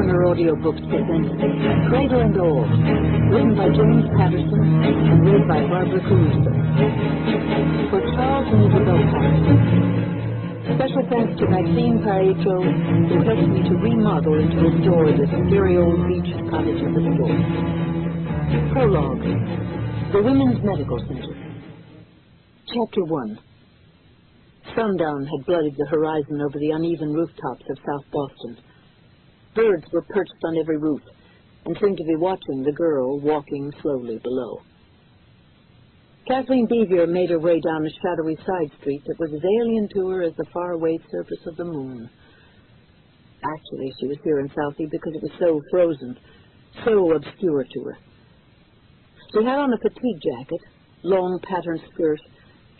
Turner Audiobooks presents Cradle and All, written by James Patterson and read by Barbara Caruso. For Charles and Isabel Patterson. Special thanks to Maxine Pareto, who helped me to remodel and to restore this scary old beach cottage of the store. Prologue. The Women's Medical Center. Chapter 1. Sundown had bloodied the horizon over the uneven rooftops of South Boston. Birds were perched on every roof and seemed to be watching the girl walking slowly below. Kathleen Beaver made her way down a shadowy side street that was as alien to her as the faraway surface of the moon. Actually, she was here in Southie because it was so frozen, so obscure to her. She had on a fatigue jacket, long patterned skirt,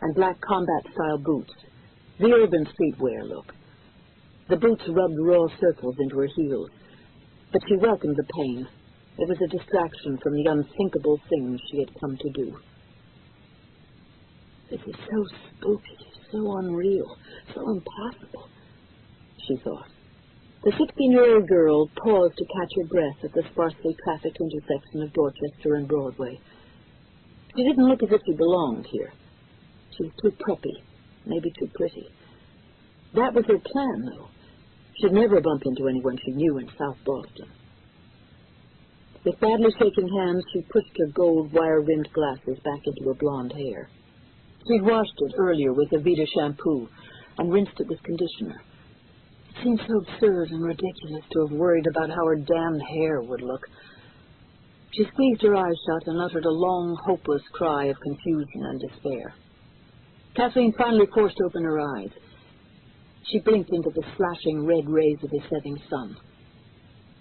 and black combat-style boots, the urban streetwear look. The boots rubbed raw circles into her heels, but she welcomed the pain. It was a distraction from the unthinkable things she had come to do. This is so spooky, so unreal, so impossible, she thought. The 16-year-old girl paused to catch her breath at the sparsely trafficked intersection of Dorchester and Broadway. She didn't look as if she belonged here. She was too preppy, maybe too pretty. That was her plan, though. She'd never bump into anyone she knew in South Boston. With badly shaking hands, she pushed her gold wire-rimmed glasses back into her blonde hair. She'd washed it earlier with Avita shampoo and rinsed it with conditioner. It seemed so absurd and ridiculous to have worried about how her damned hair would look. She squeezed her eyes shut and uttered a long, hopeless cry of confusion and despair. Kathleen finally forced open her eyes. She blinked into the slashing red rays of the setting sun.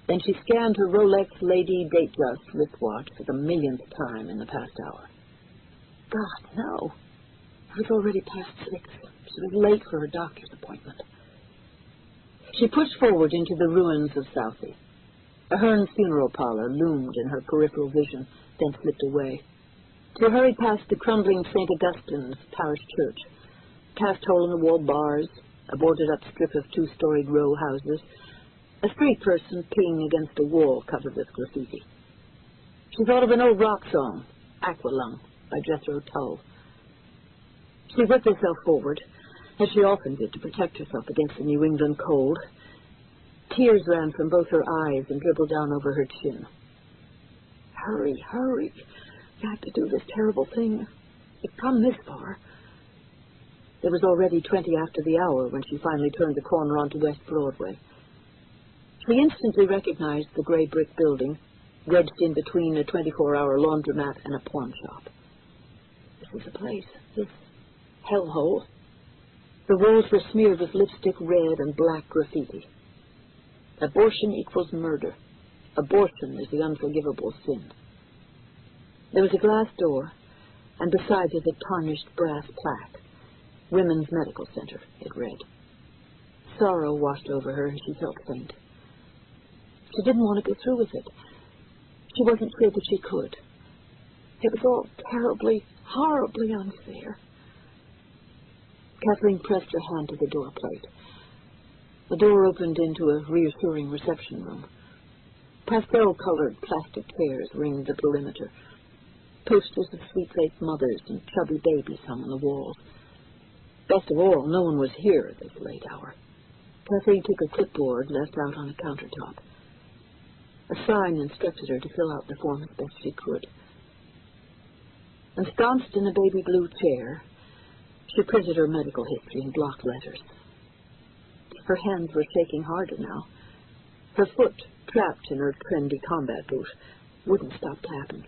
Then she scanned her Rolex Lady Datejust wristwatch for the millionth time in the past hour. God, no. It was already past 6. She was late for her doctor's appointment. She pushed forward into the ruins of Southie. A Hearn funeral parlor loomed in her peripheral vision, then slipped away. She hurried past the crumbling St. Augustine's parish church, past hole-in-the-wall bars, a boarded-up strip of 2-storied row houses, a street person peeing against a wall covered with graffiti. She thought of an old rock song, Aqualung, by Jethro Tull. She whipped herself forward, as she often did to protect herself against the New England cold. Tears ran from both her eyes and dribbled down over her chin. Hurry, hurry. You have to do this terrible thing. You've come this far. It was already 20 after the hour when she finally turned the corner onto West Broadway. She instantly recognized the gray brick building, wedged in between a 24-hour laundromat and a pawn shop. This is the place, this hellhole. The walls were smeared with lipstick red and black graffiti. Abortion equals murder. Abortion is the unforgivable sin. There was a glass door, and beside it a tarnished brass plaque. Women's Medical Center, it read. Sorrow washed over her, and she felt faint. She didn't want to go through with it. She wasn't sure that she could. It was all terribly, horribly unfair. Kathleen pressed her hand to the door plate. The door opened into a reassuring reception room. Pastel-colored plastic chairs ringed the perimeter. Posters of sweet-faced mothers and chubby babies hung on the walls. Best of all, no one was here at this late hour. Kathleen took a clipboard left out on a countertop. A sign instructed her to fill out the form as best she could. Ensconced in a baby blue chair, she printed her medical history in block letters. Her hands were shaking harder now. Her foot, trapped in her trendy combat boot, wouldn't stop tapping.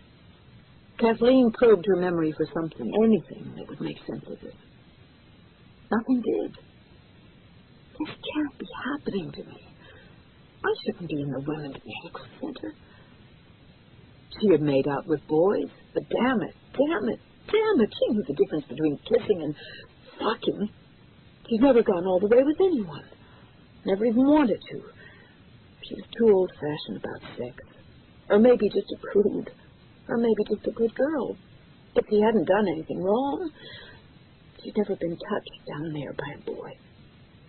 Kathleen probed her memory for something, anything that would make sense of it. Nothing did. This can't be happening to me. I shouldn't be in the Women's Medical Center. She had made out with boys, but damn it, she knew the difference between kissing and fucking. She'd never gone all the way with anyone. Never even wanted to. She was too old-fashioned about sex. Or maybe just a prude. Or maybe just a good girl. But she hadn't done anything wrong. She'd never been touched down there by a boy.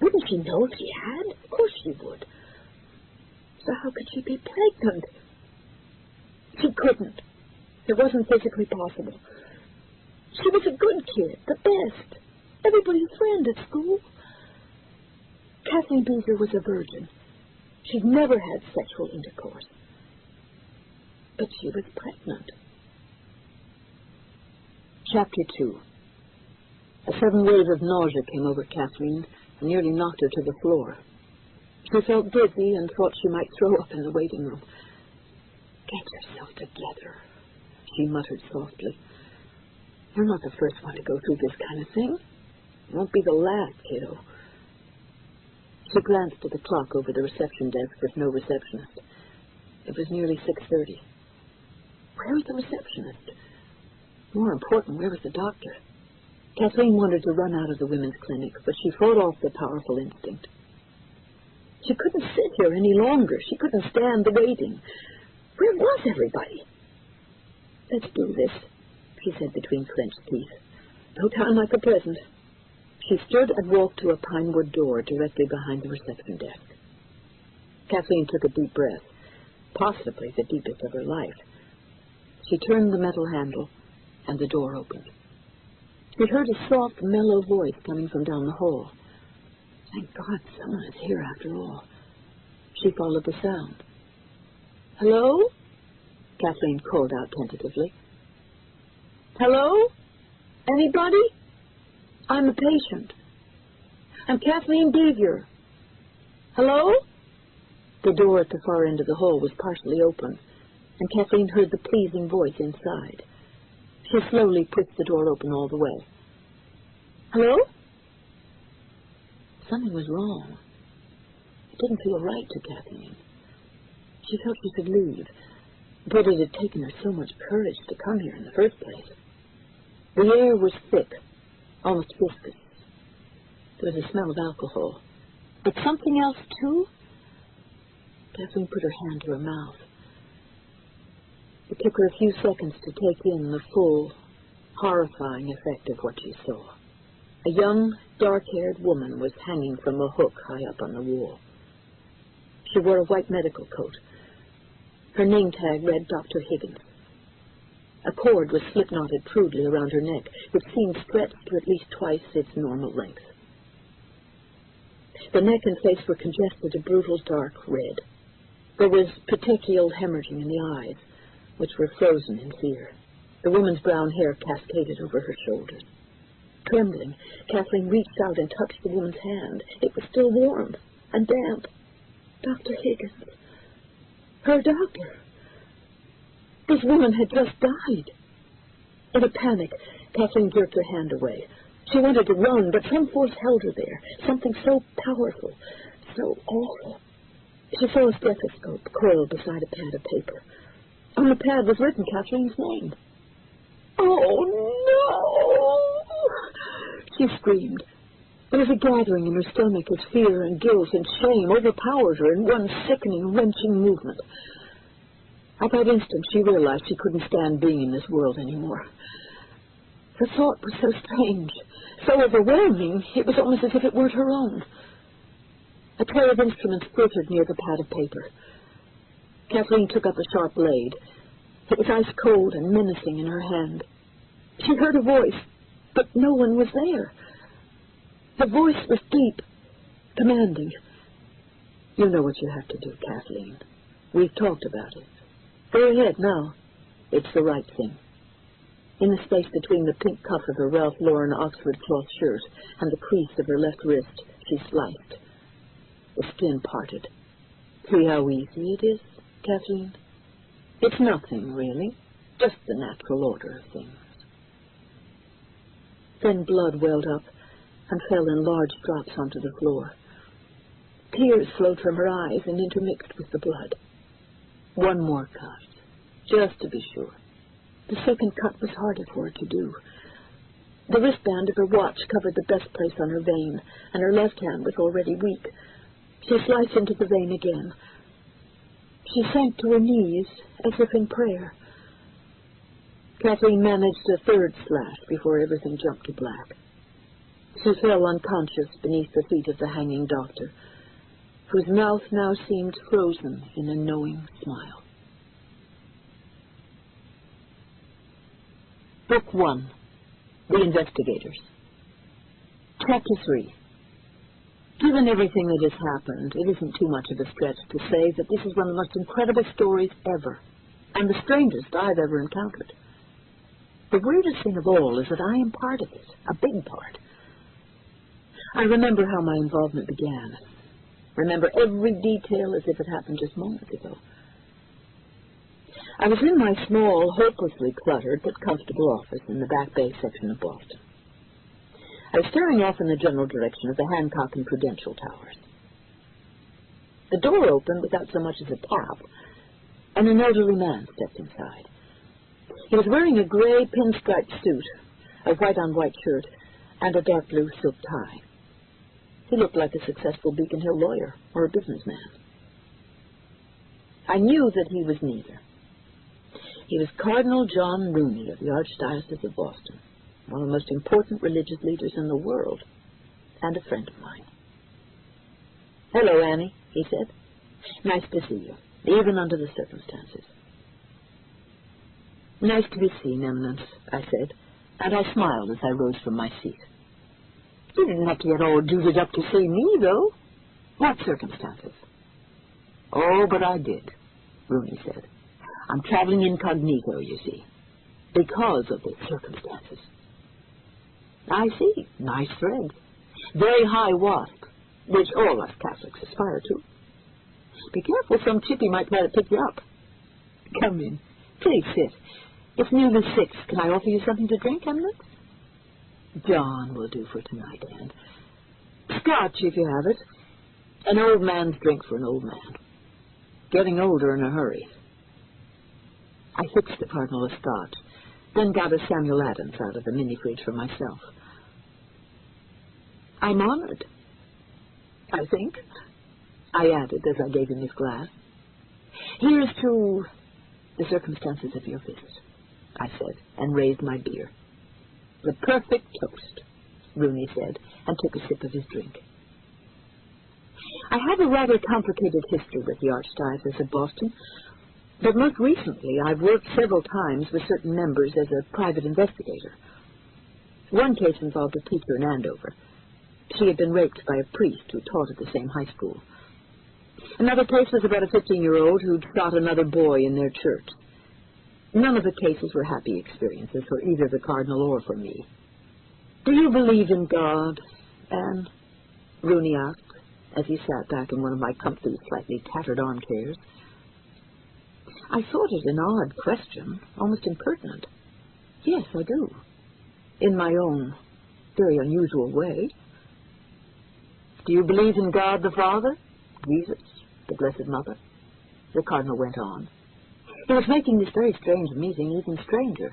Wouldn't she know if she had? Of course she would. So how could she be pregnant? She couldn't. It wasn't physically possible. She was a good kid, the best. Everybody's friend at school. Kathleen Beezer was a virgin. She'd never had sexual intercourse. But she was pregnant. Chapter 2. A sudden wave of nausea came over Kathleen and nearly knocked her to the floor. She felt dizzy and thought she might throw up in the waiting room. "Get yourself together," she muttered softly. "You're not the first one to go through this kind of thing. You won't be the last, kiddo." She glanced at the clock over the reception desk with no receptionist. It was nearly 6:30. Where was the receptionist? More important, where was the doctor? Kathleen wanted to run out of the women's clinic, but she fought off the powerful instinct. She couldn't sit here any longer. She couldn't stand the waiting. Where was everybody? "Let's do this," she said between clenched teeth. "No time like the present." She stood and walked to a pine wood door directly behind the reception desk. Kathleen took a deep breath, possibly the deepest of her life. She turned the metal handle, and the door opened. She heard a soft, mellow voice coming from down the hall. Thank God someone is here after all. She followed the sound. "Hello?" Kathleen called out tentatively. "Hello? Anybody? I'm a patient. I'm Kathleen Beezer. Hello?" The door at the far end of the hall was partially open, and Kathleen heard the pleasing voice inside. She slowly pushed the door open all the way. "Hello?" Something was wrong. It didn't feel right to Kathleen. She felt she could leave, but it had taken her so much courage to come here in the first place. The air was thick, almost viscous. There was a smell of alcohol. But something else, too? Kathleen put her hand to her mouth. It took her a few seconds to take in the full, horrifying effect of what she saw. A young, dark-haired woman was hanging from a hook high up on the wall. She wore a white medical coat. Her name tag read Dr. Higgins. A cord was slip-knotted crudely around her neck, which seemed stretched to at least twice its normal length. The neck and face were congested a brutal dark red. There was petechial hemorrhaging in the eyes, which were frozen in fear. The woman's brown hair cascaded over her shoulders. Trembling, Kathleen reached out and touched the woman's hand. It was still warm and damp. Dr. Higgins. Her doctor. This woman had just died. In a panic, Kathleen jerked her hand away. She wanted to run, but some force held her there, something so powerful, so awful. She saw a stethoscope coiled beside a pad of paper. On the pad was written Kathleen's name. "Oh, no!" she screamed. There was a gathering in her stomach as fear and guilt and shame overpowered her in one sickening, wrenching movement. At that instant, she realized she couldn't stand being in this world anymore. The thought was so strange, so overwhelming, it was almost as if it weren't her own. A tray of instruments glittered near the pad of paper. Kathleen took up a sharp blade. It was ice cold and menacing in her hand. She heard a voice, but no one was there. The voice was deep, commanding. "You know what you have to do, Kathleen. We've talked about it. Go ahead now. It's the right thing." In the space between the pink cuff of her Ralph Lauren Oxford cloth shirt and the crease of her left wrist, she sliced. The skin parted. "See how easy it is, Kathleen? It's nothing, really. Just the natural order of things." Then blood welled up and fell in large drops onto the floor. Tears flowed from her eyes and intermixed with the blood. One more cut, just to be sure. The second cut was harder for her to do. The wristband of her watch covered the best place on her vein, and her left hand was already weak. She sliced into the vein again. She sank to her knees, as if in prayer. Kathleen managed a third slash before everything jumped to black. She fell unconscious beneath the feet of the hanging doctor. whose mouth now seemed frozen in a knowing smile. Book 1, The Investigators. Chapter 3. Given everything that has happened, it isn't too much of a stretch to say that this is one of the most incredible stories ever, and the strangest I've ever encountered. The weirdest thing of all is that I am part of it, a big part. I remember how my involvement began. Remember every detail as if it happened just moments ago. I was in my small, hopelessly cluttered but comfortable office in the Back Bay section of Boston. I was staring off in the general direction of the Hancock and Prudential Towers. The door opened without so much as a tap, and an elderly man stepped inside. He was wearing a gray pinstriped suit, a white-on-white shirt, and a dark blue silk tie. He looked like a successful Beacon Hill lawyer or a businessman. I knew that he was neither. He was Cardinal John Rooney of the Archdiocese of Boston, one of the most important religious leaders in the world, and a friend of mine. "Hello, Annie," he said. "Nice to see you, even under the circumstances." "Nice to be seen, Eminence," I said, and I smiled as I rose from my seat. "You didn't have to get all duded up to see me, though." "What circumstances?" "Oh, but I did," Rooney said. "I'm traveling incognito, you see, because of the circumstances." "I see. Nice thread. Very high wasp, which all us Catholics aspire to. Be careful, some chippy might try to pick you up. Come in. Please sit. It's nearly 6. Can I offer you something to drink, Eminence?" "John will do for tonight, and Scotch, if you have it. An old man's drink for an old man. Getting older in a hurry." I fixed the Cardinal a Scotch, then got a Samuel Adams out of the mini-fridge for myself. "I'm honored, I think," I added as I gave him his glass. "Here's to the circumstances of your visit," I said, and raised my beer. "The perfect toast," Rooney said, and took a sip of his drink. I have a rather complicated history with the Archdiocese of Boston, but most recently I've worked several times with certain members as a private investigator. One case involved a teacher in Andover. She had been raped by a priest who taught at the same high school. Another case was about a 15-year-old who'd shot another boy in their church. None of the cases were happy experiences for either the Cardinal or for me. "Do you believe in God, Anne?" Rooney asked, as he sat back in one of my comfy, slightly tattered armchairs. I thought it an odd question, almost impertinent. "Yes, I do. In my own, very unusual way." "Do you believe in God the Father, Jesus, the Blessed Mother?" the Cardinal went on. He was making this very strange meeting even stranger.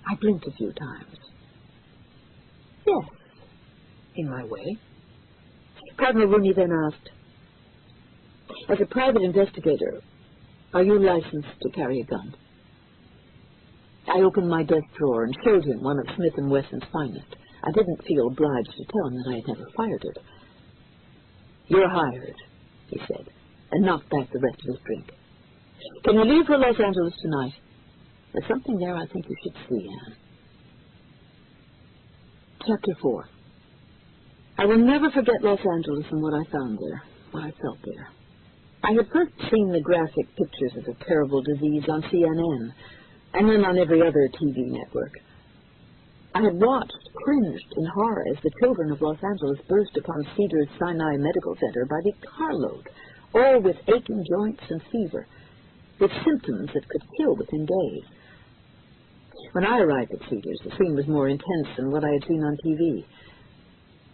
I blinked a few times. "Yes, in my way." Cardinal Rooney then asked, "As a private investigator, are you licensed to carry a gun?" I opened my desk drawer and showed him one of Smith & Wesson's finest. I didn't feel obliged to tell him that I had never fired it. "You're hired," he said, and knocked back the rest of his drink. "Can you leave for Los Angeles tonight? There's something there I think you should see, Anne." Chapter 4. I will never forget Los Angeles and what I found there, what I felt there. I had first seen the graphic pictures of the terrible disease on CNN, and then on every other TV network. I had watched, cringed in horror as the children of Los Angeles burst upon Cedars-Sinai Medical Center by the carload, all with aching joints and fever, with symptoms that could kill within days. When I arrived at Cedars, the scene was more intense than what I had seen on TV.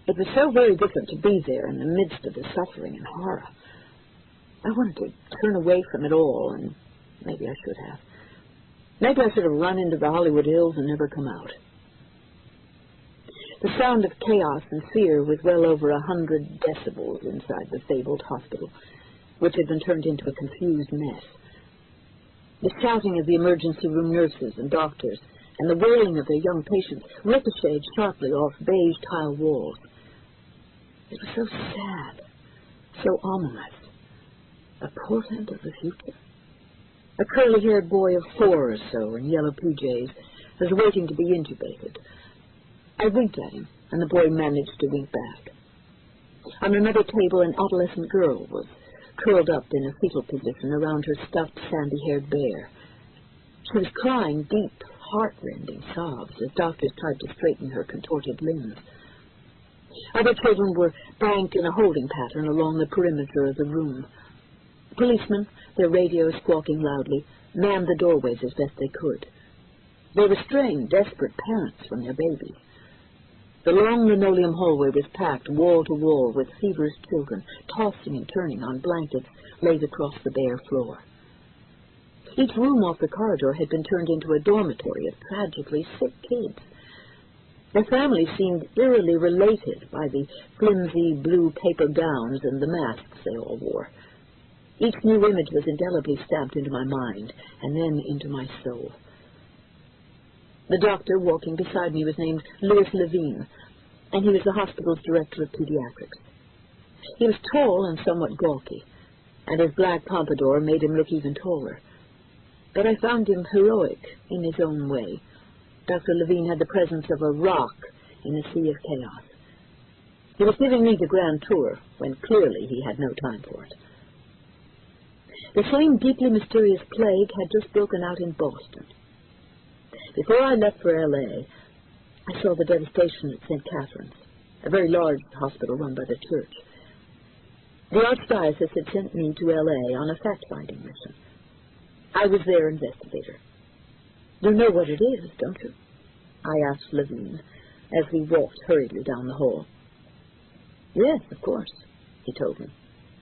It was so very different to be there in the midst of the suffering and horror. I wanted to turn away from it all, and maybe I should have. Maybe I should have run into the Hollywood Hills and never come out. The sound of chaos and fear was well over 100 decibels inside the fabled hospital, which had been turned into a confused mess. The shouting of the emergency room nurses and doctors and the wailing of their young patients ricocheted sharply off beige tile walls. It was so sad, so ominous, a portent of the future. A curly-haired boy of 4 or so in yellow PJs was waiting to be intubated. I winked at him, and the boy managed to wink back. On another table, an adolescent girl was curled up in a fetal position around her stuffed, sandy-haired bear. She was crying deep, heart-rending sobs as doctors tried to straighten her contorted limbs. Other children were banked in a holding pattern along the perimeter of the room. Policemen, their radios squawking loudly, manned the doorways as best they could. They were straying, desperate parents from their babies. The long linoleum hallway was packed wall to wall with feverish children, tossing and turning on blankets laid across the bare floor. Each room off the corridor had been turned into a dormitory of tragically sick kids. Their families seemed eerily related by the flimsy blue paper gowns and the masks they all wore. Each new image was indelibly stamped into my mind, and then into my soul. The doctor walking beside me was named Louis Levine, and he was the hospital's director of pediatrics. He was tall and somewhat gawky, and his black pompadour made him look even taller. But I found him heroic in his own way. Dr. Levine had the presence of a rock in a sea of chaos. He was giving me the grand tour, when clearly he had no time for it. The same deeply mysterious plague had just broken out in Boston. Before I left for L.A., I saw the devastation at St. Catherine's, a very large hospital run by the church. The Archdiocese had sent me to L.A. on a fact-finding mission. I was their investigator. You know what it is, don't you? I asked Levine as we walked hurriedly down the hall. Yes, of course, he told me,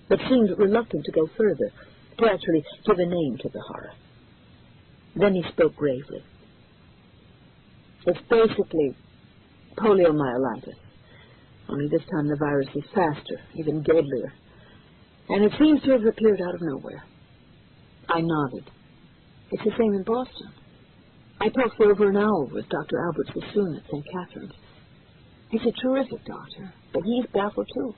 but seemed reluctant to go further, to actually give a name to the horror. Then he spoke gravely. It's basically poliomyelitis, only this time the virus is faster, even deadlier, and it seems to have appeared out of nowhere. I nodded. It's the same in Boston. I talked for over an hour with Dr. Albert Sassoon at St. Catherine's. He's a terrific doctor, but he's baffled too.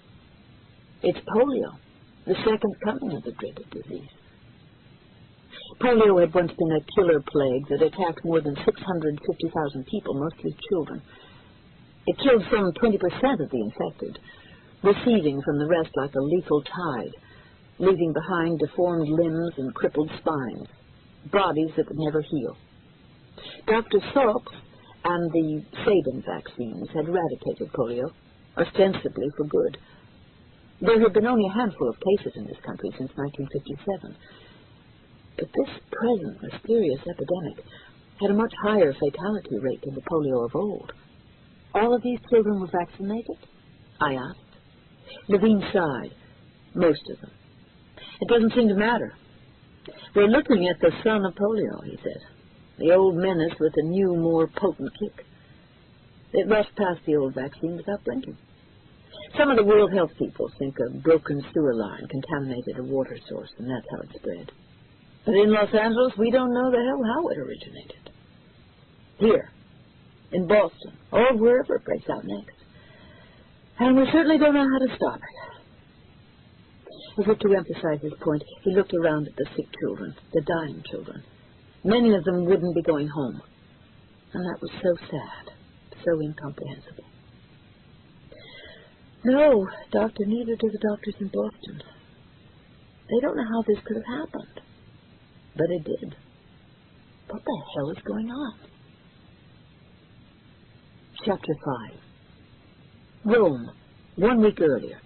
It's polio, the second coming of the dreaded disease. Polio had once been a killer plague that attacked more than 650,000 people, mostly children. It killed some 20% of the infected, receding from the rest like a lethal tide, leaving behind deformed limbs and crippled spines, bodies that would never heal. Dr. Salk and the Sabin vaccines had eradicated polio, ostensibly for good. There had been only a handful of cases in this country since 1957. But this present mysterious epidemic had a much higher fatality rate than the polio of old. All of these children were vaccinated? I asked. Levine sighed. Most of them. It doesn't seem to matter. We're looking at the son of polio, he said. The old menace with a new, more potent kick. It rushed past the old vaccine without blinking. Some of the World Health people think a broken sewer line contaminated a water source, and that's how it spread. But in Los Angeles, we don't know the hell how it originated. Here, in Boston, or wherever it breaks out next. And we certainly don't know how to stop it. As if to emphasize his point, he looked around at the sick children, the dying children. Many of them wouldn't be going home. And that was so sad, so incomprehensible. No, Doctor, neither do the doctors in Boston. They don't know how this could have happened. But it did. What the hell is going on? Chapter 5. Rome, 1 week earlier.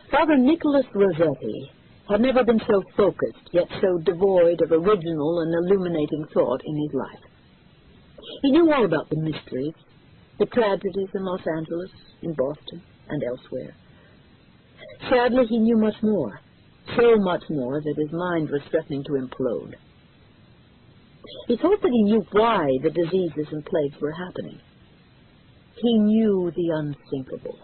Father Nicholas Rossetti had never been so focused, yet so devoid of original and illuminating thought in his life. He knew all about the mysteries, the tragedies in Los Angeles, in Boston, and elsewhere. Sadly, he knew much more, so much more that his mind was threatening to implode. He thought that he knew why the diseases and plagues were happening. He knew the unthinkable.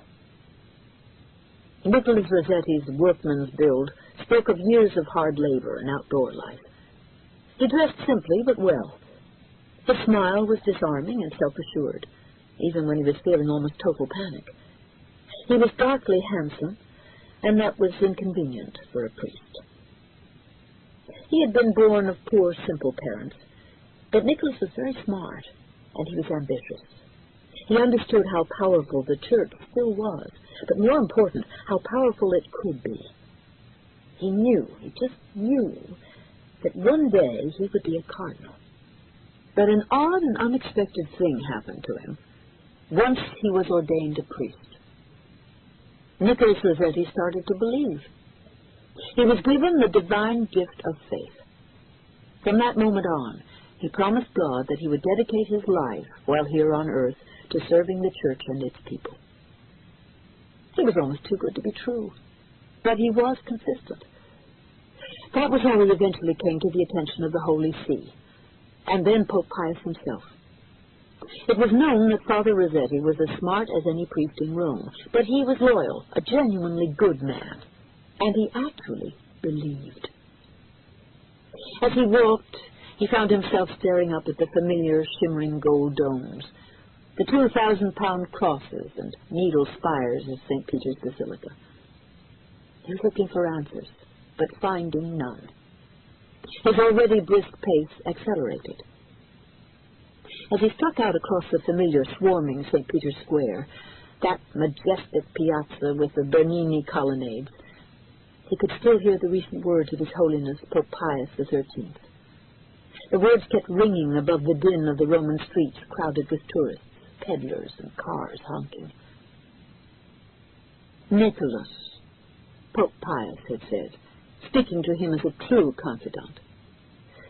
Nicholas Rossetti's workman's build spoke of years of hard labor and outdoor life. He dressed simply but well. His smile was disarming and self-assured, even when he was feeling almost total panic. He was darkly handsome, and that was inconvenient for a priest. He had been born of poor, simple parents, but Nicholas was very smart, and he was ambitious. He understood how powerful the church still was, but more important, how powerful it could be. He just knew, that one day he would be a cardinal. But an odd and unexpected thing happened to him. Once he was ordained a priest, Nicholas Rossetti started to believe. He was given the divine gift of faith. From that moment on, he promised God that he would dedicate his life while here on earth to serving the church and its people. It was almost too good to be true, but he was consistent. That was how he eventually came to the attention of the Holy See, and then Pope Pius himself. It was known that Father Rossetti was as smart as any priest in Rome, but he was loyal, a genuinely good man, and he actually believed. As he walked, he found himself staring up at the familiar shimmering gold domes, the 2,000-pound crosses and needle spires of St. Peter's Basilica. He was looking for answers, but finding none. His already brisk pace accelerated. As he struck out across the familiar swarming St. Peter's Square, that majestic piazza with the Bernini colonnades, he could still hear the recent words of His Holiness Pope Pius XIII. The words kept ringing above the din of the Roman streets crowded with tourists, peddlers, and cars honking. Nicholas, Pope Pius had said, speaking to him as a true confidant,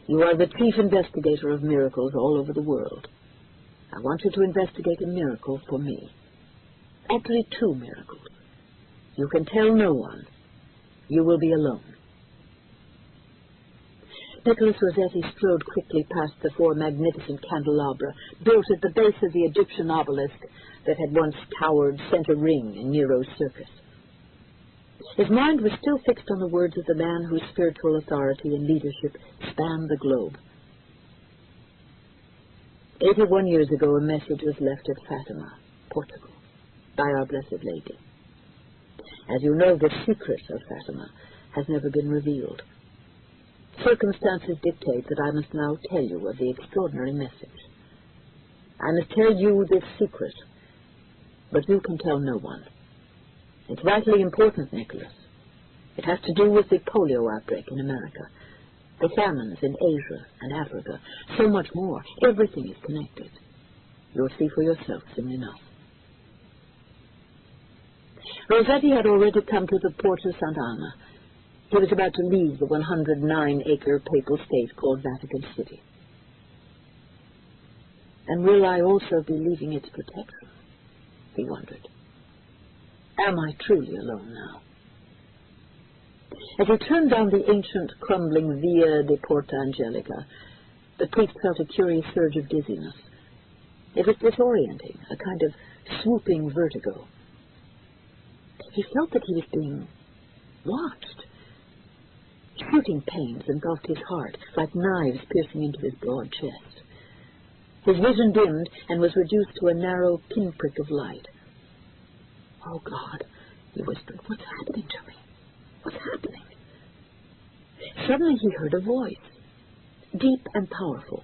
you are the chief investigator of miracles all over the world. I want you to investigate a miracle for me. Actually, 2 miracles. You can tell no one. You will be alone. Nicholas Rossetti strode quickly past the 4 magnificent candelabra built at the base of the Egyptian obelisk that had once towered center ring in Nero's circus. His mind was still fixed on the words of the man whose spiritual authority and leadership spanned the globe. 81 years ago, a message was left at Fatima, Portugal, by our Blessed Lady. As you know, the secret of Fatima has never been revealed. Circumstances dictate that I must now tell you of the extraordinary message. I must tell you this secret, but you can tell no one. It's vitally important, Nicholas. It has to do with the polio outbreak in America, the famines in Asia and Africa, so much more. Everything is connected. You'll see for yourself soon enough. Rossetti had already come to the Porta Sant'Anna. He was about to leave the 109-acre papal state called Vatican City. And will I also be leaving its protection? He wondered. Am I truly alone now? As he turned down the ancient, crumbling Via de Porta Angelica, the priest felt a curious surge of dizziness. It was disorienting, a kind of swooping vertigo. He felt that he was being watched. Shooting pains engulfed his heart, like knives piercing into his broad chest. His vision dimmed and was reduced to a narrow pinprick of light. Oh, God, he whispered, what's happening to me? What's happening? Suddenly he heard a voice, deep and powerful.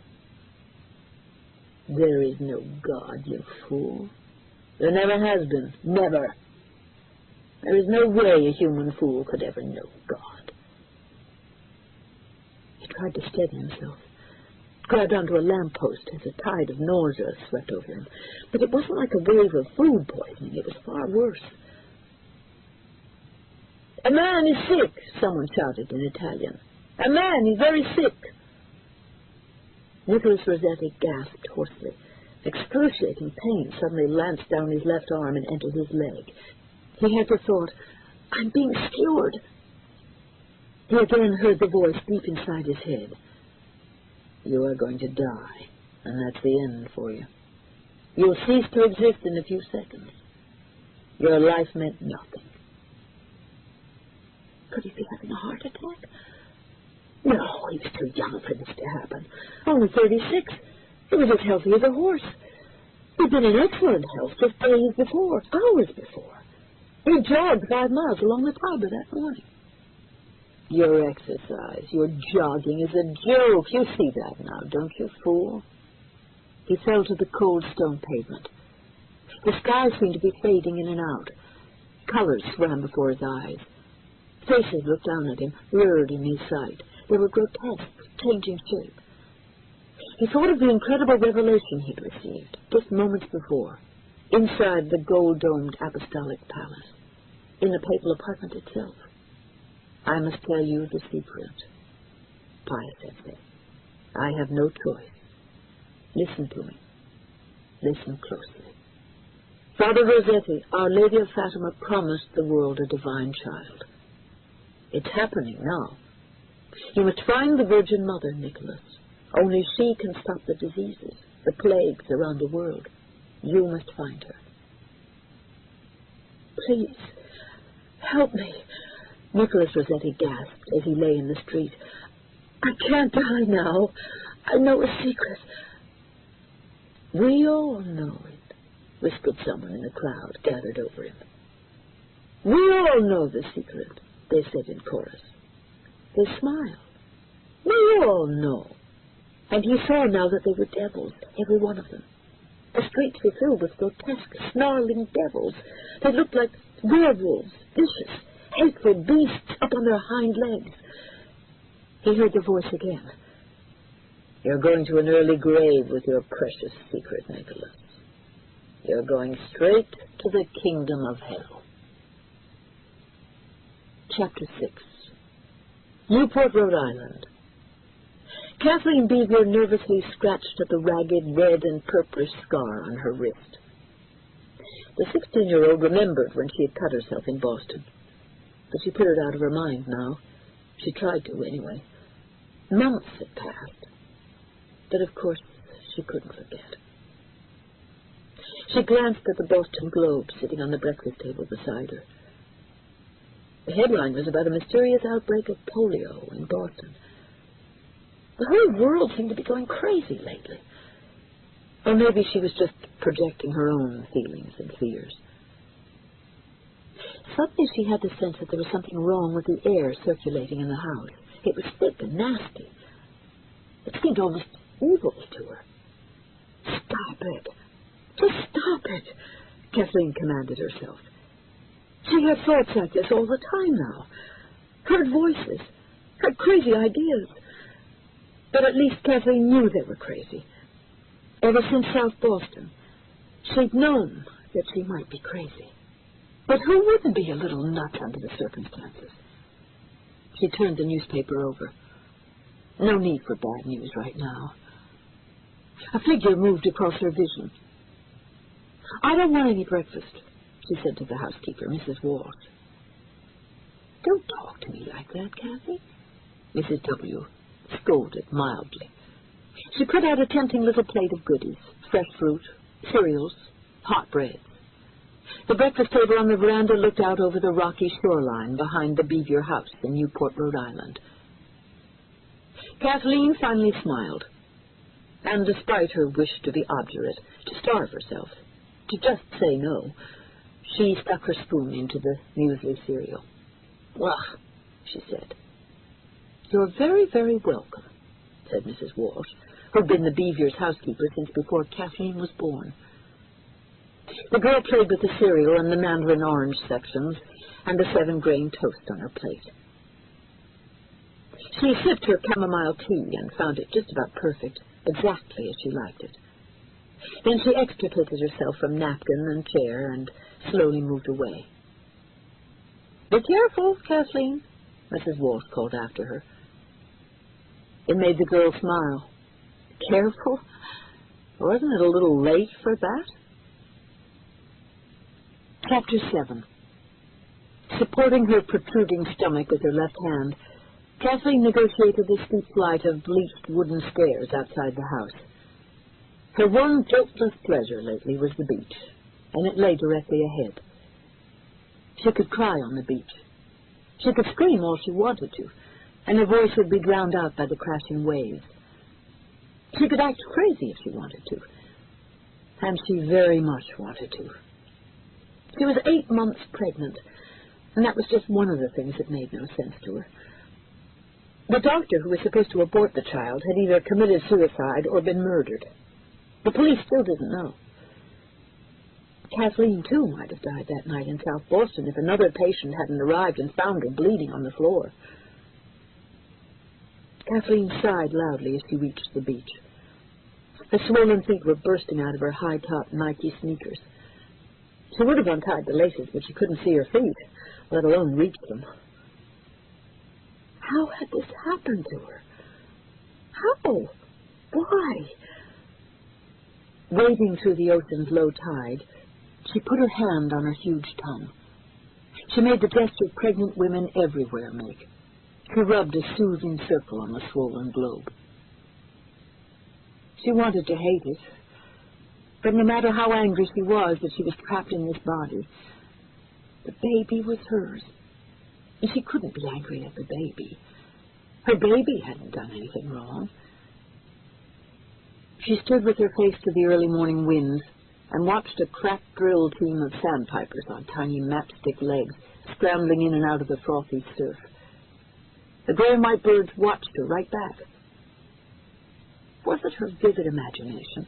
There is no God, you fool. There never has been. Never. There is no way a human fool could ever know God. He tried to steady himself, grabbed onto a lamppost as a tide of nausea swept over him. But it wasn't like a wave of food poisoning. It was far worse. A man is sick, someone shouted in Italian. A man is very sick. Nicholas Rossetti gasped hoarsely. Excruciating pain suddenly lanced down his left arm and entered his leg. He had the thought, I'm being skewered. He again heard the voice deep inside his head. You are going to die, and that's the end for you. You'll cease to exist in a few seconds. Your life meant nothing. Could he be having a heart attack? No, he was too young for this to happen. Only 36. He was as healthy as a horse. He'd been in excellent health just days before, hours before. He jogged 5 miles along the Tiber that morning. Your exercise, your jogging is a joke. You see that now, don't you, fool? He fell to the cold stone pavement. The sky seemed to be fading in and out. Colors swam before his eyes. Faces looked down at him, blurred in his sight. They were grotesque, changing shape. He thought of the incredible revelation he'd received just moments before, inside the gold-domed apostolic palace, in the papal apartment itself. I must tell you the secret, Pius said. I have no choice. Listen to me. Listen closely. Father Rossetti, Our Lady of Fatima, promised the world a divine child. It's happening now. You must find the Virgin Mother, Nicholas. Only she can stop the diseases, the plagues around the world. You must find her. Please, help me, Nicholas Rossetti gasped as he lay in the street. I can't die now. I know a secret. We all know it, whispered someone in the crowd gathered over him. We all know the secret, they said in chorus. They smiled. We all know. And he saw now that they were devils, every one of them. The streets were filled with grotesque, snarling devils. They looked like werewolves, vicious, hateful beasts up on their hind legs. He heard the voice again. You're going to an early grave with your precious secret, Nicholas. You're going straight to the kingdom of hell. Chapter 6. Newport, Rhode Island. Kathleen Beaver nervously scratched at the ragged red and purplish scar on her wrist. The 16-year-old remembered when she had cut herself in Boston, but she put it out of her mind now. She tried to, anyway. Months had passed, but of course she couldn't forget. She glanced at the Boston Globe sitting on the breakfast table beside her. The headline was about a mysterious outbreak of polio in Boston. The whole world seemed to be going crazy lately. Or maybe she was just projecting her own feelings and fears. Suddenly she had the sense that there was something wrong with the air circulating in the house. It was thick and nasty. It seemed almost evil to her. Stop it. Just stop it, Kathleen commanded herself. She had thoughts like this all the time now. Heard voices. Had crazy ideas. But at least Kathleen knew they were crazy. Ever since South Boston, she'd known that she might be crazy. But who wouldn't be a little nuts under the circumstances? She turned the newspaper over. No need for bad news right now. A figure moved across her vision. I don't want any breakfast, she said to the housekeeper, Mrs. Walsh. Don't talk to me like that, Kathy, Mrs. W. scolded mildly. She put out a tempting little plate of goodies, fresh fruit, cereals, hot bread. The breakfast table on the veranda looked out over the rocky shoreline behind the Beaver house in Newport, Rhode Island. Kathleen finally smiled, and despite her wish to be obdurate, to starve herself, to just say no, she stuck her spoon into the muesli cereal. Well, she said. You're very, very welcome, said Mrs. Walsh, who'd been the Beavers' housekeeper since before Kathleen was born. The girl played with the cereal and the mandarin orange sections and the 7-grain toast on her plate. She sipped her chamomile tea and found it just about perfect, exactly as she liked it. Then she extricated herself from napkin and chair and slowly moved away. Be careful, Kathleen, Mrs. Walsh called after her. It made the girl smile. Careful? Wasn't it a little late for that? Chapter 7. Supporting her protruding stomach with her left hand, Kathleen negotiated the steep flight of bleached wooden stairs outside the house. Her one guiltless pleasure lately was the beach, and it lay directly ahead. She could cry on the beach. She could scream all she wanted to, and her voice would be drowned out by the crashing waves. She could act crazy if she wanted to, and she very much wanted to. She was 8 months pregnant, and that was just one of the things that made no sense to her. The doctor who was supposed to abort the child had either committed suicide or been murdered. The police still didn't know. Kathleen, too, might have died that night in South Boston if another patient hadn't arrived and found her bleeding on the floor. Kathleen sighed loudly as she reached the beach. Her swollen feet were bursting out of her high-top Nike sneakers. She would have untied the laces, but she couldn't see her feet, let alone reach them. How had this happened to her? How? Why? Wading through the ocean's low tide, she put her hand on her huge tongue. She made the gesture pregnant women everywhere make. She rubbed a soothing circle on the swollen globe. She wanted to hate it, but no matter how angry she was that she was trapped in this body, the baby was hers, and she couldn't be angry at the baby. Her baby hadn't done anything wrong. She stood with her face to the early morning wind and watched a crack drill team of sandpipers on tiny matchstick legs scrambling in and out of the frothy surf. The gray and white birds watched her right back. Was it her vivid imagination,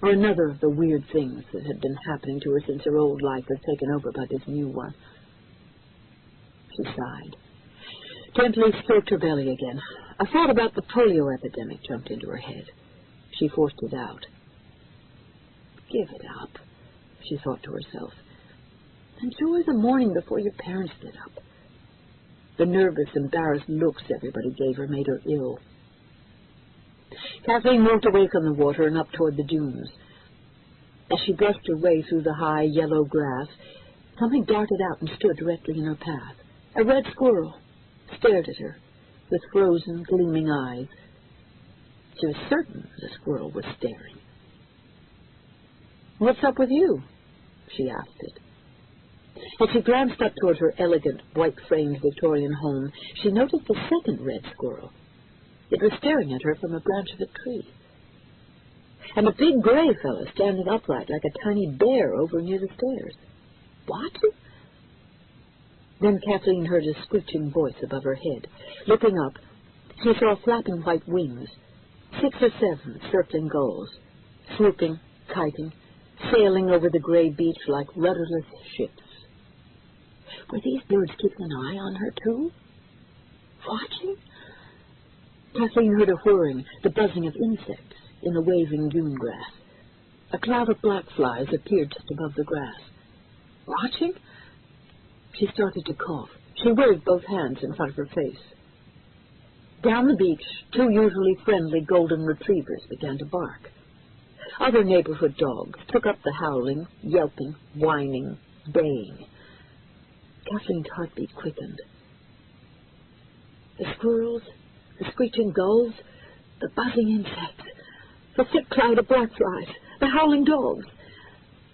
or another of the weird things that had been happening to her since her old life was taken over by this new one? She sighed, gently stroked her belly again. A thought about the polio epidemic jumped into her head. She forced it out. Give it up, she thought to herself. Enjoy the morning before your parents get up. The nervous, embarrassed looks everybody gave her made her ill. Kathleen moved away from the water and up toward the dunes. As she brushed her way through the high, yellow grass, something darted out and stood directly in her path. A red squirrel stared at her with frozen, gleaming eyes. She was certain the squirrel was staring. "What's up with you?" she asked it. As she glanced up toward her elegant, white-framed Victorian home, she noticed a second red squirrel. It was staring at her from a branch of a tree. And a big gray fellow standing upright like a tiny bear over near the stairs. Watching? Then Kathleen heard a screeching voice above her head. Looking up, she saw flapping white wings, 6 or 7 circling gulls, swooping, kiting, sailing over the gray beach like rudderless ships. Were these birds keeping an eye on her, too? Watching? Kathleen heard a whirring, the buzzing of insects in the waving dune grass. A cloud of black flies appeared just above the grass. Watching? She started to cough. She waved both hands in front of her face. Down the beach, 2 usually friendly golden retrievers began to bark. Other neighborhood dogs took up the howling, yelping, whining, baying. Kathleen's heartbeat quickened. The squirrels, the screeching gulls, the buzzing insects, the thick cloud of black flies, the howling dogs.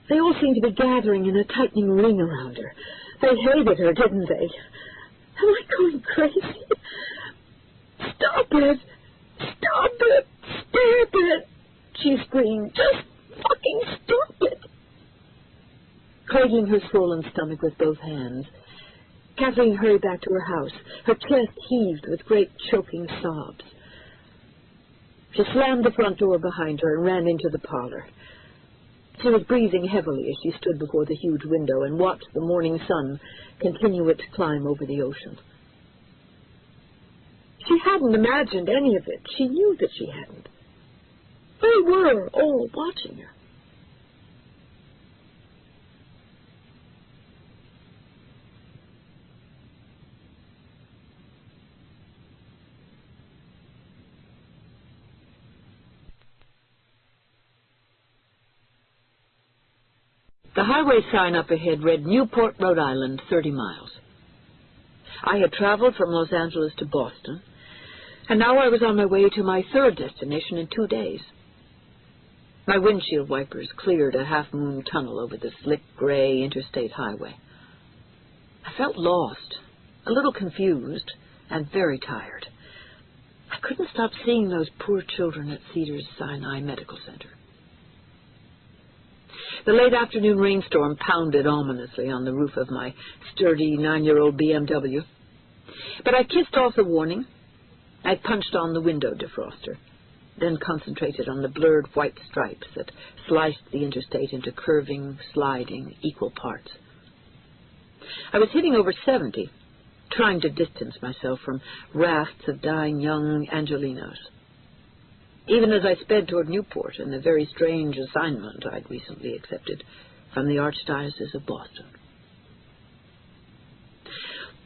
They all seemed to be gathering in a tightening ring around her. They hated her, didn't they? Am I going crazy? Stop it! Stop it! Stop it! She screamed. Just fucking stop it! Cradling her swollen stomach with both hands, Kathleen hurried back to her house. Her chest heaved with great choking sobs. She slammed the front door behind her and ran into the parlor. She was breathing heavily as she stood before the huge window and watched the morning sun continue its climb over the ocean. She hadn't imagined any of it. She knew that she hadn't. They were all watching her. The highway sign up ahead read Newport, Rhode Island, 30 miles. I had traveled from Los Angeles to Boston, and now I was on my way to my 3rd destination in 2 days. My windshield wipers cleared a half-moon tunnel over the slick, gray interstate highway. I felt lost, a little confused, and very tired. I couldn't stop seeing those poor children at Cedars-Sinai Medical Center. The late afternoon rainstorm pounded ominously on the roof of my sturdy 9-year-old BMW. But I kissed off the warning. I punched on the window defroster, then concentrated on the blurred white stripes that sliced the interstate into curving, sliding, equal parts. I was hitting over 70, trying to distance myself from rafts of dying young Angelinos. Even as I sped toward Newport and the very strange assignment I'd recently accepted from the Archdiocese of Boston.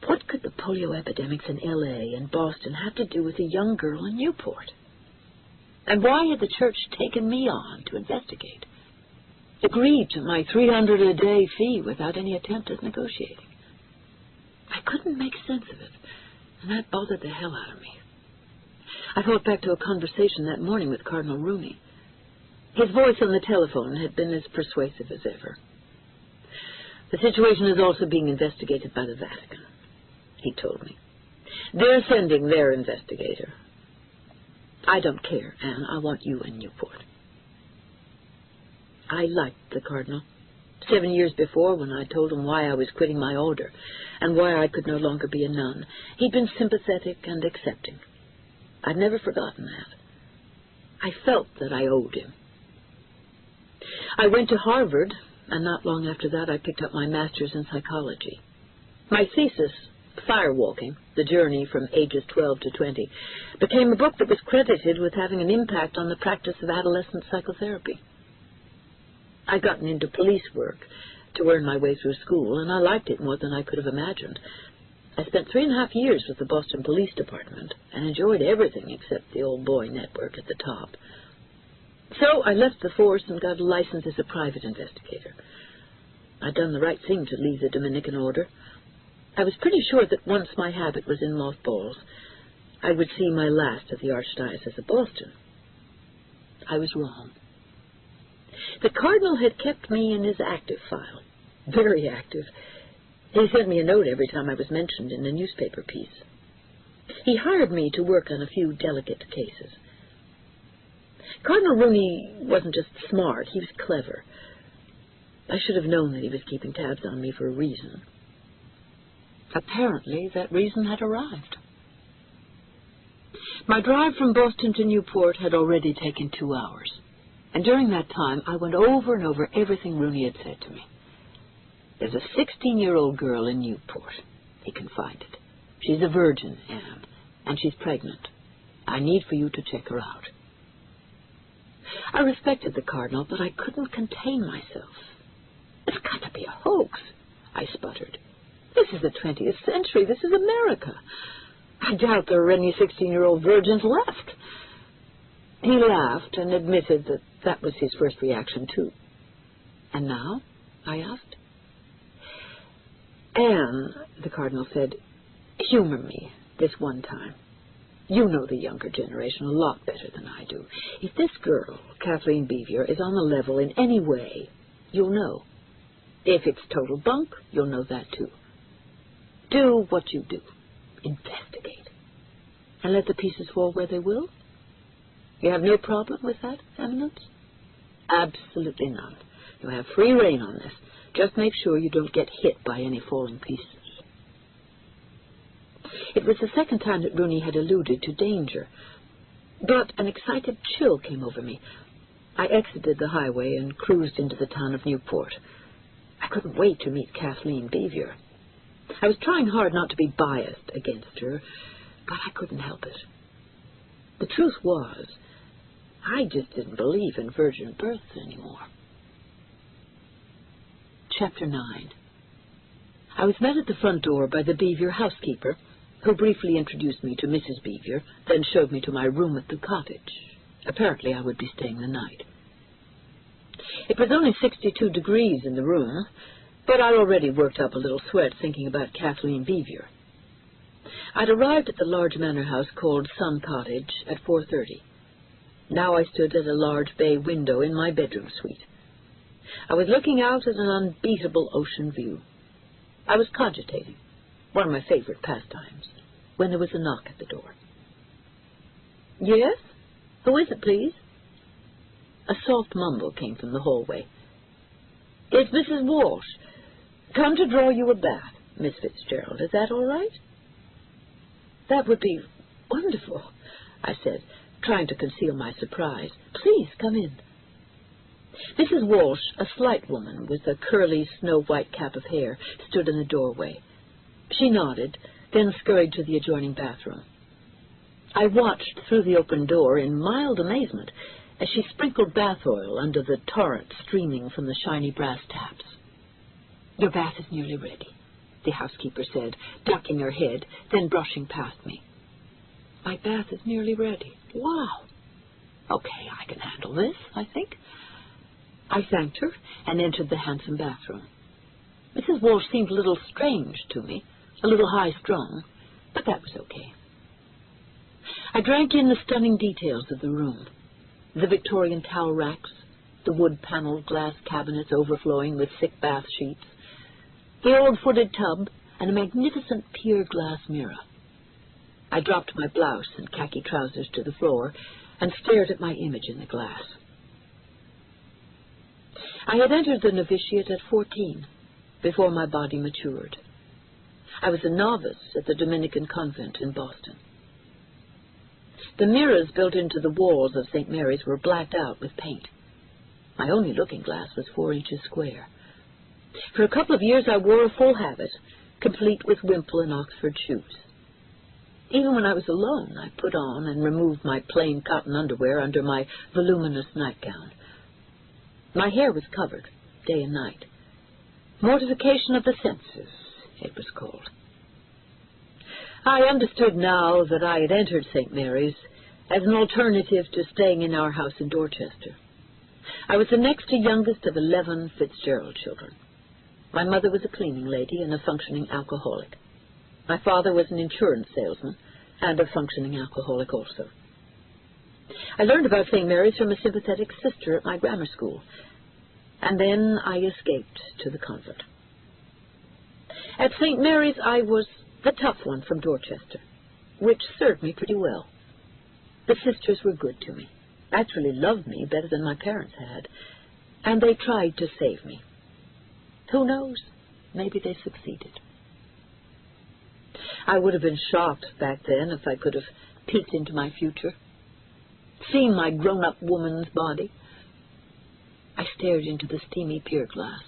What could the polio epidemics in L.A. and Boston have to do with a young girl in Newport? And why had the church taken me on to investigate? Agreed to my $300 a day fee without any attempt at negotiating. I couldn't make sense of it, and that bothered the hell out of me. I thought back to a conversation that morning with Cardinal Rooney. His voice on the telephone had been as persuasive as ever. The situation is also being investigated by the Vatican, he told me. They're sending their investigator. I don't care, Anne. I want you in Newport. I liked the Cardinal. 7 years before, when I told him why I was quitting my order and why I could no longer be a nun, he'd been sympathetic and accepting. I'd never forgotten that. I felt that I owed him. I went to Harvard, and not long after that I picked up my master's in psychology. My thesis, Firewalking, The Journey from Ages 12 to 20, became a book that was credited with having an impact on the practice of adolescent psychotherapy. I'd gotten into police work to earn my way through school, and I liked it more than I could have imagined. I spent 3.5 years with the Boston Police Department and enjoyed everything except the old boy network at the top. So I left the force and got a license as a private investigator. I'd done the right thing to leave the Dominican order. I was pretty sure that once my habit was in mothballs, I would see my last at the Archdiocese of Boston. I was wrong. The Cardinal had kept me in his active file, very active. He sent me a note every time I was mentioned in a newspaper piece. He hired me to work on a few delicate cases. Cardinal Rooney wasn't just smart, he was clever. I should have known that he was keeping tabs on me for a reason. Apparently, that reason had arrived. My drive from Boston to Newport had already taken 2 hours, and during that time I went over and over everything Rooney had said to me. There's a 16-year-old girl in Newport, he confided. She's a virgin, Anne, and she's pregnant. I need for you to check her out. I respected the Cardinal, but I couldn't contain myself. It's got to be a hoax, I sputtered. This is the 20th century. This is America. I doubt there are any 16-year-old virgins left. He laughed and admitted that that was his first reaction, too. And now? I asked. Anne, the Cardinal said, humor me this one time. You know the younger generation a lot better than I do. If this girl, Kathleen Beavier, is on the level in any way, you'll know. If it's total bunk, you'll know that too. Do what you do. Investigate. And let the pieces fall where they will? You have no problem with that, Eminence? Absolutely none. You have free rein on this. Just make sure you don't get hit by any falling pieces. It was the second time that Rooney had alluded to danger, but an excited chill came over me. I exited the highway and cruised into the town of Newport. I couldn't wait to meet Kathleen Beavier. I was trying hard not to be biased against her, but I couldn't help it. The truth was, I just didn't believe in virgin births anymore. Chapter 9. I was met at the front door by the Beavier housekeeper, who briefly introduced me to Mrs. Beavier, then showed me to my room at the cottage. Apparently I would be staying the night. It was only 62 degrees in the room, but I'd already worked up a little sweat thinking about Kathleen Beavier. I'd arrived at the large manor house called Sun Cottage at 4:30. Now I stood at a large bay window in my bedroom suite. I was looking out at an unbeatable ocean view. I was cogitating, one of my favorite pastimes, when there was a knock at the door. Yes? Who is it, please? A soft mumble came from the hallway. It's Mrs. Walsh. Come to draw you a bath, Miss Fitzgerald. Is that all right? That would be wonderful, I said, trying to conceal my surprise. Please come in. Mrs. Walsh, a slight woman with a curly, snow-white cap of hair, stood in the doorway. She nodded, then scurried to the adjoining bathroom. I watched through the open door in mild amazement as she sprinkled bath oil under the torrent streaming from the shiny brass taps. Your bath is nearly ready, the housekeeper said, ducking her head, then brushing past me. My bath is nearly ready. Wow. Okay, I can handle this, I think. I thanked her and entered the handsome bathroom. Mrs. Walsh seemed a little strange to me, a little high-strung, but that was okay. I drank in the stunning details of the room. The Victorian towel racks, the wood-paneled glass cabinets overflowing with thick bath sheets, the old-footed tub, and a magnificent pier glass mirror. I dropped my blouse and khaki trousers to the floor and stared at my image in the glass. I had entered the novitiate at 14, before my body matured. I was a novice at the Dominican convent in Boston. The mirrors built into the walls of St. Mary's were blacked out with paint. My only looking-glass was 4 inches square. For a couple of years I wore a full habit, complete with wimple and Oxford shoes. Even when I was alone, I put on and removed my plain cotton underwear under my voluminous nightgown. My hair was covered, day and night. Mortification of the senses, it was called. I understood now that I had entered St. Mary's as an alternative to staying in our house in Dorchester. I was the next to youngest of 11 Fitzgerald children. My mother was a cleaning lady and a functioning alcoholic. My father was an insurance salesman and a functioning alcoholic also. I learned about St. Mary's from a sympathetic sister at my grammar school, and then I escaped to the convent. At St. Mary's I was the tough one from Dorchester, which served me pretty well. The sisters were good to me, actually loved me better than my parents had, and they tried to save me. Who knows? Maybe they succeeded. I would have been shocked back then if I could have peeked into my future, seen my grown-up woman's body. I stared into the steamy pier glass,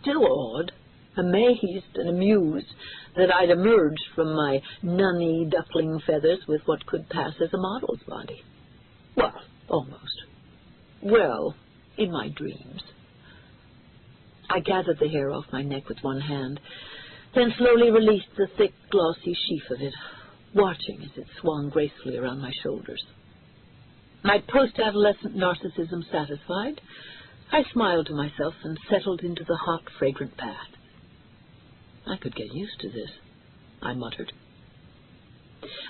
still awed, amazed and amused that I'd emerged from my nunny duckling feathers with what could pass as a model's body. Well, almost. Well, in my dreams. I gathered the hair off my neck with one hand, then slowly released the thick, glossy sheaf of it, watching as it swung gracefully around my shoulders. My post-adolescent narcissism satisfied, I smiled to myself and settled into the hot, fragrant bath. I could get used to this, I muttered.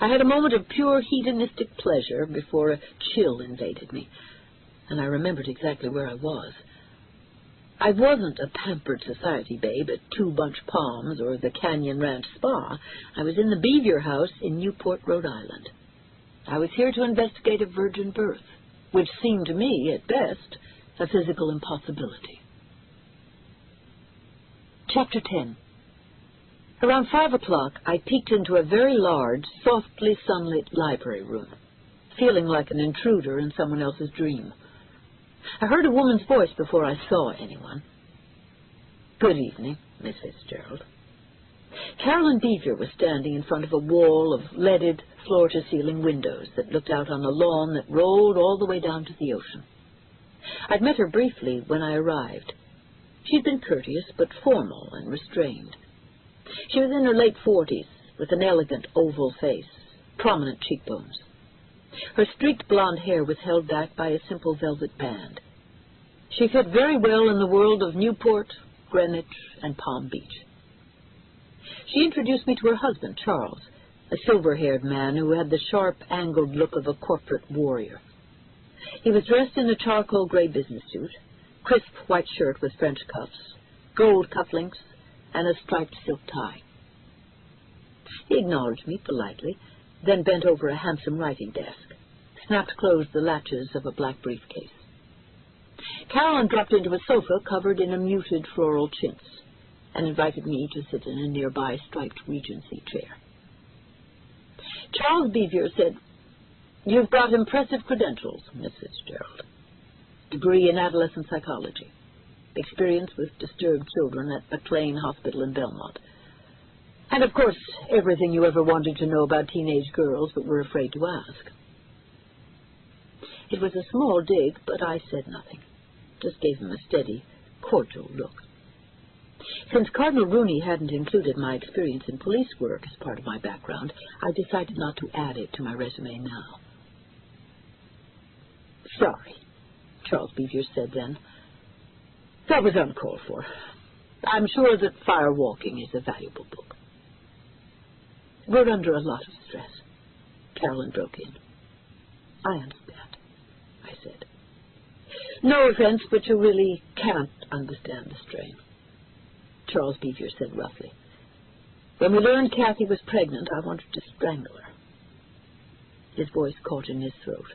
I had a moment of pure hedonistic pleasure before a chill invaded me, and I remembered exactly where I was. I wasn't a pampered society babe at Two Bunch Palms or the Canyon Ranch Spa. I was in the Beaver House in Newport, Rhode Island. I was here to investigate a virgin birth, which seemed to me, at best, a physical impossibility. Chapter 10. Around 5 o'clock, I peeked into a very large, softly sunlit library room, feeling like an intruder in someone else's dream. I heard a woman's voice before I saw anyone. Good evening, Miss Fitzgerald. Carolyn Beaver was standing in front of a wall of leaded floor-to-ceiling windows that looked out on a lawn that rolled all the way down to the ocean. I'd met her briefly when I arrived. She'd been courteous but formal and restrained. She was in her late 40s, with an elegant oval face, prominent cheekbones. Her streaked blonde hair was held back by a simple velvet band. She fit very well in the world of Newport, Greenwich, and Palm Beach. She introduced me to her husband, Charles, a silver-haired man who had the sharp, angled look of a corporate warrior. He was dressed in a charcoal gray business suit, crisp white shirt with French cuffs, gold cufflinks, and a striped silk tie. He acknowledged me politely, then bent over a handsome writing desk, snapped closed the latches of a black briefcase. Carolyn dropped into a sofa covered in a muted floral chintz and invited me to sit in a nearby striped Regency chair. Charles Bevier said, "You've got impressive credentials, Miss Fitzgerald. Degree in adolescent psychology. Experience with disturbed children at McLean Hospital in Belmont. And, of course, everything you ever wanted to know about teenage girls but were afraid to ask." It was a small dig, but I said nothing. Just gave him a steady, cordial look. Since Cardinal Rooney hadn't included my experience in police work as part of my background, I decided not to add it to my resume now. "Sorry," Charles Bevier said then. "That was uncalled for. I'm sure that Fire Walking is a valuable book." "We're under a lot of stress," Carolyn broke in. "I understand," I said. "No offense, but you really can't understand the strain," Charles Bevier said roughly. "When we learned Kathy was pregnant, I wanted to strangle her." His voice caught in his throat.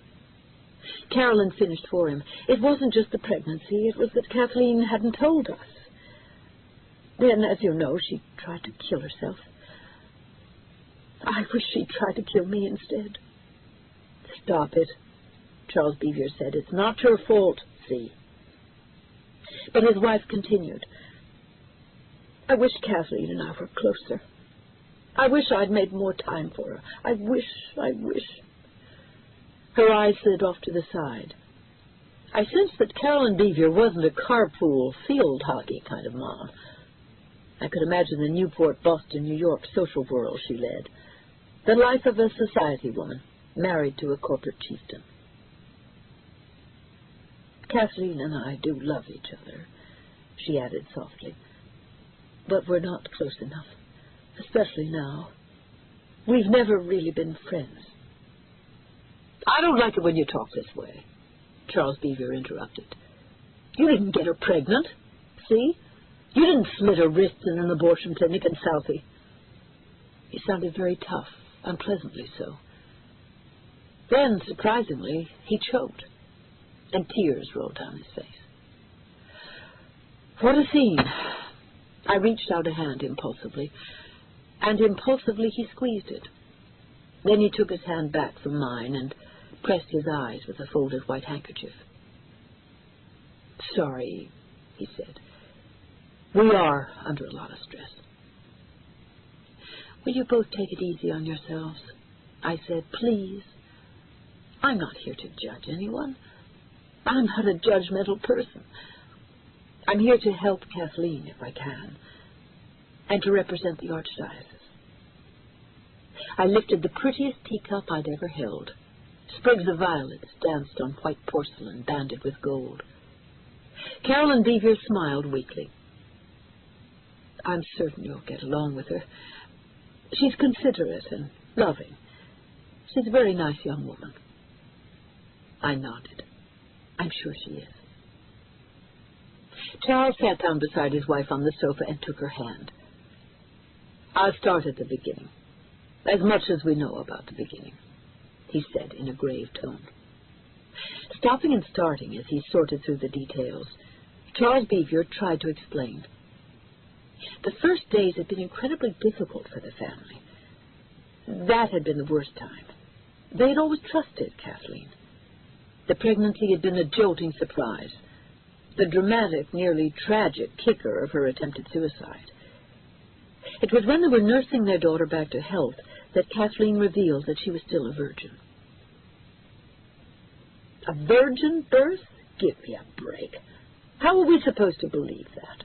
Carolyn finished for him. "It wasn't just the pregnancy, it was that Kathleen hadn't told us. Then, as you know, she tried to kill herself. I wish she'd tried to kill me instead." "Stop it," Charles Bevier said. "It's not your fault, see." But his wife continued. "I wish Kathleen and I were closer. I wish I'd made more time for her. I wish. Her eyes slid off to the side. I sensed that Carolyn Bevier wasn't a carpool, field hockey kind of mom. I could imagine the Newport, Boston, New York social whirl she led. The life of a society woman, married to a corporate chieftain. "Kathleen and I do love each other," she added softly. "But we're not close enough, especially now. We've never really been friends." "I don't like it when you talk this way," Charles Bevier interrupted. "You didn't get her pregnant, see? You didn't slit her wrists in an abortion clinic in Southie." He sounded very tough, unpleasantly so. Then, surprisingly, he choked, and tears rolled down his face. What a scene! I reached out a hand impulsively, and impulsively he squeezed it. Then he took his hand back from mine and pressed his eyes with a folded white handkerchief. "Sorry," he said. "We are under a lot of stress." "Will you both take it easy on yourselves?" I said. "Please. I'm not here to judge anyone. I'm not a judgmental person. I'm here to help Kathleen if I can, and to represent the Archdiocese." I lifted the prettiest teacup I'd ever held. Sprigs of violets danced on white porcelain banded with gold. Carolyn Bevier smiled weakly. "I'm certain you'll get along with her. She's considerate and loving. She's a very nice young woman." I nodded. "I'm sure she is." Charles sat down beside his wife on the sofa and took her hand. "I'll start at the beginning, as much as we know about the beginning," he said in a grave tone. Stopping and starting as he sorted through the details, Charles Bevier tried to explain. The first days had been incredibly difficult for the family. That had been the worst time. They had always trusted Kathleen. The pregnancy had been a jolting surprise, the dramatic, nearly tragic kicker of her attempted suicide. It was when they were nursing their daughter back to health that Kathleen revealed that she was still a virgin. "A virgin birth? Give me a break. How were we supposed to believe that?"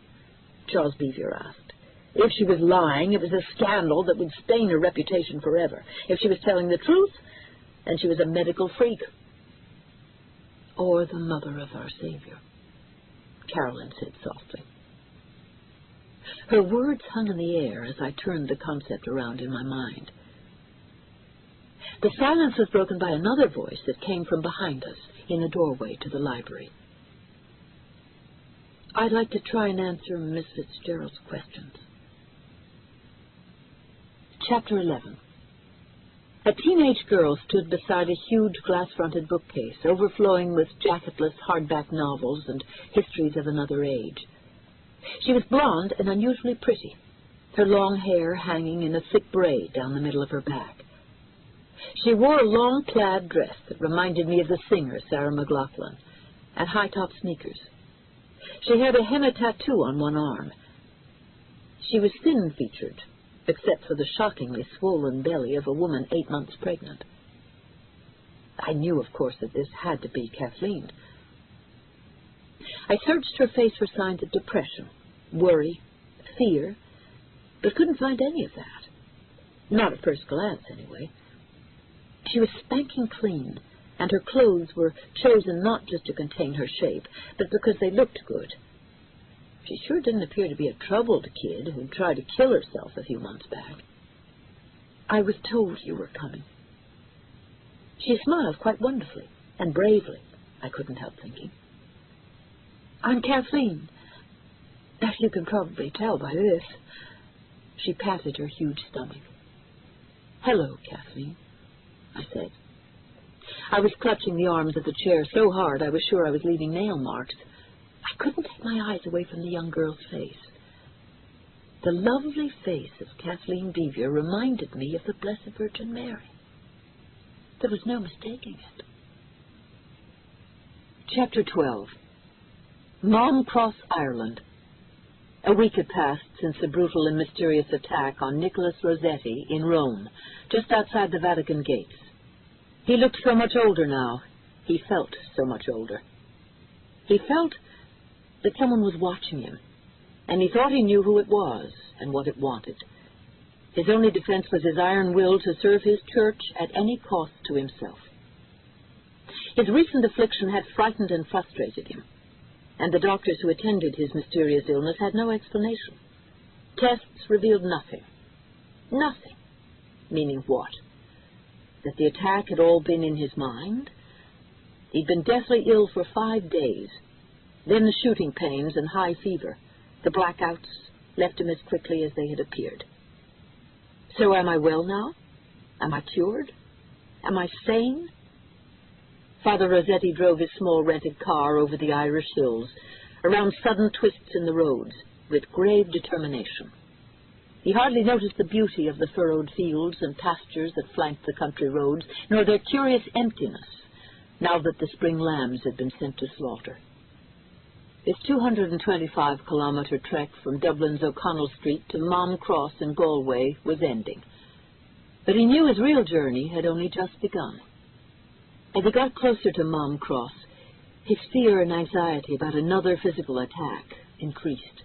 Charles Bevier asked. "If she was lying, it was a scandal that would stain her reputation forever. If she was telling the truth, then she was a medical freak." "Or the mother of our Savior," Carolyn said softly. Her words hung in the air as I turned the concept around in my mind. The silence was broken by another voice that came from behind us in a doorway to the library. "I'd like to try and answer Miss Fitzgerald's questions." Chapter 11. A teenage girl stood beside a huge glass-fronted bookcase, overflowing with jacketless hardback novels and histories of another age. She was blonde and unusually pretty, her long hair hanging in a thick braid down the middle of her back. She wore a long plaid dress that reminded me of the singer Sarah McLachlan, and high-top sneakers. She had a henna tattoo on one arm. She was thin-featured, except for the shockingly swollen belly of a woman 8 months pregnant. I knew, of course, that this had to be Kathleen. I searched her face for signs of depression, worry, fear, but couldn't find any of that. Not at first glance, anyway. She was spanking clean, and her clothes were chosen not just to contain her shape, but because they looked good. She sure didn't appear to be a troubled kid who'd tried to kill herself a few months back. "I was told you were coming." She smiled quite wonderfully and bravely, I couldn't help thinking. "I'm Kathleen, as you can probably tell by this." She patted her huge stomach. "Hello, Kathleen," I said. I was clutching the arms of the chair so hard I was sure I was leaving nail marks. I couldn't take my eyes away from the young girl's face. The lovely face of Kathleen Beaver reminded me of the Blessed Virgin Mary. There was no mistaking it. Chapter 12. Mom Cross, Ireland. A week had passed since the brutal and mysterious attack on Nicholas Rossetti in Rome, just outside the Vatican gates. He looked so much older now. He felt so much older. He felt that someone was watching him, and he thought he knew who it was and what it wanted. His only defense was his iron will to serve his church at any cost to himself. His recent affliction had frightened and frustrated him, and the doctors who attended his mysterious illness had no explanation. Tests revealed nothing. Nothing. Meaning what? That the attack had all been in his mind? He'd been deathly ill for 5 days. Then the shooting pains and high fever. The blackouts left him as quickly as they had appeared. So am I well now? Am I cured? Am I sane? Father Rossetti drove his small rented car over the Irish hills, around sudden twists in the roads, with grave determination. He hardly noticed the beauty of the furrowed fields and pastures that flanked the country roads, nor their curious emptiness, now that the spring lambs had been sent to slaughter. His 225-kilometre trek from Dublin's O'Connell Street to Mom Cross in Galway was ending. But he knew his real journey had only just begun. As he got closer to Mom Cross, his fear and anxiety about another physical attack increased.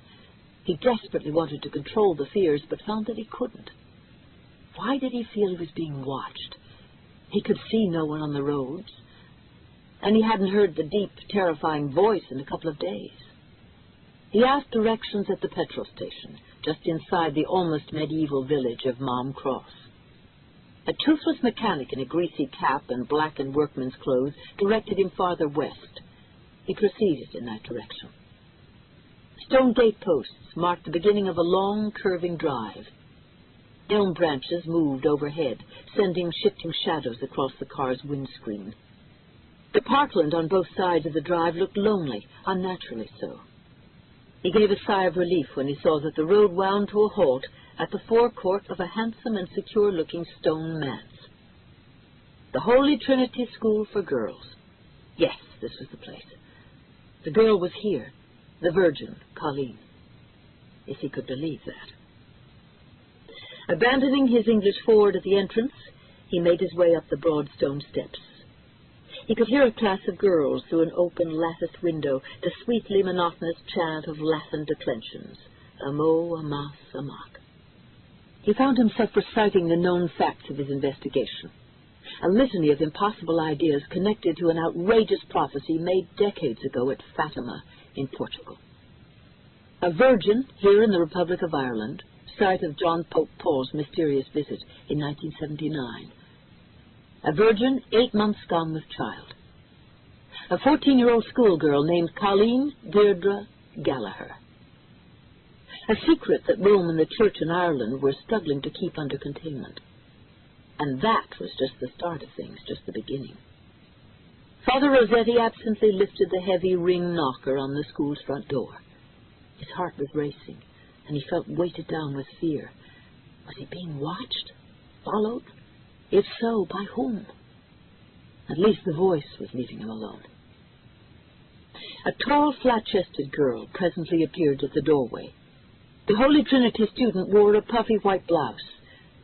He desperately wanted to control the fears, but found that he couldn't. Why did he feel he was being watched? He could see no one on the roads, and he hadn't heard the deep, terrifying voice in a couple of days. He asked directions at the petrol station, just inside the almost medieval village of Mom Cross. A toothless mechanic in a greasy cap and blackened workman's clothes directed him farther west. He proceeded in that direction. Stone gate posts marked the beginning of a long, curving drive. Elm branches moved overhead, sending shifting shadows across the car's windscreen. The parkland on both sides of the drive looked lonely, unnaturally so. He gave a sigh of relief when he saw that the road wound to a halt at the forecourt of a handsome and secure-looking stone manse. The Holy Trinity School for Girls. Yes, this was the place. The girl was here, the Virgin, Colleen. If he could believe that. Abandoning his English Ford at the entrance, he made his way up the broad stone steps. He could hear a class of girls through an open latticed window, the sweetly monotonous chant of Latin declensions, Amo, Amas, Amak. He found himself reciting the known facts of his investigation, a litany of impossible ideas connected to an outrageous prophecy made decades ago at Fatima in Portugal. A virgin here in the Republic of Ireland, site of John Pope Paul's mysterious visit in 1979. A virgin 8 months gone with child. A 14-year-old schoolgirl named Colleen Deirdre Gallagher. A secret that Rome and the Church in Ireland were struggling to keep under containment. And that was just the start of things, just the beginning. Father Rossetti absently lifted the heavy ring knocker on the school's front door. His heart was racing, and he felt weighted down with fear. Was he being watched? Followed? If so, by whom? At least the voice was leaving him alone. A tall, flat-chested girl presently appeared at the doorway. The Holy Trinity student wore a puffy white blouse,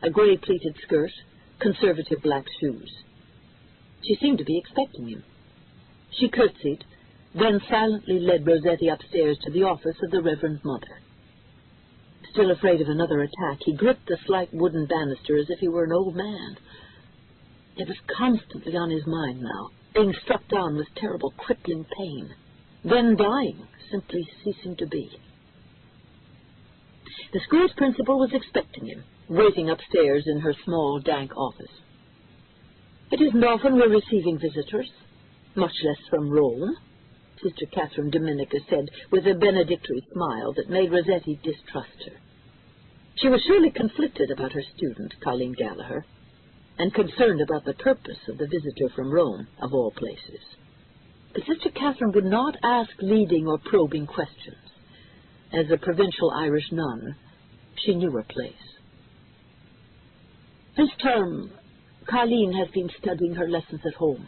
a gray pleated skirt, conservative black shoes. She seemed to be expecting him. She curtsied, then silently led Rossetti upstairs to the office of the Reverend Mother. Still afraid of another attack, he gripped the slight wooden banister as if he were an old man. It was constantly on his mind now, being struck down with terrible, crippling pain, then dying, simply ceasing to be. The school's principal was expecting him, waiting upstairs in her small, dank office. It isn't often we're receiving visitors, much less from Rome, Sister Catherine Dominica said with a benedictory smile that made Rossetti distrust her. She was surely conflicted about her student, Colleen Gallagher, and concerned about the purpose of the visitor from Rome, of all places. But Sister Catherine would not ask leading or probing questions. As a provincial Irish nun, she knew her place. This term, Colleen has been studying her lessons at home,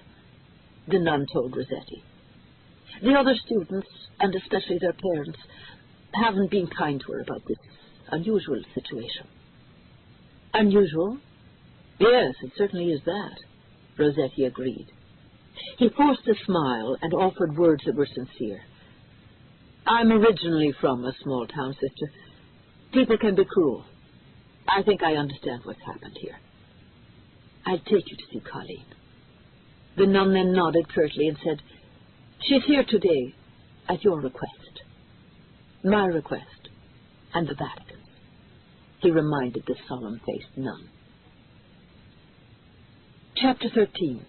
the nun told Rossetti. The other students, and especially their parents, haven't been kind to her about this unusual situation. Unusual? Yes, it certainly is that, Rossetti agreed. He forced a smile and offered words that were sincere. I'm originally from a small town, sister. People can be cruel. I think I understand what's happened here. I'll take you to see Colleen. The nun then nodded curtly and said, She's here today at your request. My request, and the Vatican's, he reminded the solemn-faced nun. Chapter 13.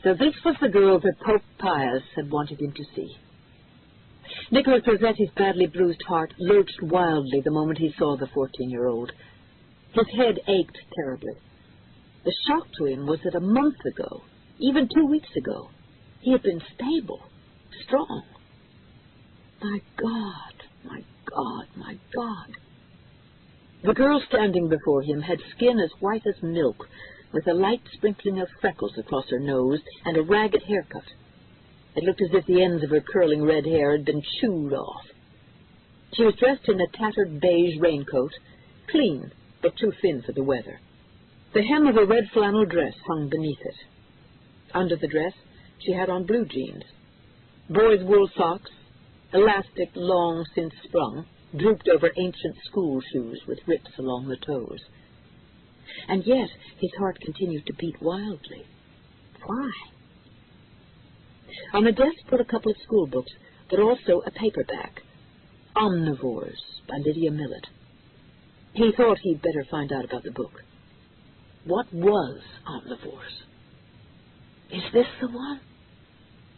So this was the girl that Pope Pius had wanted him to see. Nicholas Rossetti's badly bruised heart lurched wildly the moment he saw the 14-year-old. His head ached terribly. The shock to him was that a month ago, even 2 weeks ago, he had been stable, strong. My God, my God, my God. The girl standing before him had skin as white as milk, with a light sprinkling of freckles across her nose and a ragged haircut. It looked as if the ends of her curling red hair had been chewed off. She was dressed in a tattered beige raincoat, clean, but too thin for the weather. The hem of a red flannel dress hung beneath it. Under the dress, she had on blue jeans. Boys' wool socks, elastic long since sprung, drooped over ancient school shoes with rips along the toes. And yet his heart continued to beat wildly. Why? On the desk were a couple of school books, but also a paperback, Omnivores by Lydia Millett. He thought he'd better find out about the book. What was Omnivores? Is this the one?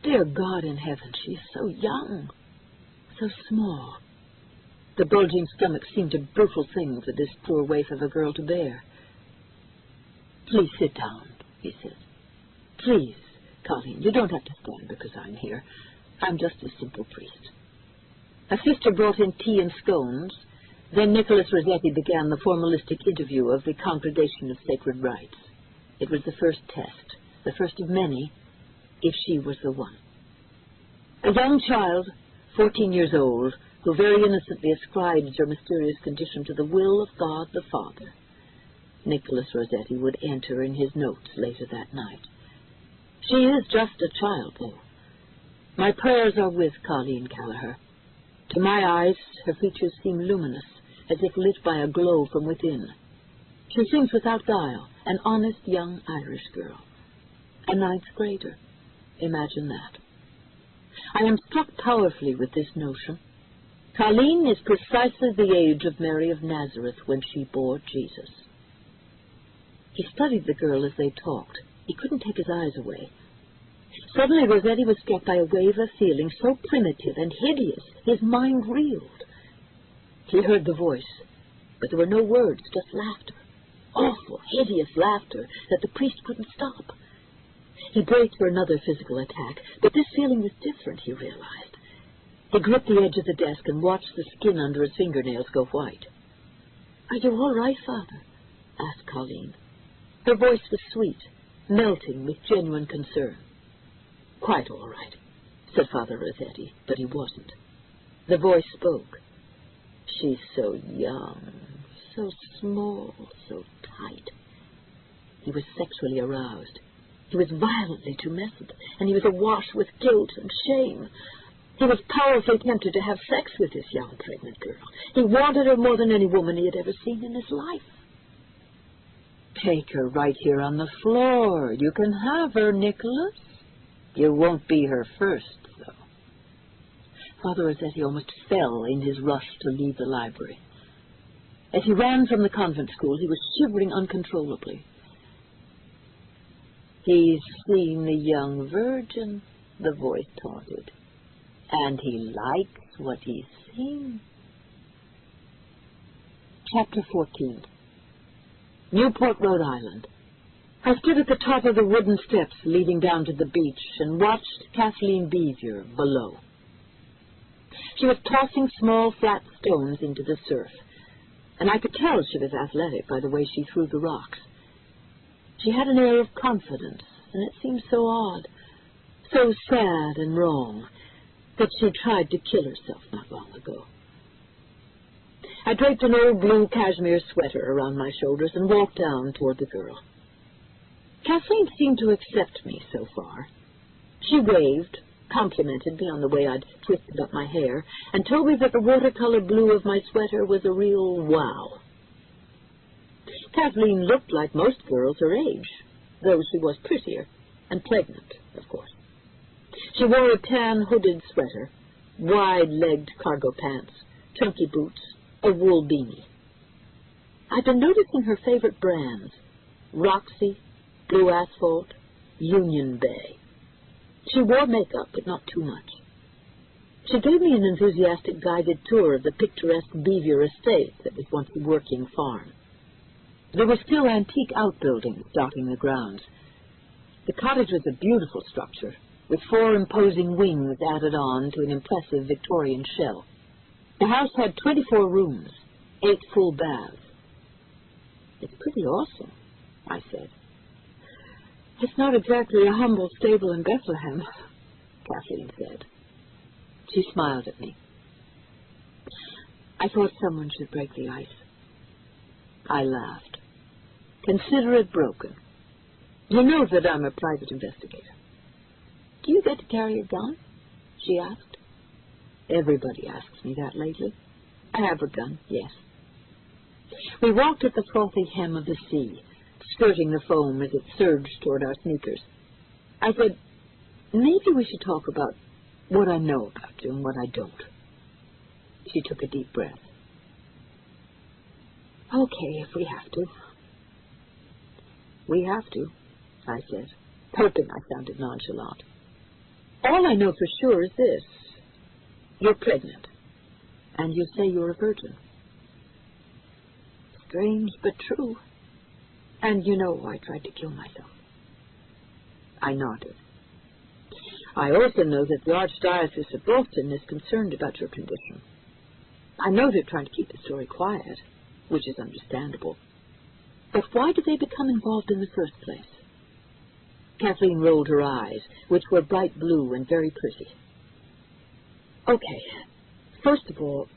Dear God in heaven, she is so young, so small. The bulging stomach seemed a brutal thing for this poor waif of a girl to bear. Please sit down, he said. Please, Colleen, you don't have to stand because I'm here. I'm just a simple priest. A sister brought in tea and scones. Then Nicholas Rossetti began the formalistic interview of the Congregation of Sacred Rites. It was the first test, the first of many, if she was the one. A young child, 14 years old, who very innocently ascribes her mysterious condition to the will of God the Father, Nicholas Rossetti would enter in his notes later that night. She is just a child, though. My prayers are with Colleen Gallagher. To my eyes, her features seem luminous, as if lit by a glow from within. She seems without guile, an honest young Irish girl. A ninth grader. Imagine that. I am struck powerfully with this notion. Colleen is precisely the age of Mary of Nazareth when she bore Jesus. He studied the girl as they talked. He couldn't take his eyes away. Suddenly Rossetti was struck by a wave of feeling so primitive and hideous, his mind reeled. He heard the voice, but there were no words, just laughter, awful, hideous laughter that the priest couldn't stop. He braced for another physical attack, but this feeling was different, he realized. He gripped the edge of the desk and watched the skin under his fingernails go white. "Are you all right, Father?" asked Colleen. Her voice was sweet, melting with genuine concern. "Quite all right," said Father Rossetti, but he wasn't. The voice spoke. "She's so young, so small, so tight." He was sexually aroused. He was violently tumescent, and he was awash with guilt and shame. He was powerfully tempted to have sex with this young pregnant girl. He wanted her more than any woman he had ever seen in his life. "Take her right here on the floor. You can have her, Nicholas. You won't be her first, though." Father Rossetti almost fell in his rush to leave the library. As he ran from the convent school, he was shivering uncontrollably. "He's seen the young virgin," the voice taunted, "and he likes what he's seen." Chapter 14. Newport, Rhode Island. I stood at the top of the wooden steps leading down to the beach and watched Kathleen Beaver below. She was tossing small, flat stones into the surf, and I could tell she was athletic by the way she threw the rocks. She had an air of confidence, and it seemed so odd, so sad and wrong, that she tried to kill herself not long ago. I draped an old blue cashmere sweater around my shoulders and walked down toward the girl. Kathleen seemed to accept me so far. She waved, complimented me on the way I'd twisted up my hair, and told me that the watercolor blue of my sweater was a real wow. Kathleen looked like most girls her age, though she was prettier, and pregnant, of course. She wore a tan hooded sweater, wide-legged cargo pants, chunky boots, a wool beanie. I'd been noticing her favorite brands: Roxy, Blue Asphalt, Union Bay. She wore makeup, but not too much. She gave me an enthusiastic guided tour of the picturesque Beaver estate that was once a working farm. There were still antique outbuildings dotting the grounds. The cottage was a beautiful structure, with 4 imposing wings added on to an impressive Victorian shell. The house had 24 rooms, 8 full baths. "It's pretty awesome," I said. "It's not exactly a humble stable in Bethlehem," Kathleen said. She smiled at me. "I thought someone should break the ice." I laughed. "Consider it broken. You know that I'm a private investigator." "Do you get to carry a gun?" she asked. "Everybody asks me that lately. I have a gun, yes." We walked at the frothy hem of the sea, skirting the foam as it surged toward our sneakers. I said, "Maybe we should talk about what I know about you and what I don't." She took a deep breath. "Okay, if we have to." "We have to," I said, hoping I sounded nonchalant. "All I know for sure is this. You're pregnant, and you say you're a virgin." "Strange, but true. And you know I tried to kill myself." I nodded. "I also know that the Archdiocese of Boston is concerned about your condition. I know they're trying to keep the story quiet, which is understandable. But why did they become involved in the first place?" Kathleen rolled her eyes, which were bright blue and very pretty. "Okay, first of all,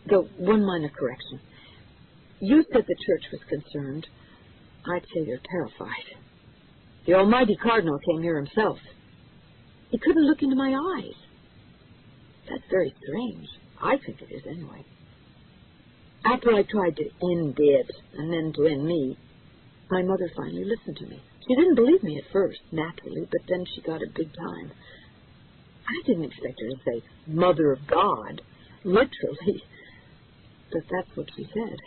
though one minor correction. You said the church was concerned. I'd say they're terrified. The almighty cardinal came here himself. He couldn't look into my eyes. That's very strange. I think it is, anyway. After I tried to end it and then to end me, my mother finally listened to me. She didn't believe me at first, naturally, but then she got it big time. I didn't expect her to say, 'Mother of God,' literally, but that's what she said."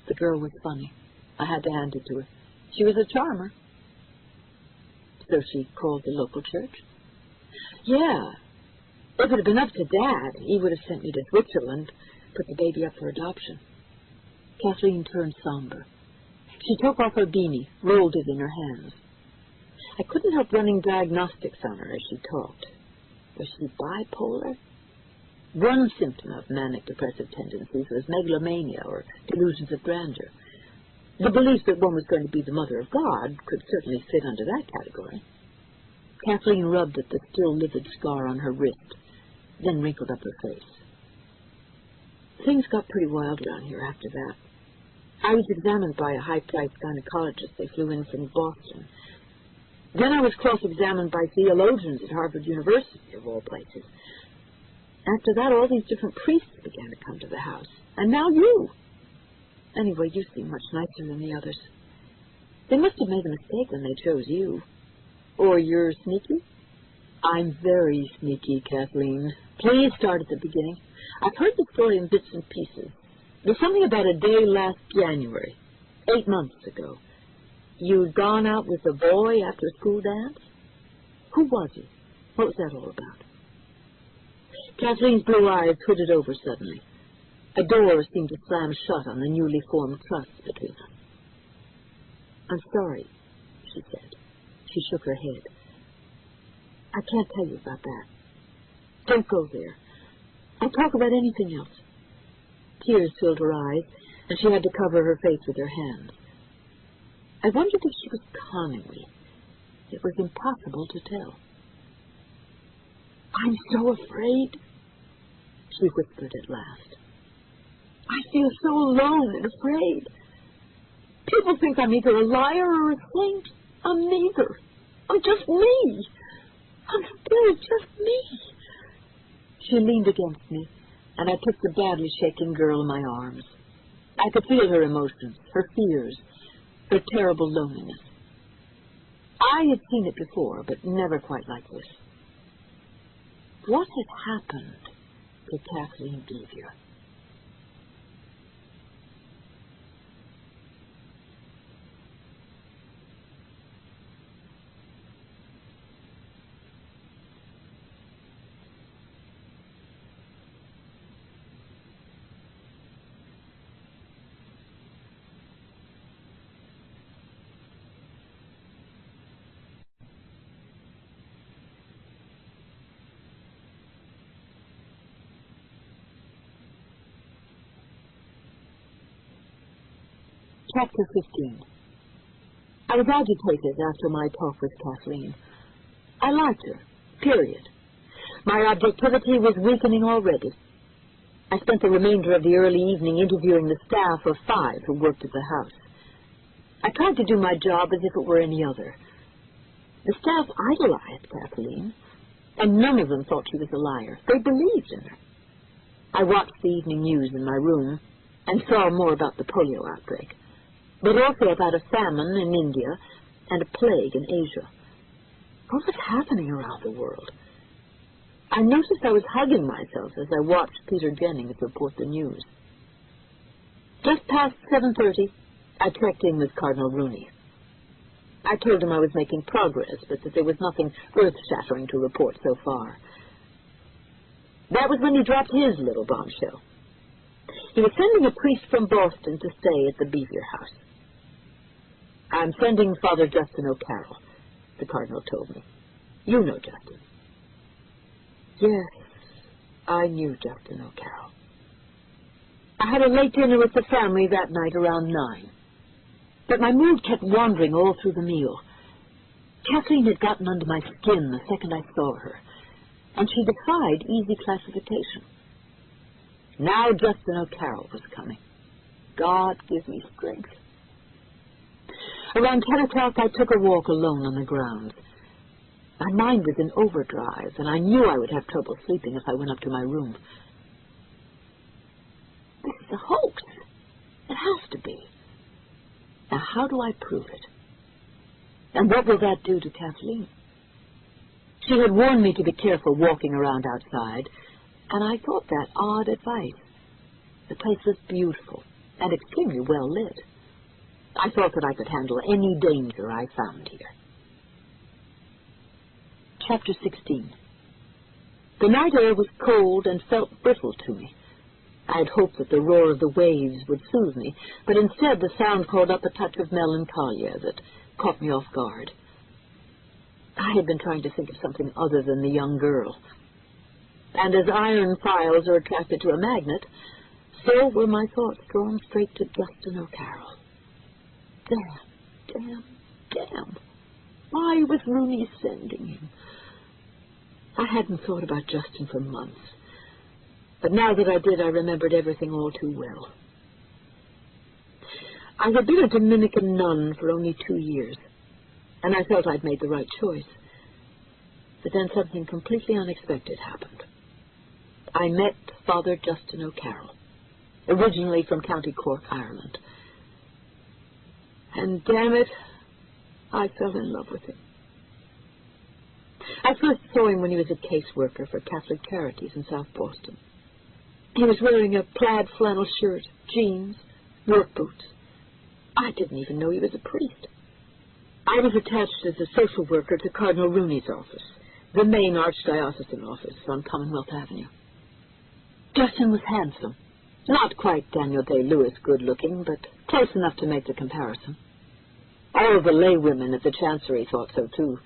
The girl was funny. I had to hand it to her. She was a charmer. "So she called the local church?" "Yeah. If it had been up to Dad, he would have sent me to Switzerland, put the baby up for adoption." Kathleen turned somber. She took off her beanie, rolled it in her hands. I couldn't help running diagnostics on her as she talked. Was she bipolar? One symptom of manic depressive tendencies was megalomania, or delusions of grandeur. The belief that one was going to be the mother of God could certainly fit under that category. Kathleen rubbed at the still livid scar on her wrist, then wrinkled up her face. Things got pretty wild around here after that. I was examined by a high-priced gynecologist. They flew in from Boston. Then I was cross-examined by theologians at Harvard University, of all places. After that, all these different priests began to come to the house. And now you! Anyway, you seem much nicer than the others. They must have made a mistake when they chose you. Or you're sneaky? I'm very sneaky, Kathleen. Please start at the beginning. I've heard the story in bits and pieces. There's something about a day last January, 8 months ago. You'd gone out with a boy after a school dance? Who was he? What was that all about? Kathleen's blue eyes hooded over suddenly. A door seemed to slam shut on the newly formed trust between us. I'm sorry, she said. She shook her head. I can't tell you about that. Don't go there. I'll talk about anything else. Tears filled her eyes, and she had to cover her face with her hands. I wondered if she was conning me. It was impossible to tell. I'm so afraid, she whispered at last. I feel so alone and afraid. People think I'm either a liar or a saint. I'm neither. I'm just me. I'm still just me. She leaned against me, and I took the badly shaken girl in my arms. I could feel her emotions, her fears, her terrible loneliness. I had seen it before, but never quite like this. What had happened to Kathleen Beaver? Chapter 15. I was agitated after my talk with Kathleen. I liked her, period. My objectivity was weakening already. I spent the remainder of the early evening interviewing the staff of 5 who worked at the house. I tried to do my job as if it were any other. The staff idolized Kathleen, and none of them thought she was a liar. They believed in her. I watched the evening news in my room and saw more about the polio outbreak, but also about a famine in India and a plague in Asia. What was happening around the world? I noticed I was hugging myself as I watched Peter Jennings report the news. Just past 7:30, I checked in with Cardinal Rooney. I told him I was making progress, but that there was nothing earth-shattering to report so far. That was when he dropped his little bombshell. He was sending a priest from Boston to stay at the Beaver house. I'm sending Father Justin O'Carroll, the Cardinal told me. You know Justin. Yes, I knew Justin O'Carroll. I had a late dinner with the family that night around 9. But my mood kept wandering all through the meal. Kathleen had gotten under my skin the second I saw her, and she defied easy classification. Now Justin O'Carroll was coming. God give me strength. Around 10 o'clock, I took a walk alone on the grounds. My mind was in overdrive, and I knew I would have trouble sleeping if I went up to my room. This is a hoax. It has to be. Now, how do I prove it? And what will that do to Kathleen? She had warned me to be careful walking around outside, and I thought that odd advice. The place was beautiful and extremely well lit. I thought that I could handle any danger I found here. Chapter 16. The night air was cold and felt brittle to me. I had hoped that the roar of the waves would soothe me, but instead the sound called up a touch of melancholia that caught me off guard. I had been trying to think of something other than the young girl. And as iron files are attracted to a magnet, so were my thoughts drawn straight to Justin O'Carroll. Damn. Why was Rooney sending him? I hadn't thought about Justin for months, but now that I did, I remembered everything all too well. I had been a Dominican nun for only 2 years, and I felt I'd made the right choice. But then something completely unexpected happened. I met Father Justin O'Carroll, originally from County Cork, Ireland. And damn it, I fell in love with him. I first saw him when he was a caseworker for Catholic Charities in South Boston. He was wearing a plaid flannel shirt, jeans, work boots. I didn't even know he was a priest. I was attached as a social worker to Cardinal Rooney's office, the main archdiocesan office on Commonwealth Avenue. Justin was handsome. Not quite Daniel Day-Lewis good-looking, but close enough to make the comparison. All of the laywomen at the Chancery thought so, too.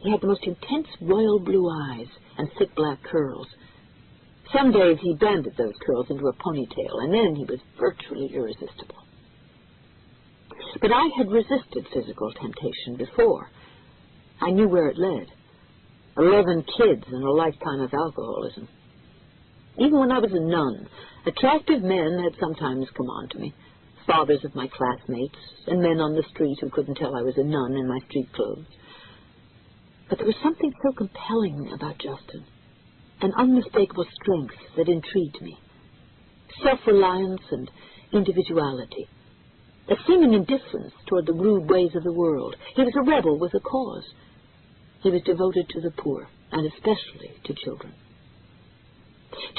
He had the most intense royal blue eyes and thick black curls. Some days he banded those curls into a ponytail, and then he was virtually irresistible. But I had resisted physical temptation before. I knew where it led. 11 kids and a lifetime of alcoholism. Even when I was a nun, attractive men had sometimes come on to me, fathers of my classmates, and men on the street who couldn't tell I was a nun in my street clothes. But there was something so compelling about Justin, an unmistakable strength that intrigued me, self-reliance and individuality, a seeming indifference toward the rude ways of the world. He was a rebel with a cause. He was devoted to the poor, and especially to children.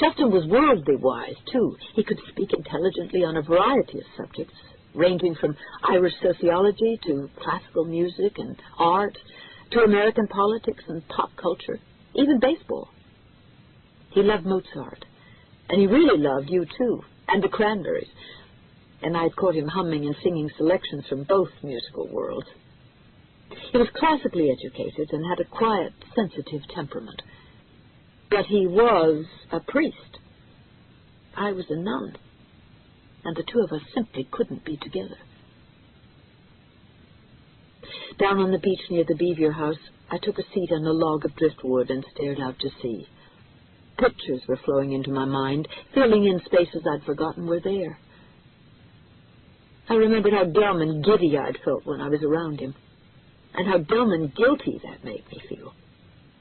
Justin was worldly wise, too. He could speak intelligently on a variety of subjects, ranging from Irish sociology to classical music and art, to American politics and pop culture, even baseball. He loved Mozart, and he really loved U2 and the Cranberries, and I'd caught him humming and singing selections from both musical worlds. He was classically educated and had a quiet, sensitive temperament. But he was a priest. I was a nun, and the two of us simply couldn't be together. Down on the beach near the Beaver House, I took a seat on a log of driftwood and stared out to sea. Pictures were flowing into my mind, filling in spaces I'd forgotten were there. I remembered how dumb and giddy I'd felt when I was around him, and how dumb and guilty that made me feel.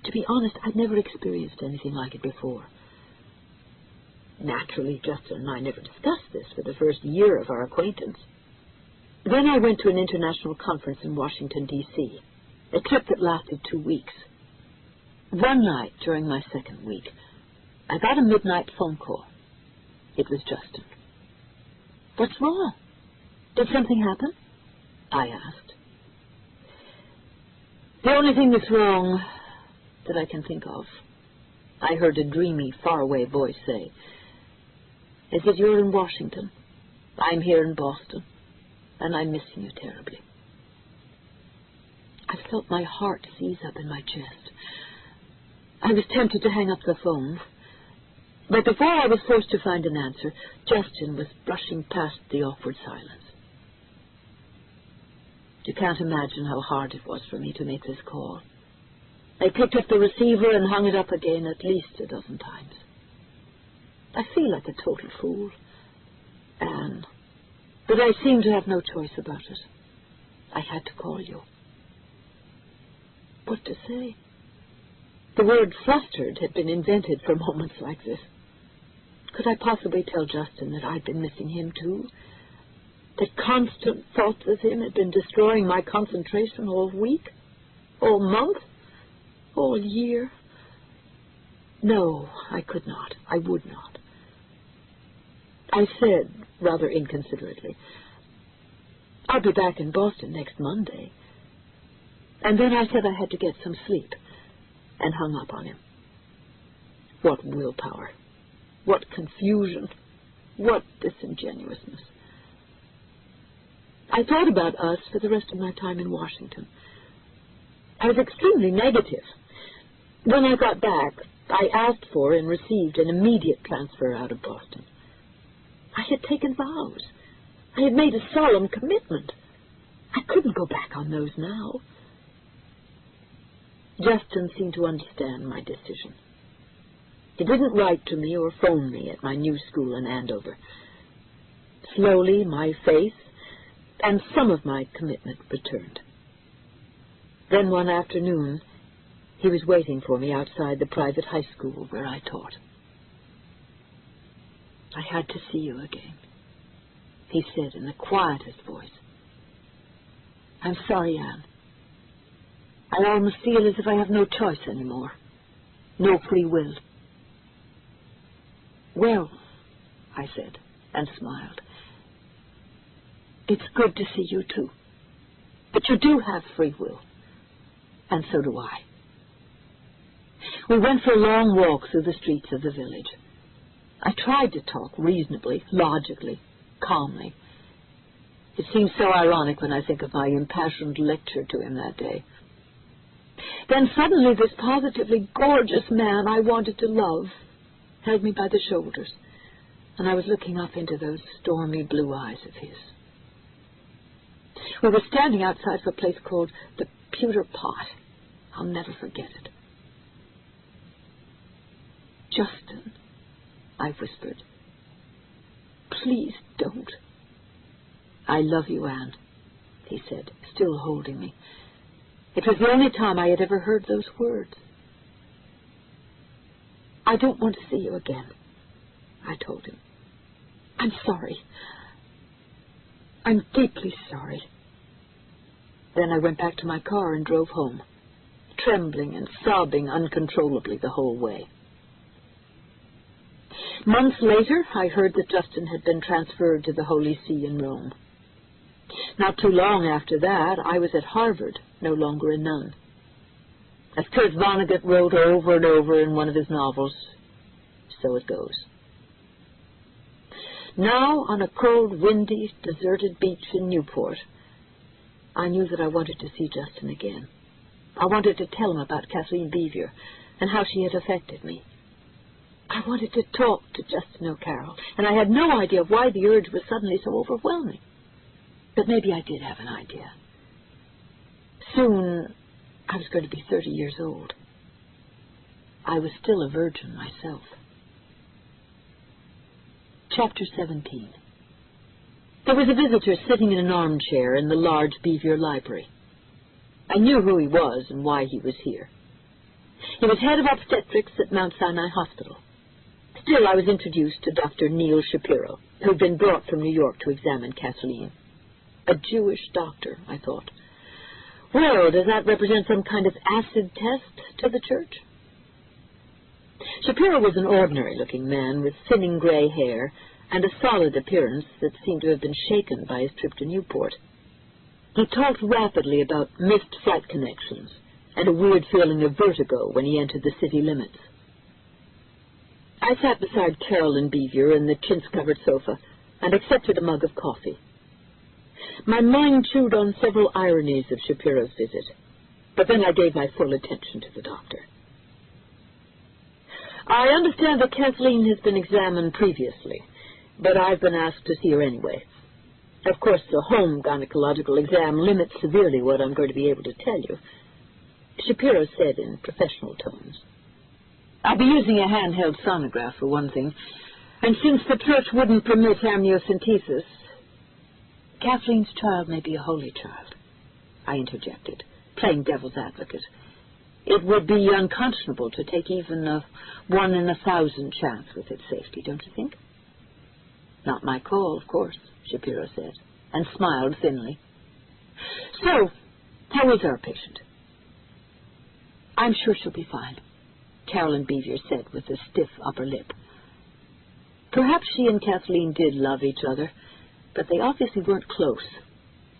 To be honest, I'd never experienced anything like it before. Naturally, Justin and I never discussed this for the first year of our acquaintance. Then I went to an international conference in Washington, D.C., a trip that lasted 2 weeks. One night during my second week, I got a midnight phone call. It was Justin. "What's wrong? Did something happen?" I asked. "The only thing that's wrong that I can think of," I heard a dreamy, faraway voice say, "is that you're in Washington. I'm here in Boston, and I'm missing you terribly." I felt my heart seize up in my chest. I was tempted to hang up the phone, but before I was forced to find an answer, Justin was brushing past the awkward silence. You can't imagine how hard it was for me to make this call. I picked up the receiver and hung it up again at least a dozen times. I feel like a total fool, Anne, but I seemed to have no choice about it. I had to call you. What to say? The word flustered had been invented for moments like this. Could I possibly tell Justin that I'd been missing him too? That constant thoughts of him had been destroying my concentration all week, all month, all year? No, I could not. I would not. I said, rather inconsiderately, "I'll be back in Boston next Monday." And then I said I had to get some sleep, and hung up on him. What willpower! What confusion! What disingenuousness. I thought about us for the rest of my time in Washington. I was extremely negative. When I got back, I asked for and received an immediate transfer out of Boston. I had taken vows. I had made a solemn commitment. I couldn't go back on those now. Justin seemed to understand my decision. He didn't write to me or phone me at my new school in Andover. Slowly, my faith and some of my commitment returned. Then one afternoon, he was waiting for me outside the private high school where I taught. "I had to see you again," he said in the quietest voice. "I'm sorry, Anne. I almost feel as if I have no choice anymore. No free will." "Well," I said, and smiled, "it's good to see you too. But you do have free will, and so do I." We went for a long walk through the streets of the village. I tried to talk reasonably, logically, calmly. It seems so ironic when I think of my impassioned lecture to him that day. Then suddenly this positively gorgeous man I wanted to love held me by the shoulders, and I was looking up into those stormy blue eyes of his. We were standing outside of a place called the Pewter Pot. I'll never forget it. "Justin," I whispered, "please don't." "I love you, Anne," he said, still holding me. It was the only time I had ever heard those words. "I don't want to see you again," I told him. "I'm sorry. I'm deeply sorry." Then I went back to my car and drove home, trembling and sobbing uncontrollably the whole way. Months later, I heard that Justin had been transferred to the Holy See in Rome. Not too long after that, I was at Harvard, no longer a nun. As Kurt Vonnegut wrote over and over in one of his novels, so it goes. Now, on a cold, windy, deserted beach in Newport, I knew that I wanted to see Justin again. I wanted to tell him about Kathleen Beaver and how she had affected me. I wanted to talk to Justin O'Carroll, and I had no idea why the urge was suddenly so overwhelming. But maybe I did have an idea. Soon, I was going to be 30 years old. I was still a virgin myself. Chapter 17. There was a visitor sitting in an armchair in the large Beaver library. I knew who he was and why he was here. He was head of obstetrics at Mount Sinai Hospital. Still, I was introduced to Dr. Neil Shapiro, who had been brought from New York to examine Kathleen. A Jewish doctor, I thought. Well, does that represent some kind of acid test to the church? Shapiro was an ordinary-looking man with thinning gray hair and a solid appearance that seemed to have been shaken by his trip to Newport. He talked rapidly about missed flight connections and a weird feeling of vertigo when he entered the city limits. I sat beside Carol and Beaver in the chintz-covered sofa and accepted a mug of coffee. My mind chewed on several ironies of Shapiro's visit, but then I gave my full attention to the doctor. "I understand that Kathleen has been examined previously, but I've been asked to see her anyway. Of course, the home gynecological exam limits severely what I'm going to be able to tell you," Shapiro said in professional tones. "I'll be using a handheld sonograph for one thing, and since the church wouldn't permit amniocentesis—" "Kathleen's child may be a holy child," I interjected, playing devil's advocate. "It would be unconscionable to take even a 1 in 1,000 chance with its safety, don't you think?" "Not my call, of course," Shapiro said, and smiled thinly. "So, how is our patient?" "I'm sure she'll be fine," Carolyn Beaver said with a stiff upper lip. Perhaps she and Kathleen did love each other, but they obviously weren't close.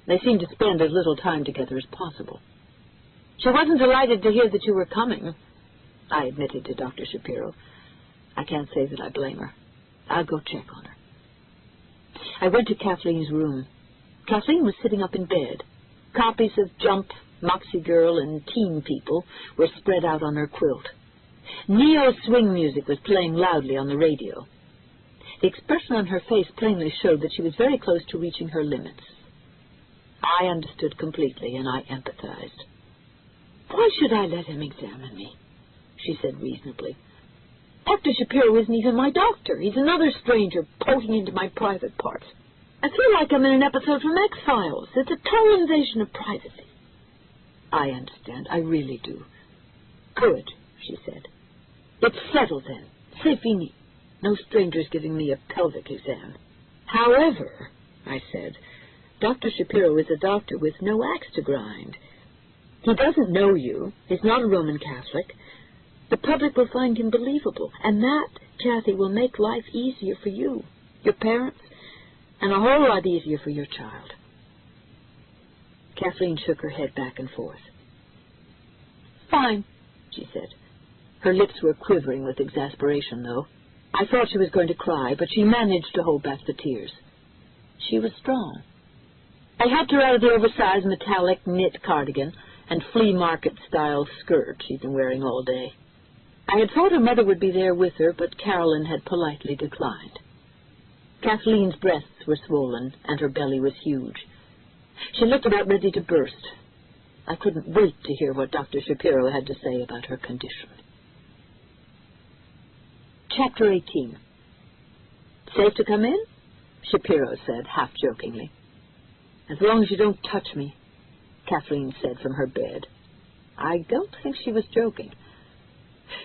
They seemed to spend as little time together as possible. "She wasn't delighted to hear that you were coming," I admitted to Dr. Shapiro. "I can't say that I blame her. I'll go check on her." I went to Kathleen's room. Kathleen was sitting up in bed. Copies of Jump, Moxie Girl, and Teen People were spread out on her quilt. Neo-swing music was playing loudly on the radio. The expression on her face plainly showed that she was very close to reaching her limits. I understood completely, and I empathized. "Why should I let him examine me?" she said reasonably. "Dr. Shapiro isn't even my doctor. He's another stranger poking into my private parts. I feel like I'm in an episode from X-Files. It's a total invasion of privacy." "I understand. I really do." "Good," she said. "It's settled then. C'est fini. No strangers giving me a pelvic exam." "However," I said, "Dr. Shapiro is a doctor with no axe to grind. He doesn't know you. He's not a Roman Catholic. The public will find him believable, and that, Kathy, will make life easier for you, your parents, and a whole lot easier for your child." Kathleen shook her head back and forth. "Fine," she said. Her lips were quivering with exasperation, though. I thought she was going to cry, but she managed to hold back the tears. She was strong. I helped her out of the oversized metallic knit cardigan and flea market-style skirt she'd been wearing all day. I had thought her mother would be there with her, but Carolyn had politely declined. Kathleen's breasts were swollen, and her belly was huge. She looked about ready to burst. I couldn't wait to hear what Dr. Shapiro had to say about her condition. Chapter 18. "Safe to come in?" Shapiro said, half-jokingly. "As long as you don't touch me," Kathleen said from her bed. I don't think she was joking.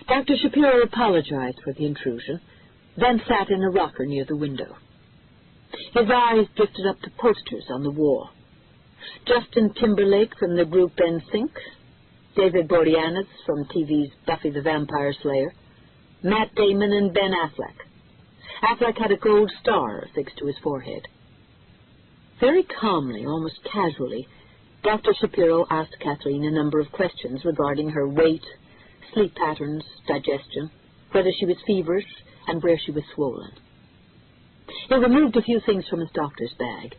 Dr. Shapiro apologized for the intrusion, then sat in a rocker near the window. His eyes drifted up to posters on the wall. Justin Timberlake from the group NSYNC, David Boreanaz from TV's Buffy the Vampire Slayer, Matt Damon and Ben Affleck. Affleck had a gold star affixed to his forehead. Very calmly, almost casually, Dr. Shapiro asked Kathleen a number of questions regarding her weight, sleep patterns, digestion, whether she was feverish, and where she was swollen. He removed a few things from his doctor's bag.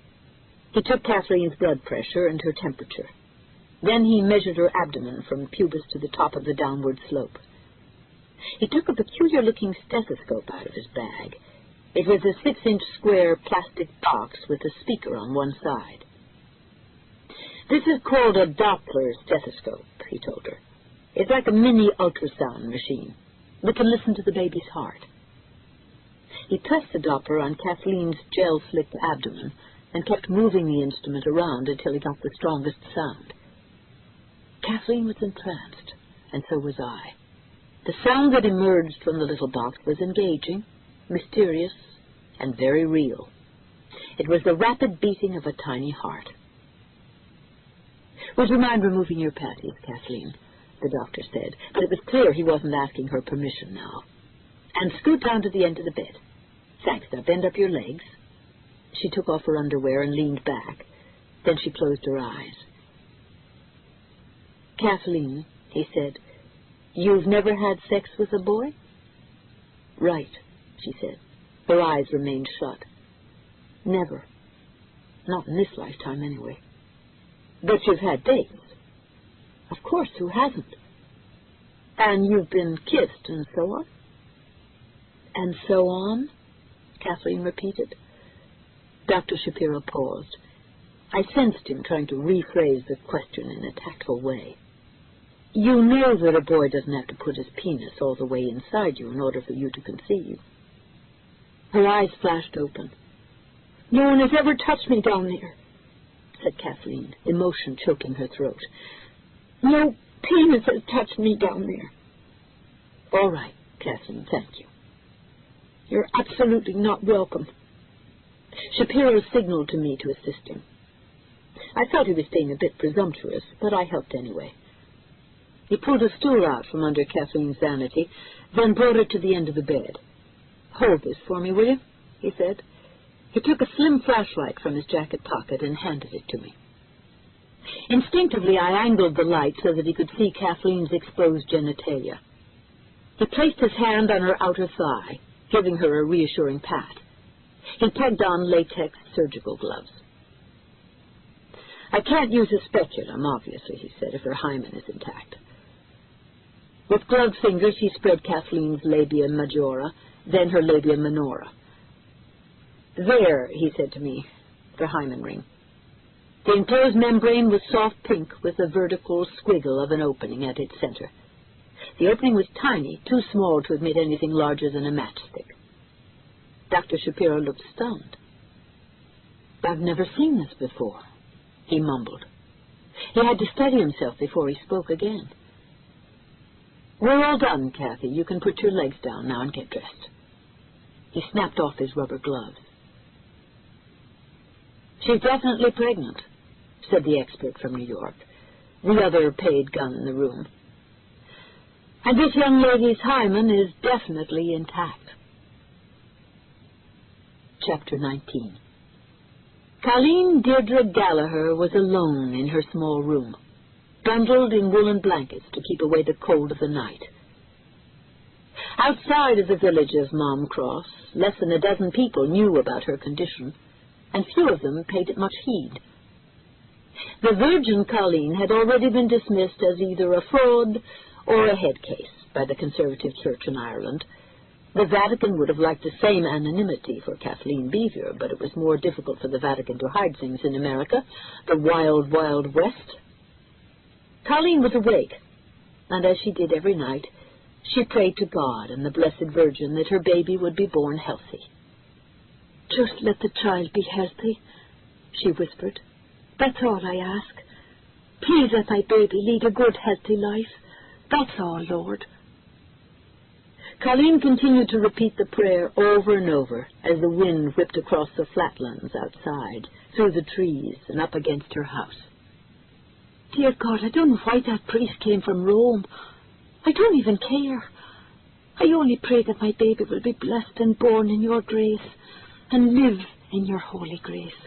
He took Kathleen's blood pressure and her temperature. Then he measured her abdomen from pubis to the top of the downward slope. He took a peculiar-looking stethoscope out of his bag. It was a 6-inch square plastic box with a speaker on one side. "This is called a Doppler stethoscope," he told her. "It's like a mini ultrasound machine. We can listen to the baby's heart." He pressed the Doppler on Kathleen's gel-slicked abdomen and kept moving the instrument around until he got the strongest sound. Kathleen was entranced, and so was I. The sound that emerged from the little box was engaging, mysterious, and very real. It was the rapid beating of a tiny heart. "Would you mind removing your panties, Kathleen?" the doctor said, but it was clear he wasn't asking her permission now. "And scoot down to the end of the bed. Thanks. Now bend up your legs." She took off her underwear and leaned back. Then she closed her eyes. "Kathleen," he said, "you've never had sex with a boy?" "Right," she said. Her eyes remained shut. "Never. Not in this lifetime, anyway." "But you've had dates." "Of course, who hasn't?" "And you've been kissed and so on?" "And so on?" Kathleen repeated. Dr. Shapiro paused. I sensed him trying to rephrase the question in a tactful way. "You know that a boy doesn't have to put his penis all the way inside you in order for you to conceive." Her eyes flashed open. "No one has ever touched me down there," said Kathleen, emotion choking her throat. "No penis has touched me down there." "All right, Kathleen, thank you." "You're absolutely not welcome." Shapiro signaled to me to assist him. I thought he was being a bit presumptuous, but I helped anyway. He pulled a stool out from under Kathleen's vanity, then brought it to the end of the bed. "Hold this for me, will you?" he said. He took a slim flashlight from his jacket pocket and handed it to me. Instinctively, I angled the light so that he could see Kathleen's exposed genitalia. He placed his hand on her outer thigh, giving her a reassuring pat. He pegged on latex surgical gloves. "I can't use a speculum, obviously," he said, "if her hymen is intact." With gloved fingers, he spread Kathleen's labia majora, then her labia minora. "There," he said to me, the hymen ring. The enclosed membrane was soft pink with a vertical squiggle of an opening at its center. The opening was tiny, too small to admit anything larger than a matchstick. Dr. Shapiro looked stunned. "I've never seen this before," he mumbled. He had to steady himself before he spoke again. "We're all done, Kathy. You can put your legs down now and get dressed." He snapped off his rubber gloves. "She's definitely pregnant," said the expert from New York, the other paid gun in the room. "And this young lady's hymen is definitely intact." Chapter 19. Colleen Deirdre Gallagher was alone in her small room, bundled in woolen blankets to keep away the cold of the night. Outside of the village of Mom Cross, less than a dozen people knew about her condition, and few of them paid it much heed. The Virgin Colleen had already been dismissed as either a fraud or a head case by the Conservative Church in Ireland. The Vatican would have liked the same anonymity for Kathleen Beaver, but it was more difficult for the Vatican to hide things in America, the wild, wild West. Colleen was awake, and as she did every night, she prayed to God and the Blessed Virgin that her baby would be born healthy. "Just let the child be healthy," she whispered. "That's all I ask. Please let my baby lead a good, healthy life. That's all, Lord." Colleen continued to repeat the prayer over and over as the wind whipped across the flatlands outside, through the trees, and up against her house. "Dear God, I don't know why that priest came from Rome. I don't even care. I only pray that my baby will be blessed and born in your grace and live in your holy grace."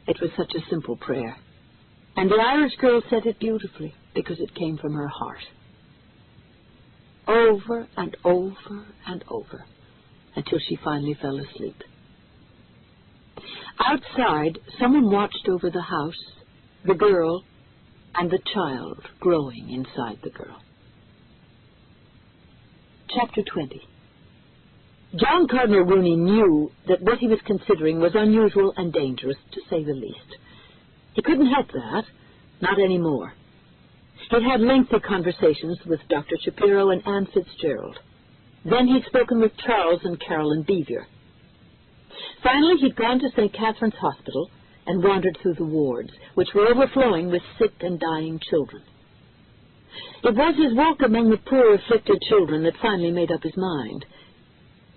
It was such a simple prayer, and the Irish girl said it beautifully because it came from her heart. Over and over and over, until she finally fell asleep. Outside, someone watched over the house, the girl, and the child growing inside the girl. Chapter 20. John Cardinal Rooney knew that what he was considering was unusual and dangerous, to say the least. He couldn't help that, not anymore. He'd had lengthy conversations with Dr. Shapiro and Anne Fitzgerald. Then he'd spoken with Charles and Carolyn Beaver. Finally, he'd gone to St. Catherine's Hospital and wandered through the wards, which were overflowing with sick and dying children. It was his walk among the poor, afflicted children that finally made up his mind.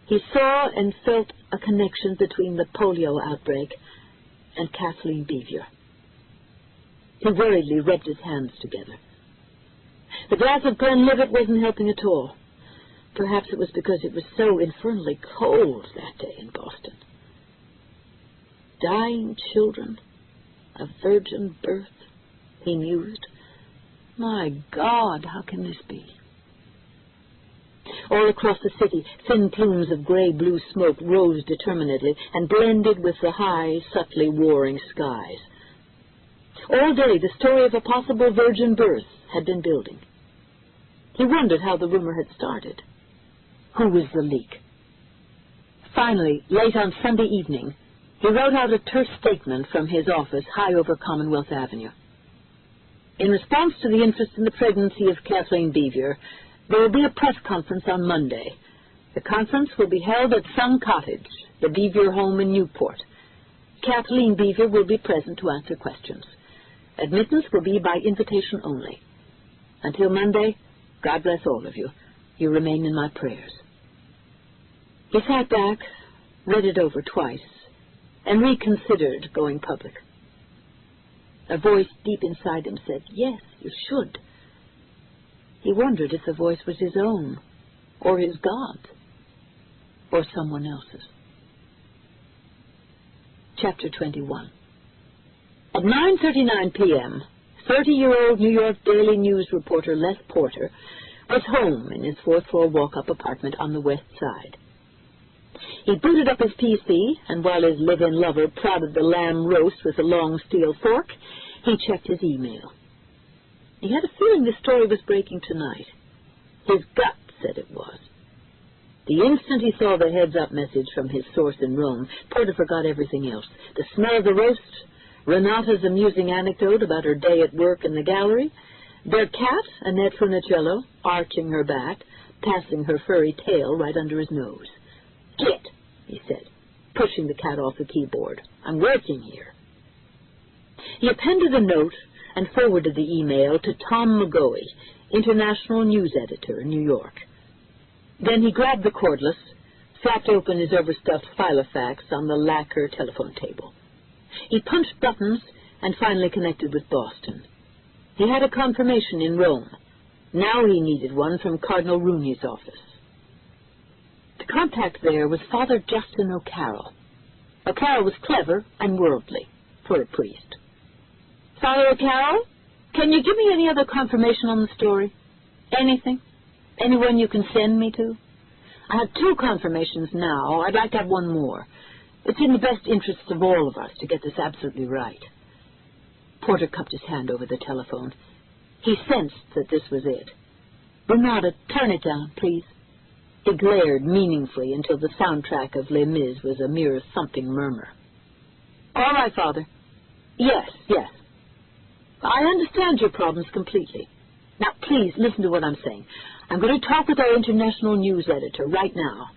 He saw and felt a connection between the polio outbreak and Kathleen Beaver. He worriedly rubbed his hands together. The glass of Glenlivet wasn't helping at all. Perhaps it was because it was so infernally cold that day in Boston. Dying children, a virgin birth, he mused. My God, how can this be? All across the city, thin plumes of gray-blue smoke rose determinedly and blended with the high, subtly warring skies. All day, the story of a possible virgin birth had been building. He wondered how the rumor had started. Who was the leak? Finally, late on Sunday evening, he wrote out a terse statement from his office high over Commonwealth Avenue. In response to the interest in the pregnancy of Kathleen Beaver, there will be a press conference on Monday. The conference will be held at Sun Cottage, the Beaver home in Newport. Kathleen Beaver will be present to answer questions. Admittance will be by invitation only. Until Monday, God bless all of you. You remain in my prayers. He sat back, read it over twice, and reconsidered going public. A voice deep inside him said, yes, you should. He wondered if the voice was his own, or his God's, or someone else's. Chapter 21. At 9:39 p.m., 30-year-old New York Daily News reporter Les Porter was home in his fourth-floor walk-up apartment on the west side. He booted up his PC, and while his live-in lover prodded the lamb roast with a long steel fork, he checked his email. He had a feeling the story was breaking tonight. His gut said it was. The instant he saw the heads-up message from his source in Rome, Porter forgot everything else. The smell of the roast, Renata's amusing anecdote about her day at work in the gallery, their cat, Annette Funicello, arching her back, passing her furry tail right under his nose. "Get," he said, pushing the cat off the keyboard. "I'm working here." He appended a note and forwarded the email to Tom McGoey, international news editor in New York. Then he grabbed the cordless, slapped open his overstuffed filofax on the lacquer telephone table. He punched buttons and finally connected with Boston. He had a confirmation in Rome. Now he needed one from Cardinal Rooney's office. The contact there was Father Justin O'Carroll. O'Carroll was clever and worldly for a priest. "Father O'Carroll, can you give me any other confirmation on the story? Anything? Anyone you can send me to? I have 2 confirmations now. I'd like to have one more. It's in the best interests of all of us to get this absolutely right." Porter cupped his hand over the telephone. He sensed that this was it. "Renata, turn it down, please." He glared meaningfully until the soundtrack of Les Mis was a mere thumping murmur. "All right, Father. Yes. I understand your problems completely. Now, please, listen to what I'm saying. I'm going to talk with our international news editor right now.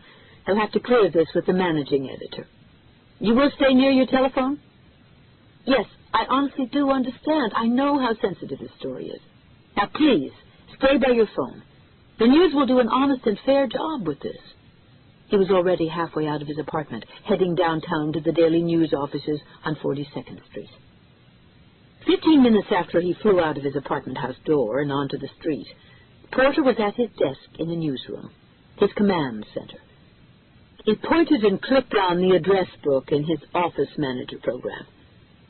He'll have to clear this with the managing editor. You will stay near your telephone?" "Yes, I honestly do understand. I know how sensitive this story is. Now, please, stay by your phone. The news will do an honest and fair job with this." He was already halfway out of his apartment, heading downtown to the Daily News offices on 42nd Street. 15 minutes after he flew out of his apartment house door and onto the street, Porter was at his desk in the newsroom, his command center. He pointed and clicked on the address book in his office manager program.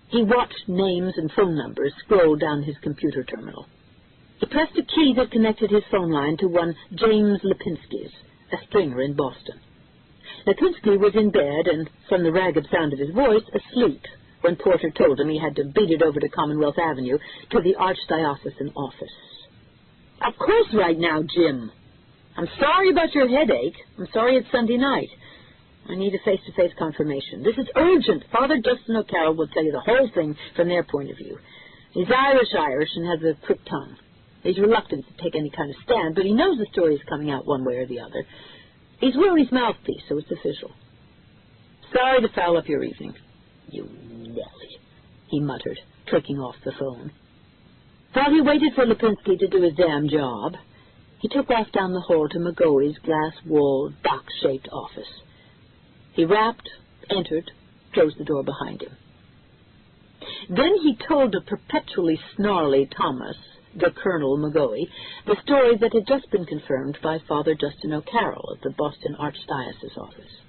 He watched names and phone numbers scroll down his computer terminal. He pressed a key that connected his phone line to one James Lipinski's, a stringer in Boston. Lipinski was in bed and, from the ragged sound of his voice, asleep when Porter told him he had to beat it over to Commonwealth Avenue to the Archdiocesan office. "Of course right now, Jim. I'm sorry about your headache. I'm sorry it's Sunday night. I need a face-to-face confirmation. This is urgent. Father Justin O'Carroll will tell you the whole thing from their point of view. He's Irish and has a quick tongue. He's reluctant to take any kind of stand, but he knows the story is coming out one way or the other. He's Willie's mouthpiece, so it's official. Sorry to foul up your evening." "You Nellie," he muttered, clicking off the phone. While he waited for Lipinski to do his damn job, he took off down the hall to McGoey's glass-walled, box-shaped office. He rapped, entered, closed the door behind him. Then he told the perpetually snarly Thomas, the Colonel McGoey, the story that had just been confirmed by Father Justin O'Carroll at the Boston Archdiocese office.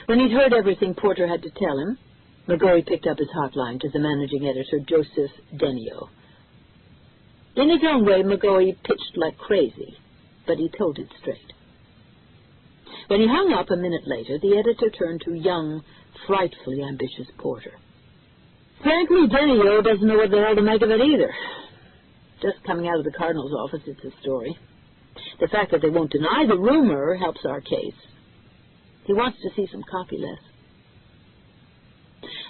When he'd heard everything Porter had to tell him, McGoey picked up his hotline to the managing editor, Joseph Denio. In his own way, McGoey pitched like crazy, but he told it straight. When he hung up a minute later, the editor turned to young, frightfully ambitious Porter. "Frankly, Denio doesn't know what the hell to make of it either. Just coming out of the Cardinal's office, it's a story. The fact that they won't deny the rumor helps our case. He wants to see some copyless."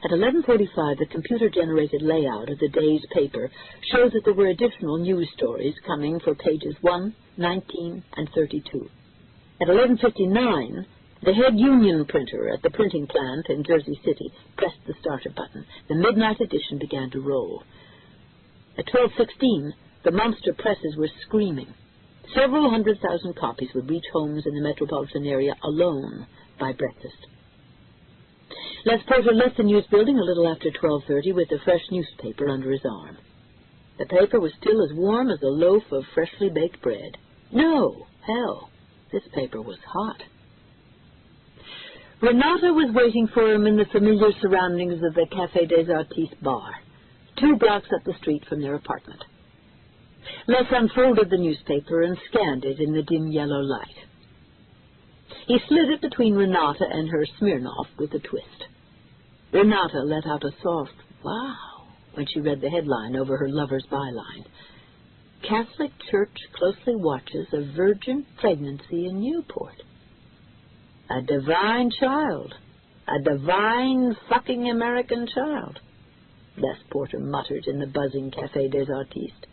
At 11:45, the computer-generated layout of the day's paper showed that there were additional news stories coming for pages 1, 19, and 32. At 11:59, the head union printer at the printing plant in Jersey City pressed the starter button. The midnight edition began to roll. At 12:16, the monster presses were screaming. Several 100,000 copies would reach homes in the metropolitan area alone by breakfast. Les Porter left the news building a little after 12:30 with a fresh newspaper under his arm. The paper was still as warm as a loaf of freshly baked bread. No, hell, this paper was hot. Renata was waiting for him in the familiar surroundings of the Café des Artistes bar, 2 blocks up the street from their apartment. Les unfolded the newspaper and scanned it in the dim yellow light. He slid it between Renata and her Smirnoff with a twist. Renata let out a soft "wow" when she read the headline over her lover's byline. Catholic Church closely watches a virgin pregnancy in Newport. A divine child. A divine fucking American child, Les Porter muttered in the buzzing Café des Artistes.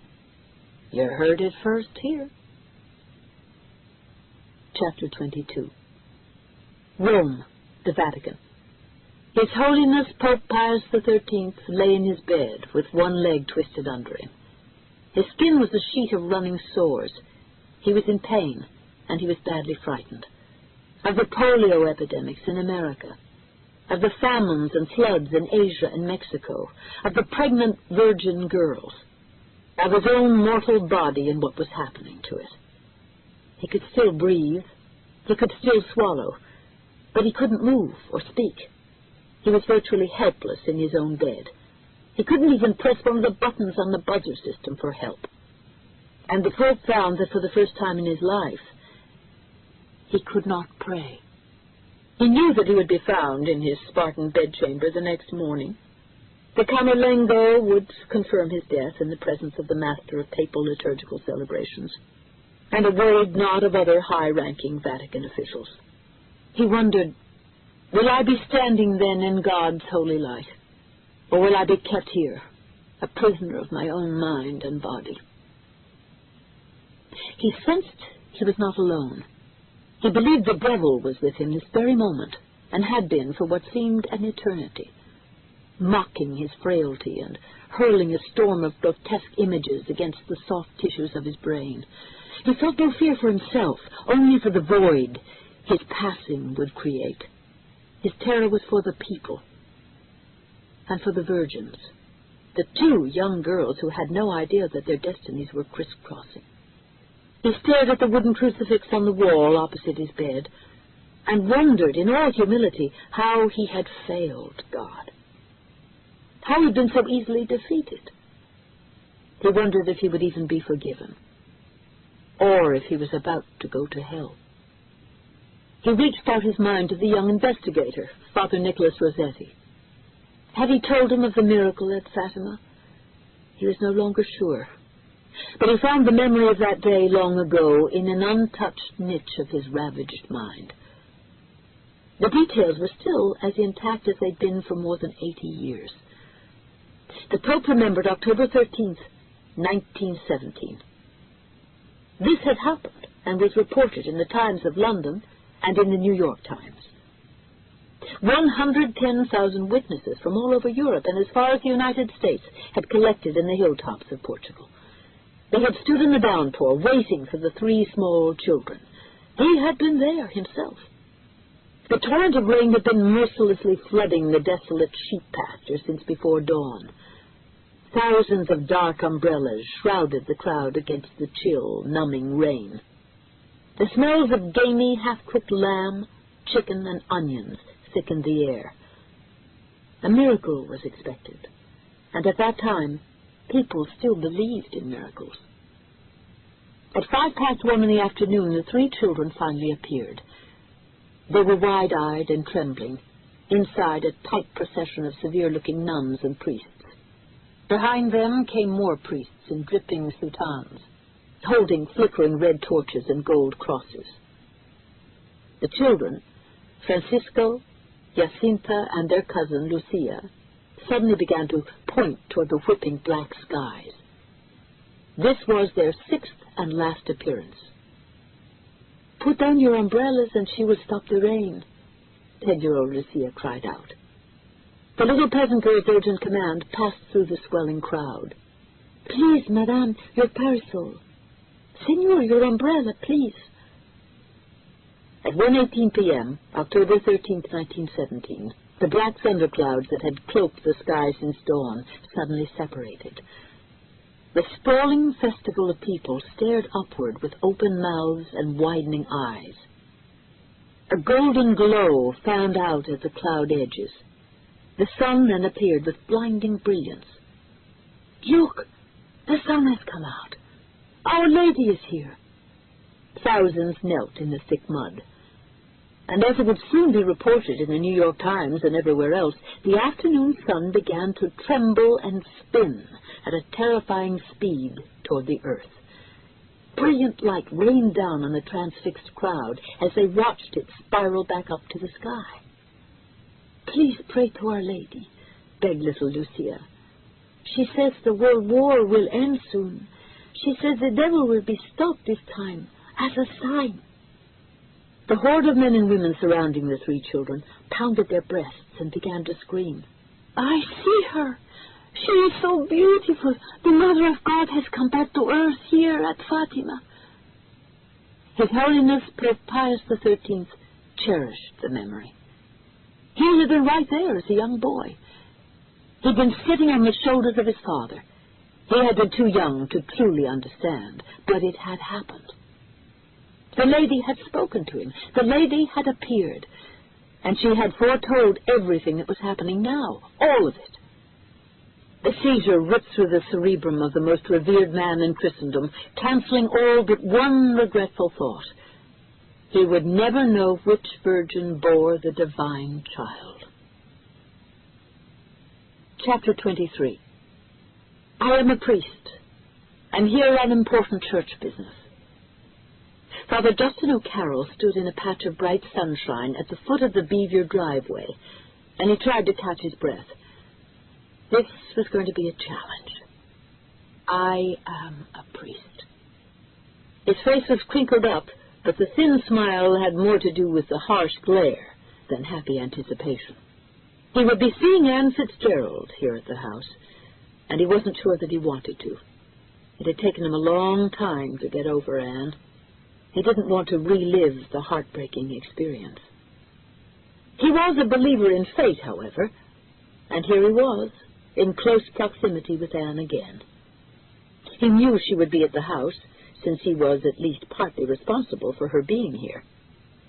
You heard it first here. Chapter 22. Rome, the Vatican. His Holiness Pope Pius XIII lay in his bed with one leg twisted under him. His skin was a sheet of running sores. He was in pain, and he was badly frightened. Of the polio epidemics in America, of the famines and floods in Asia and Mexico, of the pregnant virgin girls, of his own mortal body and what was happening to it. He could still breathe, he could still swallow, but he couldn't move or speak. He was virtually helpless in his own bed. He couldn't even press one of the buttons on the buzzer system for help. And the Pope found that for the first time in his life, he could not pray. He knew that he would be found in his Spartan bedchamber the next morning. The Camerlengo would confirm his death in the presence of the master of papal liturgical celebrations, and a worried knot of other high-ranking Vatican officials. He wondered, will I be standing then in God's holy light, or will I be kept here, a prisoner of my own mind and body? He sensed he was not alone. He believed the devil was with him this very moment, and had been for what seemed an eternity, mocking his frailty and hurling a storm of grotesque images against the soft tissues of his brain. He felt no fear for himself, only for the void his passing would create. His terror was for the people, and for the virgins, the two young girls who had no idea that their destinies were crisscrossing. He stared at the wooden crucifix on the wall opposite his bed, and wondered in all humility how he had failed God, how he had been so easily defeated. He wondered if he would even be forgiven, or if he was about to go to hell. He reached out his mind to the young investigator, Father Nicholas Rossetti. Had he told him of the miracle at Fatima? He was no longer sure. But he found the memory of that day long ago in an untouched niche of his ravaged mind. The details were still as intact as they'd been for more than 80 years. The Pope remembered October 13th, 1917. This had happened and was reported in the Times of London and in the New York Times. 110,000 witnesses from all over Europe and as far as the United States had collected in the hilltops of Portugal. They had stood in the downpour, waiting for the three small children. He had been there himself. The torrent of rain had been mercilessly flooding the desolate sheep pasture since before dawn. Thousands of dark umbrellas shrouded the crowd against the chill, numbing rain. The smells of gamey, half-cooked lamb, chicken, and onions thickened the air. A miracle was expected, and at that time, people still believed in miracles. At 1:05 in the afternoon, the three children finally appeared. They were wide-eyed and trembling, inside a tight procession of severe-looking nuns and priests. Behind them came more priests in dripping soutanes, holding flickering red torches and gold crosses. The children, Francisco, Jacinta, and their cousin Lucia, suddenly began to point toward the whipping black skies. This was their 6th and last appearance. "Put down your umbrellas and she will stop the rain," 10-year-old Lucia cried out. The little peasant girl's urgent command passed through the swelling crowd. "Please, madame, your parasol. Senor, your umbrella, please." At 1:18 p.m., October 13th, 1917, the black thunderclouds that had cloaked the sky since dawn suddenly separated. The sprawling festival of people stared upward with open mouths and widening eyes. A golden glow fanned out at the cloud edges. The sun then appeared with blinding brilliance. "Look, the sun has come out. Our Lady is here." Thousands knelt in the thick mud. and as it would soon be reported in the New York Times and everywhere else, the afternoon sun began to tremble and spin at a terrifying speed toward the earth. Brilliant light rained down on the transfixed crowd as they watched it spiral back up to the sky. "Please pray to Our Lady," begged little Lucia. "She says the world war will end soon. She says the devil will be stopped this time, as a sign." The horde of men and women surrounding the three children pounded their breasts and began to scream. "I see her. She is so beautiful. The Mother of God has come back to earth here at Fatima." His Holiness Pope Pius XIII cherished the memory. He had been right there as a young boy. He'd been sitting on the shoulders of his father. He had been too young to truly understand, but it had happened. The lady had spoken to him. The lady had appeared, and she had foretold everything that was happening now, all of it. The seizure ripped through the cerebrum of the most revered man in Christendom, canceling all but one regretful thought. He would never know which virgin bore the divine child. Chapter 23. I am a priest. I'm here on important church business. Father Justin O'Carroll stood in a patch of bright sunshine at the foot of the Beaver driveway, and he tried to catch his breath. This was going to be a challenge. I am a priest. His face was crinkled up, but the thin smile had more to do with the harsh glare than happy anticipation. He would be seeing Anne Fitzgerald here at the house, and he wasn't sure that he wanted to. It had taken him a long time to get over Anne. He didn't want to relive the heartbreaking experience. He was a believer in fate, however, and here he was, in close proximity with Anne again. He knew she would be at the house, since he was at least partly responsible for her being here.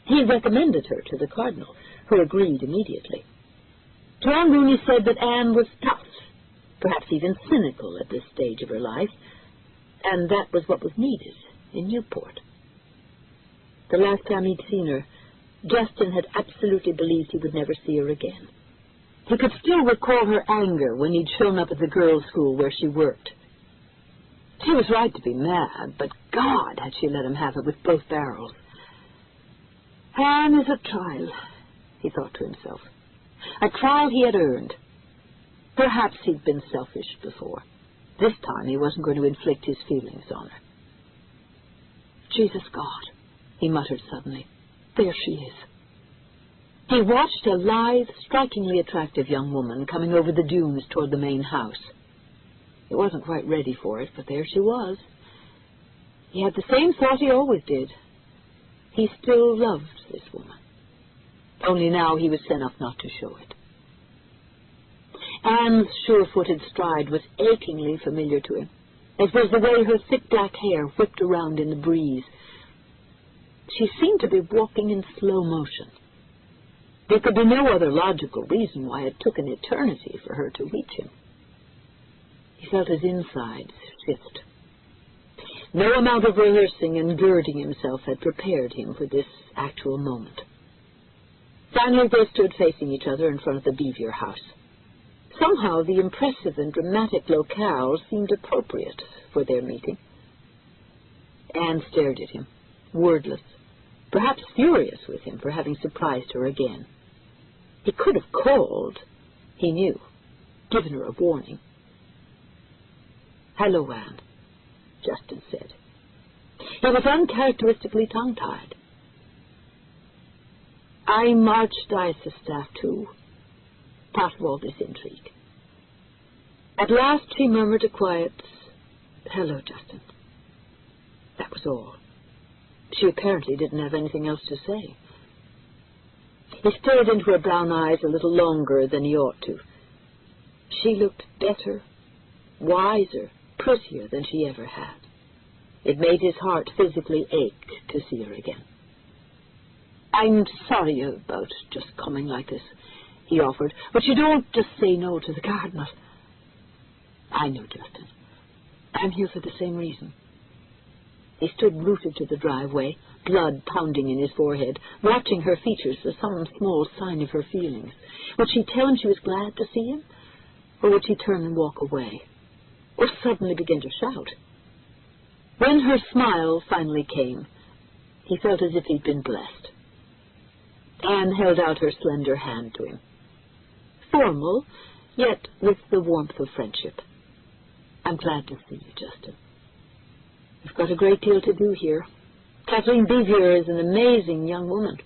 He recommended her to the Cardinal, who agreed immediately. John Rooney said that Anne was tough, perhaps even cynical at this stage of her life, and that was what was needed in Newport. The last time he'd seen her, Justin had absolutely believed he would never see her again. He could still recall her anger when he'd shown up at the girls' school where she worked. She was right to be mad, but God, had she let him have it with both barrels. Anne is a trial, he thought to himself. A trial he had earned. Perhaps he'd been selfish before. This time he wasn't going to inflict his feelings on her. Jesus God, he muttered suddenly. There she is. He watched a lithe, strikingly attractive young woman coming over the dunes toward the main house. He wasn't quite ready for it, but there she was. He had the same thought he always did. He still loved this woman. Only now he was sent off not to show it. Anne's sure-footed stride was achingly familiar to him, as was the way her thick black hair whipped around in the breeze. She seemed to be walking in slow motion. There could be no other logical reason why it took an eternity for her to reach him. He felt his insides shift. No amount of rehearsing and girding himself had prepared him for this actual moment. Finally, they stood facing each other in front of the Beaver house. Somehow the impressive and dramatic locale seemed appropriate for their meeting. Anne stared at him, wordless, perhaps furious with him for having surprised her again. He could have called, he knew, given her a warning. "Hello, Anne," Justin said. He was uncharacteristically tongue-tied. "I'm Archdiocese staff, too, part of all this intrigue." At last she murmured a quiet, "Hello, Justin." That was all. She apparently didn't have anything else to say. He stared into her brown eyes a little longer than he ought to. She looked better, wiser, prettier than she ever had. It made his heart physically ache to see her again. "I'm sorry about just coming like this," he offered, "but you don't just say no to the Cardinal." "I know, Justin. I'm here for the same reason." He stood rooted to the driveway, blood pounding in his forehead, watching her features for some small sign of her feelings. Would she tell him she was glad to see him? Or would she turn and walk away? Or suddenly begin to shout? When her smile finally came, he felt as if he'd been blessed. Anne held out her slender hand to him. Formal, yet with the warmth of friendship. I'm glad to see you, Justin. We've got a great deal to do here. Kathleen Bevier is an amazing young woman.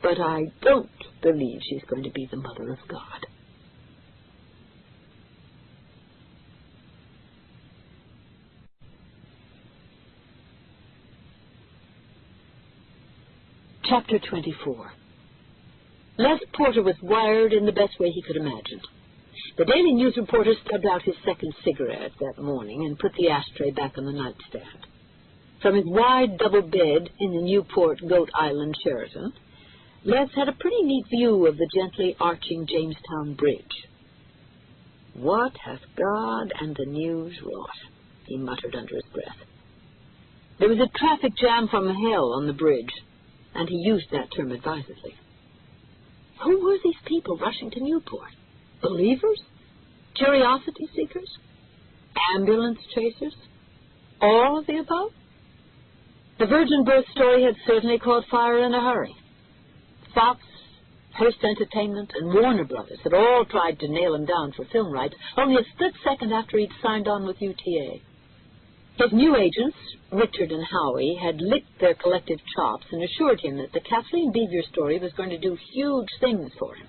But I don't believe she's going to be the mother of God. Chapter 24. Les Porter was wired in the best way he could imagine. The Daily News reporter stubbed out his second cigarette that morning and put the ashtray back on the nightstand. From his wide double bed in the Newport Goat Island Sheraton, Les had a pretty neat view of the gently arching Jamestown Bridge. What hath God and the news wrought? He muttered under his breath. There was a traffic jam from hell on the bridge, and he used that term advisedly. Who were these people rushing to Newport? Believers? Curiosity seekers? Ambulance chasers? All of the above? The virgin birth story had certainly caught fire in a hurry. Fox, Hearst Entertainment, and Warner Brothers had all tried to nail him down for film rights only a split second after he'd signed on with UTA. His new agents, Richard and Howie, had licked their collective chops and assured him that the Kathleen Bevier story was going to do huge things for him.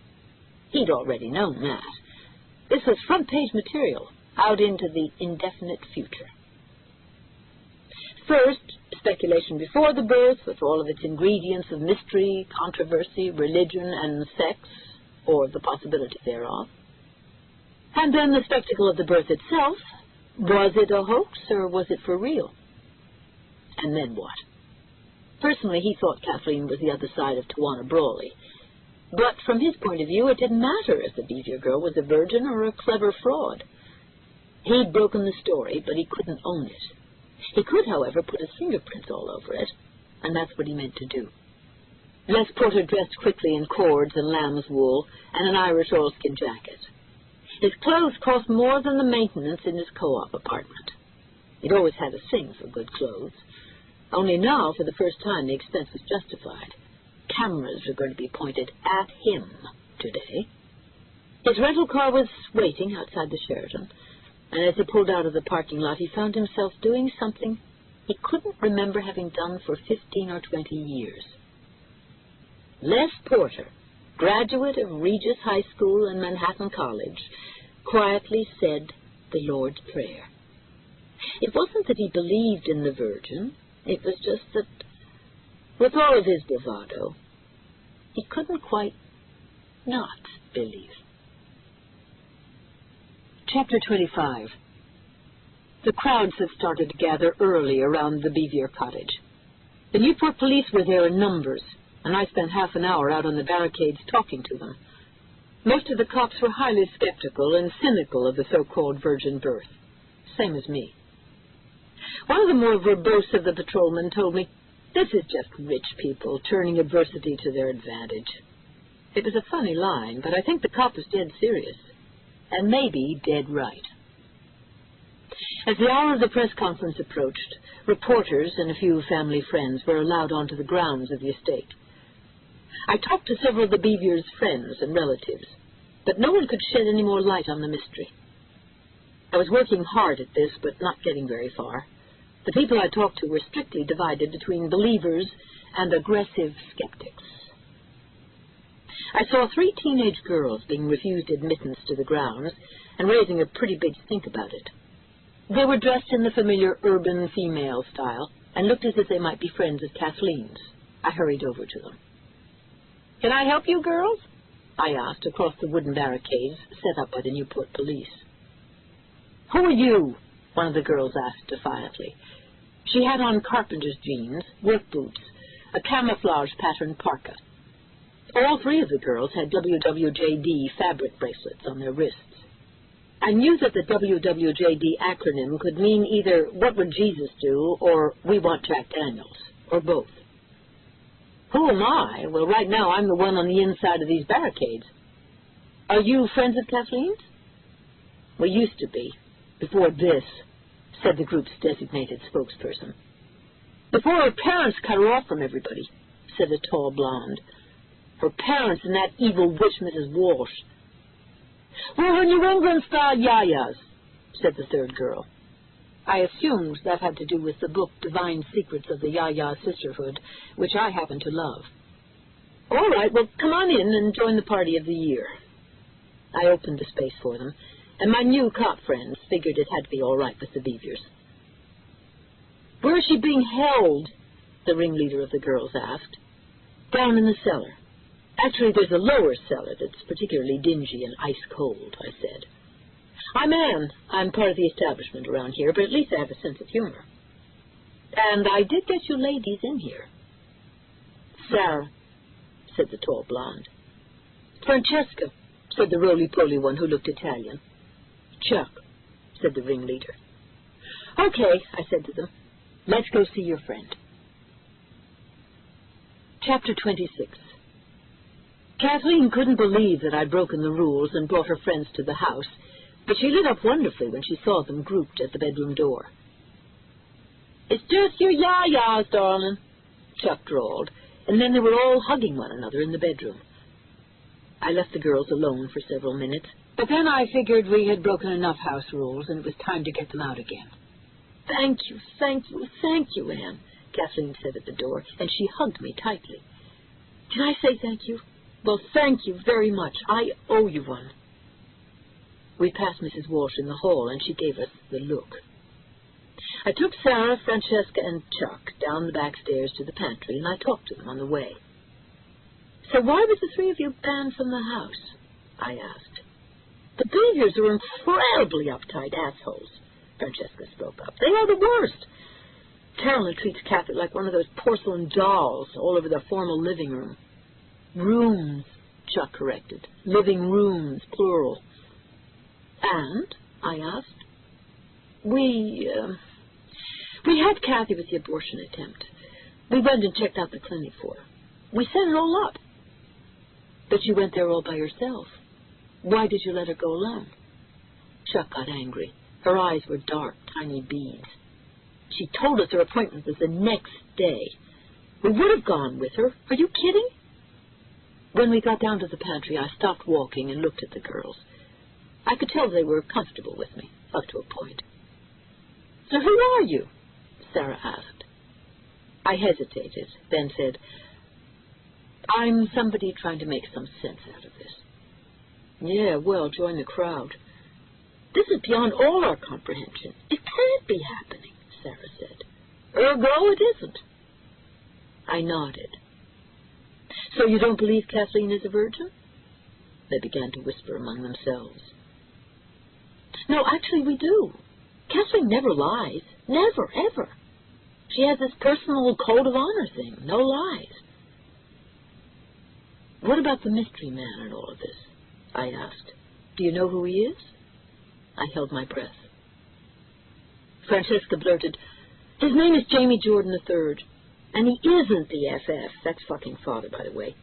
He'd already known that. This was front-page material, out into the indefinite future. First, speculation before the birth, with all of its ingredients of mystery, controversy, religion, and sex, or the possibility thereof. And then the spectacle of the birth itself. Was it a hoax, or was it for real? And then what? Personally, he thought Kathleen was the other side of Tawana Brawley. But from his point of view, it didn't matter if the Bevier girl was a virgin or a clever fraud. He'd broken the story, but he couldn't own it. He could, however, put his fingerprints all over it, and that's what he meant to do. Les Porter dressed quickly in cords and lamb's wool and an Irish oilskin jacket. His clothes cost more than the maintenance in his co-op apartment. He'd always had a thing for good clothes. Only now, for the first time, the expense was justified. Cameras were going to be pointed at him today. His rental car was waiting outside the Sheraton, and as he pulled out of the parking lot, he found himself doing something he couldn't remember having done for 15 or 20 years. Les Porter, graduate of Regis High School and Manhattan College, quietly said the Lord's Prayer. It wasn't that he believed in the Virgin. It was just that, with all of his bravado, he couldn't quite not believe. Chapter 25. The crowds had started to gather early around the Bevier cottage. The Newport police were there in numbers, and I spent half an hour out on the barricades talking to them. Most of the cops were highly skeptical and cynical of the so-called virgin birth, same as me. One of the more verbose of the patrolmen told me, "This is just rich people turning adversity to their advantage." It was a funny line, but I think the cop was dead serious, and maybe dead right. As the hour of the press conference approached, reporters and a few family friends were allowed onto the grounds of the estate. I talked to several of the Beviers' friends and relatives, but no one could shed any more light on the mystery. I was working hard at this, but not getting very far. The people I talked to were strictly divided between believers and aggressive skeptics. I saw 3 teenage girls being refused admittance to the grounds and raising a pretty big stink about it. They were dressed in the familiar urban female style and looked as if they might be friends of Kathleen's. I hurried over to them. "Can I help you, girls?" I asked across the wooden barricades set up by the Newport police. "Who are you?" one of the girls asked defiantly. She had on carpenter's jeans, work boots, a camouflage pattern parka. All 3 of the girls had WWJD fabric bracelets on their wrists. I knew that the WWJD acronym could mean either "What would Jesus do?" or "We want Jack Daniels," or both. Who am I? Well, right now I'm the one on the inside of these barricades. Are you friends of Kathleen's? We used to be, before this, said the group's designated spokesperson. Before her parents cut her off from everybody, said a tall blonde. Her parents and that evil witch, Mrs. Walsh. We're her New England-style yayas, said the third girl. I assumed that had to do with the book Divine Secrets of the Yaya Sisterhood, which I happen to love. All right, well, come on in and join the party of the year. I opened the space for them, and my new cop friends figured it had to be all right with the Beavers. Where is she being held? The ringleader of the girls asked. Down in the cellar. Actually, there's a lower cellar that's particularly dingy and ice-cold, I said. I'm Anne. I'm part of the establishment around here, but at least I have a sense of humor. And I did get you ladies in here. Sarah, said the tall blonde. Francesca, said the roly-poly one who looked Italian. Chuck, said the ringleader. Okay, I said to them. Let's go see your friend. Chapter 26. Kathleen couldn't believe that I'd broken the rules and brought her friends to the house, but she lit up wonderfully when she saw them grouped at the bedroom door. It's just your yayas, darling, Chuck drawled, and then they were all hugging one another in the bedroom. I left the girls alone for several minutes, but then I figured we had broken enough house rules and it was time to get them out again. Thank you, Anne, Kathleen said at the door, and she hugged me tightly. Did I say thank you? Well, thank you very much. I owe you one. We passed Mrs. Walsh in the hall, and she gave us the look. I took Sarah, Francesca, and Chuck down the back stairs to the pantry, and I talked to them on the way. So why was the three of you banned from the house? I asked. The Beavers are incredibly uptight assholes, Francesca spoke up. They are the worst. Carolyn treats Kathy like one of those porcelain dolls all over the formal living room. Rooms, Chuck corrected. Living rooms, plural. And? I asked. We had Kathy with the abortion attempt. We went and checked out the clinic for her. We set it all up. But you went there all by yourself. Why did you let her go alone? Chuck got angry. Her eyes were dark, tiny beads. She told us her appointment was the next day. We would have gone with her. Are you kidding? When we got down to the pantry, I stopped walking and looked at the girls. I could tell they were comfortable with me, up to a point. So who are you? Sarah asked. I hesitated, then said, I'm somebody trying to make some sense out of this. Yeah, well, join the crowd. This is beyond all our comprehension. It can't be happening, Sarah said. Ergo, it isn't. I nodded. So you don't believe Kathleen is a virgin? They began to whisper among themselves. No, actually we do. Kathleen never lies. Never, ever. She has this personal code of honor thing. No lies. What about the mystery man in all of this? I asked. Do you know who he is? I held my breath. Francesca blurted, his name is Jamie Jordan III, and he isn't the FF. That's fucking father, by the way.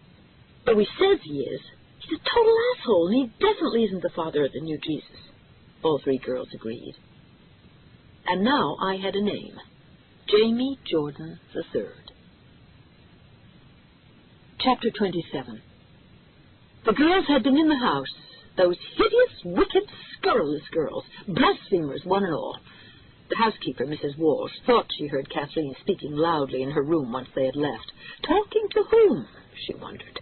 Though he says he is. He's a total asshole, and he definitely isn't the father of the new Jesus. All three girls agreed. And now I had a name. Jamie Jordan III. Chapter 27. The girls had been in the house, those hideous, wicked, scurrilous girls, blasphemers one and all. The housekeeper, Mrs. Walsh, thought she heard Kathleen speaking loudly in her room once they had left. Talking to whom? She wondered.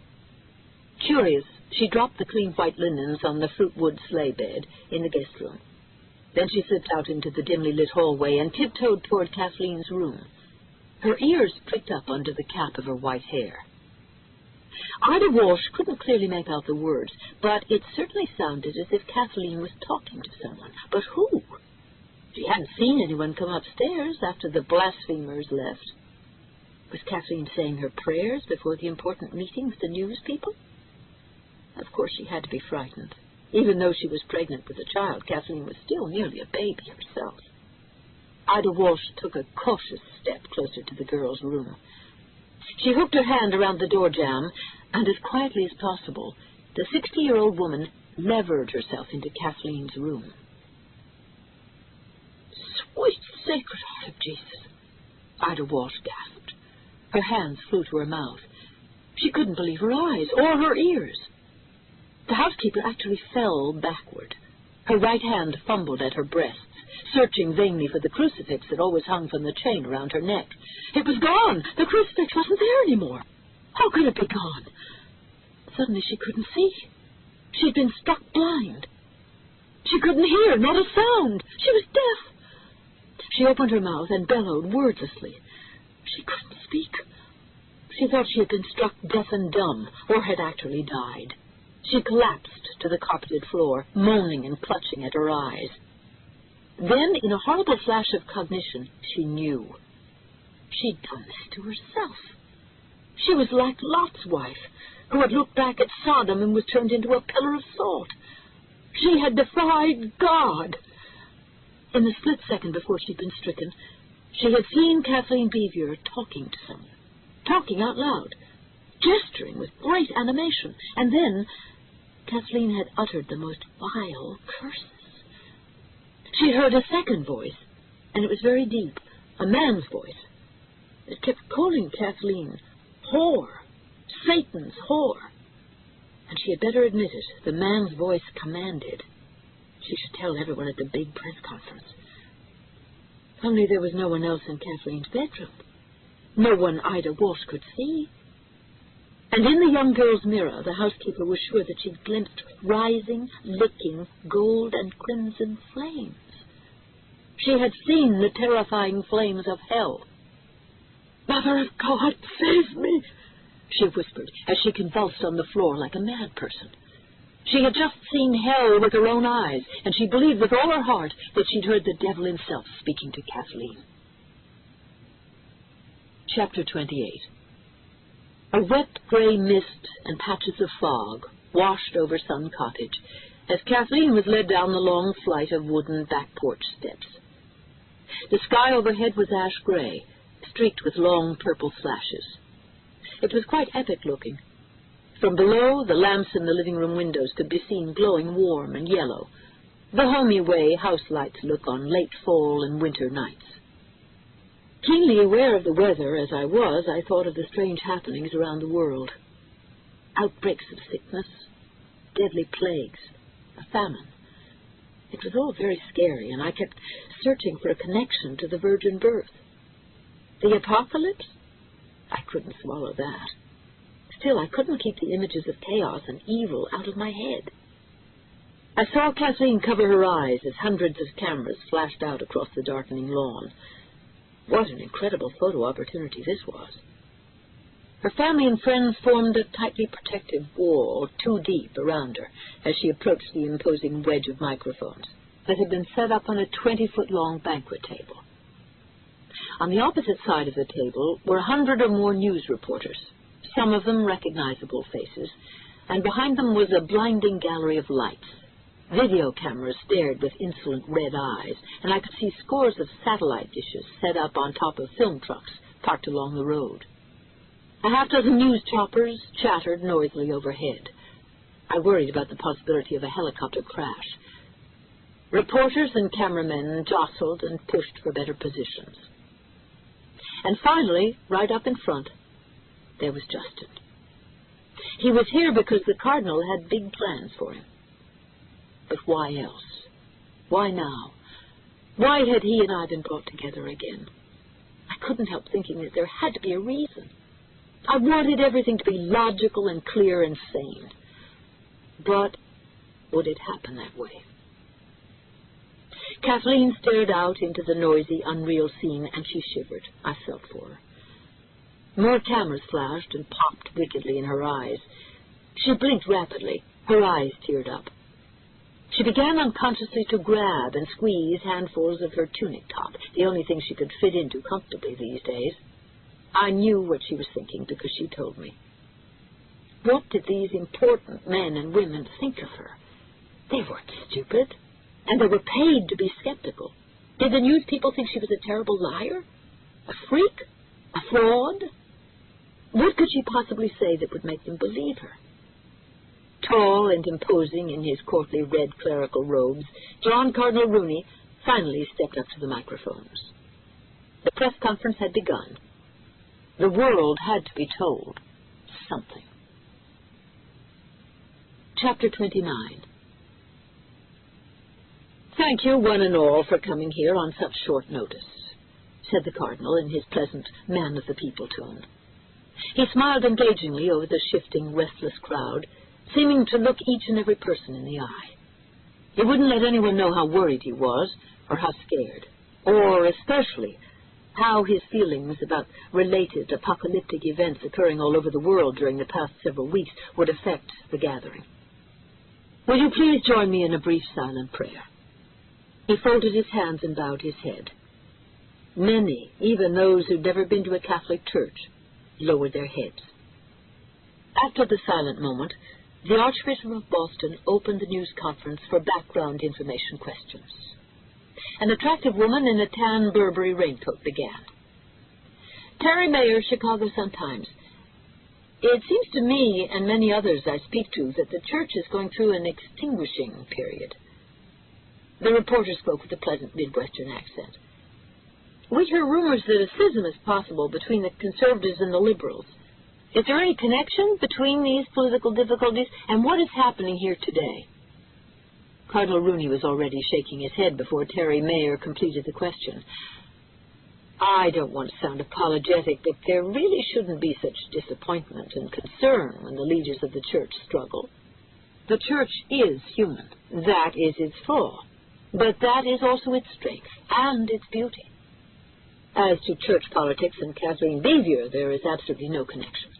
Curious, she dropped the clean white linens on the fruitwood sleigh bed in the guest room. Then she slipped out into the dimly lit hallway and tiptoed toward Kathleen's room. Her ears pricked up under the cap of her white hair. Ida Walsh couldn't clearly make out the words, but it certainly sounded as if Kathleen was talking to someone. But who? She hadn't seen anyone come upstairs after the blasphemers left. Was Kathleen saying her prayers before the important meeting with the news people? Of course she had to be frightened. Even though she was pregnant with a child, Kathleen was still nearly a baby herself. Ida Walsh took a cautious step closer to the girl's room. She hooked her hand around the door jamb, and as quietly as possible, the 60-year-old woman levered herself into Kathleen's room. "Sweet sacred heart of Jesus," Ida Walsh gasped. Her hands flew to her mouth. She couldn't believe her eyes or her ears. The housekeeper actually fell backward. Her right hand fumbled at her breasts, searching vainly for the crucifix that always hung from the chain around her neck. It was gone! The crucifix wasn't there anymore! How could it be gone? Suddenly she couldn't see. She'd been struck blind. She couldn't hear, not a sound. She was deaf. She opened her mouth and bellowed wordlessly. She couldn't speak. She thought she had been struck deaf and dumb, or had actually died. She collapsed to the carpeted floor, moaning and clutching at her eyes. Then, in a horrible flash of cognition, she knew. She'd done this to herself. She was like Lot's wife, who had looked back at Sodom and was turned into a pillar of salt. She had defied God. In the split second before she'd been stricken, she had seen Kathleen Bevier talking to someone, talking out loud, gesturing with great animation, and then Kathleen had uttered the most vile curses. She heard a second voice, and it was very deep, a man's voice. It kept calling Kathleen whore, Satan's whore. And she had better admit it, the man's voice commanded. She should tell everyone at the big press conference. Only there was no one else in Kathleen's bedroom. No one Ida Walsh could see. And in the young girl's mirror, the housekeeper was sure that she'd glimpsed rising, licking, gold and crimson flames. She had seen the terrifying flames of hell. "Mother of God, save me!" she whispered, as she convulsed on the floor like a mad person. She had just seen hell with her own eyes, and she believed with all her heart that she'd heard the devil himself speaking to Kathleen. Chapter 28. A wet grey mist and patches of fog washed over Sun Cottage as Kathleen was led down the long flight of wooden back porch steps. The sky overhead was ash grey, streaked with long purple flashes. It was quite epic-looking. From below, the lamps in the living-room windows could be seen glowing warm and yellow, the homey way house lights look on late fall and winter nights. Keenly aware of the weather, as I was, I thought of the strange happenings around the world. Outbreaks of sickness, deadly plagues, a famine. It was all very scary, and I kept searching for a connection to the virgin birth. The apocalypse? I couldn't swallow that. Still, I couldn't keep the images of chaos and evil out of my head. I saw Kathleen cover her eyes as hundreds of cameras flashed out across the darkening lawn. What an incredible photo opportunity this was. Her family and friends formed a tightly protective wall, too deep, around her as she approached the imposing wedge of microphones that had been set up on a 20-foot-long banquet table. On the opposite side of the table were 100 or more news reporters, some of them recognizable faces, and behind them was a blinding gallery of lights. Video cameras stared with insolent red eyes, and I could see scores of satellite dishes set up on top of film trucks parked along the road. A half-dozen news choppers chattered noisily overhead. I worried about the possibility of a helicopter crash. Reporters and cameramen jostled and pushed for better positions. And finally, right up in front, there was Justin. He was here because the Cardinal had big plans for him. But why else? Why now? Why had he and I been brought together again? I couldn't help thinking that there had to be a reason. I wanted everything to be logical and clear and sane. But would it happen that way? Kathleen stared out into the noisy, unreal scene, and she shivered. I felt for her. More cameras flashed and popped wickedly in her eyes. She blinked rapidly. Her eyes teared up. She began unconsciously to grab and squeeze handfuls of her tunic top, the only thing she could fit into comfortably these days. I knew what she was thinking because she told me. What did these important men and women think of her? They weren't stupid, and they were paid to be skeptical. Did the news people think she was a terrible liar? A freak? A fraud? What could she possibly say that would make them believe her? Tall and imposing in his courtly red clerical robes, John Cardinal Rooney finally stepped up to the microphones. The press conference had begun. The world had to be told something. Chapter 29. "Thank you, one and all, for coming here on such short notice," said the Cardinal in his pleasant man-of-the-people tone. He smiled engagingly over the shifting, restless crowd, seeming to look each and every person in the eye. He wouldn't let anyone know how worried he was, or how scared, or especially how his feelings about related apocalyptic events occurring all over the world during the past several weeks would affect the gathering. "Will you please join me in a brief silent prayer?" He folded his hands and bowed his head. Many, even those who'd never been to a Catholic church, lowered their heads. After the silent moment, the Archbishop of Boston opened the news conference for background information questions. An attractive woman in a tan Burberry raincoat began. "Terry Mayer, Chicago Sun-Times. It seems to me and many others I speak to that the Church is going through an extinguishing period." The reporter spoke with a pleasant Midwestern accent. "We hear rumors that a schism is possible between the conservatives and the liberals. Is there any connection between these political difficulties and what is happening here today?" Cardinal Rooney was already shaking his head before Terry Mayer completed the question. "I don't want to sound apologetic, but there really shouldn't be such disappointment and concern when the leaders of the Church struggle. The Church is human. That is its flaw. But that is also its strength and its beauty. As to church politics and Kathleen Bevier, there is absolutely no connection.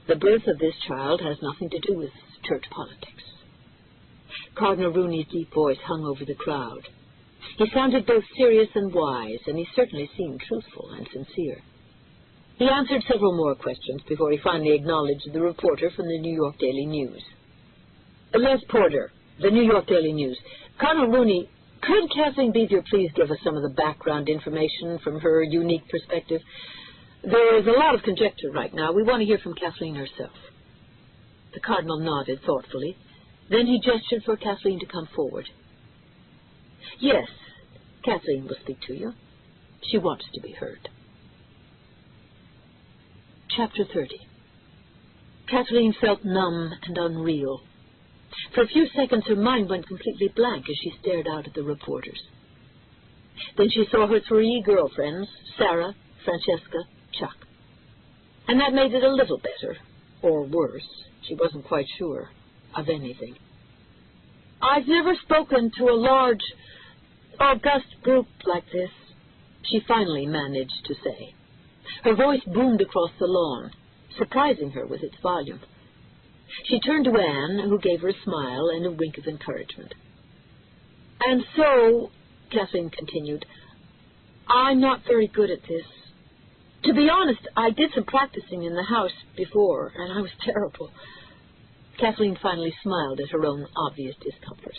The birth of this child has nothing to do with church politics." Cardinal Rooney's deep voice hung over the crowd. He sounded both serious and wise, and he certainly seemed truthful and sincere. He answered several more questions before he finally acknowledged the reporter from the New York Daily News. "Les Porter, the New York Daily News. Cardinal Rooney, could Kathleen Bevier please give us some of the background information from her unique perspective? There is a lot of conjecture right now. We want to hear from Kathleen herself." The Cardinal nodded thoughtfully. Then he gestured for Kathleen to come forward. "Yes, Kathleen will speak to you. She wants to be heard." Chapter 30. Kathleen felt numb and unreal. For a few seconds her mind went completely blank as she stared out at the reporters. Then she saw her 3 girlfriends, Sarah, Francesca, Chuck. And that made it a little better, or worse. She wasn't quite sure of anything. "I've never spoken to a large, august group like this," she finally managed to say. Her voice boomed across the lawn, surprising her with its volume. She turned to Anne, who gave her a smile and a wink of encouragement. "And so," Kathleen continued, "I'm not very good at this. To be honest, I did some practicing in the house before, and I was terrible." Kathleen finally smiled at her own obvious discomfort.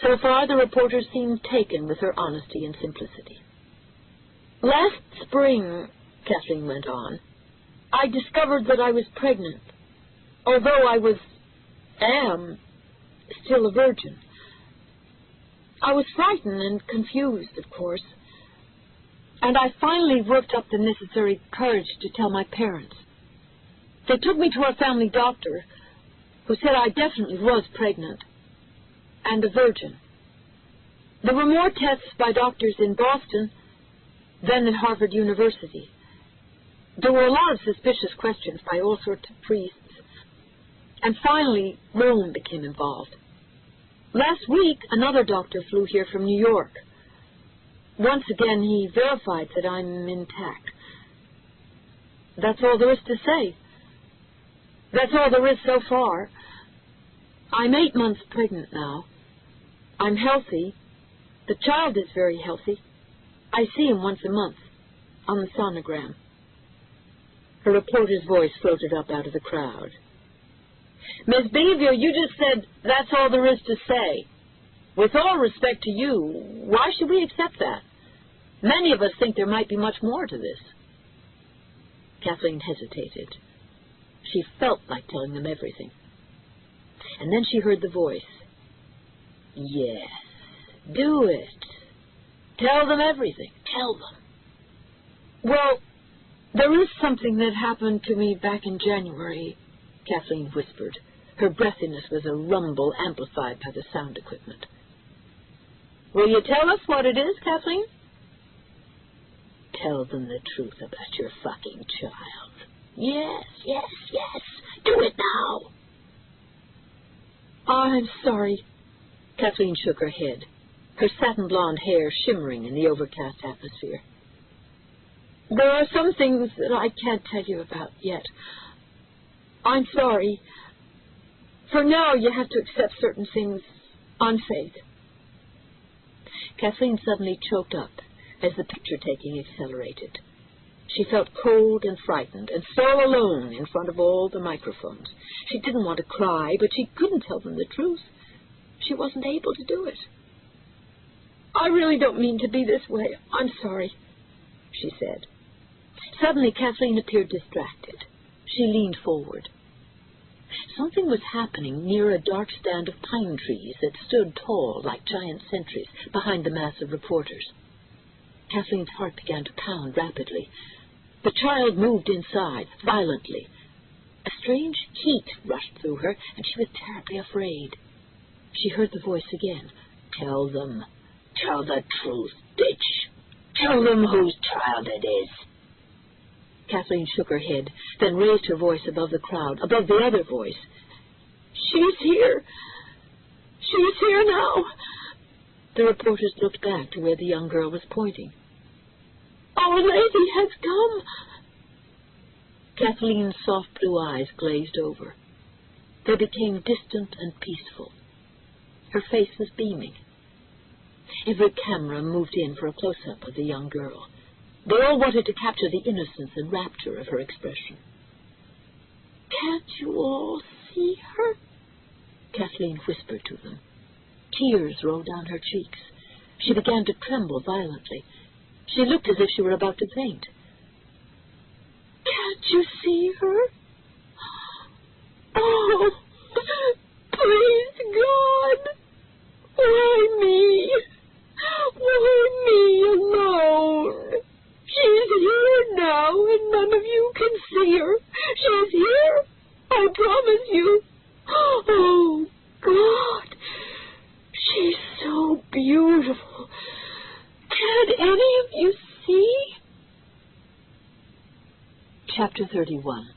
So far, the reporter seemed taken with her honesty and simplicity. "Last spring," Kathleen went on, "I discovered that I was pregnant, although I am still a virgin. I was frightened and confused, of course, and I finally worked up the necessary courage to tell my parents. They took me to our family doctor, who said I definitely was pregnant and a virgin. There were more tests by doctors in Boston than at Harvard University. There were a lot of suspicious questions by all sorts of priests. And finally, Rome became involved. Last week, another doctor flew here from New York. Once again, he verified that I'm intact. That's all there is to say. That's all there is so far. I'm 8 months pregnant now. I'm healthy. The child is very healthy. I see him once a month on the sonogram." Her reporter's voice floated up out of the crowd. Miss Beaver, you just said that's all there is to say. With all respect to you, why should we accept that? Many of us think there might be much more to this. Kathleen hesitated. She felt like telling them everything. And then she heard the voice. Yes, do it. Tell them everything. Tell them. Well, there is something that happened to me back in January, Kathleen whispered. Her breathiness was a rumble amplified by the sound equipment. Will you tell us what it is, Kathleen? Tell them the truth about your fucking child. Yes, yes, yes. Do it now. I'm sorry. Kathleen shook her head, her satin blonde hair shimmering in the overcast atmosphere. There are some things that I can't tell you about yet. I'm sorry. For now, you have to accept certain things on faith. Kathleen suddenly choked up as the picture-taking accelerated. She felt cold and frightened and so alone in front of all the microphones. She didn't want to cry, but she couldn't tell them the truth. She wasn't able to do it. I really don't mean to be this way. I'm sorry, she said. Suddenly, Kathleen appeared distracted. She leaned forward. Something was happening near a dark stand of pine trees that stood tall like giant sentries behind the mass of reporters. Kathleen's heart began to pound rapidly. The child moved inside, violently. A strange heat rushed through her, and she was terribly afraid. She heard the voice again. Tell them. Tell the truth, bitch. Tell them whose child it is. Kathleen shook her head, then raised her voice above the crowd, above the other voice. She's here. She's here now. The reporters looked back to where the young girl was pointing. Our Lady has come. Kathleen's soft blue eyes glazed over. They became distant and peaceful. Her face was beaming. Every camera moved in for a close-up of the young girl. They all wanted to capture the innocence and rapture of her expression. Can't you all see her? Kathleen whispered to them. Tears rolled down her cheeks. She began to tremble violently. She looked as if she were about to faint. Can't you see her? Oh, please, God, why me? Why me alone? She's here now, and none of you can see her. She's here, I promise you. Oh, God, she's so beautiful. Can any of you see? Chapter 31.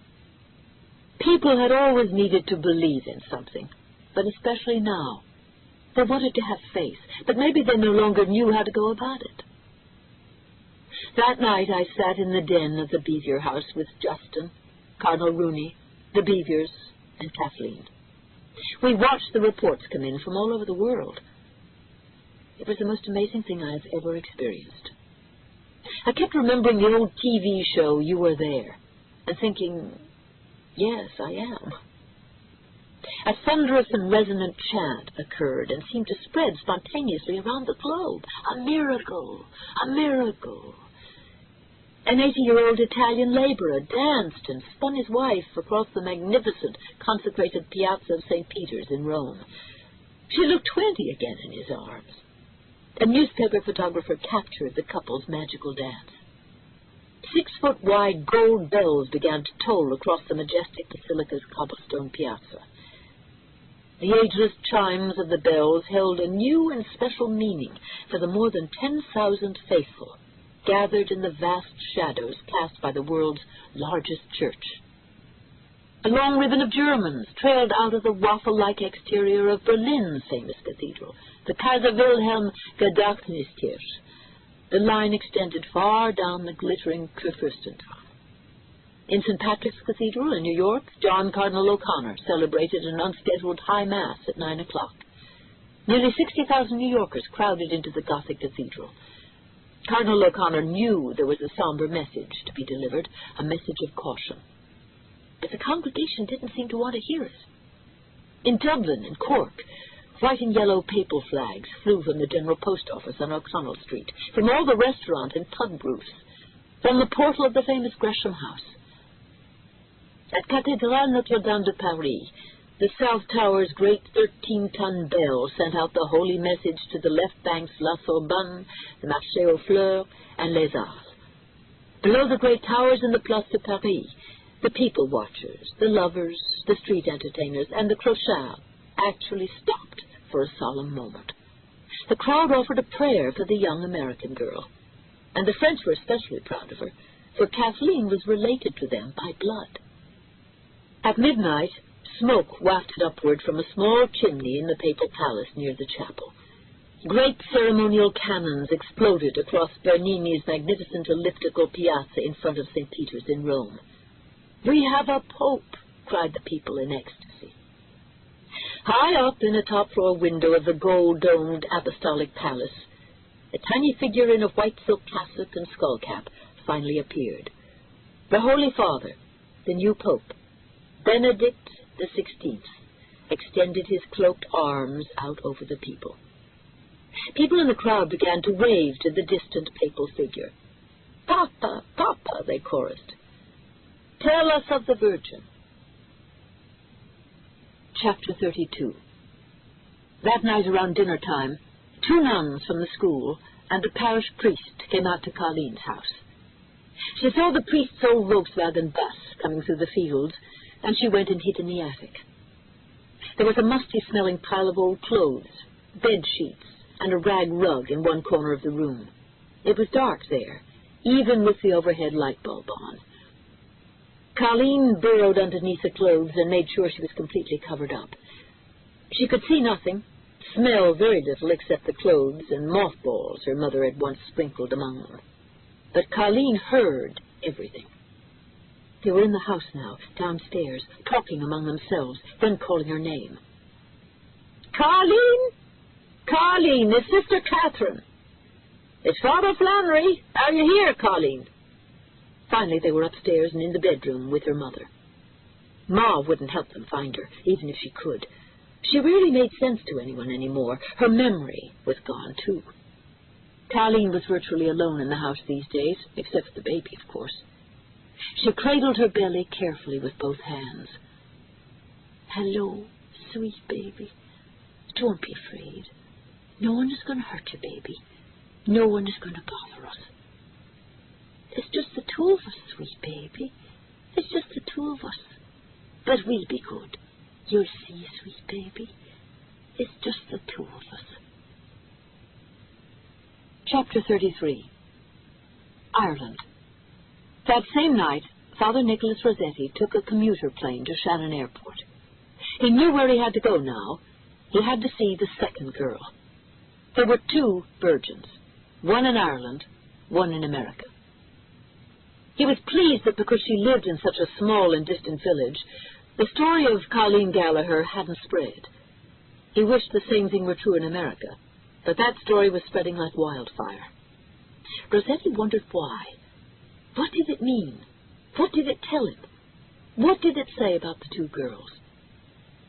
People had always needed to believe in something, but especially now. They wanted to have faith, but maybe they no longer knew how to go about it. That night I sat in the den of the Beaver house with Justin, Cardinal Rooney, the Beavers, and Kathleen. We watched the reports come in from all over the world. It was the most amazing thing I have ever experienced. I kept remembering the old TV show You Were There, and thinking, yes, I am. A thunderous and resonant chant occurred and seemed to spread spontaneously around the globe. A miracle! A miracle! An 80-year-old Italian laborer danced and spun his wife across the magnificent, consecrated piazza of St. Peter's in Rome. She looked 20 again in his arms. A newspaper photographer captured the couple's magical dance. 6-foot-wide gold bells began to toll across the majestic basilica's cobblestone piazza. The ageless chimes of the bells held a new and special meaning for the more than 10,000 faithful gathered in the vast shadows cast by the world's largest church. A long ribbon of Germans trailed out of the waffle-like exterior of Berlin's famous cathedral, the Kaiser Wilhelm Gedächtniskirche. The line extended far down the glittering Kurfürstendamm. In St. Patrick's Cathedral in New York, John Cardinal O'Connor celebrated an unscheduled high mass at 9 o'clock. Nearly 60,000 New Yorkers crowded into the Gothic cathedral. Cardinal O'Connor knew there was a somber message to be delivered, a message of caution. But the congregation didn't seem to want to hear it. In Dublin and Cork, white and yellow papal flags flew from the General Post Office on O'Connell Street, from all the restaurant and pub roofs, from the portal of the famous Gresham House. At Cathédrale Notre-Dame de Paris, the South Tower's great 13-ton bell sent out the holy message to the left banks La Sorbonne, the Marché aux Fleurs, and Les Arts. Below the great towers in the Place de Paris, the people watchers, the lovers, the street entertainers, and the clochards actually stopped for a solemn moment. The crowd offered a prayer for the young American girl, and the French were especially proud of her, for Kathleen was related to them by blood. At midnight, smoke wafted upward from a small chimney in the papal palace near the chapel. Great ceremonial cannons exploded across Bernini's magnificent elliptical piazza in front of St. Peter's in Rome. "We have a pope!" cried the people in ecstasy. High up in a top-floor window of the gold-domed apostolic palace, a tiny figure in a white silk cassock and skullcap finally appeared. The Holy Father, the new pope, Benedict XVI, extended his cloaked arms out over the people. People in the crowd began to wave to the distant papal figure. "Papa, Papa," they chorused. "Tell us of the Virgin." Chapter 32. That night around dinner time, 2 nuns from the school and a parish priest came out to Colleen's house. She saw the priest's old Volkswagen bus coming through the fields, and she went and hid in the attic. There was a musty-smelling pile of old clothes, bed sheets, and a rag rug in one corner of the room. It was dark there, even with the overhead light bulb on. Colleen burrowed underneath the clothes and made sure she was completely covered up. She could see nothing, smell very little except the clothes and mothballs her mother had once sprinkled among them. But Colleen heard everything. They were in the house now, downstairs, talking among themselves, then calling her name. "Colleen! Colleen, it's Sister Catherine. It's Father Flannery. Are you here, Colleen?" Finally, they were upstairs and in the bedroom with her mother. Ma wouldn't help them find her, even if she could. She rarely made sense to anyone anymore. Her memory was gone, too. Colleen was virtually alone in the house these days, except for the baby, of course. She cradled her belly carefully with both hands. "Hello, sweet baby. Don't be afraid. No one is going to hurt you, baby. No one is going to bother us. It's just the 2 of us, sweet baby. It's just the 2 of us. But we'll be good. You'll see, sweet baby. It's just the 2 of us." Chapter 33. Ireland. That same night, Father Nicholas Rossetti took a commuter plane to Shannon Airport. He knew where he had to go now. He had to see the second girl. There were 2 virgins, one in Ireland, one in America. He was pleased that because she lived in such a small and distant village, the story of Colleen Gallagher hadn't spread. He wished the same thing were true in America, but that story was spreading like wildfire. Rossetti wondered why. What did it mean? What did it tell him? What did it say about the 2 girls?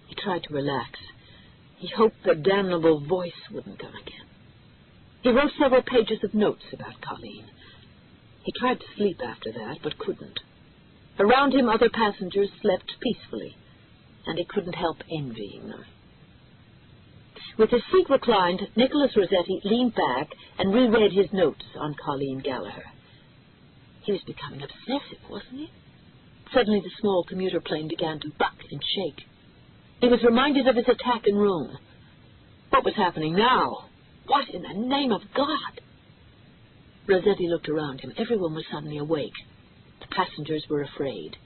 He tried to relax. He hoped the damnable voice wouldn't come again. He wrote several pages of notes about Colleen. He tried to sleep after that, but couldn't. Around him, other passengers slept peacefully, and he couldn't help envying them. With his seat reclined, Nicholas Rossetti leaned back and reread his notes on Colleen Gallagher. He was becoming obsessive, wasn't he? Suddenly the small commuter plane began to buck and shake. He was reminded of his attack in Rome. What was happening now? What in the name of God? Rossetti looked around him. Everyone was suddenly awake. The passengers were afraid.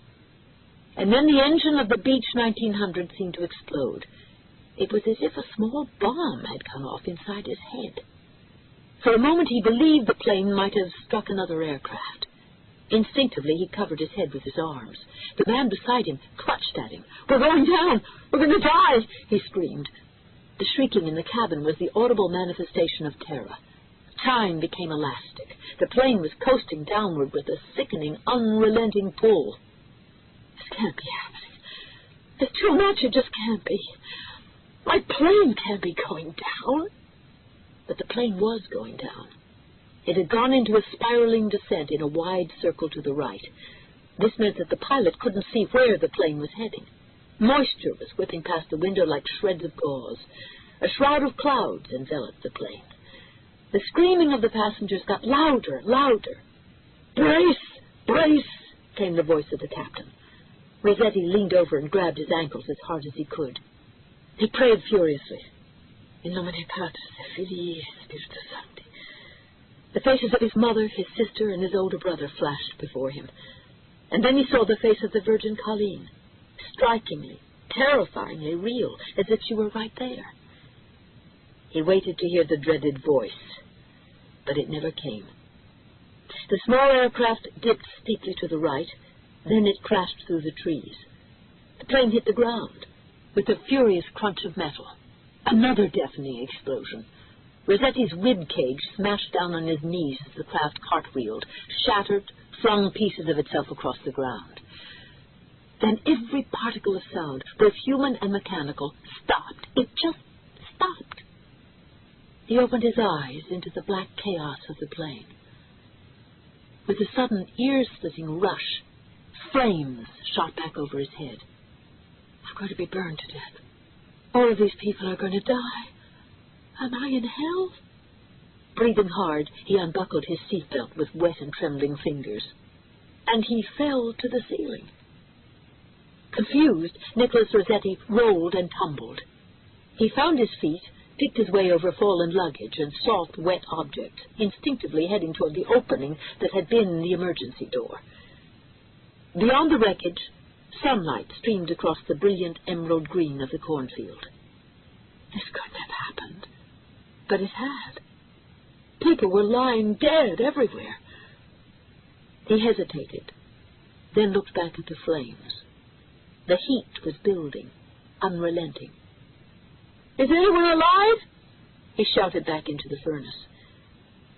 And then the engine of the Beech 1900 seemed to explode. It was as if a small bomb had gone off inside his head. For a moment he believed the plane might have struck another aircraft. Instinctively, he covered his head with his arms. The man beside him clutched at him. "We're going down! We're going to die!" he screamed. The shrieking in the cabin was the audible manifestation of terror. Time became elastic. The plane was coasting downward with a sickening, unrelenting pull. This can't be happening. It's too much. It just can't be. My plane can't be going down. But the plane was going down. It had gone into a spiraling descent in a wide circle to the right. This meant that the pilot couldn't see where the plane was heading. Moisture was whipping past the window like shreds of gauze. A shroud of clouds enveloped the plane. The screaming of the passengers got louder, louder. "Brace! Brace!" came the voice of the captain. Rossetti leaned over and grabbed his ankles as hard as he could. He prayed furiously. In nomine Patris, Filii, Spiritus Sancti. The faces of his mother, his sister, and his older brother flashed before him. And then he saw the face of the Virgin Colleen, strikingly, terrifyingly real, as if she were right there. He waited to hear the dreaded voice, but it never came. The small aircraft dipped steeply to the right, then it crashed through the trees. The plane hit the ground with a furious crunch of metal. Another deafening explosion. Rossetti's rib cage smashed down on his knees as the craft cartwheeled, shattered, flung pieces of itself across the ground. Then every particle of sound, both human and mechanical, stopped. It just stopped. He opened his eyes into the black chaos of the plane. With a sudden ear-splitting rush, flames shot back over his head. I'm going to be burned to death. All of these people are going to die. Am I in hell? Breathing hard, he unbuckled his seatbelt with wet and trembling fingers. And he fell to the ceiling. Confused, Nicholas Rossetti rolled and tumbled. He found his feet, picked his way over fallen luggage and soft, wet objects, instinctively heading toward the opening that had been the emergency door. Beyond the wreckage, sunlight streamed across the brilliant emerald green of the cornfield. This couldn't have happened, but it had. People were lying dead everywhere. He hesitated, then looked back at the flames. The heat was building, unrelenting. Is anyone alive? He shouted back into the furnace.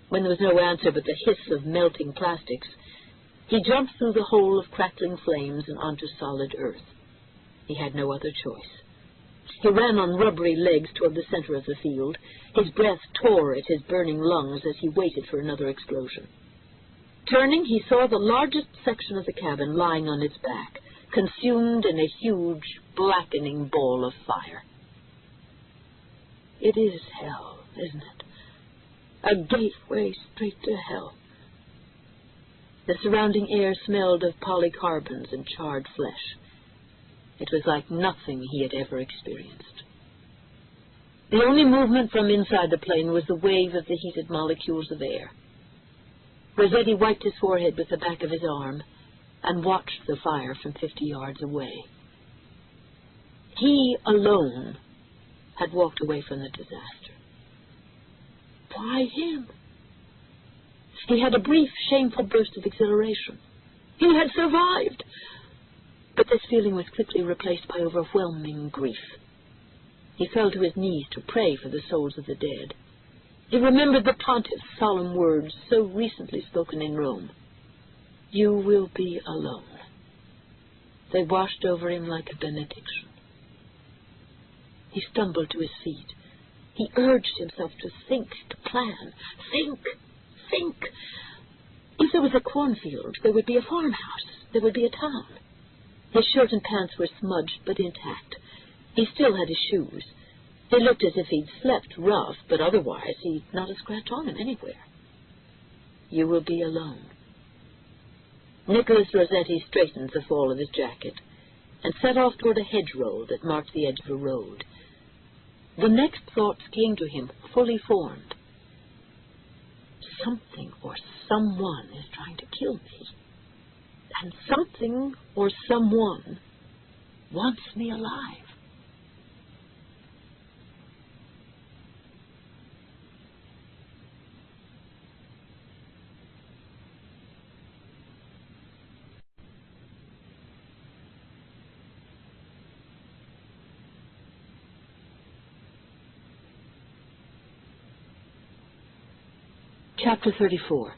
When there was no answer but the hiss of melting plastics, he jumped through the hole of crackling flames and onto solid earth. He had no other choice. He ran on rubbery legs toward the center of the field. His breath tore at his burning lungs as he waited for another explosion. Turning, he saw the largest section of the cabin lying on its back, consumed in a huge, blackening ball of fire. It is hell, isn't it? A gateway straight to hell. The surrounding air smelled of polycarbons and charred flesh. It was like nothing he had ever experienced. The only movement from inside the plane was the wave of the heated molecules of air. Rossetti wiped his forehead with the back of his arm and watched the fire from 50 yards away. He alone had walked away from the disaster. Why him? He had a brief, shameful burst of exhilaration. He had survived! But this feeling was quickly replaced by overwhelming grief. He fell to his knees to pray for the souls of the dead. He remembered the pontiff's solemn words so recently spoken in Rome. You will be alone. They washed over him like a benediction. He stumbled to his feet. He urged himself to think, to plan. Think! Think! If there was a cornfield, there would be a farmhouse. There would be a town. His shirt and pants were smudged but intact. He still had his shoes. They looked as if he'd slept rough, but otherwise he'd not a scratch on him anywhere. You will be alone. Nicholas Rossetti straightened the fall of his jacket and set off toward a hedgerow that marked the edge of a road. The next thoughts came to him, fully formed. Something or someone is trying to kill me. And something or someone wants me alive. Chapter 34.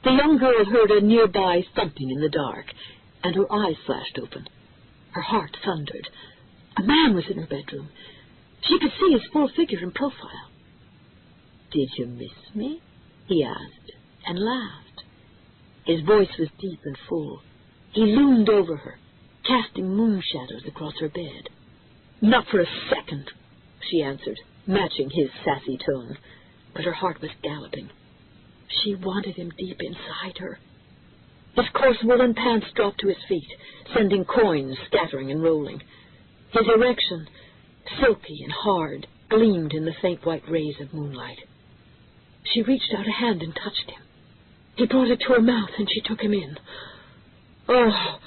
The young girl heard a nearby thumping in the dark, and her eyes flashed open. Her heart thundered. A man was in her bedroom. She could see his full figure and profile. "Did you miss me?" he asked, and laughed. His voice was deep and full. He loomed over her, casting moon shadows across her bed. "Not for a second," she answered, matching his sassy tone. But her heart was galloping. She wanted him deep inside her. His coarse woolen pants dropped to his feet, sending coins scattering and rolling. His erection, silky and hard, gleamed in the faint white rays of moonlight. She reached out a hand and touched him. He brought it to her mouth, and she took him in. "Oh,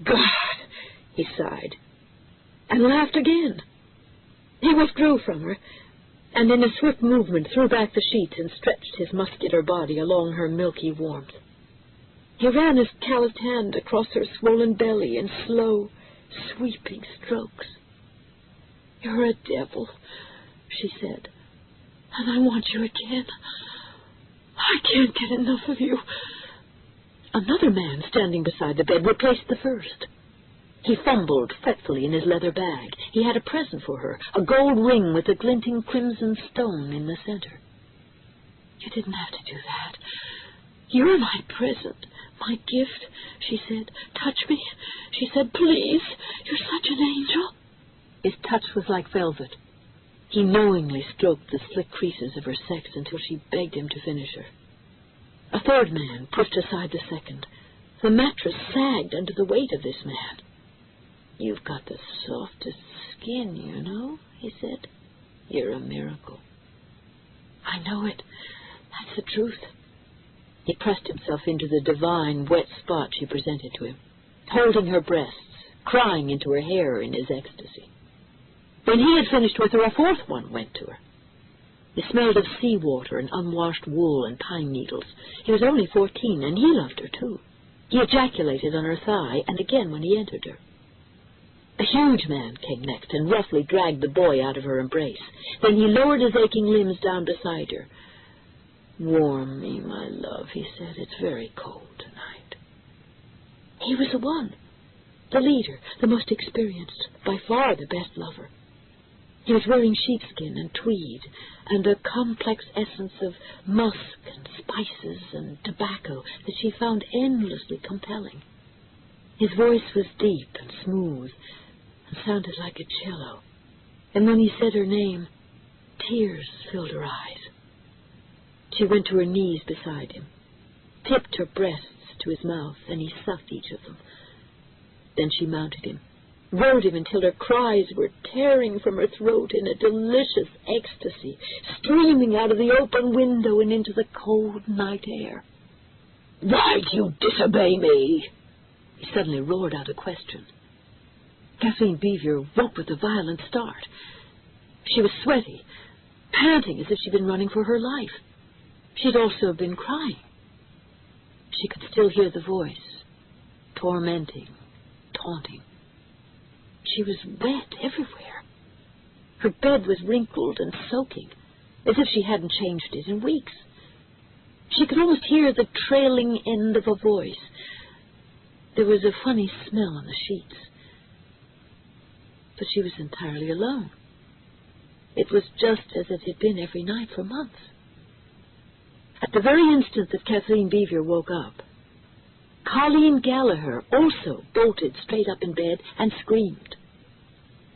God," he sighed, and laughed again. He withdrew from her, and in a swift movement threw back the sheets and stretched his muscular body along her milky warmth. He ran his calloused hand across her swollen belly in slow, sweeping strokes. "You're a devil," she said, "and I want you again. I can't get enough of you." Another man standing beside the bed replaced the first. He fumbled fretfully in his leather bag. He had a present for her, a gold ring with a glinting crimson stone in the center. "You didn't have to do that. You're my present, my gift," she said. "Touch me," she said. "Please. You're such an angel." His touch was like velvet. He knowingly stroked the slick creases of her sex until she begged him to finish her. A third man pushed aside the second. The mattress sagged under the weight of this man. "You've got the softest skin, you know," he said. "You're a miracle." "I know it. That's the truth." He pressed himself into the divine, wet spot she presented to him, holding her breasts, crying into her hair in his ecstasy. When he had finished with her, a fourth one went to her. He smelled of seawater and unwashed wool and pine needles. He was only 14, and he loved her, too. He ejaculated on her thigh, and again when he entered her. A huge man came next and roughly dragged the boy out of her embrace. Then he lowered his aching limbs down beside her. "Warm me, my love," he said. "It's very cold tonight." He was the one, the leader, the most experienced, by far the best lover. He was wearing sheepskin and tweed, and a complex essence of musk and spices and tobacco that she found endlessly compelling. His voice was deep and smooth and sounded like a cello, and when he said her name, tears filled her eyes. She went to her knees beside him, tipped her breasts to his mouth, and he sucked each of them. Then she mounted him, rode him until her cries were tearing from her throat in a delicious ecstasy, streaming out of the open window and into the cold night air. "Why do you disobey me?" He suddenly roared out a question. Kathleen Beaver woke with a violent start. She was sweaty, panting as if she'd been running for her life. She'd also been crying. She could still hear the voice, tormenting, taunting. She was wet everywhere. Her bed was wrinkled and soaking, as if she hadn't changed it in weeks. She could almost hear the trailing end of a voice. There was a funny smell on the sheets. But she was entirely alone. It was just as it had been every night for months. At the very instant that Kathleen Beaver woke up, Colleen Gallagher also bolted straight up in bed and screamed.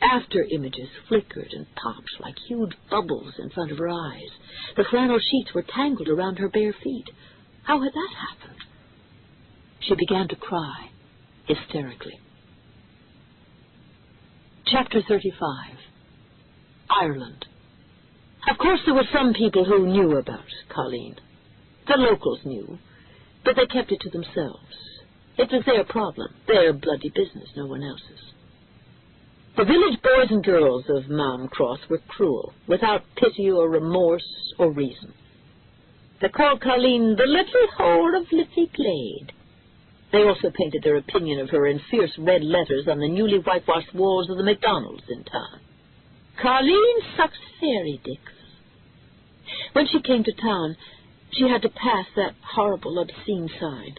After images flickered and popped like huge bubbles in front of her eyes. The flannel sheets were tangled around her bare feet. How had that happened? She began to cry, hysterically. Chapter 35. Ireland. Of course, there were some people who knew about Colleen. The locals knew, but they kept it to themselves. It was their problem, their bloody business, no one else's. The village boys and girls of Mount Cross were cruel, without pity or remorse or reason. They called Colleen the little whore of Liffey Glade. They also painted their opinion of her in fierce red letters on the newly whitewashed walls of the McDonald's in town. Colleen sucks fairy dicks. When she came to town, she had to pass that horrible, obscene sign.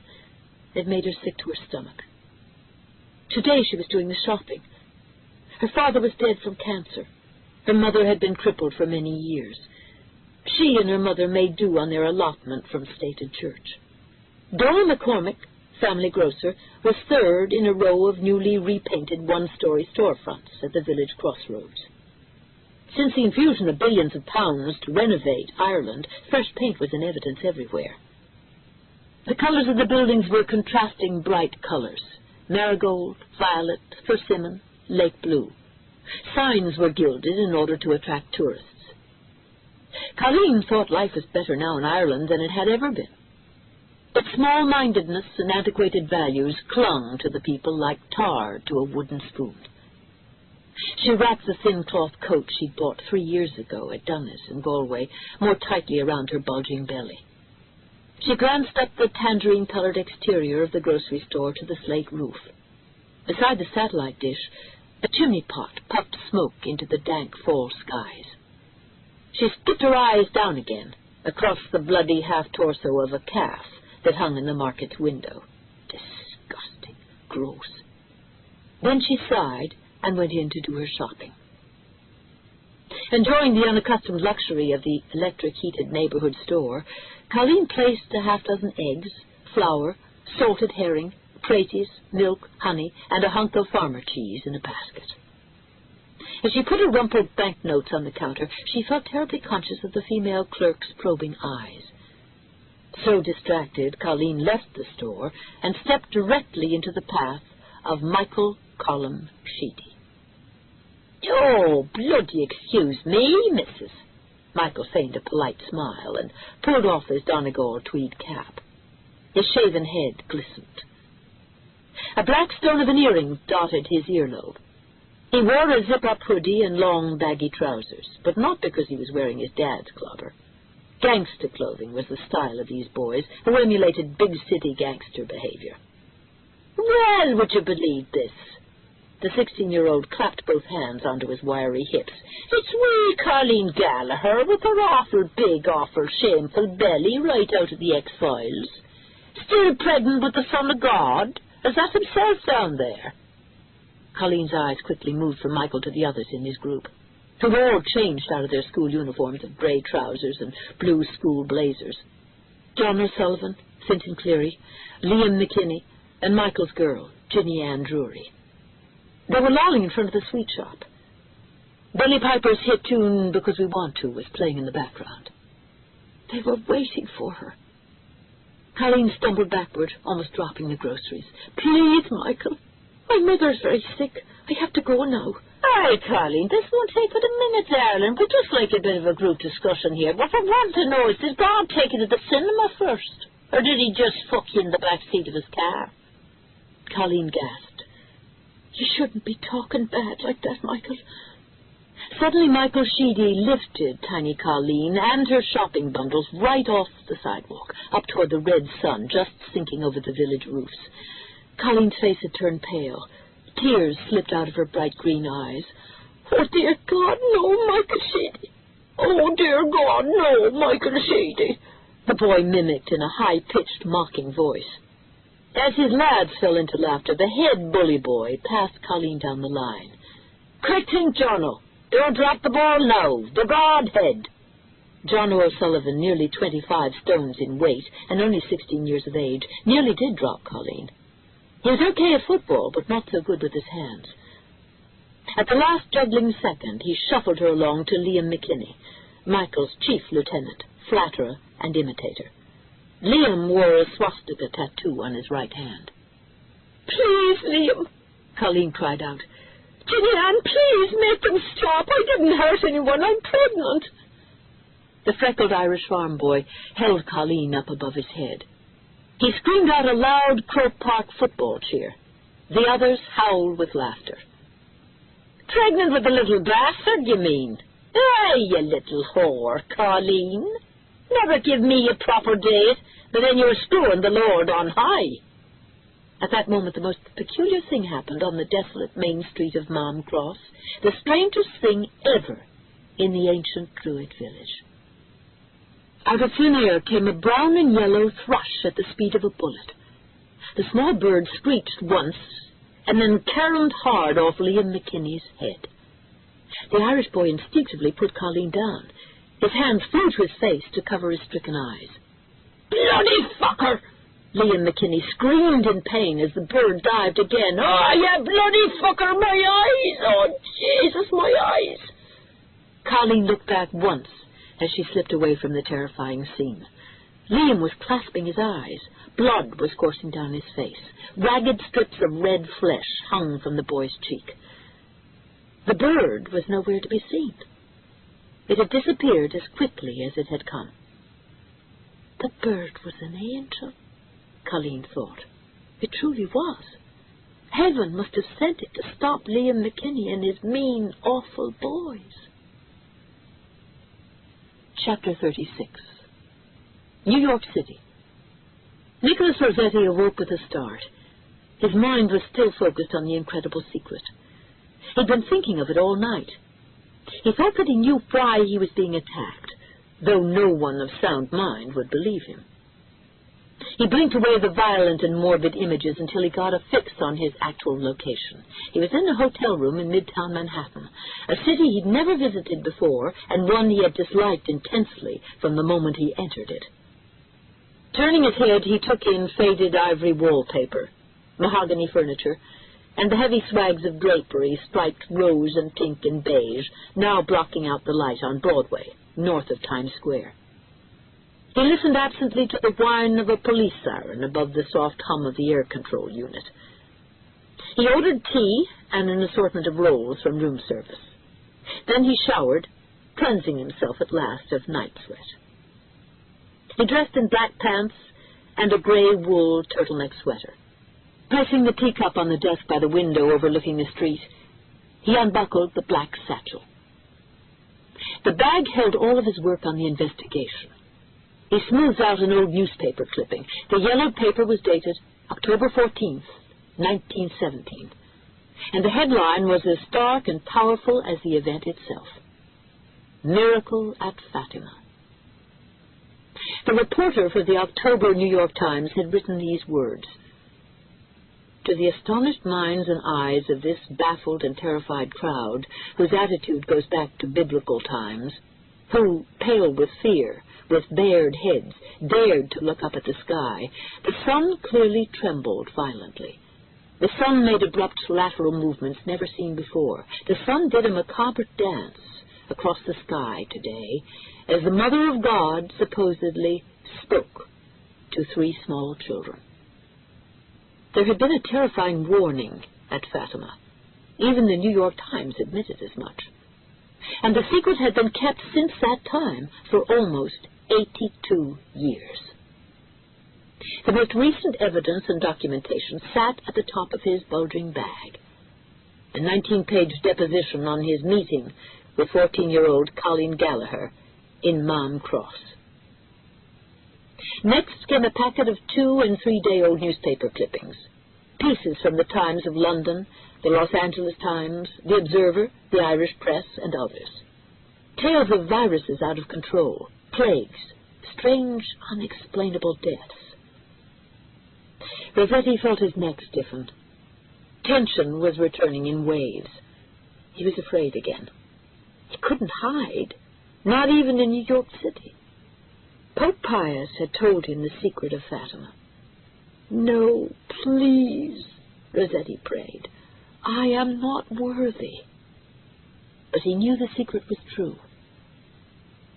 It made her sick to her stomach. Today she was doing the shopping. Her father was dead from cancer. Her mother had been crippled for many years. She and her mother made do on their allotment from state and church. Dora McCormick, family grocer, was third in a row of newly repainted one-story storefronts at the village crossroads. Since the infusion of billions of pounds to renovate Ireland, fresh paint was in evidence everywhere. The colors of the buildings were contrasting bright colors: marigold, violet, persimmon, lake blue. Signs were gilded in order to attract tourists. Colleen thought life was better now in Ireland than it had ever been. But small-mindedness and antiquated values clung to the people like tar to a wooden spoon. She wrapped the thin cloth coat she'd bought 3 years ago at Dunnes in Galway more tightly around her bulging belly. She glanced up the tangerine-colored exterior of the grocery store to the slate roof. Beside the satellite dish, a chimney pot puffed smoke into the dank fall skies. She spit her eyes down again across the bloody half-torso of a calf that hung in the market's window. Disgusting, gross. Then she sighed and went in to do her shopping. Enjoying the unaccustomed luxury of the electric-heated neighborhood store, Colleen placed a half-dozen eggs, flour, salted herring, praties, milk, honey, and a hunk of farmer cheese in a basket. As she put her rumpled banknotes on the counter, she felt terribly conscious of the female clerk's probing eyes. So distracted, Colleen left the store and stepped directly into the path of Michael Colum Sheedy. "Oh, bloody excuse me, missus." Michael feigned a polite smile and pulled off his Donegal tweed cap. His shaven head glistened. A black stone of an earring dotted his earlobe. He wore a zip-up hoodie and long, baggy trousers, but not because he was wearing his dad's clobber. Gangster clothing was the style of these boys, who emulated big-city gangster behavior. "Well, would you believe this?" The 16-year-old clapped both hands onto his wiry hips. "It's wee Colleen Gallagher with her awful big, awful shameful belly right out of the X-Files. Still pregnant with the Son of God? Is that himself down there?" Colleen's eyes quickly moved from Michael to the others in his group, who were all changed out of their school uniforms of grey trousers and blue school blazers. John O'Sullivan, Fintan Cleary, Liam McKinney, and Michael's girl, Ginny Ann Drury. They were lolling in front of the sweet shop. Billy Piper's hit tune, "Because We Want To," was playing in the background. They were waiting for her. Colleen stumbled backward, almost dropping the groceries. "Please, Michael. My mother's very sick. I have to go now." "Aye, Colleen, this won't take but a minute, darling. We'd just like a bit of a group discussion here. What I want to know is, did God take you to the cinema first? Or did he just fuck you in the back seat of his car?" Colleen gasped. "You shouldn't be talking bad like that, Michael." Suddenly Michael Sheedy lifted tiny Colleen and her shopping bundles right off the sidewalk, up toward the red sun just sinking over the village roofs. Colleen's face had turned pale. Tears slipped out of her bright green eyes. "Oh, dear God, no, Michael Sheedy. Oh, dear God, no, Michael Sheedy," the boy mimicked in a high-pitched, mocking voice. As his lads fell into laughter, the head bully boy passed Colleen down the line. "Quick thing, Jono. Don't drop the ball now. The Godhead." John O'Sullivan, nearly 25 stones in weight and only 16 years of age, nearly did drop Colleen. He was okay at football, but not so good with his hands. At the last juggling second, he shuffled her along to Liam McKinney, Michael's chief lieutenant, flatterer, and imitator. Liam wore a swastika tattoo on his right hand. "Please, Liam," Colleen cried out. "Ginny Ann, please make them stop. I didn't hurt anyone. I'm pregnant." The freckled Irish farm boy held Colleen up above his head. He screamed out a loud Croke Park football cheer. The others howled with laughter. "Pregnant with a little bastard, you mean? Aye, you little whore, Colleen. Never give me a proper date, but then you're screwing the Lord on high." At that moment, the most peculiar thing happened on the desolate main street of Malm Cross, the strangest thing ever in the ancient Druid village. Out of thin air came a brown and yellow thrush at the speed of a bullet. The small bird screeched once and then caromed hard off Liam McKinney's head. The Irish boy instinctively put Colleen down. His hands flew to his face to cover his stricken eyes. "Bloody fucker!" Liam McKinney screamed in pain as the bird dived again. "Oh, you bloody fucker, my eyes! Oh, Jesus, my eyes!" Colleen looked back once as she slipped away from the terrifying scene. Liam was clasping his eyes. Blood was coursing down his face. Ragged strips of red flesh hung from the boy's cheek. The bird was nowhere to be seen. It had disappeared as quickly as it had come. The bird was an angel, Colleen thought. It truly was. Heaven must have sent it to stop Liam McKinney and his mean, awful boys. Chapter 36. New York City. Nicholas Rossetti awoke with a start. His mind was still focused on the incredible secret. He'd been thinking of it all night. He thought that he knew why he was being attacked, though no one of sound mind would believe him. He blinked away the violent and morbid images until he got a fix on his actual location. He was in a hotel room in Midtown Manhattan, a city he'd never visited before and one he had disliked intensely from the moment he entered it. Turning his head, he took in faded ivory wallpaper, mahogany furniture, and the heavy swags of drapery striped rose and pink and beige, now blocking out the light on Broadway, north of Times Square. He listened absently to the whine of a police siren above the soft hum of the air control unit. He ordered tea and an assortment of rolls from room service. Then he showered, cleansing himself at last of night sweat. He dressed in black pants and a gray wool turtleneck sweater. Placing the teacup on the desk by the window overlooking the street, he unbuckled the black satchel. The bag held all of his work on the investigation. He smoothed out an old newspaper clipping. The yellowed paper was dated October 14th, 1917, and the headline was as stark and powerful as the event itself. Miracle at Fatima. The reporter for the October New York Times had written these words: "To the astonished minds and eyes of this baffled and terrified crowd, whose attitude goes back to biblical times, who, pale with fear, with bared heads, dared to look up at the sky, the sun clearly trembled violently. The sun made abrupt lateral movements never seen before. The sun did a macabre dance across the sky today, as the Mother of God supposedly spoke to 3 small children." There had been a terrifying warning at Fatima. Even the New York Times admitted as much. And the secret had been kept since that time for almost 82 years. The most recent evidence and documentation sat at the top of his bulging bag. A 19-page deposition on his meeting with 14-year-old Colleen Gallagher in Mam Cross. Next came a packet of 2- and 3-day-old newspaper clippings, pieces from the Times of London, the Los Angeles Times, the Observer, the Irish Press, and others. Tales of viruses out of control, plagues, strange, unexplainable deaths. Rossetti felt his neck stiffen. Tension was returning in waves. He was afraid again. He couldn't hide, not even in New York City. Pope Pius had told him the secret of Fatima. "No, please," Rossetti prayed. "I am not worthy." But he knew the secret was true.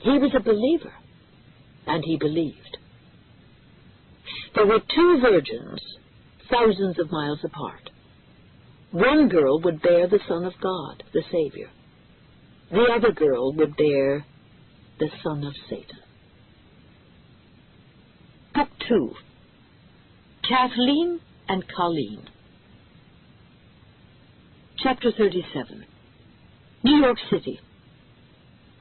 He was a believer, and he believed. There were 2 virgins, thousands of miles apart. One girl would bear the Son of God, the Savior. The other girl would bear the son of Satan. Book 2. Kathleen and Colleen. Chapter 37. New York City.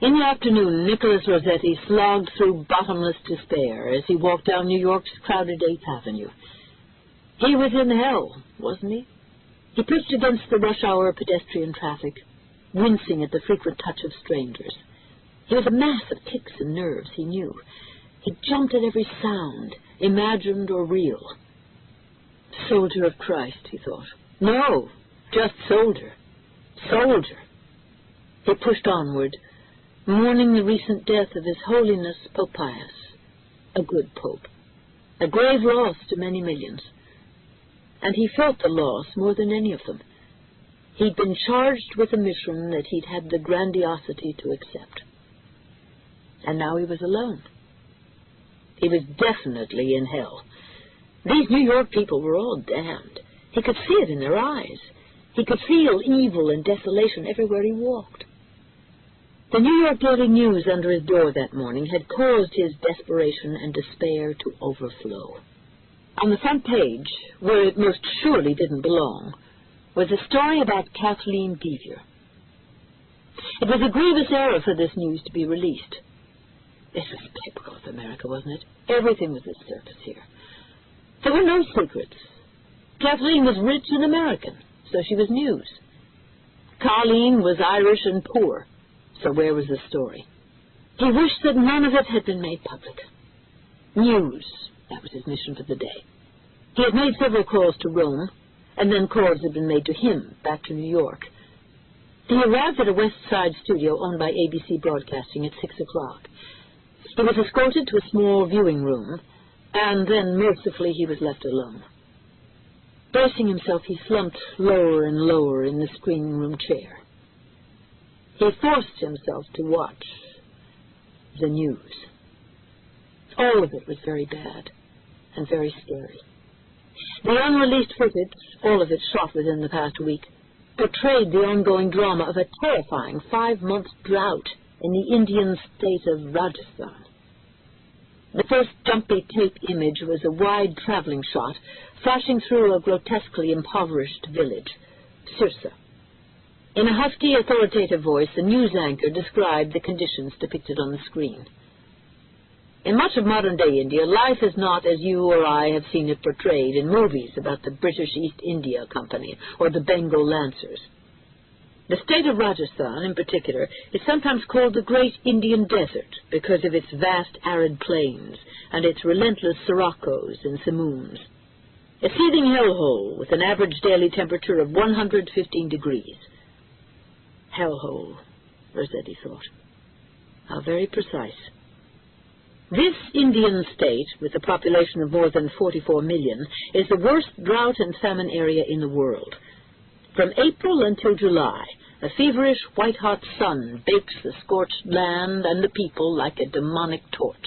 In the afternoon, Nicholas Rossetti slogged through bottomless despair as he walked down New York's crowded 8th Avenue. He was in hell, wasn't he? He pushed against the rush-hour pedestrian traffic, wincing at the frequent touch of strangers. He was a mass of tics and nerves, he knew. He jumped at every sound, imagined or real. Soldier of Christ, he thought. No, just soldier. Soldier. He pushed onward, mourning the recent death of His Holiness Pope Pius, a good pope, a grave loss to many millions. And he felt the loss more than any of them. He'd been charged with a mission that he'd had the grandiosity to accept. And now he was alone. He was definitely in hell. These New York people were all damned. He could see it in their eyes. He could feel evil and desolation everywhere he walked. The New York Daily News under his door that morning had caused his desperation and despair to overflow. On the front page, where it most surely didn't belong, was a story about Kathleen Devier. It was a grievous error for this news to be released. It was typical of America, wasn't it? Everything was a circus here. There were no secrets. Kathleen was rich and American, so she was news. Colleen was Irish and poor, so where was the story? He wished that none of it had been made public. News, that was his mission for the day. He had made several calls to Rome, and then calls had been made to him, back to New York. He arrived at a West Side studio owned by ABC Broadcasting at 6 o'clock. He was escorted to a small viewing room, and then mercifully he was left alone. Bracing himself, he slumped lower and lower in the screening room chair. He forced himself to watch the news. All of it was very bad and very scary. The unreleased footage, all of it shot within the past week, portrayed the ongoing drama of a terrifying 5-month drought in the Indian state of Rajasthan. The first jumpy tape image was a wide traveling shot flashing through a grotesquely impoverished village, Sirsa. In a husky, authoritative voice, the news anchor described the conditions depicted on the screen. In much of modern-day India, life is not as you or I have seen it portrayed in movies about the British East India Company or the Bengal Lancers. The state of Rajasthan, in particular, is sometimes called the Great Indian Desert because of its vast arid plains and its relentless siroccoes and simoons. A seething hellhole with an average daily temperature of 115 degrees. Hellhole, Rossetti thought. How very precise. This Indian state, with a population of more than 44 million, is the worst drought and famine area in the world. From April until July, a feverish, white-hot sun bakes the scorched land and the people like a demonic torch.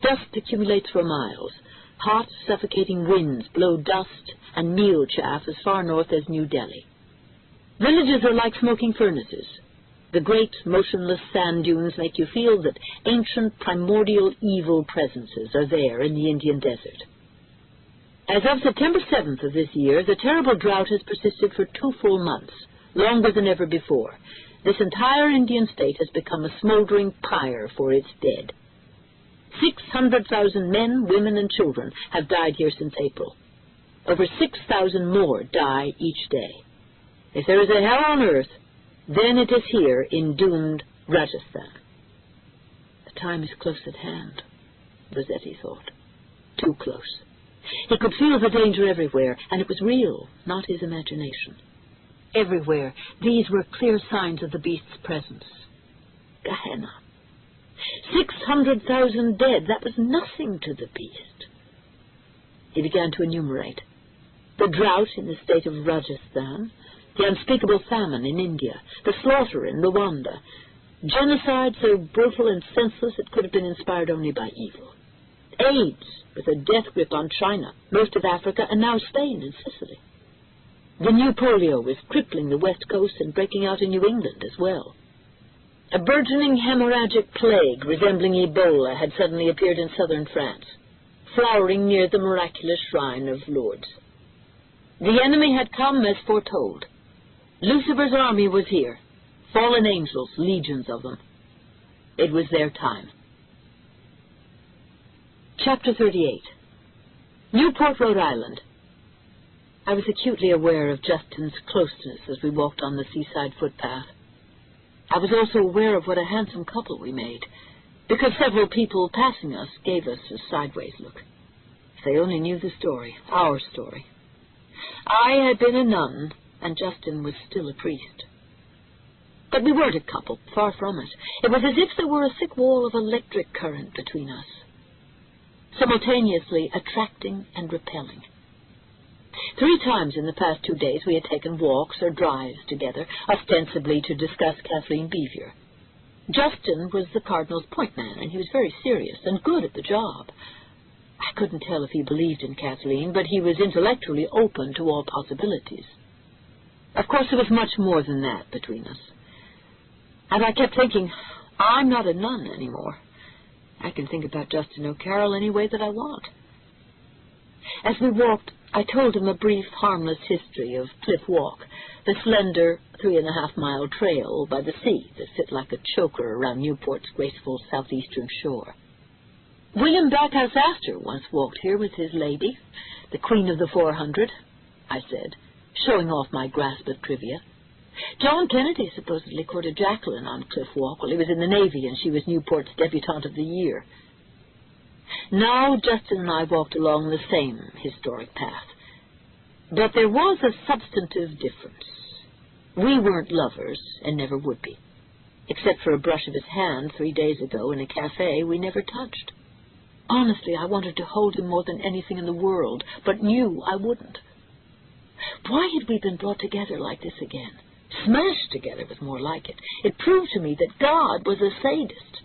Dust accumulates for miles. Hot, suffocating winds blow dust and meal chaff as far north as New Delhi. Villages are like smoking furnaces. The great, motionless sand dunes make you feel that ancient, primordial, evil presences are there in the Indian desert. As of September 7th of this year, the terrible drought has persisted for 2 full months, longer than ever before. This entire Indian state has become a smoldering pyre for its dead. 600,000 men, women, and children have died here since April. Over 6,000 more die each day. If there is a hell on earth, then it is here in doomed Rajasthan. The time is close at hand, Rossetti thought. Too close. He could feel the danger everywhere, and it was real, not his imagination. Everywhere, these were clear signs of the beast's presence. Gehenna. 600,000 dead, that was nothing to the beast. He began to enumerate. The drought in the state of Rajasthan, the unspeakable famine in India, the slaughter in Rwanda, genocide so brutal and senseless it could have been inspired only by evil. AIDS, with a death grip on China, most of Africa, and now Spain and Sicily. The new polio was crippling the West Coast and breaking out in New England as well. A burgeoning hemorrhagic plague resembling Ebola had suddenly appeared in southern France, flowering near the miraculous shrine of Lourdes. The enemy had come as foretold. Lucifer's army was here, fallen angels, legions of them. It was their time. Chapter 38. Newport, Rhode Island. I was acutely aware of Justin's closeness as we walked on the seaside footpath. I was also aware of what a handsome couple we made, because several people passing us gave us a sideways look. If they only knew the story, our story. I had been a nun, and Justin was still a priest. But we weren't a couple, far from it. It was as if there were a thick wall of electric current between us, simultaneously attracting and repelling. 3 times in the past 2 days we had taken walks or drives together, ostensibly to discuss Kathleen Beaver. Justin was the Cardinal's point man, and he was very serious and good at the job. I couldn't tell if he believed in Kathleen, but he was intellectually open to all possibilities. Of course, there was much more than that between us. And I kept thinking, I'm not a nun anymore. I can think about Justin O'Carroll any way that I want. As we walked, I told him a brief, harmless history of Cliff Walk, the slender 3.5-mile trail by the sea that fit like a choker around Newport's graceful southeastern shore. William Backhouse Astor once walked here with his lady, the Queen of the 400, I said, showing off my grasp of trivia. John Kennedy supposedly courted Jacqueline on Cliff Walk while he was in the Navy, and she was Newport's debutante of the year. Now Justin and I walked along the same historic path. But there was a substantive difference. We weren't lovers, and never would be. Except for a brush of his hand 3 days ago in a cafe, we never touched. Honestly, I wanted to hold him more than anything in the world, but knew I wouldn't. Why had we been brought together like this again? Smashed together was more like it. It proved to me that God was a sadist.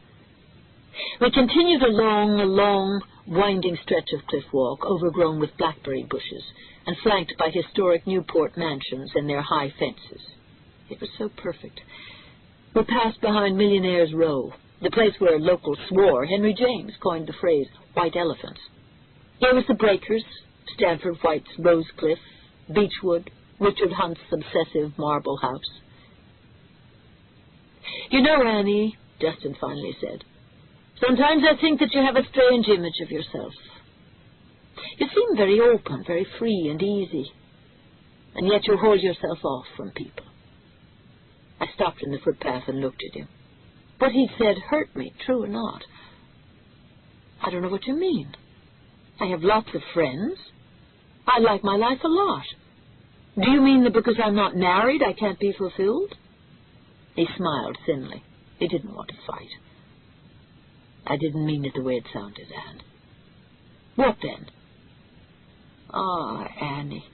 We continued along a long, winding stretch of Cliff Walk, overgrown with blackberry bushes, and flanked by historic Newport mansions and their high fences. It was so perfect. We passed behind Millionaire's Row, the place where locals swore Henry James coined the phrase white elephants. Here was the Breakers, Stanford White's Rose Cliff, Beechwood, Richard Hunt's obsessive marble house. You know, Annie, Justin finally said, sometimes I think that you have a strange image of yourself. You seem very open, very free and easy, and yet you hold yourself off from people. I stopped in the footpath and looked at him. What he'd said hurt me, true or not. I don't know what you mean. I have lots of friends. I like my life a lot. Do you mean that because I'm not married I can't be fulfilled? He smiled thinly. He didn't want to fight. I didn't mean it the way it sounded, Anne. What then? Ah, Annie.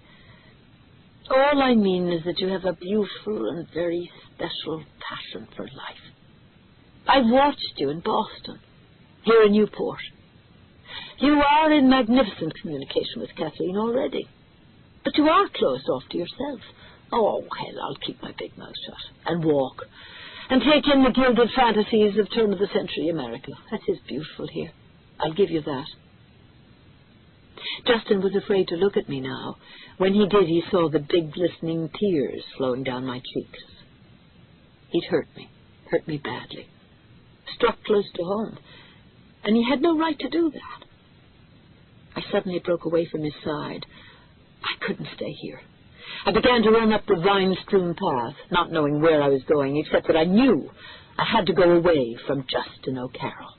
All I mean is that you have a beautiful and very special passion for life. I've watched you in Boston, here in Newport. You are in magnificent communication with Kathleen already. But you are closed off to yourself. Oh, hell, I'll keep my big mouth shut and walk and take in the gilded fantasies of turn-of-the-century America. That is beautiful here. I'll give you that. Justin was afraid to look at me now. When he did, he saw the big glistening tears flowing down my cheeks. He'd hurt me badly, struck close to home, and he had no right to do that. I suddenly broke away from his side. I couldn't stay here. I began to run up the vine-strewn path, not knowing where I was going, except that I knew I had to go away from Justin O'Carroll.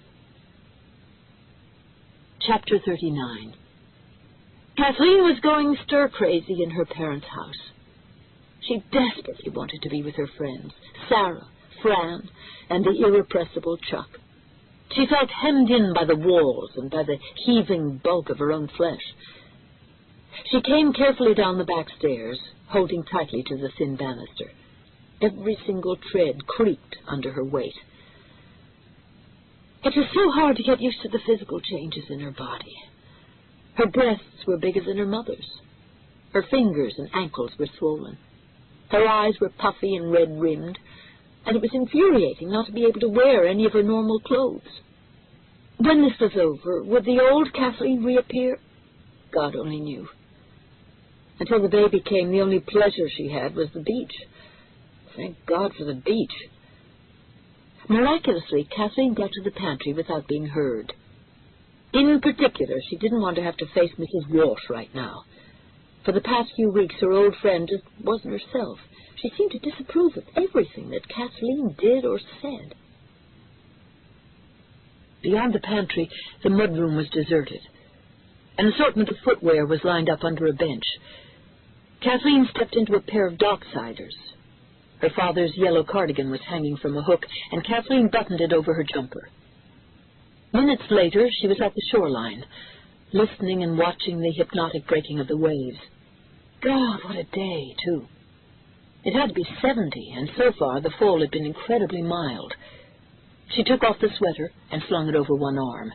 Chapter 39. Kathleen was going stir-crazy in her parents' house. She desperately wanted to be with her friends, Sarah, Fran, and the irrepressible Chuck. She felt hemmed in by the walls and by the heaving bulk of her own flesh. She came carefully down the back stairs, holding tightly to the thin banister. Every single tread creaked under her weight. It was so hard to get used to the physical changes in her body. Her breasts were bigger than her mother's. Her fingers and ankles were swollen. Her eyes were puffy and red-rimmed, and it was infuriating not to be able to wear any of her normal clothes. When this was over, would the old Kathleen reappear? God only knew. Until the baby came, the only pleasure she had was the beach. Thank God for the beach. Miraculously, Kathleen got to the pantry without being heard. In particular, she didn't want to have to face Mrs. Walsh right now. For the past few weeks, her old friend just wasn't herself. She seemed to disapprove of everything that Kathleen did or said. Beyond the pantry, the mudroom was deserted. An assortment of footwear was lined up under a bench. Kathleen stepped into a pair of docksiders. Her father's yellow cardigan was hanging from a hook, and Kathleen buttoned it over her jumper. Minutes later, she was at the shoreline, listening and watching the hypnotic breaking of the waves. God, what a day, too. It had to be 70, and so far the fall had been incredibly mild. She took off the sweater and flung it over one arm.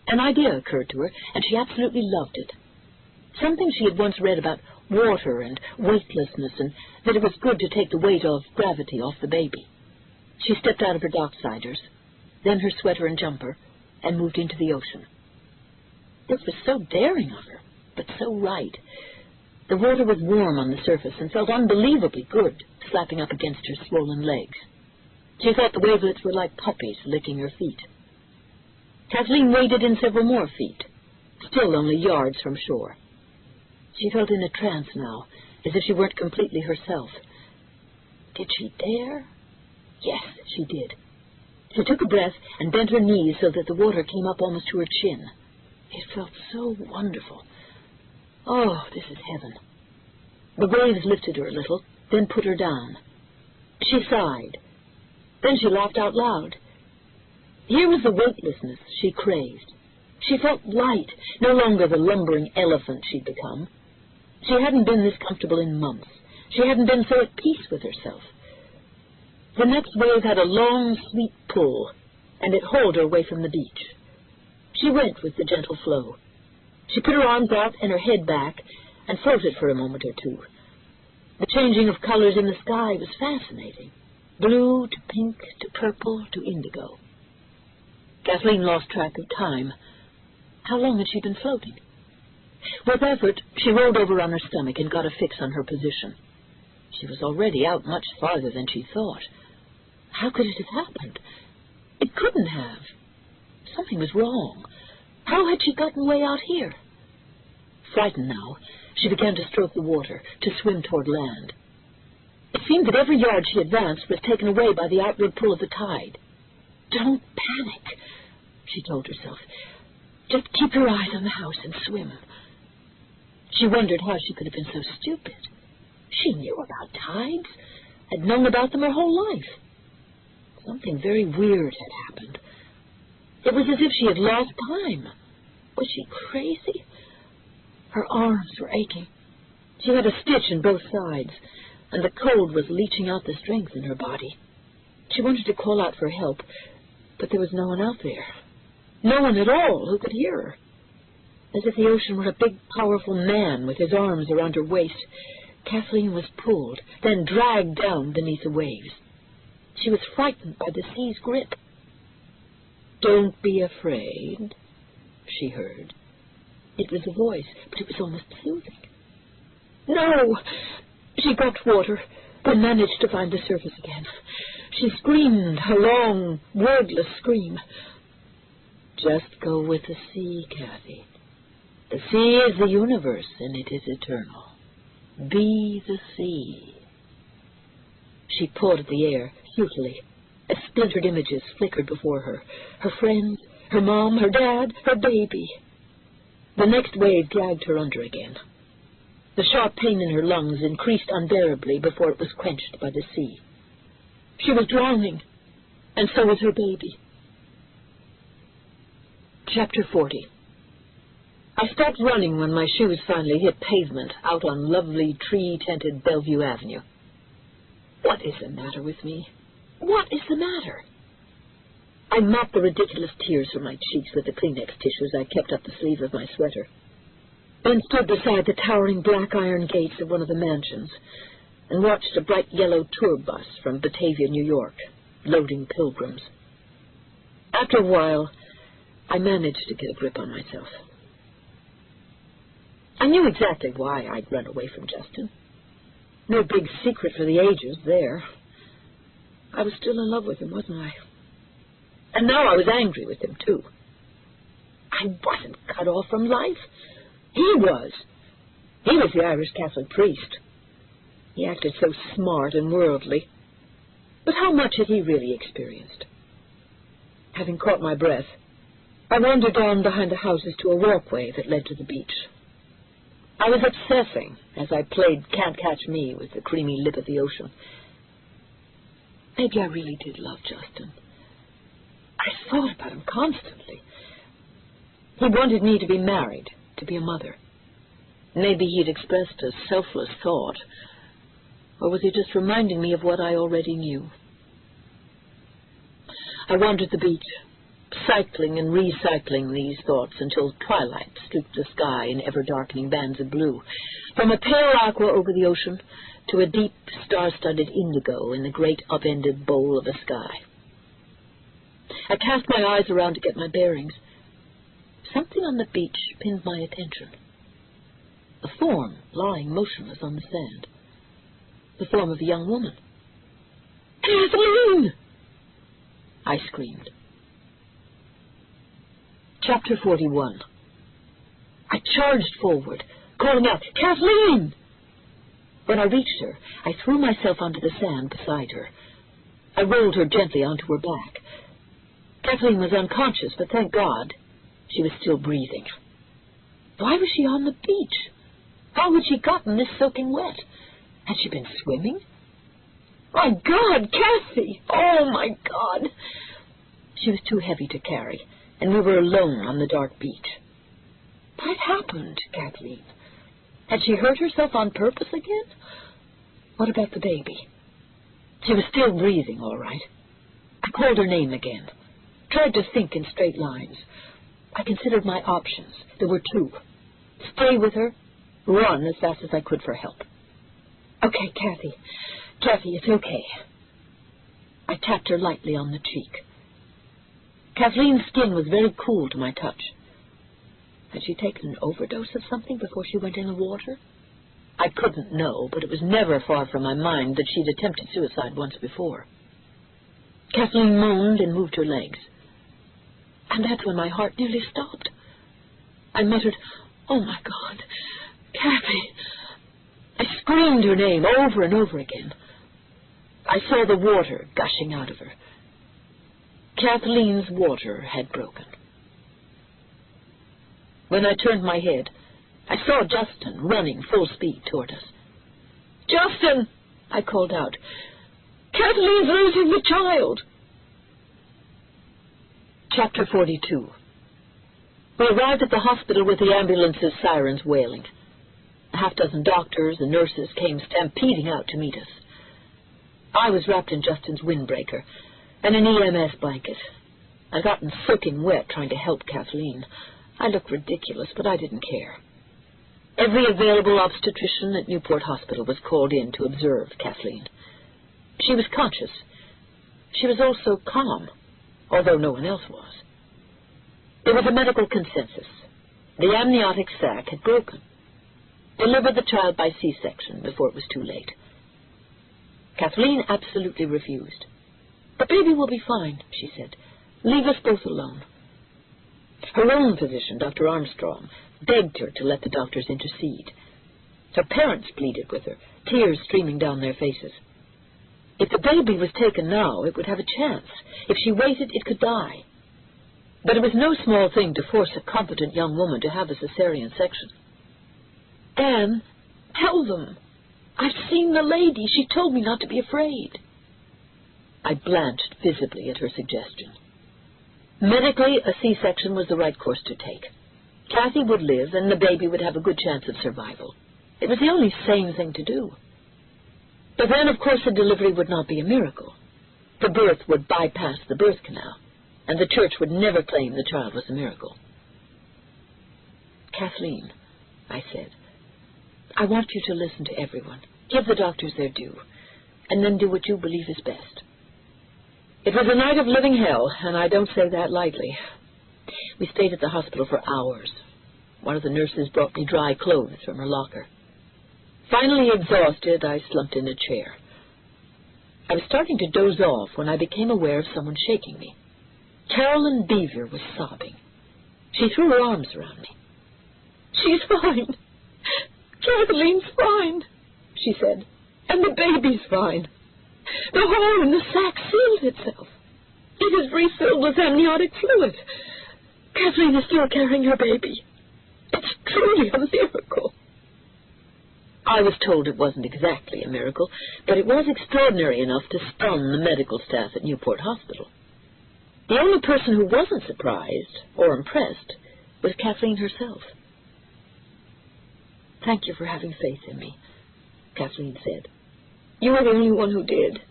An idea occurred to her, and she absolutely loved it. Something she had once read about water and weightlessness, and that it was good to take the weight of gravity off the baby. She stepped out of her docksiders, then her sweater and jumper, and moved into the ocean. This was so daring of her, but so right. The water was warm on the surface and felt unbelievably good, slapping up against her swollen legs. She thought the wavelets were like puppies licking her feet. Kathleen waded in several more feet, still only yards from shore. She felt in a trance now, as if she weren't completely herself. Did she dare? Yes, she did. She took a breath and bent her knees so that the water came up almost to her chin. It felt so wonderful. Oh, this is heaven. The waves lifted her a little, then put her down. She sighed. Then she laughed out loud. Here was the weightlessness she craved. She felt light, no longer the lumbering elephant she'd become. She hadn't been this comfortable in months. She hadn't been so at peace with herself. The next wave had a long, sweet pull, and it hauled her away from the beach. She went with the gentle flow. She put her arms out and her head back and floated for a moment or two. The changing of colors in the sky was fascinating. Blue to pink to purple to indigo. Kathleen lost track of time. How long had she been floating? With effort, she rolled over on her stomach and got a fix on her position. She was already out much farther than she thought. How could it have happened? It couldn't have. Something was wrong. How had she gotten way out here? Frightened now, she began to stroke the water, to swim toward land. It seemed that every yard she advanced was taken away by the outward pull of the tide. Don't panic, she told herself. Just keep your eyes on the house and swim. She wondered how she could have been so stupid. She knew about tides, had known about them her whole life. Something very weird had happened. It was as if she had lost time. Was she crazy? Her arms were aching. She had a stitch in both sides, and the cold was leaching out the strength in her body. She wanted to call out for help, but there was no one out there. No one at all who could hear her. As if the ocean were a big, powerful man with his arms around her waist, Kathleen was pulled, then dragged down beneath the waves. She was frightened by the sea's grip. Don't be afraid, she heard. It was a voice, but it was almost soothing. No! She gulped water, then managed to find the surface again. She screamed a long, wordless scream. Just go with the sea, Kathy. The sea is the universe, and it is eternal. Be the sea. She pawed at the air, futilely. As splintered images flickered before her. Her friends, her mom, her dad, her baby. The next wave dragged her under again. The sharp pain in her lungs increased unbearably before it was quenched by the sea. She was drowning, and so was her baby. Chapter 40. I stopped running when my shoes finally hit pavement out on lovely tree-tented Bellevue Avenue. What is the matter with me? What is the matter? I mopped the ridiculous tears from my cheeks with the Kleenex tissues I kept up the sleeve of my sweater, then stood beside the towering black iron gates of one of the mansions and watched a bright yellow tour bus from Batavia, New York, loading pilgrims. After a while, I managed to get a grip on myself. I knew exactly why I'd run away from Justin. No big secret for the ages there. I was still in love with him, wasn't I? And now I was angry with him, too. I wasn't cut off from life. He was. He was the Irish Catholic priest. He acted so smart and worldly. But how much had he really experienced? Having caught my breath, I wandered down behind the houses to a walkway that led to the beach. I was obsessing as I played Can't Catch Me with the creamy lip of the ocean. Maybe I really did love Justin. I thought about him constantly. He wanted me to be married, to be a mother. Maybe he'd expressed a selfless thought, or was he just reminding me of what I already knew? I wandered the beach, cycling and recycling these thoughts until twilight streaked the sky in ever-darkening bands of blue, from a pale aqua over the ocean to a deep, star-studded indigo in the great upended bowl of a sky. I cast my eyes around to get my bearings. Something on the beach pinned my attention. A form lying motionless on the sand. The form of a young woman. "Kathleen!" I screamed. Chapter 41. I charged forward, calling out, "Kathleen!" When I reached her, I threw myself onto the sand beside her. I rolled her gently onto her back. Kathleen was unconscious, but thank God, she was still breathing. Why was she on the beach? How had she gotten this soaking wet? Had she been swimming? My God, Kathy! Oh, my God! She was too heavy to carry, and we were alone on the dark beach. What happened, Kathleen? Had she hurt herself on purpose again? What about the baby? She was still breathing, all right. I called her name again, tried to think in straight lines. I considered my options. There were two. Stay with her, run as fast as I could for help. Okay, Kathy. Kathy, it's okay. I tapped her lightly on the cheek. Kathleen's skin was very cool to my touch. Had she taken an overdose of something before she went in the water? I couldn't know, but it was never far from my mind that she'd attempted suicide once before. Kathleen moaned and moved her legs. And that's when my heart nearly stopped. I muttered, "Oh, my God, Kathy!" I screamed her name over and over again. I saw the water gushing out of her. Kathleen's water had broken. When I turned my head, I saw Justin running full speed toward us. "Justin!" I called out. "Kathleen's losing the child!" Chapter 42. We arrived at the hospital with the ambulance's sirens wailing. A half-dozen doctors and nurses came stampeding out to meet us. I was wrapped in Justin's windbreaker and an EMS blanket. I'd gotten soaking wet trying to help Kathleen. I looked ridiculous, but I didn't care. Every available obstetrician at Newport Hospital was called in to observe Kathleen. She was conscious. She was also calm, although no one else was. There was a medical consensus. The amniotic sac had broken. Deliver the child by C-section before it was too late. Kathleen absolutely refused. "The baby will be fine," she said. "Leave us both alone." Her own physician, Dr. Armstrong, begged her to let the doctors intercede. Her parents pleaded with her, tears streaming down their faces. If the baby was taken now, it would have a chance. If she waited, it could die. But it was no small thing to force a competent young woman to have a cesarean section. "Anne, tell them. I've seen the lady. She told me not to be afraid." I blanched visibly at her suggestion. Medically, a C-section was the right course to take. Kathy would live, and the baby would have a good chance of survival. It was the only sane thing to do. But then, of course, the delivery would not be a miracle. The birth would bypass the birth canal, and the church would never claim the child was a miracle. "Kathleen," I said, "I want you to listen to everyone. Give the doctors their due, and then do what you believe is best." It was a night of living hell, and I don't say that lightly. We stayed at the hospital for hours. One of the nurses brought me dry clothes from her locker. Finally exhausted, I slumped in a chair. I was starting to doze off when I became aware of someone shaking me. Carolyn Beaver was sobbing. She threw her arms around me. "She's fine. Kathleen's fine," she said. "And the baby's fine. The hole in the sac sealed itself. It is refilled with amniotic fluid. Kathleen is still carrying her baby. It's truly a miracle." I was told it wasn't exactly a miracle, but it was extraordinary enough to stun the medical staff at Newport Hospital. The only person who wasn't surprised or impressed was Kathleen herself. "Thank you for having faith in me," Kathleen said. "You are the only one who did.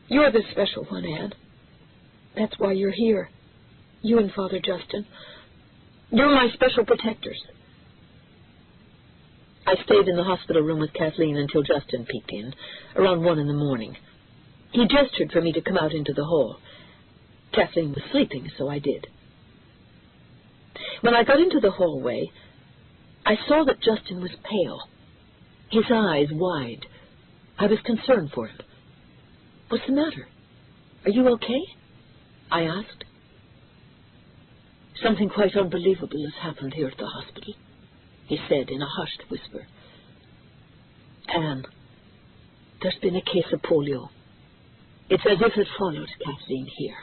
You're the special one, Anne. That's why you're here. You and Father Justin. You're my special protectors." I stayed in the hospital room with Kathleen until Justin peeked in, around 1 a.m. He gestured for me to come out into the hall. Kathleen was sleeping, so I did. When I got into the hallway, I saw that Justin was pale, his eyes wide. I was concerned for him. "What's the matter? Are you okay?" I asked. "Something quite unbelievable has happened here at the hospital," he said in a hushed whisper. "Anne, there's been a case of polio. It's as if it followed Kathleen here."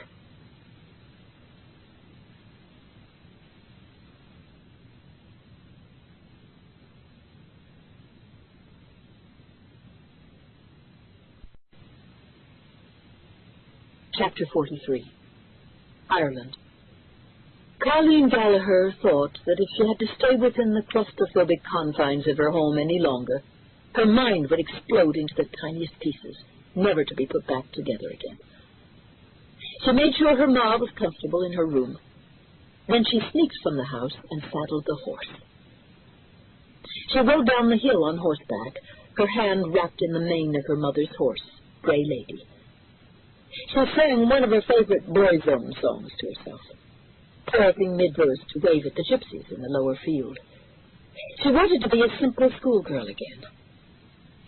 Chapter 43. Ireland. Colleen Gallagher thought that if she had to stay within the claustrophobic confines of her home any longer, her mind would explode into the tiniest pieces, never to be put back together again. She made sure her ma was comfortable in her room. Then she sneaked from the house and saddled the horse. She rode down the hill on horseback, her hand wrapped in the mane of her mother's horse, Grey Lady. She sang one of her favorite boy's-own songs to herself, pausing mid-verse to wave at the gypsies in the lower field. She wanted to be a simple schoolgirl again.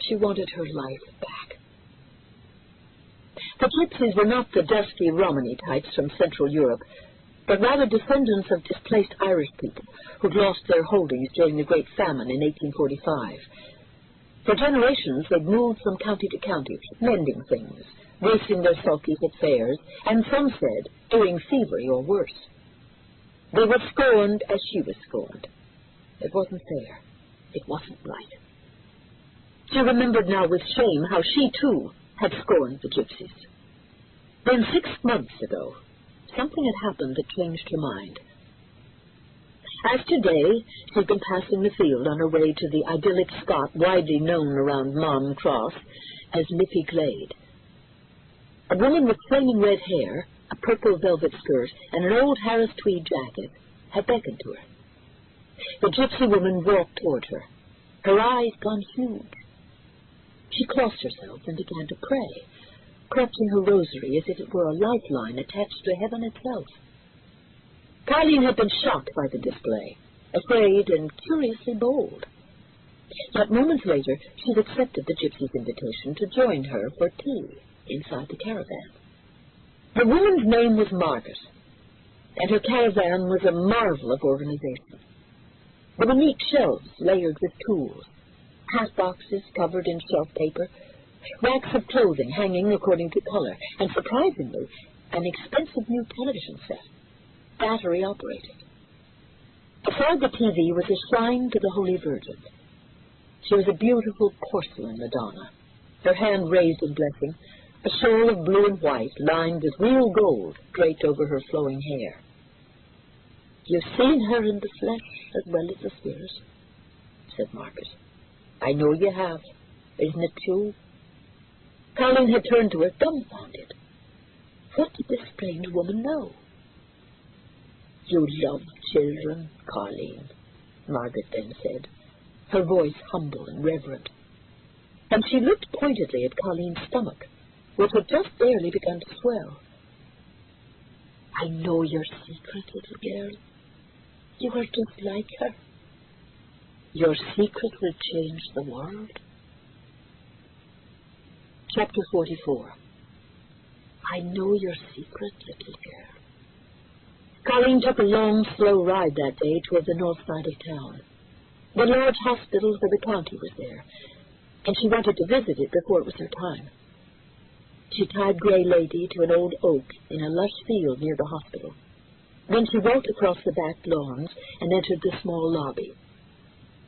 She wanted her life back. The gypsies were not the dusky Romany types from Central Europe, but rather descendants of displaced Irish people who'd lost their holdings during the Great Famine in 1845. For generations, they'd moved from county to county, mending things, wasting their sulkies at fairs, and some said, doing thievery or worse. They were scorned as she was scorned. It wasn't fair. It wasn't right. She remembered now with shame how she, too, had scorned the gypsies. Then 6 months ago, something had happened that changed her mind. As today, she'd been passing the field on her way to the idyllic spot widely known around Mom Cross as Liffey Glade. A woman with flaming red hair, a purple velvet skirt, and an old Harris tweed jacket had beckoned to her. The gypsy woman walked toward her, her eyes gone huge. She crossed herself and began to pray, clutching her rosary as if it were a lifeline attached to heaven itself. Colleen had been shocked by the display, afraid and curiously bold. But moments later, she'd accepted the gypsy's invitation to join her for tea inside the caravan. The woman's name was Margaret, and her caravan was a marvel of organization. There were neat shelves layered with tools, hat boxes covered in shelf paper, racks of clothing hanging according to color, and surprisingly, an expensive new television set, battery-operated. Beside the TV was a shrine to the Holy Virgin. She was a beautiful porcelain Madonna, her hand raised in blessing, a shawl of blue and white lined with real gold draped over her flowing hair. "You've seen her in the flesh as well as the spirit," said Margaret. "I know you have. Isn't it true?" Colleen had turned to her, dumbfounded. What did this strange woman know? "You love children, Colleen," Margaret then said, her voice humble and reverent. And she looked pointedly at Colleen's stomach, which had just barely begun to swell. "I know your secret, little girl. You are just like her. Your secret will change the world." Chapter 44. I know your secret, little girl. Colleen took a long, slow ride that day toward the north side of town. The large hospital for the county was there, and she wanted to visit it before it was her time. She tied Grey Lady to an old oak in a lush field near the hospital. Then she walked across the back lawns and entered the small lobby.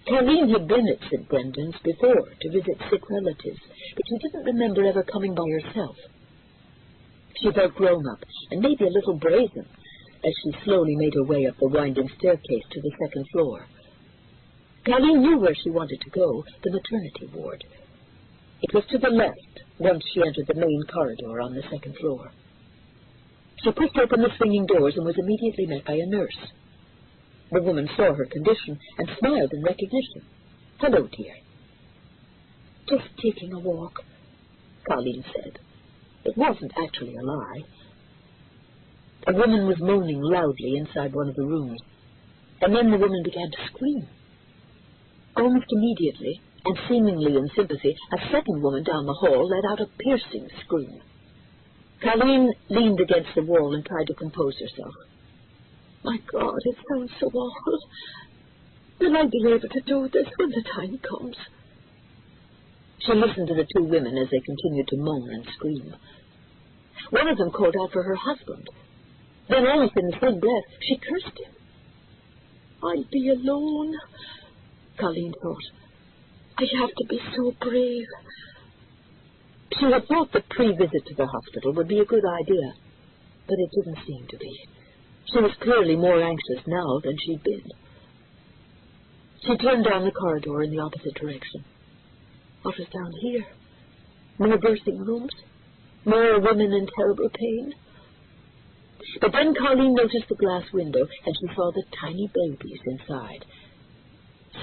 Colleen had been at St. Brendan's before to visit sick relatives, but she didn't remember ever coming by herself. She felt grown up and maybe a little brazen as she slowly made her way up the winding staircase to the second floor. Colleen knew where she wanted to go, the maternity ward. It was to the left once she entered the main corridor on the second floor. She pushed open the swinging doors and was immediately met by a nurse. The woman saw her condition and smiled in recognition. "Hello, dear." "Just taking a walk," Colleen said. It wasn't actually a lie. A woman was moaning loudly inside one of the rooms, and then the woman began to scream. Almost immediately, and seemingly in sympathy, a second woman down the hall let out a piercing scream. Colleen leaned against the wall and tried to compose herself. "My God, it sounds so awful. Will I be able to do this when the time comes?" She listened to the two women as they continued to moan and scream. One of them called out for her husband. Then, almost in the same breath, she cursed him. "I'll be alone," Colleen thought. "I have to be so brave." She had thought the pre-visit to the hospital would be a good idea, but it didn't seem to be. She was clearly more anxious now than she'd been. She turned down the corridor in the opposite direction. What was down here? More birthing rooms? More women in terrible pain? But then Colleen noticed the glass window, and she saw the tiny babies inside.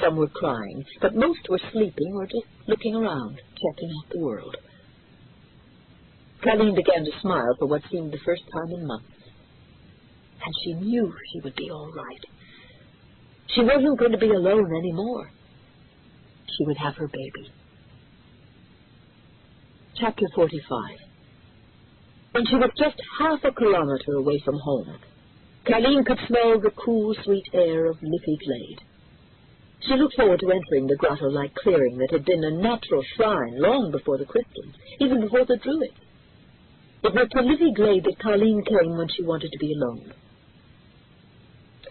Some were crying, but most were sleeping or just looking around, checking out the world. Colleen began to smile for what seemed the first time in months. And she knew she would be all right. She wasn't going to be alone anymore. She would have her baby. Chapter 45. When she was just half a kilometer away from home, Colleen could smell the cool, sweet air of Liffey Glade. She looked forward to entering the grotto-like clearing that had been a natural shrine long before the Christians, even before the Druids. It was to Liffey Glade that Colleen came when she wanted to be alone.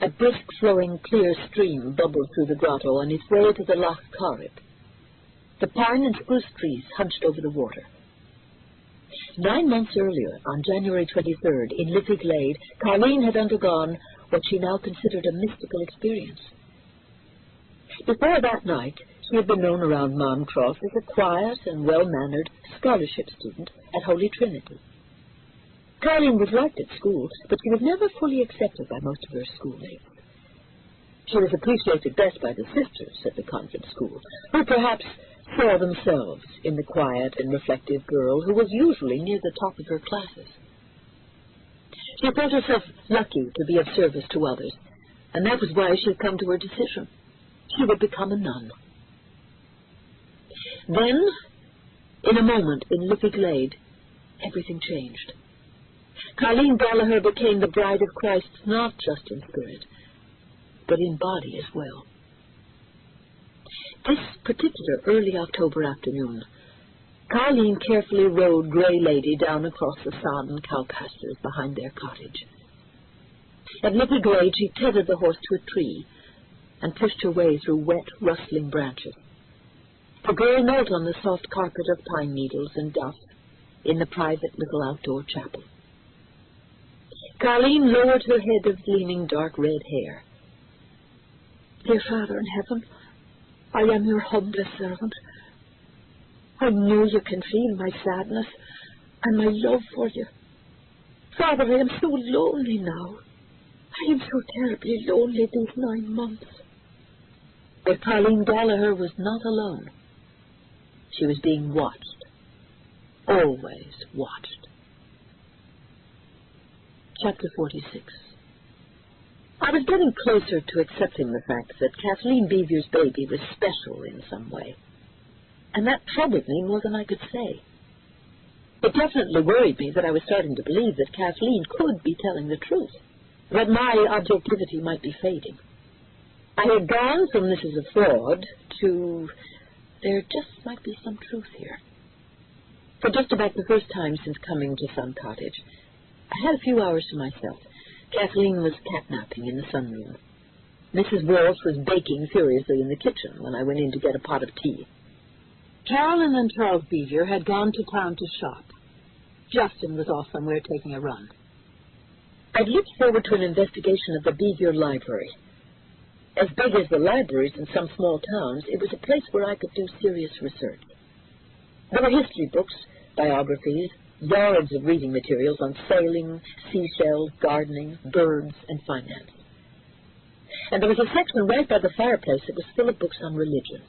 A brisk, flowing, clear stream bubbled through the grotto on its way to the Loch Corrib. The pine and spruce trees hunched over the water. 9 months earlier, on January 23rd, in Liffey Glade, Colleen had undergone what she now considered a mystical experience. Before that night, she had been known around Moncroft as a quiet and well-mannered scholarship student at Holy Trinity. Colleen was liked at school, but she was never fully accepted by most of her schoolmates. She was appreciated best by the sisters at the convent school, who perhaps saw themselves in the quiet and reflective girl who was usually near the top of her classes. She felt herself lucky to be of service to others, and that was why she had come to her decision. She would become a nun. Then, in a moment in Liffey Glade, everything changed. Colleen Gallagher became the bride of Christ not just in spirit, but in body as well. This particular early October afternoon, Colleen carefully rode Grey Lady down across the sodden cow pastures behind their cottage. At Liffey Glade, she tethered the horse to a tree and pushed her way through wet, rustling branches. The girl knelt on the soft carpet of pine needles and dust in the private little outdoor chapel. Colleen lowered her head of gleaming dark red hair. "Dear Father in heaven, I am your humblest servant. I know you can feel my sadness and my love for you. Father, I am so lonely now. I am so terribly lonely these 9 months. But Colleen Gallagher was not alone. She was being watched. Always watched. Chapter 46. I was getting closer to accepting the fact that Kathleen Beever's baby was special in some way, and that troubled me more than I could say. It definitely worried me that I was starting to believe that Kathleen could be telling the truth, that my objectivity might be fading. I had gone from this is a fraud to there just might be some truth here. For just about the first time since coming to Sun Cottage, I had a few hours to myself. Kathleen was catnapping in the sunroom. Mrs. Walsh was baking furiously in the kitchen when I went in to get a pot of tea. Carolyn and Charles Beever had gone to town to shop. Justin was off somewhere taking a run. I'd looked forward to an investigation of the Beever Library. As big as the libraries in some small towns, it was a place where I could do serious research. There were history books, biographies, yards of reading materials on sailing, seashells, gardening, birds, and finance. And there was a section right by the fireplace that was full of books on religion.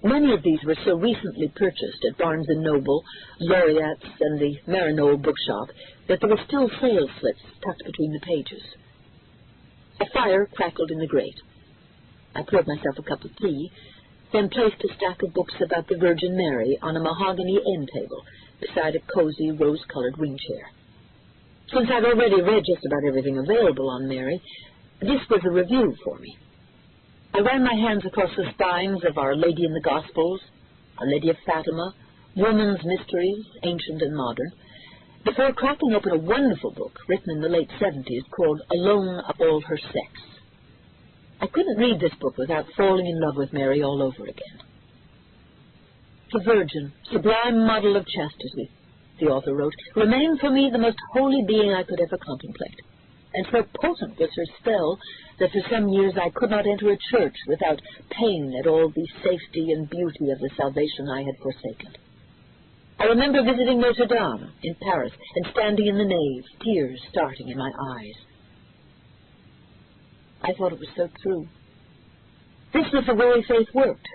Many of these were so recently purchased at Barnes & Noble, Laureate's, and the Marinolle bookshop that there were still sales slips tucked between the pages. A fire crackled in the grate. I poured myself a cup of tea, then placed a stack of books about the Virgin Mary on a mahogany end table beside a cozy, rose-colored wing chair. Since I'd already read just about everything available on Mary, this was a review for me. I ran my hands across the spines of Our Lady in the Gospels, Our Lady of Fatima, Woman's Mysteries, Ancient and Modern, before cracking open a wonderful book written in the late 70s called Alone of All Her Sex. I couldn't read this book without falling in love with Mary all over again. The Virgin, sublime model of chastity, the author wrote, remained for me the most holy being I could ever contemplate. And so potent was her spell that for some years I could not enter a church without pain at all the safety and beauty of the salvation I had forsaken. I remember visiting Notre Dame in Paris and standing in the nave, tears starting in my eyes. I thought it was so true. This was the way faith worked,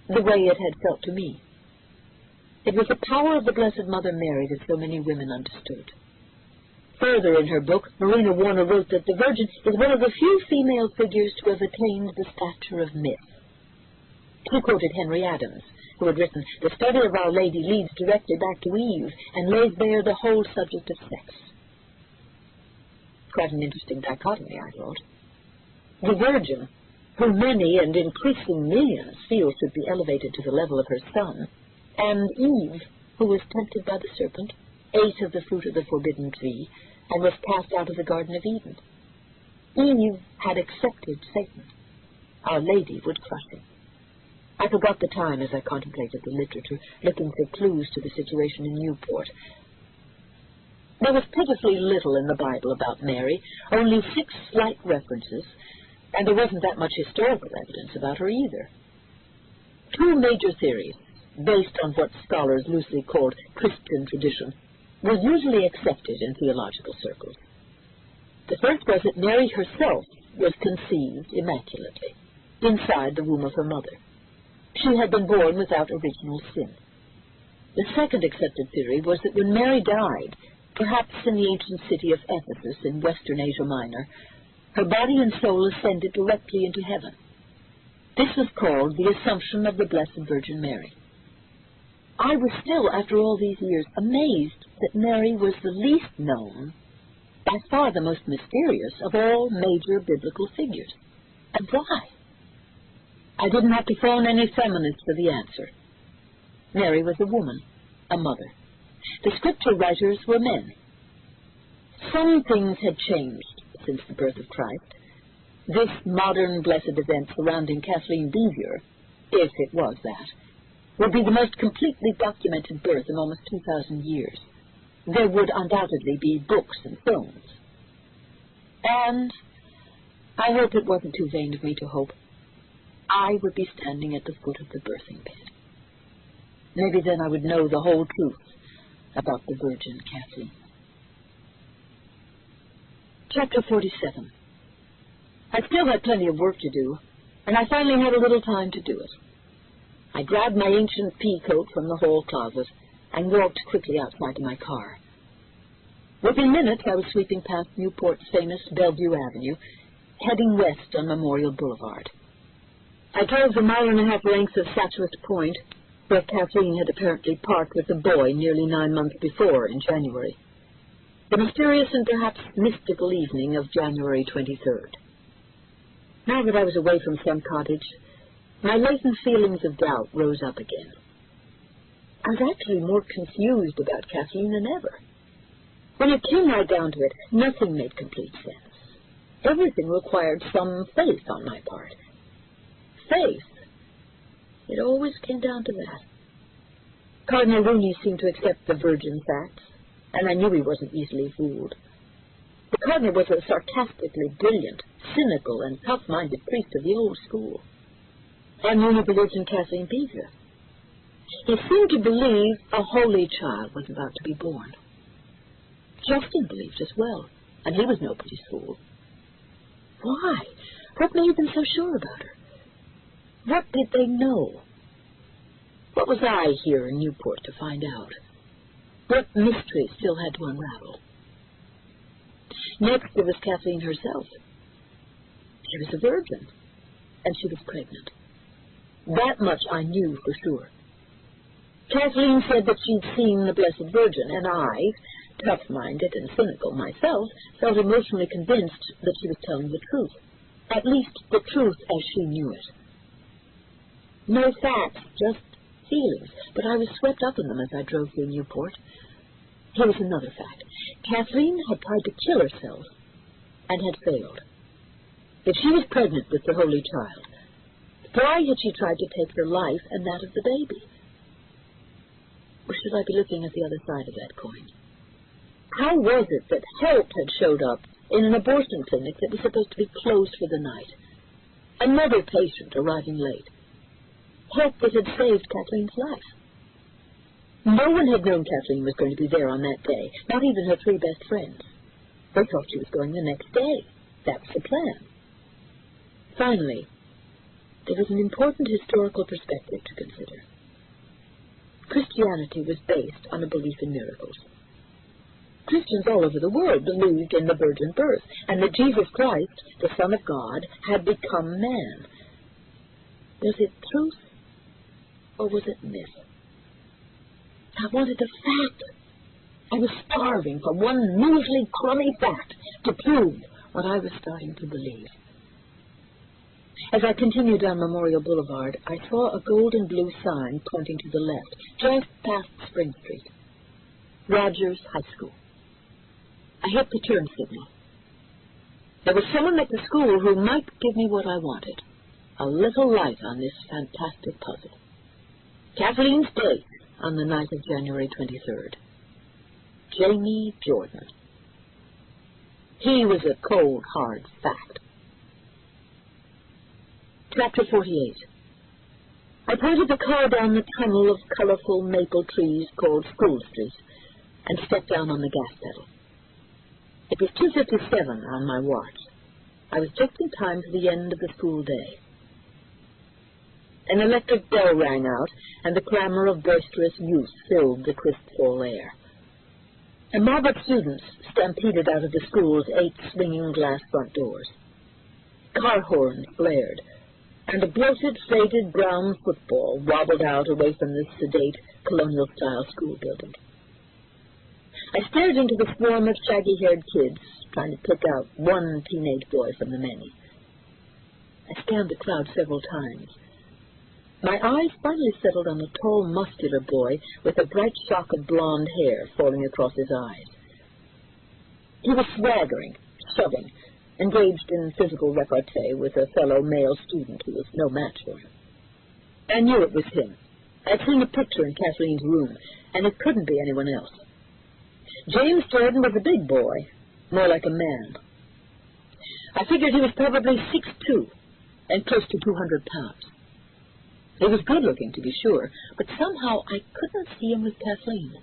the way it had felt to me. It was the power of the Blessed Mother Mary that so many women understood. Further in her book, Marina Warner wrote that the Virgin is one of the few female figures to have attained the stature of myth. She quoted Henry Adams, who had written, "The study of Our Lady leads directly back to Eve and lays bare the whole subject of sex." Quite an interesting dichotomy, I thought. The Virgin, who many and increasing millions feel should be elevated to the level of her Son, and Eve, who was tempted by the serpent, ate of the fruit of the forbidden tree, and was cast out of the Garden of Eden. Eve had accepted Satan. Our Lady would crush him. I forgot the time as I contemplated the literature, looking for clues to the situation in Newport. There was pitifully little in the Bible about Mary, only 6 slight references, and there wasn't that much historical evidence about her either. 2 major theories, based on what scholars loosely called Christian tradition, were usually accepted in theological circles. The first was that Mary herself was conceived immaculately, inside the womb of her mother. She had been born without original sin. The second accepted theory was that when Mary died, perhaps in the ancient city of Ephesus in western Asia Minor, her body and soul ascended directly into heaven. This was called the Assumption of the Blessed Virgin Mary. I was still, after all these years, amazed that Mary was the least known, by far the most mysterious of all major biblical figures. And why? I didn't have to phone any feminists for the answer. Mary was a woman, a mother. The scripture writers were men. Some things had changed since the birth of Christ. This modern blessed event surrounding Kathleen Beever, if it was that, would be the most completely documented birth in almost 2,000 years. There would undoubtedly be books and films. And I hope it wasn't too vain of me to hope I would be standing at the foot of the birthing bed. Maybe then I would know the whole truth about the Virgin Kathleen. Chapter 47. I still had plenty of work to do, and I finally had a little time to do it. I grabbed my ancient pea coat from the hall closet and walked quickly outside to my car. Within minutes, I was sweeping past Newport's famous Bellevue Avenue, heading west on Memorial Boulevard. I drove the 1.5 mile length of Satchwist Point, where Kathleen had apparently parked with a boy nearly 9 months before, in January. The mysterious and perhaps mystical evening of January 23rd. Now that I was away from some cottage, my latent feelings of doubt rose up again. I was actually more confused about Kathleen than ever. When it came right down to it, nothing made complete sense. Everything required some faith on my part. Faith. It always came down to that. Cardinal Rooney seemed to accept the virgin facts, and I knew he wasn't easily fooled. The Cardinal was a sarcastically brilliant, cynical, and tough-minded priest of the old school. I knew he believed in Kathleen Beezer. He seemed to believe a holy child was about to be born. Justin believed as well, and he was nobody's fool. Why? What made them so sure about her? What did they know? What was I here in Newport to find out? What mystery still had to unravel? Next, there was Kathleen herself. She was a virgin, and she was pregnant. That much I knew for sure. Kathleen said that she'd seen the Blessed Virgin, and I, tough-minded and cynical myself, felt emotionally convinced that she was telling the truth, at least the truth as she knew it. No facts, just feelings, but I was swept up in them as I drove through Newport. Here was another fact. Kathleen had tried to kill herself and had failed. If she was pregnant with the Holy Child, why had she tried to take her life and that of the baby? Or should I be looking at the other side of that coin? How was it that help had showed up in an abortion clinic that was supposed to be closed for the night? Another patient arriving late. Help that had saved Kathleen's life. No one had known Kathleen was going to be there on that day, not even her three best friends. They thought she was going the next day. That was the plan. Finally, there was an important historical perspective to consider. Christianity was based on a belief in miracles. Christians all over the world believed in the virgin birth, and that Jesus Christ, the Son of God, had become man. Was it truth, or was it myth? I wanted a fact. I was starving for one measly, crummy fact to prove what I was starting to believe. As I continued down Memorial Boulevard, I saw a gold and blue sign pointing to the left, just past Spring Street. Rogers High School. I hit the turn signal. There was someone at the school who might give me what I wanted, a little light on this fantastic puzzle. Kathleen's date on the night of January 23rd. Jamie Jordan. He was a cold, hard fact. Chapter 48. I pointed the car down the tunnel of colorful maple trees called School Street and stepped down on the gas pedal. It was 2:57 on my watch. I was just in time for the end of the school day. An electric bell rang out, and the clamor of boisterous youth filled the crisp fall air. A mob of students stampeded out of the school's 8 swinging glass front doors. Car horns blared, and a bloated, faded brown football wobbled out away from the sedate, colonial-style school building. I stared into the swarm of shaggy-haired kids, trying to pick out one teenage boy from the many. I scanned the crowd several times. My eyes finally settled on a tall, muscular boy with a bright shock of blonde hair falling across his eyes. He was swaggering, shoving, engaged in physical repartee with a fellow male student who was no match for him. I knew it was him. I'd seen a picture in Kathleen's room, and it couldn't be anyone else. James Jordan was a big boy, more like a man. I figured he was probably 6'2", and close to 200 pounds. He was good-looking, to be sure, but somehow I couldn't see him with Kathleen.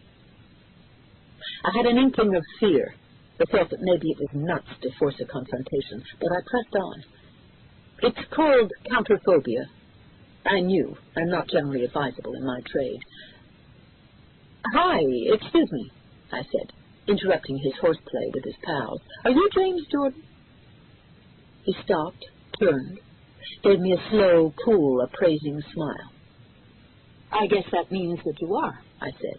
I had an inkling of fear, the thought that maybe it was nuts to force a confrontation, but I pressed on. It's called counterphobia. I knew. I'm not generally advisable in my trade. "Hi, excuse me," I said, interrupting his horseplay with his pals. "Are you James Jordan?" He stopped, turned, gave me a slow, cool, appraising smile. "I guess that means that you are," I said.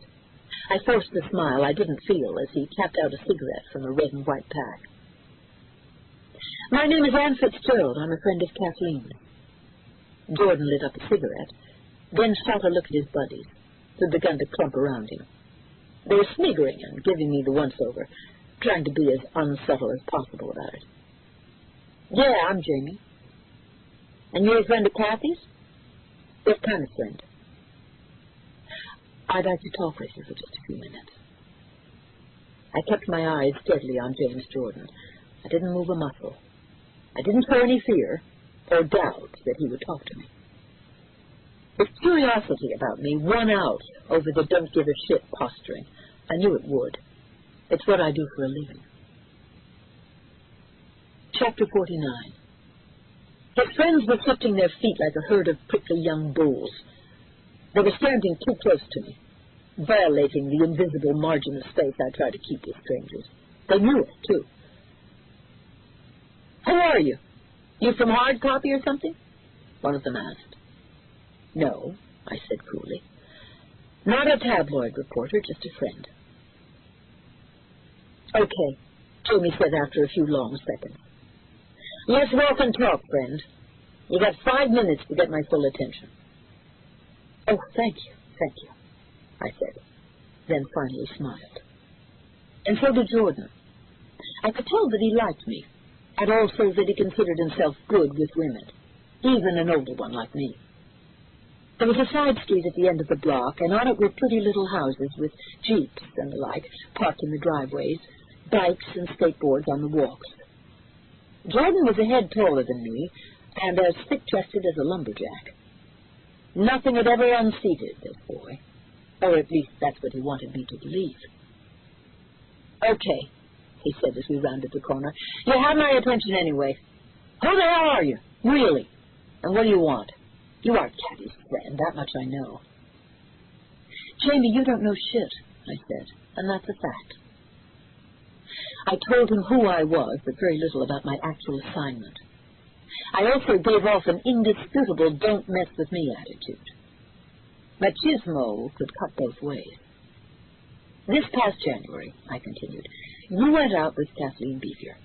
I forced the smile I didn't feel as he tapped out a cigarette from a red and white pack. "My name is Anne Fitzgerald. I'm a friend of Kathleen." Jordan lit up a cigarette, then shot a look at his buddies, who'd begun to clump around him. They were sniggering and giving me the once-over, trying to be as unsubtle as possible about it. Yeah, I'm Jamie. And you're a friend of Kathy's? What kind of friend? I'd like to talk with you for just a few minutes. I kept my eyes steadily on James Jordan. I didn't move a muscle. I didn't show any fear or doubt that he would talk to me. His curiosity about me won out over the don't-give-a-shit posturing. I knew it would. It's what I do for a living. Chapter 49. His friends were shifting their feet like a herd of prickly young bulls. They were standing too close to me, violating the invisible margin of space I try to keep with strangers. They knew it, too. Who are you? You from hard copy or something? One of them asked. No, I said coolly. Not a tabloid reporter, just a friend. Okay, Jamie said after a few long seconds. Let's walk and talk, friend. You got 5 minutes to get my full attention. Oh, thank you, I said, then finally smiled. And so did Jordan. I could tell that he liked me, and also that he considered himself good with women, even an older one like me. There was a side street at the end of the block, and on it were pretty little houses with jeeps and the like parked in the driveways, bikes and skateboards on the walks. Jordan was a head taller than me, and as thick-chested as a lumberjack. Nothing had ever unseated this boy, or at least that's what he wanted me to believe. Okay, he said as we rounded the corner. You have my attention anyway. Who the hell are you, really? And what do you want? You aren't Kathy's friend, that much I know. Jamie, you don't know shit, I said, and that's a fact. I told him who I was, but very little about my actual assignment. I also gave off an indisputable don't-mess-with-me attitude. Machismo could cut both ways. This past January, I continued, you went out with Kathleen Beefier.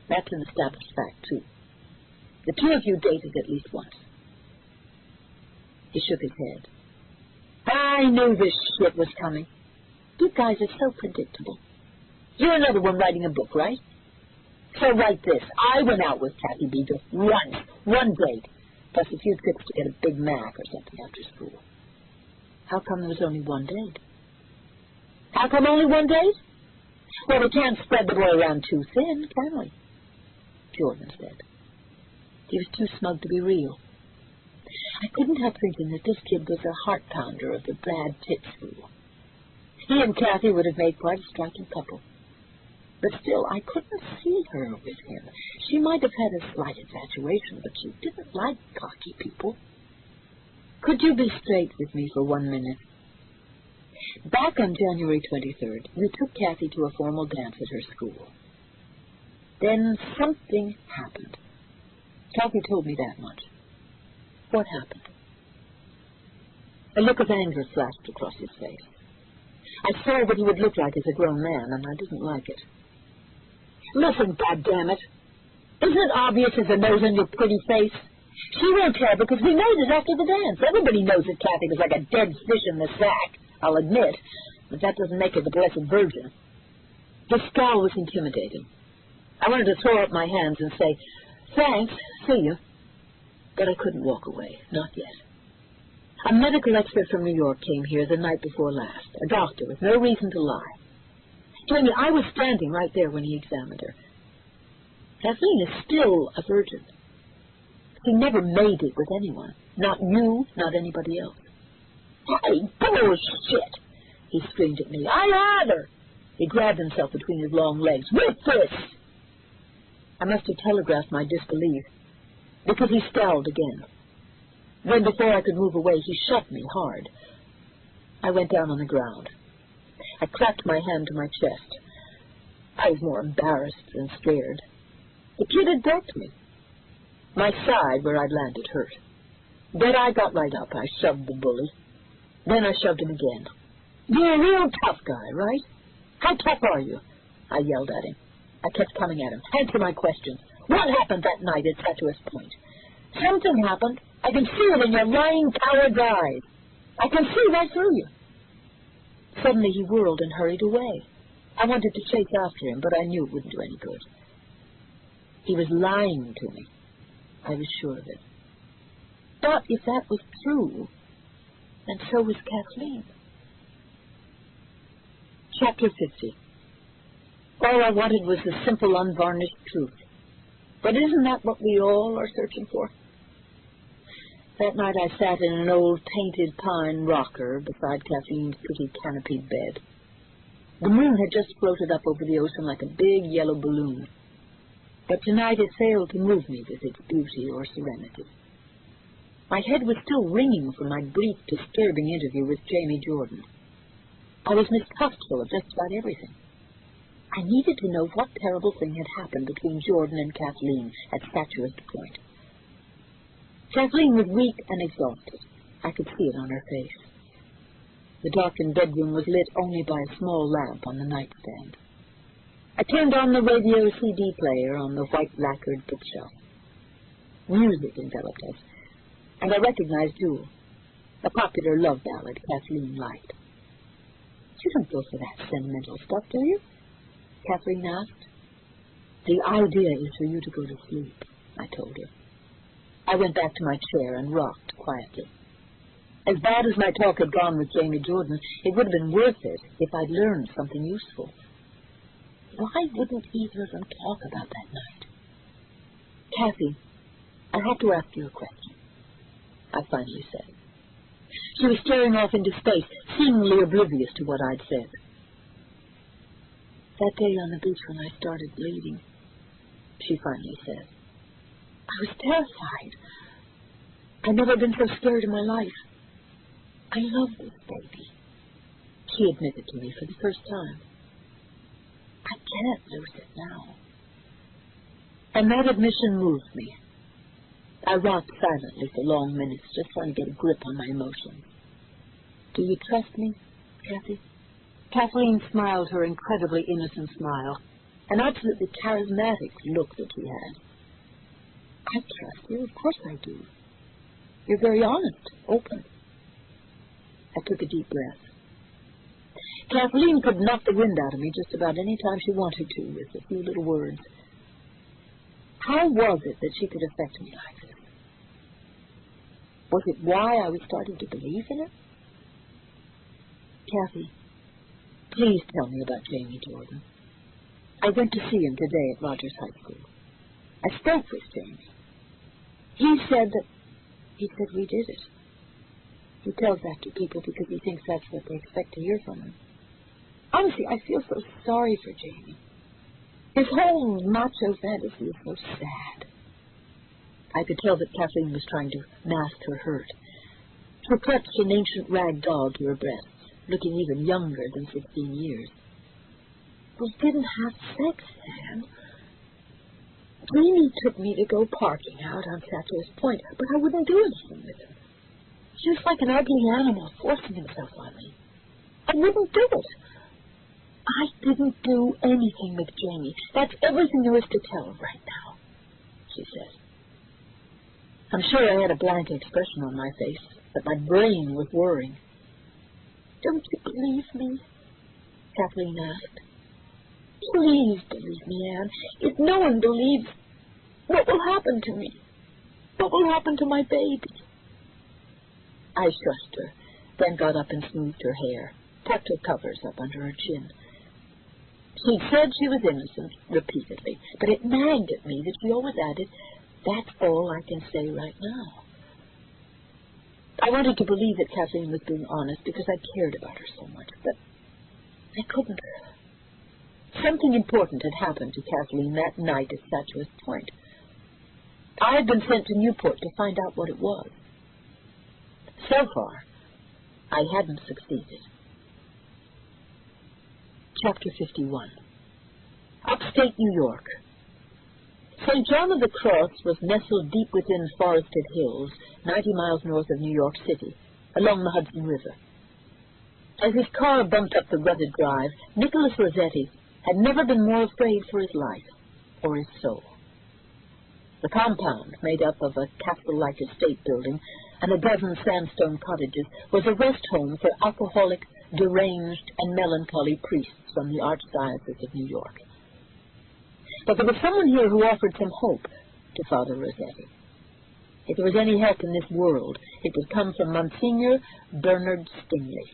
That's an established fact, too. The two of you dated at least once. He shook his head. I knew this shit was coming. You guys are so predictable. You're another one writing a book, right? So write this. I went out with Kathy Beefier once, one date, plus a few trips to get a Big Mac or something after school. How come there was only one date? How come only one date? Well, we can't spread the boy around too thin, can we? Jordan said. He was too smug to be real. I couldn't help thinking that this kid was a heart-pounder of the bad tit school. He and Kathy would have made quite a striking couple. But still, I couldn't see her with him. She might have had a slight infatuation, but she didn't like cocky people. Could you be straight with me for 1 minute? Back on January 23rd, you took Kathy to a formal dance at her school. Then something happened. Kathy told me that much. What happened? A look of anger flashed across his face. I saw what he would look like as a grown man, and I didn't like it. Listen, goddammit. Isn't it obvious as the nose on your pretty face? She won't care because we made it after the dance. Everybody knows that Kathy was like a dead fish in the sack, I'll admit, but that doesn't make her the Blessed Virgin. His scowl was intimidating. I wanted to throw up my hands and say, thanks, see you. But I couldn't walk away, not yet. A medical expert from New York came here the night before last, a doctor with no reason to lie. Jamie, I was standing right there when he examined her. Kathleen is still a virgin. She never made it with anyone. Not you, not anybody else. Hey, bullshit! He screamed at me. I had her! He grabbed himself between his long legs. With this! I must have telegraphed my disbelief, because he scowled again. Then, before I could move away, he shoved me hard. I went down on the ground. I clapped my hand to my chest. I was more embarrassed than scared. The kid had broke me. My side, where I'd landed, hurt. Then I got right up. I shoved the bully. Then I shoved him again. You're a real tough guy, right? How tough are you? I yelled at him. I kept coming at him. Answer my questions. What happened that night at Statuus Point? Something happened. I can see it in your lying, coward's eyes. I can see right through you. Suddenly he whirled and hurried away. I wanted to chase after him, but I knew it wouldn't do any good. He was lying to me. I was sure of it. But if that was true, then so was Kathleen. Chapter 50. All I wanted was the simple, unvarnished truth. But isn't that what we all are searching for? That night I sat in an old painted pine rocker beside Kathleen's pretty canopied bed. The moon had just floated up over the ocean like a big yellow balloon. But tonight it failed to move me with its beauty or serenity. My head was still ringing from my brief, disturbing interview with Jamie Jordan. I was mistrustful of just about everything. I needed to know what terrible thing had happened between Jordan and Kathleen at Statuist Point. Kathleen was weak and exhausted. I could see it on her face. The darkened bedroom was lit only by a small lamp on the nightstand. I turned on the radio CD player on the white lacquered bookshelf. Music enveloped us, and I recognized Jewel, a popular love ballad Kathleen liked. "You don't go for that sentimental stuff, do you?" Kathleen asked. "The idea is for you to go to sleep," I told her. I went back to my chair and rocked quietly. As bad as my talk had gone with Jamie Jordan, it would have been worth it if I'd learned something useful. Why wouldn't either of them talk about that night? "Kathy, I have to ask you a question," I finally said. She was staring off into space, seemingly oblivious to what I'd said. "That day on the beach when I started bleeding," she finally said, "I was terrified. I'd never been so scared in my life. I love this baby," she admitted to me for the first time. "I can't lose it now." And that admission moved me. I rocked silently for long minutes, just trying to get a grip on my emotions. "Do you trust me, Kathy?" Kathleen smiled her incredibly innocent smile, an absolutely charismatic look that she had. "I trust you, of course I do. You're very honest, open." I took a deep breath. Kathleen could knock the wind out of me just about any time she wanted to, with a few little words. How was it that she could affect me like this? Was it why I was starting to believe in it? "Kathy, please tell me about Jamie Jordan. I went to see him today at Rogers High School. I spoke with Jamie. He said we did it. He tells that to people because he thinks that's what they expect to hear from him. Honestly, I feel so sorry for Jamie. His whole macho fantasy is so sad." I could tell that Kathleen was trying to mask her hurt. She clutched an ancient rag doll to her breast, looking even younger than 16 years. "We didn't have sex, Sam. Jamie took me to go parking out on Statuist Point, but I wouldn't do anything with him. He was like an ugly animal forcing himself on me. I wouldn't do it. I didn't do anything with Jamie. That's everything there is to tell right now," she said. I'm sure I had a blank expression on my face, but my brain was whirring. "Don't you believe me?" Kathleen asked. "Please believe me, Anne. If no one believes, what will happen to me? What will happen to my baby?" I shushed her, then got up and smoothed her hair, tucked her covers up under her chin. She said she was innocent, repeatedly, but it nagged at me that she always added, "That's all I can say right now." I wanted to believe that Kathleen was being honest because I cared about her so much, but I couldn't. Something important had happened to Kathleen that night at Statuist Point. I had been sent to Newport to find out what it was. So far, I hadn't succeeded. Chapter 51. Upstate New York. St. John of the Cross was nestled deep within forested hills, 90 miles north of New York City, along the Hudson River. As his car bumped up the rutted drive, Nicholas Rossetti had never been more afraid for his life or his soul. The compound, made up of a castle-like estate building and a dozen sandstone cottages, was a rest home for alcoholic, deranged, and melancholy priests from the Archdiocese of New York. But there was someone here who offered some hope to Father Rossetti. If there was any help in this world, it would come from Monsignor Bernard Stingley.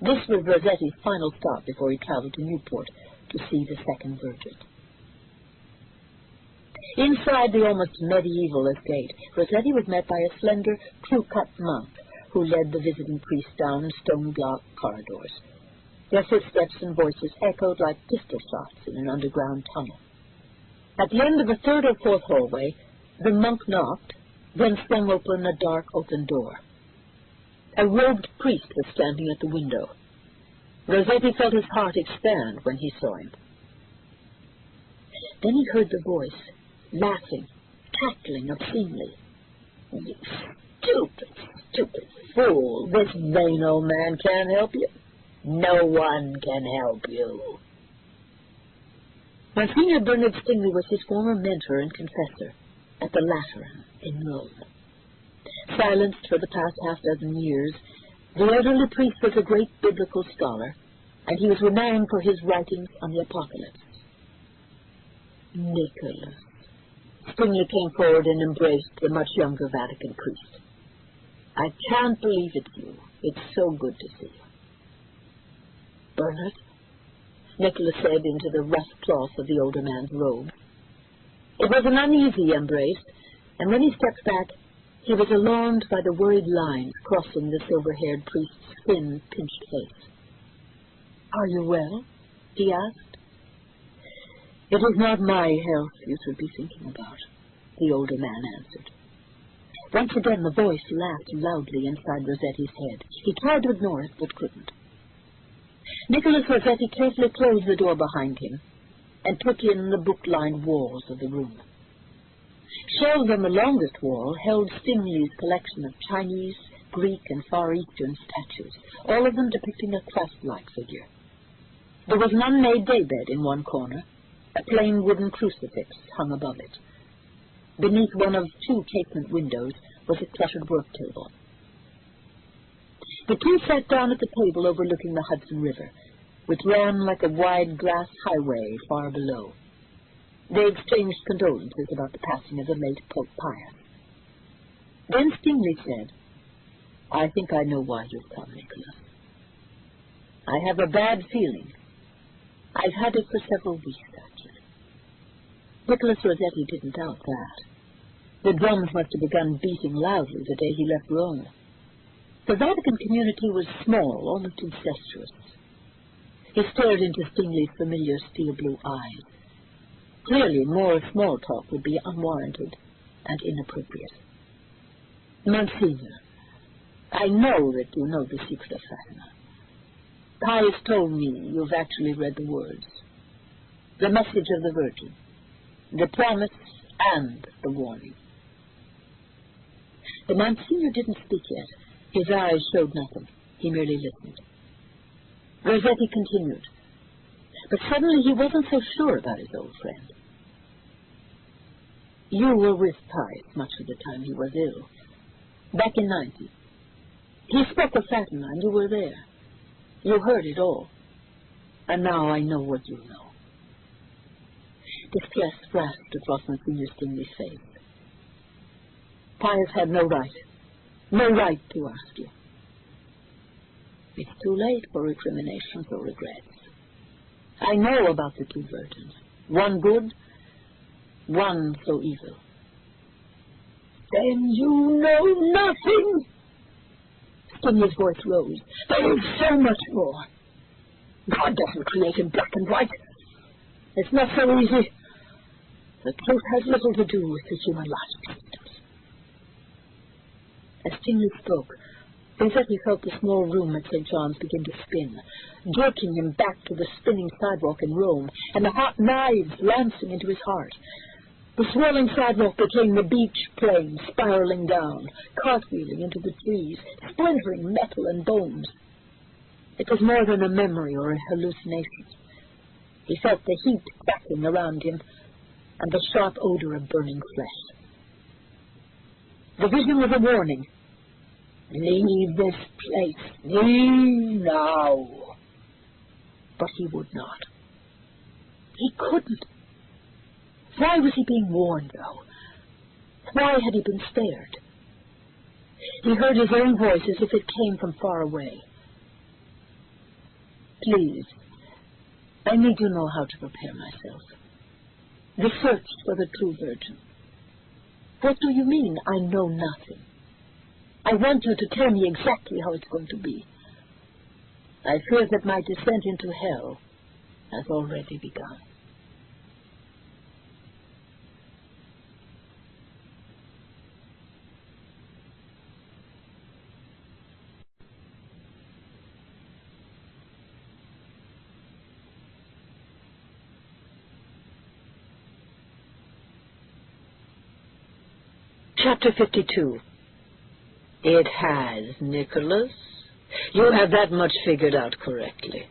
This was Rossetti's final stop before he traveled to Newport to see the second Virgin. Inside the almost medieval estate, Rossetti was met by a slender, crew-cut monk who led the visiting priest down stone-block corridors. Their footsteps and voices echoed like pistol shots in an underground tunnel. At the end of the third or fourth hallway, the monk knocked, then swung open a dark oaken door. A robed priest was standing at the window. Rossetti felt his heart expand when he saw him. Then he heard the voice, laughing, cackling obscenely. "You stupid fool! This vain old man can't help you. No one can help you." Monsignor Bernard Stingley was his former mentor and confessor at the Lateran in Rome. Silenced for the past half-dozen years, the elderly priest was a great biblical scholar, and he was renowned for his writings on the Apocalypse. "Nicholas." Stingley came forward and embraced the much younger Vatican priest. "I can't believe it's you. It's so good to see you." "Bernard," Nicholas said into the rough cloth of the older man's robe. It was an uneasy embrace, and when he stepped back, he was alarmed by the worried lines crossing the silver-haired priest's thin, pinched face. "Are you well?" he asked. "It is not my health you should be thinking about," the older man answered. Once again the voice laughed loudly inside Rossetti's head. He tried to ignore it, but couldn't. Nicholas Rossetti carefully closed the door behind him and took in the book-lined walls of the room. Shelves on the longest wall held Stingley's collection of Chinese, Greek, and Far Eastern statues, all of them depicting a Christ-like figure. There was an unmade daybed in one corner. A plain wooden crucifix hung above it. Beneath one of two casement windows was a cluttered work table. The two sat down at the table overlooking the Hudson River, which ran like a wide glass highway far below. They exchanged condolences about the passing of the late Pope Pius. Then Stingley said, "I think I know why you've come, Nicholas. I have a bad feeling. I've had it for several weeks, actually." Nicholas Rossetti didn't doubt that. The drums must have begun beating loudly the day he left Rome. The Vatican community was small, almost incestuous. He stared into Stingley's familiar steel-blue eyes. Clearly, more small talk would be unwarranted and inappropriate. "Monsignor, I know that you know the secret of Fatima. Pius told me you've actually read the words, the message of the Virgin, the promise and the warning." The Monsignor didn't speak yet. His eyes showed nothing. He merely listened. Rossetti continued, but suddenly he wasn't so sure about his old friend. "You were with Pius much of the time he was ill, back in '90. He spoke of Fatima, and you were there. You heard it all. And now I know what you know." Distress flashed across Monsignor Stingley's face. "Pius had no right to ask you. It's too late for recriminations or regrets. I know about the two virgins, one good, one so evil." "Then you know nothing!" Stingley's voice rose. "There is so much more. God doesn't create in black and white. It's not so easy. The truth has little to do with the human life systems." As Stingley spoke, Rossetti felt the small room at St. John's begin to spin, jerking him back to the spinning sidewalk in Rome, and the hot knives lancing into his heart. The swirling sidewalk became the beach plain, spiraling down, cartwheeling into the trees, splintering metal and bones. It was more than a memory or a hallucination. He felt the heat crackling around him and the sharp odor of burning flesh. The vision was a warning. "Leave this place. Leave now." But he would not. He couldn't. Why was he being warned, though? Why had he been spared? He heard his own voice as if it came from far away. Please, I need to know how to prepare myself. The search for the true virgin. What do you mean, I know nothing? I want you to tell me exactly how it's going to be. I fear that my descent into hell has already begun. Chapter 52. It has, Nicholas. You have that much figured out correctly.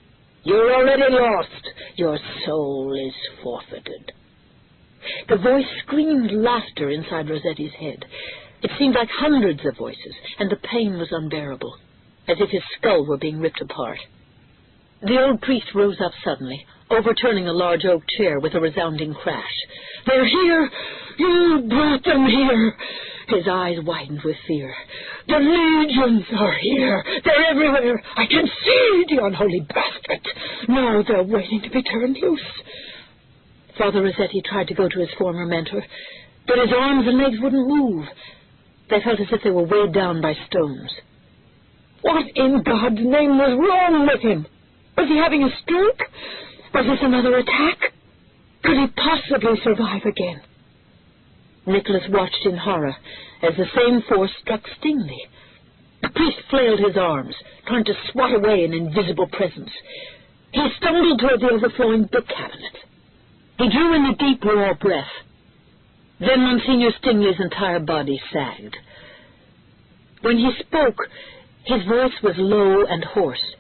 You're already lost. Your soul is forfeited. The voice screamed laughter inside Rossetti's head. It seemed like hundreds of voices, and the pain was unbearable, as if his skull were being ripped apart. The old priest rose up suddenly, overturning a large oak chair with a resounding crash. "They're here! You brought them here!" His eyes widened with fear. "The legions are here! They're everywhere! I can see the unholy bastards! Now they're waiting to be turned loose!" Father Rossetti tried to go to his former mentor, but his arms and legs wouldn't move. They felt as if they were weighed down by stones. What in God's name was wrong with him? Was he having a stroke? Was this another attack? Could he possibly survive again? Nicholas watched in horror as the same force struck Stingley. The priest flailed his arms, trying to swat away an invisible presence. He stumbled toward the overflowing book cabinet. He drew in a deep, raw breath. Then Monsignor Stingley's entire body sagged. When he spoke, his voice was low and hoarse,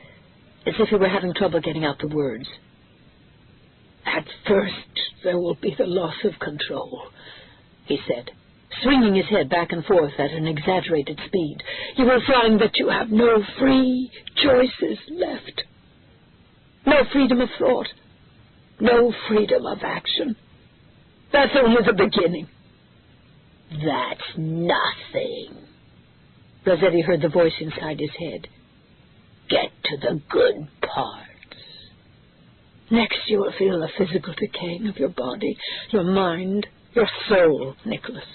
as if he were having trouble getting out the words. "At first there will be the loss of control," he said, swinging his head back and forth at an exaggerated speed. "You will find that you have no free choices left. No freedom of thought. No freedom of action. That's only the beginning." "That's nothing." Rossetti heard the voice inside his head. "Get to the good parts. Next you will feel the physical decaying of your body, your mind, your soul, Nicholas.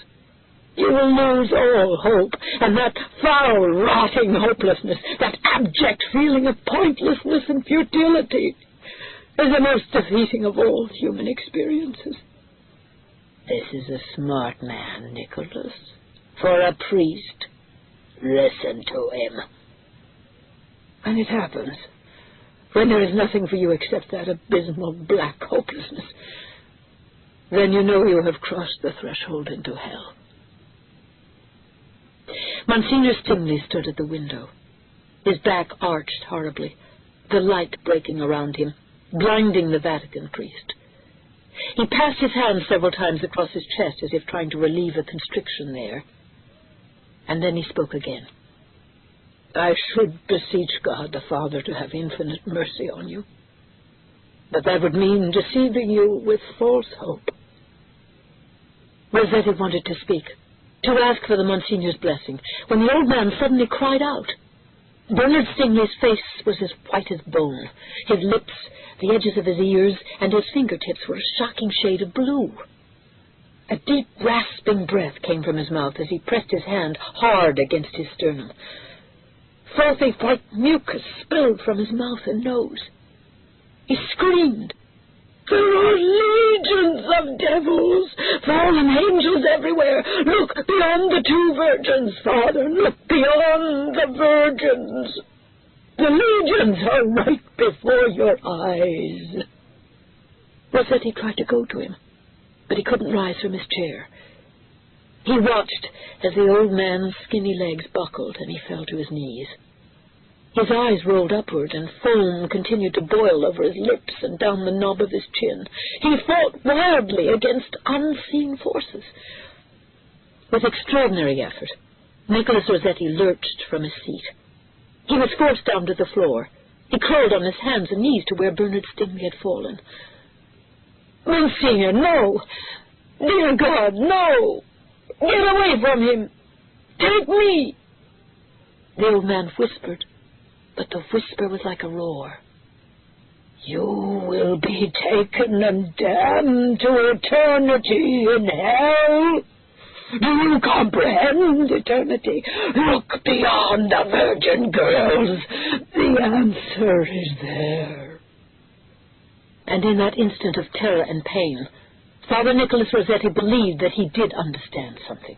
You will lose all hope, and that foul, rotting hopelessness, that abject feeling of pointlessness and futility, is the most defeating of all human experiences." "This is a smart man, Nicholas. For a priest, listen to him." "When it happens, when there is nothing for you except that abysmal black hopelessness, then you know you have crossed the threshold into hell." Monsignor Stingley stood at the window, his back arched horribly, the light breaking around him, blinding the Vatican priest. He passed his hand several times across his chest as if trying to relieve a constriction there, and then he spoke again. "I should beseech God the Father to have infinite mercy on you, but that would mean deceiving you with false hope." Rossetti wanted to speak, to ask for the Monsignor's blessing, when the old man suddenly cried out. Bernard Stingley's face was as white as bone. His lips, the edges of his ears, and his fingertips were a shocking shade of blue. A deep, rasping breath came from his mouth as he pressed his hand hard against his sternum. Frothy white mucus spilled from his mouth and nose. He screamed. "There are legions of devils, fallen angels everywhere. Look beyond the two virgins, Father. Look beyond the virgins. The legions are right before your eyes." Rossetti tried to go to him, but he couldn't rise from his chair. He watched as the old man's skinny legs buckled and he fell to his knees. His eyes rolled upward, and foam continued to boil over his lips and down the knob of his chin. He fought wildly against unseen forces. With extraordinary effort, Nicholas Rossetti lurched from his seat. He was forced down to the floor. He crawled on his hands and knees to where Bernard Stingley had fallen. "Monsignor, no! Dear God, no! Get away from him! Take me! The old man whispered, but the whisper was like a roar. You will be taken and damned to eternity in hell. Do you comprehend eternity? Look beyond the virgin girls. The answer is there. And in that instant of terror and pain, Father Nicholas Rossetti believed that he did understand something.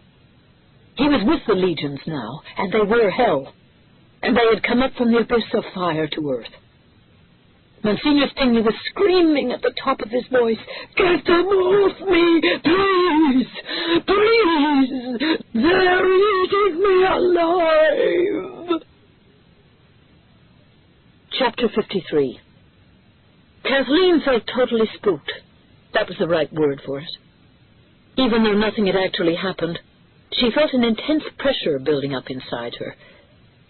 He was with the legions now, and they were hell, and they had come up from the abyss of fire to earth. Monsignor Stingley was screaming at the top of his voice, "Get them off me, please! Please! They're eating me alive!" Chapter 53. Kathleen felt totally spooked. That was the right word for it. Even though nothing had actually happened, she felt an intense pressure building up inside her.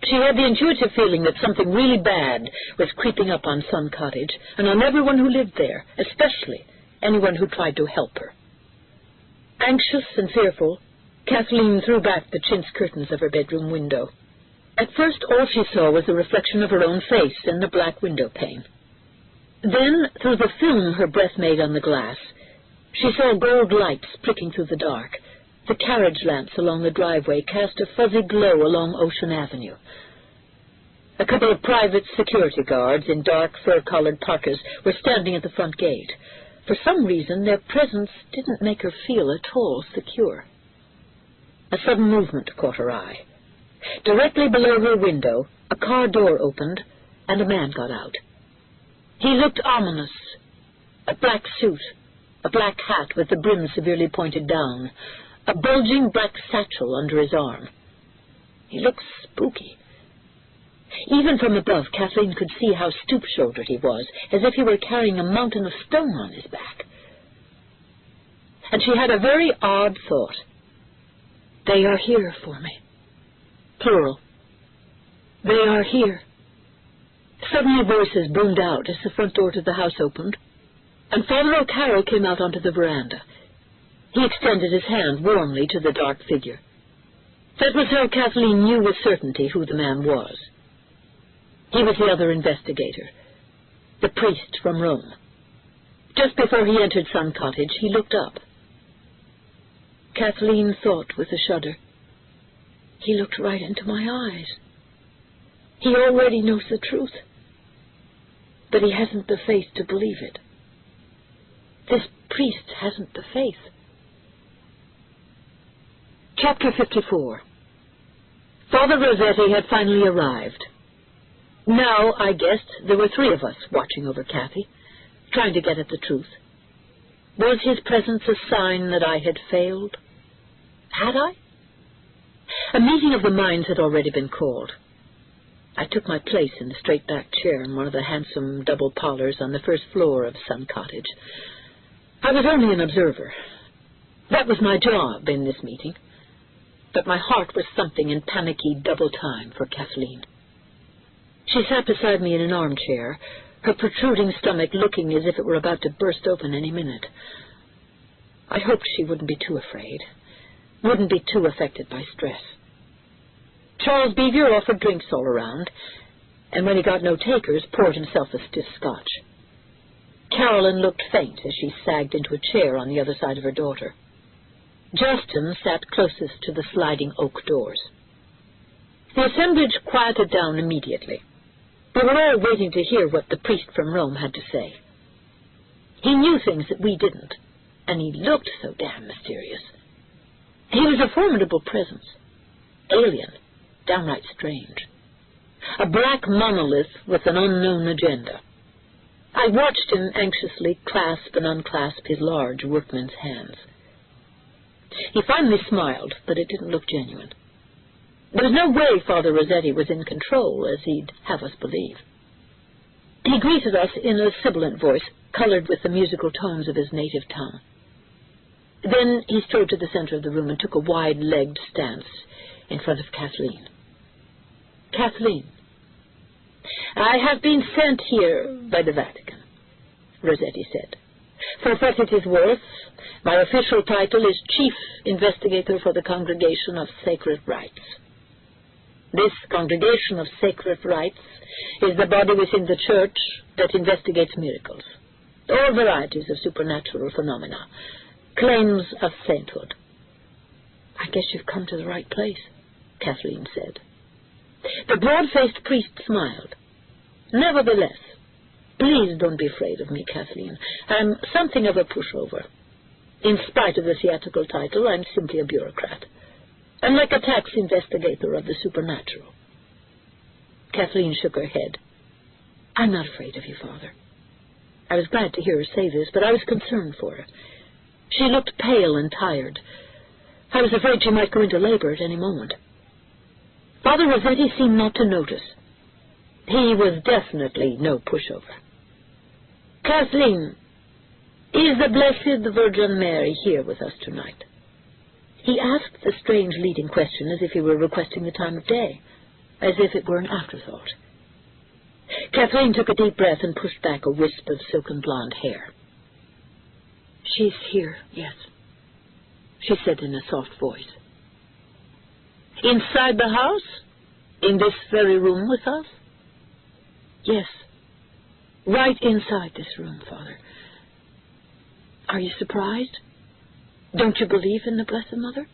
She had the intuitive feeling that something really bad was creeping up on Sun Cottage and on everyone who lived there, especially anyone who tried to help her. Anxious and fearful, Kathleen threw back the chintz curtains of her bedroom window. At first, all she saw was the reflection of her own face in the black window pane. Then, through the film her breath made on the glass, she saw gold lights pricking through the dark. The carriage lamps along the driveway cast a fuzzy glow along Ocean Avenue. A couple of private security guards in dark fur-collared parkas were standing at the front gate. For some reason, their presence didn't make her feel at all secure. A sudden movement caught her eye. Directly below her window, a car door opened, and a man got out. He looked ominous. A black suit, a black hat with the brim severely pointed down, a bulging black satchel under his arm. He looked spooky. Even from above, Kathleen could see how stoop-shouldered he was, as if he were carrying a mountain of stone on his back. And she had a very odd thought. They are here for me. Plural. They are here. Suddenly voices boomed out as the front door to the house opened, and Father O'Carroll came out onto the veranda. He extended his hand warmly to the dark figure. That was how Kathleen knew with certainty who the man was. He was the other investigator, the priest from Rome. Just before he entered Sun Cottage, he looked up. Kathleen thought with a shudder, he looked right into my eyes. He already knows the truth, but he hasn't the faith to believe it. This priest hasn't the faith. Chapter 54. Father Rossetti had finally arrived. Now, I guessed, there were three of us watching over Kathy, trying to get at the truth. Was his presence a sign that I had failed? Had I? A meeting of the minds had already been called. I took my place in the straight-back chair in one of the handsome double parlors on the first floor of Sun Cottage. I was only an observer. That was my job in this meeting. But my heart was thumping in panicky double time for Kathleen. She sat beside me in an armchair, her protruding stomach looking as if it were about to burst open any minute. I hoped she wouldn't be too afraid, wouldn't be too affected by stress. Charles Beaver offered drinks all around, and when he got no takers, poured himself a stiff scotch. Carolyn looked faint as she sagged into a chair on the other side of her daughter. Justin sat closest to the sliding oak doors. The assemblage quieted down immediately. We were all waiting to hear what the priest from Rome had to say. He knew things that we didn't, and he looked so damn mysterious. He was a formidable presence, alien, downright strange. A black monolith with an unknown agenda. I watched him anxiously clasp and unclasp his large workman's hands. He finally smiled, but it didn't look genuine. There was no way Father Rossetti was in control, as he'd have us believe. He greeted us in a sibilant voice, colored with the musical tones of his native tongue. Then he strode to the center of the room and took a wide-legged stance in front of Kathleen. Kathleen, I have been sent here by the Vatican, Rossetti said, For what it is worth, my official title is Chief Investigator for the Congregation of Sacred Rites. This Congregation of Sacred Rites is the body within the Church that investigates miracles, all varieties of supernatural phenomena, claims of sainthood. I guess you've come to the right place, Kathleen said. The broad-faced priest smiled. Nevertheless, please don't be afraid of me, Kathleen. I'm something of a pushover. In spite of the theatrical title, I'm simply a bureaucrat. I'm like a tax investigator of the supernatural. Kathleen shook her head. I'm not afraid of you, Father. I was glad to hear her say this, but I was concerned for her. She looked pale and tired. I was afraid she might go into labor at any moment. Father Rossetti seemed not to notice. He was definitely no pushover. Kathleen, is the Blessed Virgin Mary here with us tonight? He asked the strange leading question as if he were requesting the time of day, as if it were an afterthought. Kathleen took a deep breath and pushed back a wisp of silken blonde hair. She's here, yes, she said in a soft voice. Inside the house? In this very room with us? Yes, right inside this room, Father. Are you surprised? Don't you believe in the Blessed Mother?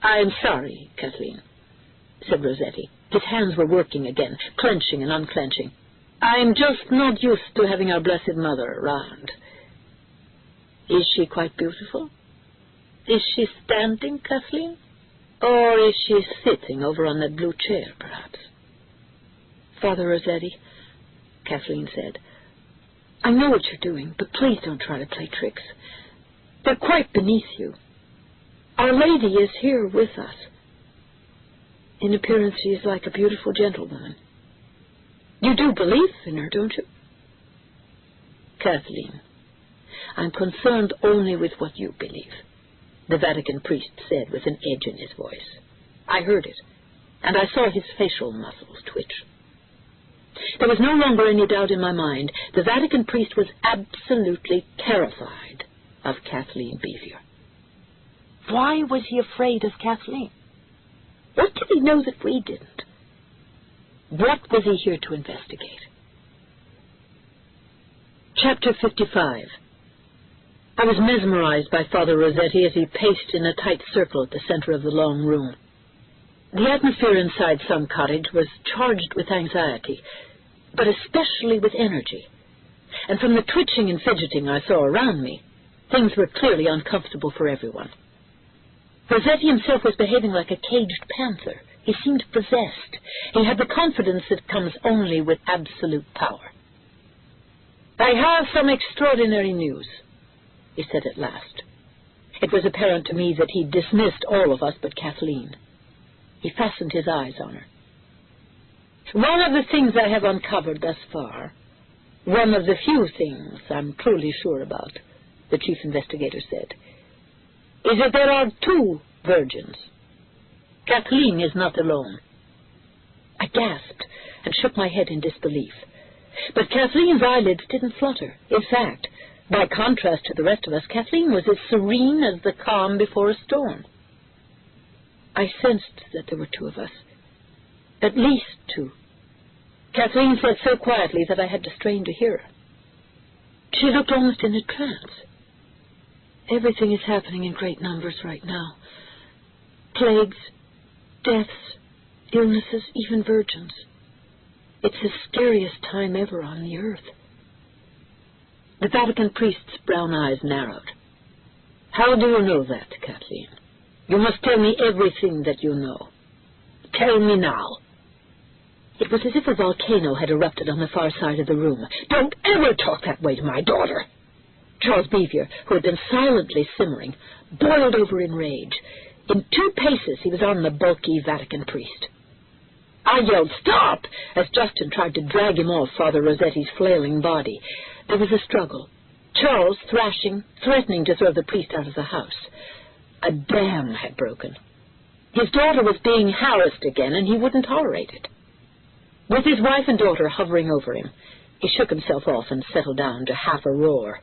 I'm sorry, Kathleen, said Rossetti. His hands were working again, clenching and unclenching. I'm just not used to having our Blessed Mother around. Is she quite beautiful? Is she standing, Kathleen? Or is she sitting over on that blue chair, perhaps? Father Rossetti, Kathleen said, I know what you're doing, but please don't try to play tricks. They're quite beneath you. Our Lady is here with us. In appearance, she is like a beautiful gentlewoman. You do believe in her, don't you? Kathleen, I'm concerned only with what you believe, the Vatican priest said with an edge in his voice. I heard it, and I saw his facial muscles twitch. There was no longer any doubt in my mind. The Vatican priest was absolutely terrified of Kathleen Bevier. Why was he afraid of Kathleen? What did he know that we didn't? What was he here to investigate? Chapter 55. I was mesmerized by Father Rossetti as he paced in a tight circle at the center of the long room. The atmosphere inside some cottage was charged with anxiety, but especially with energy. And from the twitching and fidgeting I saw around me, things were clearly uncomfortable for everyone. Rossetti himself was behaving like a caged panther. He seemed possessed. He had the confidence that comes only with absolute power. I have some extraordinary news, he said at last. It was apparent to me that he dismissed all of us but Kathleen. He fastened his eyes on her. One of the things I have uncovered thus far, one of the few things I'm truly sure about, the chief investigator said, is that there are two virgins. Kathleen is not alone. I gasped and shook my head in disbelief. But Kathleen's eyelids didn't flutter. In fact, by contrast to the rest of us, Kathleen was as serene as the calm before a storm. I sensed that there were two of us. At least two. Kathleen said so quietly that I had to strain to hear her. She looked almost in a trance. Everything is happening in great numbers right now. Plagues, deaths, illnesses, even virgins. It's the scariest time ever on the earth. The Vatican priest's brown eyes narrowed. How do you know that, Kathleen? You must tell me everything that you know. Tell me now. It was as if a volcano had erupted on the far side of the room. Don't ever talk that way to my daughter. Charles Bevier, who had been silently simmering, boiled over in rage. In 2 paces he was on the bulky Vatican priest. I yelled, "Stop!" as Justin tried to drag him off Father Rossetti's flailing body. There was a struggle. Charles thrashing, threatening to throw the priest out of the house. A dam had broken. His daughter was being housed again, and he wouldn't tolerate it. With his wife and daughter hovering over him, he shook himself off and settled down to half a roar.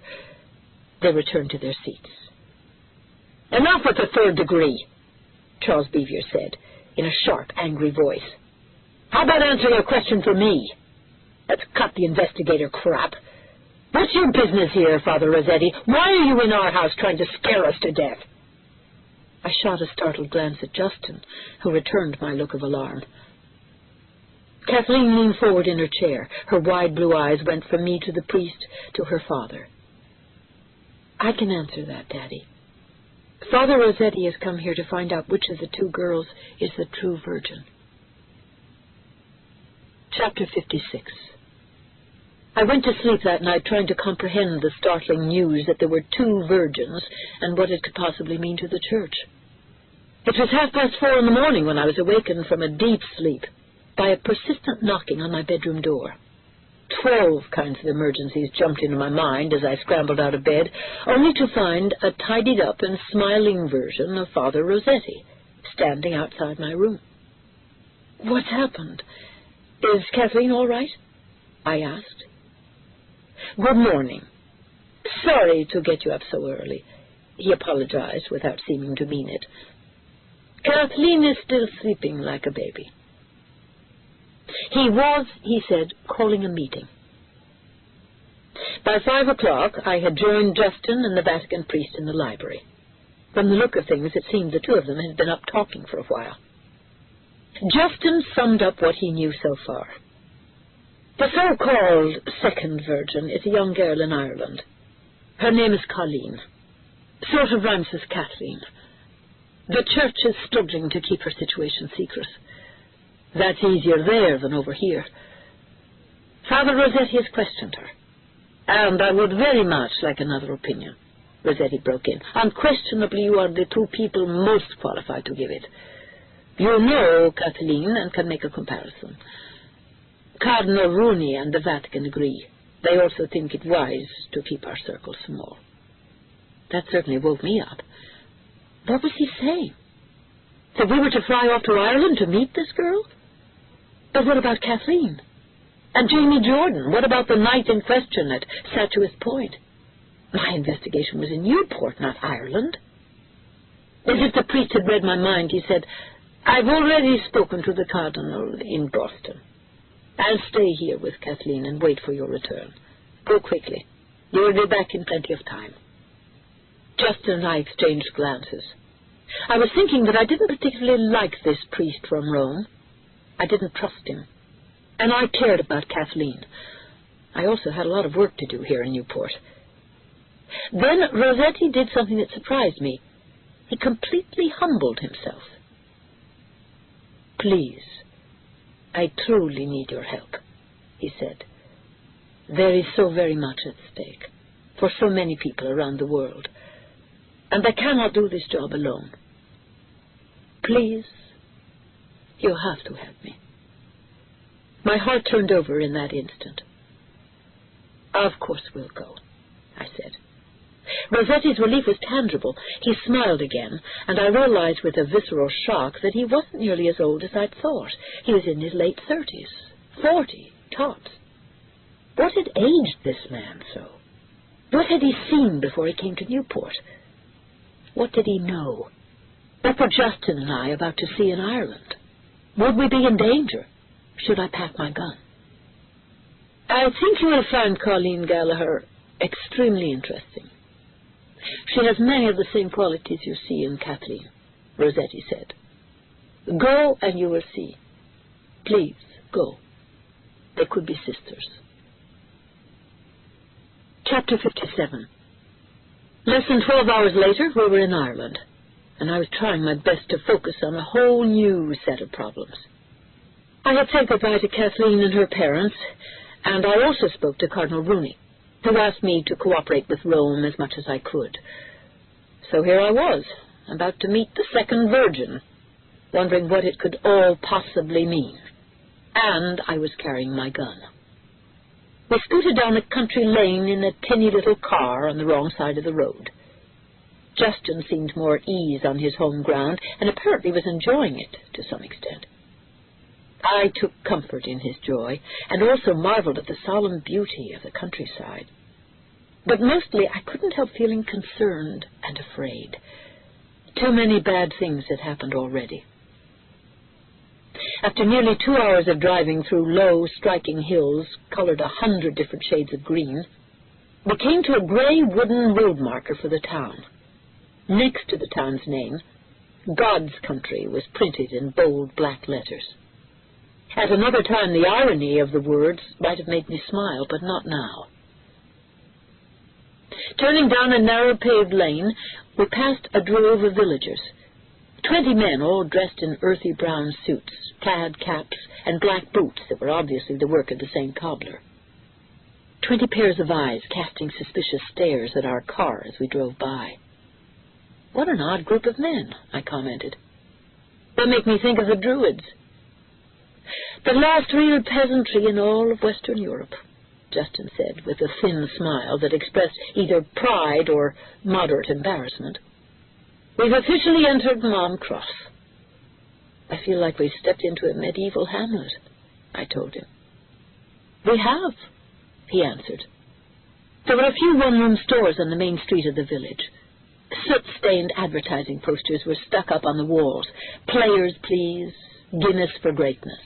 They returned to their seats. "Enough with the third degree," Charles Bevier said, in a sharp, angry voice. "How about answering a question for me? Let's cut the investigator crap. What's your business here, Father Rossetti? Why are you in our house trying to scare us to death?" I shot a startled glance at Justin, who returned my look of alarm. Kathleen leaned forward in her chair. Her wide blue eyes went from me to the priest, to her father. "I can answer that, Daddy. Father Rossetti has come here to find out which of the two girls is the true virgin." Chapter 56. I went to sleep that night trying to comprehend the startling news that there were two virgins and what it could possibly mean to the church. It was 4:30 in the morning when I was awakened from a deep sleep by a persistent knocking on my bedroom door. 12 kinds of emergencies jumped into my mind as I scrambled out of bed, only to find a tidied-up and smiling version of Father Rossetti standing outside my room. "What's happened? Is Kathleen all right?" I asked. "Good morning. Sorry to get you up so early," he apologized without seeming to mean it. "Kathleen is still sleeping like a baby." He said, calling a meeting. By 5 o'clock, I had joined Justin and the Vatican priest in the library. From the look of things, it seemed the two of them had been up talking for a while. Justin summed up what he knew so far. The so-called second virgin is a young girl in Ireland. Her name is Colleen. Sort of rhymes with Kathleen. The church is struggling to keep her situation secret. That's easier there than over here. Father Rossetti has questioned her. "And I would very much like another opinion," Rossetti broke in. "Unquestionably, you are the two people most qualified to give it. You know Kathleen and can make a comparison. Cardinal Rooney and the Vatican agree. They also think it wise to keep our circle small." That certainly woke me up. What was he saying? That we were to fly off to Ireland to meet this girl? But what about Kathleen? And Jamie Jordan? What about the night in question at Statuist Point? My investigation was in Newport, not Ireland. As if the priest had read my mind, he said, "I've already spoken to the Cardinal in Boston. I'll stay here with Kathleen and wait for your return. Go quickly. You will be back in plenty of time." Justin and I exchanged glances. I was thinking that I didn't particularly like this priest from Rome. I didn't trust him. And I cared about Kathleen. I also had a lot of work to do here in Newport. Then Rossetti did something that surprised me. He completely humbled himself. "Please, I truly need your help," he said. "There is so very much at stake for so many people around the world, and I cannot do this job alone. Please, you have to help me." My heart turned over in that instant. "Of course we'll go," I said. Rossetti's relief was tangible. He smiled again, and I realized with a visceral shock that he wasn't nearly as old as I'd thought. He was in his late 30s, 40, tops. What had aged this man so? What had he seen before he came to Newport? What did he know? What were Justin and I about to see in Ireland? Would we be in danger? Should I pack my gun? "I think you will find Colleen Gallagher extremely interesting. She has many of the same qualities you see in Kathleen," Rossetti said. "Go and you will see. Please, go. They could be sisters." Chapter 57. Less than 12 hours later, we were in Ireland, and I was trying my best to focus on a whole new set of problems. I had said goodbye to Kathleen and her parents, and I also spoke to Cardinal Rooney, who asked me to cooperate with Rome as much as I could. So here I was, about to meet the second virgin, wondering what it could all possibly mean. And I was carrying my gun. We scooted down a country lane in a tinny little car on the wrong side of the road. Justin seemed more at ease on his home ground, and apparently was enjoying it to some extent. I took comfort in his joy, and also marveled at the solemn beauty of the countryside. But mostly I couldn't help feeling concerned and afraid. Too many bad things had happened already. After nearly 2 hours of driving through low, striking hills, colored 100 different shades of green, we came to a gray wooden road marker for the town. Next to the town's name, God's Country was printed in bold black letters. At another time, the irony of the words might have made me smile, but not now. Turning down a narrow paved lane, we passed a drove of villagers. 20 men, all dressed in earthy brown suits, plaid caps, and black boots that were obviously the work of the same cobbler. 20 pairs of eyes casting suspicious stares at our car as we drove by. "What an odd group of men," I commented. "They make me think of the Druids." "The last real peasantry in all of Western Europe," Justin said, with a thin smile that expressed either pride or moderate embarrassment. "We've officially entered Mom Cross." "I feel like we've stepped into a medieval hamlet," I told him. "We have," he answered. There were a few one-room stores on the main street of the village. Soot-stained advertising posters were stuck up on the walls. "Players, please. Guinness for greatness."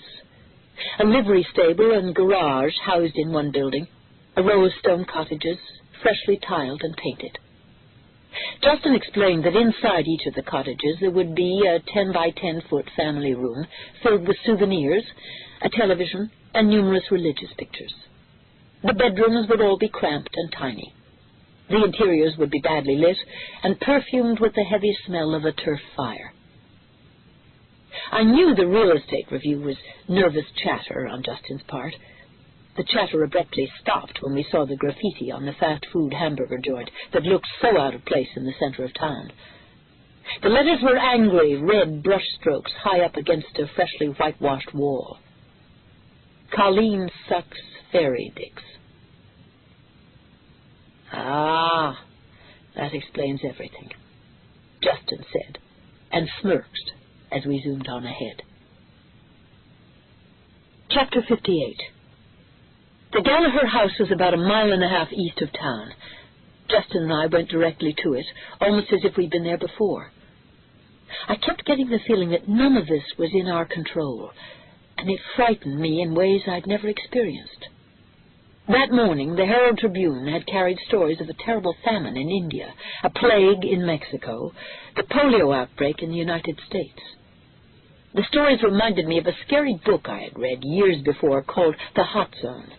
A livery stable and garage housed in one building, a row of stone cottages, freshly tiled and painted. Justin explained that inside each of the cottages there would be a 10-by-10-foot family room filled with souvenirs, a television, and numerous religious pictures. The bedrooms would all be cramped and tiny. The interiors would be badly lit and perfumed with the heavy smell of a turf fire. I knew the real estate review was nervous chatter on Justin's part. The chatter abruptly stopped when we saw the graffiti on the fast food hamburger joint that looked so out of place in the center of town. The letters were angry, red brushstrokes high up against a freshly whitewashed wall. "Colleen sucks fairy dicks." "Ah, that explains everything," Justin said, and smirked as we zoomed on ahead. Chapter 58. The Gallagher house was about 1.5 miles east of town. Justin and I went directly to it, almost as if we'd been there before. I kept getting the feeling that none of this was in our control, and it frightened me in ways I'd never experienced. That morning, the Herald Tribune had carried stories of a terrible famine in India, a plague in Mexico, the polio outbreak in the United States. The stories reminded me of a scary book I had read years before called The Hot Zone.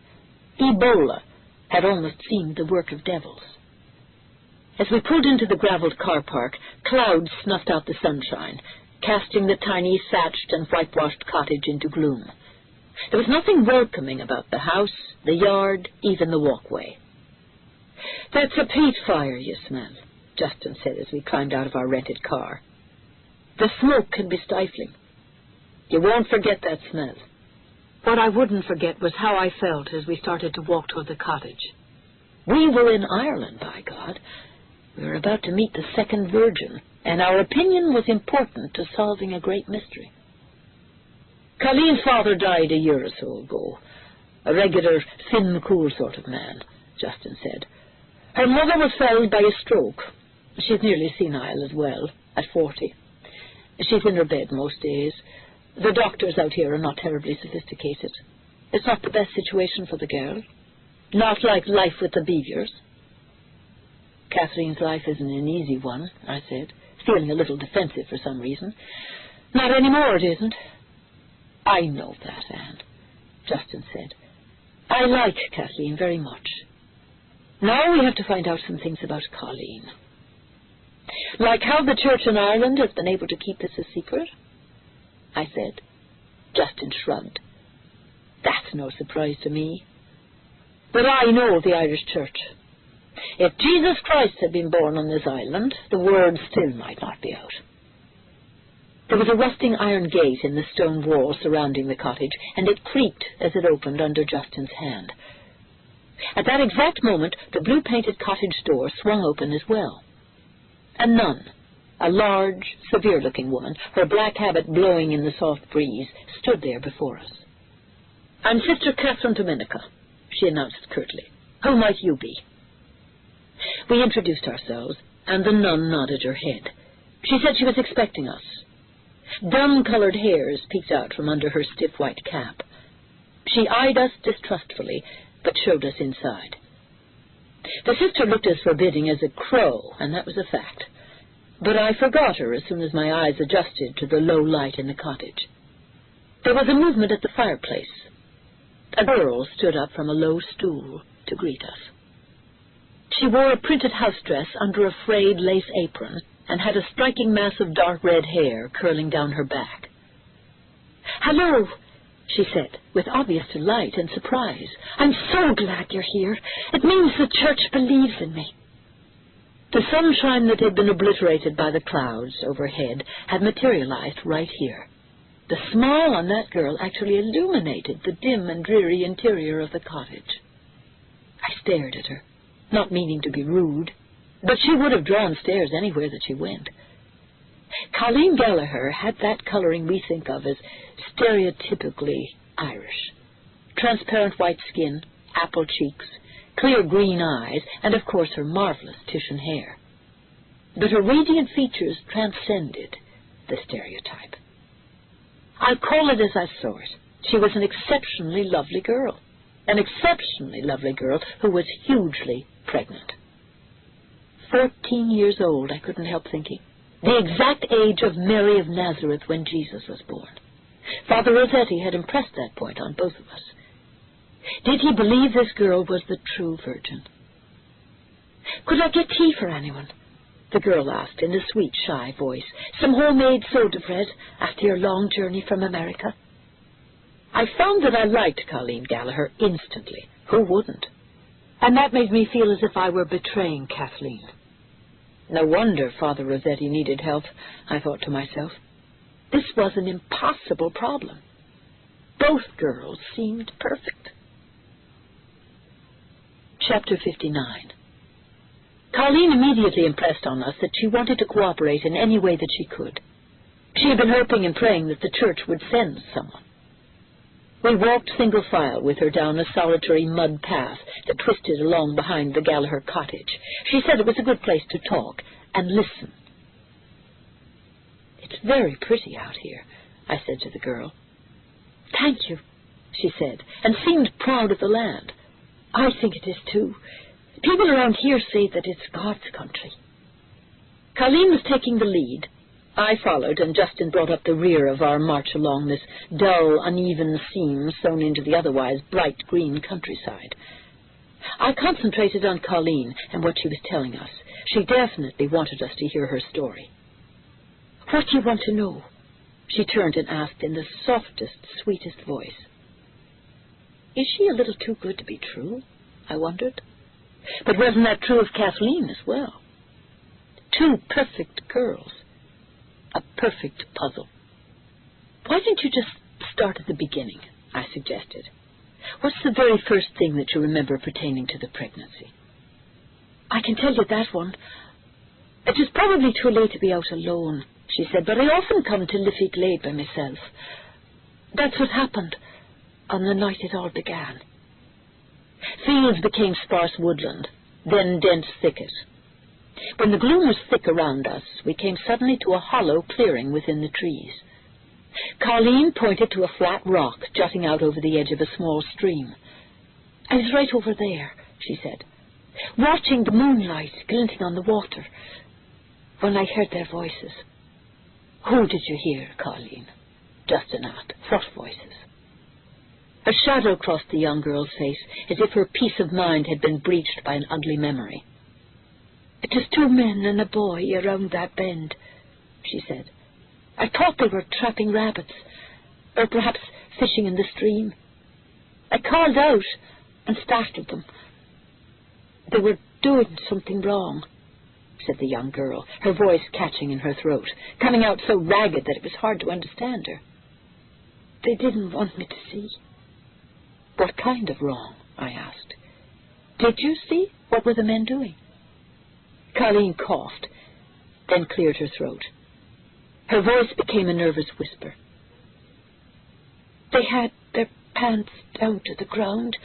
Ebola had almost seemed the work of devils. As we pulled into the graveled car park, clouds snuffed out the sunshine, casting the tiny thatched and whitewashed cottage into gloom. There was nothing welcoming about the house, the yard, even the walkway. "That's a peat fire you smell," Justin said as we climbed out of our rented car. "The smoke can be stifling. You won't forget that smell." What I wouldn't forget was how I felt as we started to walk toward the cottage. We were in Ireland, by God. We were about to meet the second Virgin, and our opinion was important to solving a great mystery. "Colleen's father died a year or so ago. A regular, thin, cool sort of man," Justin said. "Her mother was felled by a stroke. She's nearly senile as well, at 40. She's in her bed most days. The doctors out here are not terribly sophisticated. It's not the best situation for the girl. Not like life with the Beavers." "Kathleen's life isn't an easy one," I said, feeling a little defensive for some reason. "Not anymore, it isn't." "I know that, Anne," Justin said. "I like Kathleen very much. Now we have to find out some things about Colleen. Like how the church in Ireland has been able to keep this a secret?" I said. Justin shrugged. "That's no surprise to me. But I know the Irish Church. If Jesus Christ had been born on this island, the word still might not be out." There was a rusting iron gate in the stone wall surrounding the cottage, and it creaked as it opened under Justin's hand. At that exact moment, the blue-painted cottage door swung open as well. A nun, a large, severe-looking woman, her black habit blowing in the soft breeze, stood there before us. "I'm Sister Catherine Dominica," she announced curtly. "Who might you be?" We introduced ourselves, and the nun nodded her head. She said she was expecting us. Dun-colored hairs peeked out from under her stiff white cap. She eyed us distrustfully, but showed us inside. The sister looked as forbidding as a crow, and that was a fact. But I forgot her as soon as my eyes adjusted to the low light in the cottage. There was a movement at the fireplace. A girl stood up from a low stool to greet us. She wore a printed house dress under a frayed lace apron and had a striking mass of dark red hair curling down her back. "Hello," she said, with obvious delight and surprise. "I'm so glad you're here. It means the church believes in me." The sunshine that had been obliterated by the clouds overhead had materialized right here. The smile on that girl actually illuminated the dim and dreary interior of the cottage. I stared at her, not meaning to be rude, but she would have drawn stares anywhere that she went. Colleen Gallagher had that coloring we think of as stereotypically Irish. Transparent white skin, apple cheeks, clear green eyes, and of course her marvelous Titian hair. But her radiant features transcended the stereotype. I'll call it as I saw it. She was an exceptionally lovely girl. An exceptionally lovely girl who was hugely pregnant. 14 years old, I couldn't help thinking. The exact age of Mary of Nazareth when Jesus was born. Father Rossetti had impressed that point on both of us. Did he believe this girl was the true virgin? "Could I get tea for anyone?" the girl asked in a sweet, shy voice. "Some homemade soda bread after your long journey from America?" I found that I liked Colleen Gallagher instantly. Who wouldn't? And that made me feel as if I were betraying Kathleen. No wonder Father Rossetti needed help, I thought to myself. This was an impossible problem. Both girls seemed perfect. Chapter 59. Colleen immediately impressed on us that she wanted to cooperate in any way that she could. She had been hoping and praying that the church would send someone. We walked single file with her down a solitary mud path that twisted along behind the Gallagher cottage. She said it was a good place to talk and listen. "It's very pretty out here," I said to the girl. "Thank you," she said, and seemed proud of the land. "I think it is too. People around here say that it's God's country." Colleen was taking the lead. I followed, and Justin brought up the rear of our march along this dull, uneven seam sewn into the otherwise bright green countryside. I concentrated on Colleen and what she was telling us. She definitely wanted us to hear her story. "What do you want to know?" She turned and asked in the softest, sweetest voice. Is she a little too good to be true? I wondered. But wasn't that true of Kathleen as well? Two perfect girls. A perfect puzzle. "Why don't you just start at the beginning?" I suggested. "What's the very first thing that you remember pertaining to the pregnancy?" "I can tell you that one. It was probably too late to be out alone," she said, "but I often come to Liffey Glade by myself. That's what happened on the night it all began." Fields became sparse woodland, then dense thicket. When the gloom was thick around us, we came suddenly to a hollow clearing within the trees. Colleen pointed to a flat rock jutting out over the edge of a small stream. "I was right over there," she said, "watching the moonlight glinting on the water, when I heard their voices." "Who did you hear, Colleen?" Justin asked. "What voices?" A shadow crossed the young girl's face, as if her peace of mind had been breached by an ugly memory. "It was two men and a boy around that bend," she said. "I thought they were trapping rabbits, or perhaps fishing in the stream. I called out and startled them. They were doing something wrong," said the young girl, her voice catching in her throat, coming out so ragged that it was hard to understand her. "They didn't want me to see." "What kind of wrong?" I asked. "Did you see? What were the men doing?" Colleen coughed, then cleared her throat. Her voice became a nervous whisper. "They had their pants down to the ground,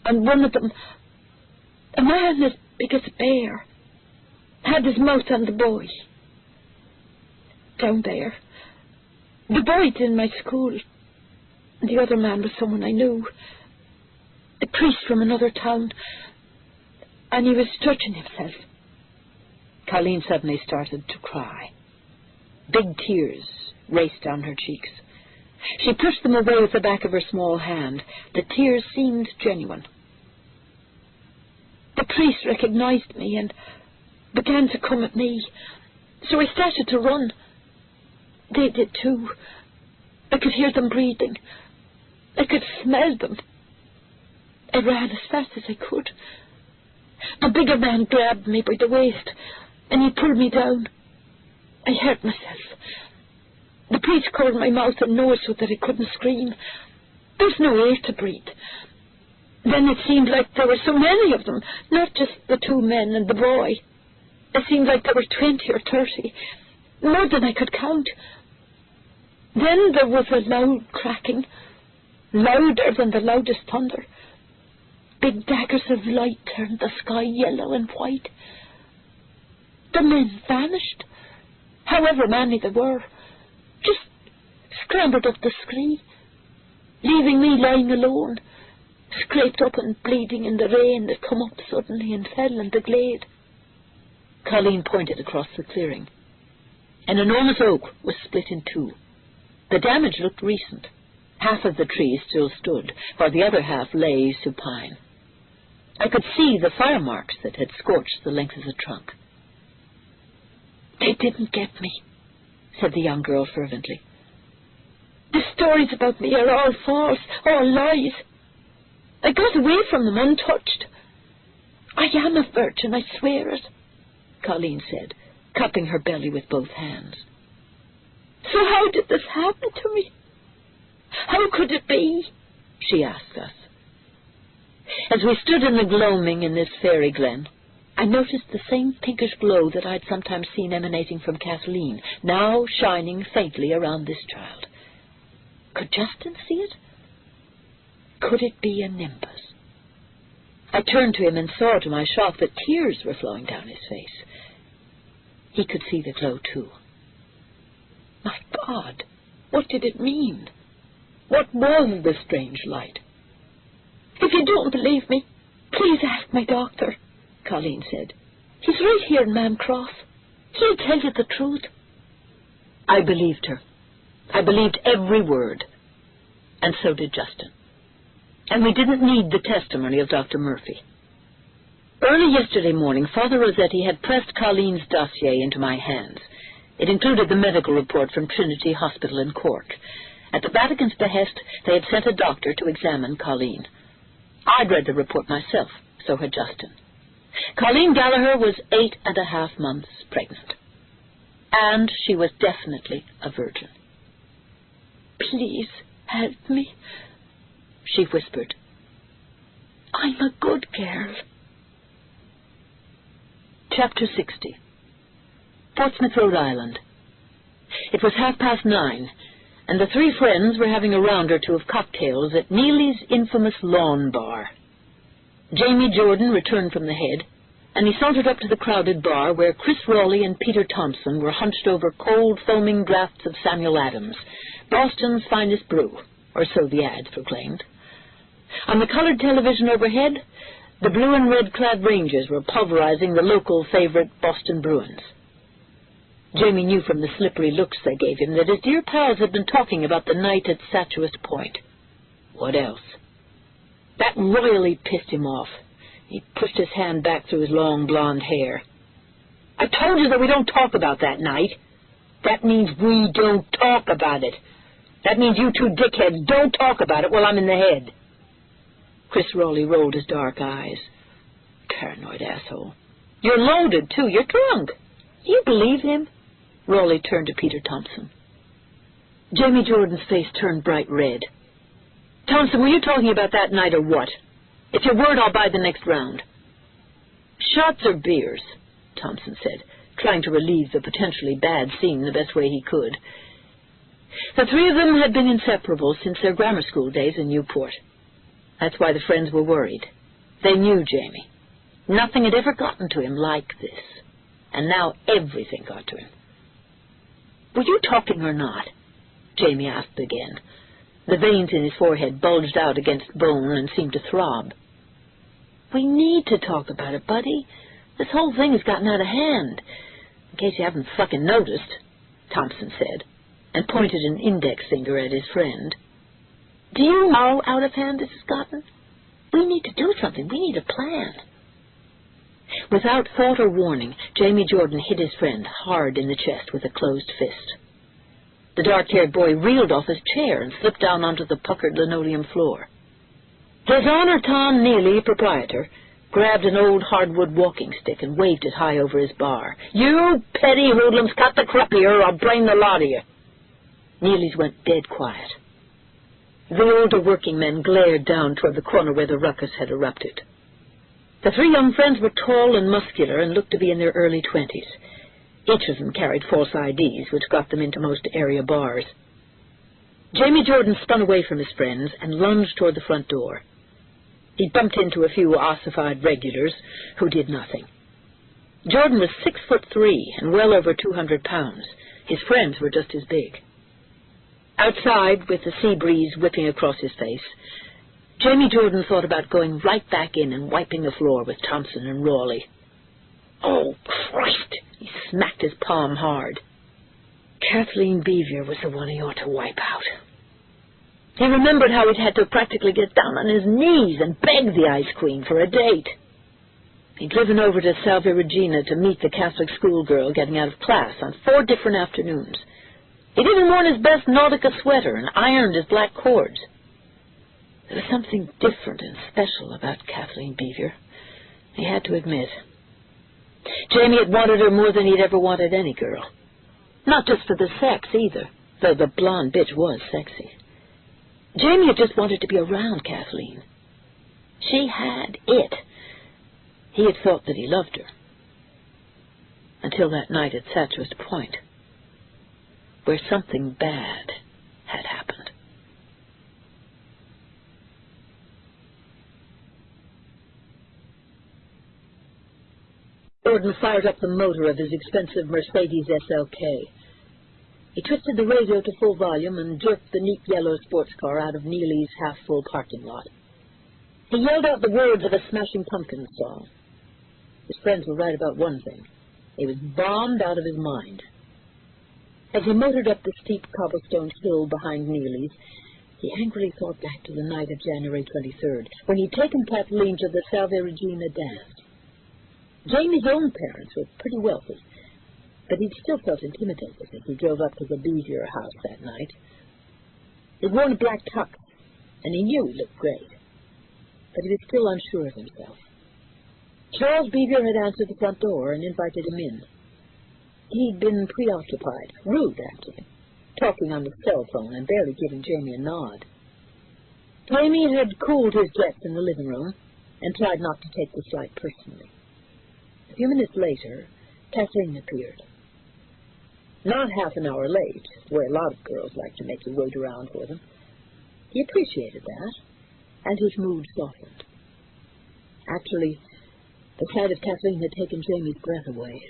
and one of them A man as big as a bear had his mouth on the boy. Down there. The boy's in my school. The other man was someone I knew. A priest from another town. And he was touching himself. Colleen suddenly started to cry. Big tears raced down her cheeks. She pushed them away with the back of her small hand. The tears seemed genuine. The priest recognized me and began to come at me. So I started to run. They did too. I could hear them breathing. I could smell them. I ran as fast as I could. The bigger man grabbed me by the waist and he pulled me down. I hurt myself. The priest covered my mouth and nose so that I couldn't scream. There's no air to breathe. Then it seemed like there were so many of them, not just the two men and the boy. It seemed like there were 20 or 30, more than I could count. Then there was a loud cracking, louder than the loudest thunder. Big daggers of light turned the sky yellow and white. The men vanished, however many there were, just scrambled up the scree, leaving me lying alone, scraped up and bleeding in the rain that come up suddenly and fell in the glade. Colleen pointed across the clearing. An enormous oak was split in two. The damage looked recent. Half of the tree still stood, while the other half lay supine. I could see the fire marks that had scorched the length of the trunk. They didn't get me, said the young girl fervently. The stories about me are all false, all lies. I got away from them untouched. I am a virgin, I swear it, Colleen said, cupping her belly with both hands. So how did this happen to me? How could it be? She asked us. As we stood in the gloaming in this fairy glen, I noticed the same pinkish glow that I'd sometimes seen emanating from Kathleen, now shining faintly around this child. Could Justin see it? Could it be a nimbus? I turned to him and saw to my shock that tears were flowing down his face. He could see the glow too. My God, what did it mean? What was the strange light? If you don't believe me, please ask my doctor, Colleen said. He's right here in Mam Cross. He'll tell you the truth. I believed her. I believed every word. And so did Justin. And we didn't need the testimony of Dr. Murphy. Early yesterday morning, Father Rossetti had pressed Colleen's dossier into my hands. It included the medical report from Trinity Hospital in Cork. At the Vatican's behest, they had sent a doctor to examine Colleen. I'd read the report myself, so had Justin. Colleen Gallagher was 8.5 months pregnant. And she was definitely a virgin. Please help me, she whispered. I'm a good girl. Chapter 60. Portsmouth, Rhode Island. It was 9:30, and the three friends were having a round or two of cocktails at Neely's infamous lawn bar. Jamie Jordan returned from the Head, and he sauntered up to the crowded bar where Chris Rowley and Peter Thompson were hunched over cold, foaming draughts of Samuel Adams, Boston's finest brew, or so the ads proclaimed. On the colored television overhead, the blue and red-clad Rangers were pulverizing the local favorite Boston Bruins. Jamie knew from the slippery looks they gave him that his dear pals had been talking about the night at Statuist Point. What else? That royally pissed him off. He pushed his hand back through his long blonde hair. I told you that we don't talk about that night. That means we don't talk about it. That means you two dickheads don't talk about it while I'm in the Head. Chris Rowley rolled his dark eyes. Paranoid asshole. You're loaded, too. You're drunk. Do you believe him? Rowley turned to Peter Thompson. Jamie Jordan's face turned bright red. Thompson, were you talking about that night or what? If you weren't, I'll buy the next round. Shots or beers, Thompson said, trying to relieve the potentially bad scene the best way he could. The three of them had been inseparable since their grammar school days in Newport. That's why the friends were worried. They knew Jamie. Nothing had ever gotten to him like this, and now everything got to him. "Were you talking or not?" Jamie asked again. The veins in his forehead bulged out against bone and seemed to throb. "We need to talk about it, buddy. This whole thing has gotten out of hand. In case you haven't fucking noticed," Thompson said, and pointed an index finger at his friend. "Do you know how out of hand this has gotten? We need to do something. We need a plan." Without thought or warning, Jamie Jordan hit his friend hard in the chest with a closed fist. The dark-haired boy reeled off his chair and slipped down onto the puckered linoleum floor. His Honor Tom Neely, proprietor, grabbed an old hardwood walking stick and waved it high over his bar. "You petty hoodlums, cut the crap here or I'll brain the lot of you." Neely's went dead quiet. The older working men glared down toward the corner where the ruckus had erupted. The three young friends were tall and muscular and looked to be in their early 20s. Each of them carried false IDs, which got them into most area bars. Jamie Jordan spun away from his friends and lunged toward the front door. He bumped into a few ossified regulars who did nothing. Jordan was 6'3" and well over 200 pounds. His friends were just as big. Outside, with the sea breeze whipping across his face, Jamie Jordan thought about going right back in and wiping the floor with Thompson and Rawley. "Oh, Christ!" He smacked his palm hard. Kathleen Beaver was the one he ought to wipe out. He remembered how he'd had to practically get down on his knees and beg the Ice Queen for a date. He'd driven over to Salve Regina to meet the Catholic schoolgirl getting out of class on 4 different afternoons. He'd even worn his best Nautica sweater and ironed his black cords. There was something different and special about Kathleen Beaver, he had to admit. Jamie had wanted her more than he'd ever wanted any girl. Not just for the sex, either, though the blonde bitch was sexy. Jamie had just wanted to be around Kathleen. She had it. He had thought that he loved her. Until that night at Satchurst Point, where something bad had happened. Jordan fired up the motor of his expensive Mercedes SLK. He twisted the radio to full volume and jerked the neat yellow sports car out of Neely's half-full parking lot. He yelled out the words of a Smashing Pumpkins song. His friends were right about one thing. He was bombed out of his mind. As he motored up the steep cobblestone hill behind Neely's, he angrily thought back to the night of January 23rd, when he'd taken Kathleen to the Salve Regina dance. Jamie's own parents were pretty wealthy, but he'd still felt intimidated as he drove up to the Beaver house that night. He'd worn a black tux, and he knew he looked great, but he was still unsure of himself. Charles Beaver had answered the front door and invited him in. He'd been preoccupied, rude actually, talking on the cell phone and barely giving Jamie a nod. Jamie had cooled his jets in the living room and tried not to take the slight personally. A few minutes later, Kathleen appeared. Not half an hour late, where a lot of girls like to make you wait around for them. He appreciated that, and his mood softened. Actually, the sight of Kathleen had taken Jamie's breath away.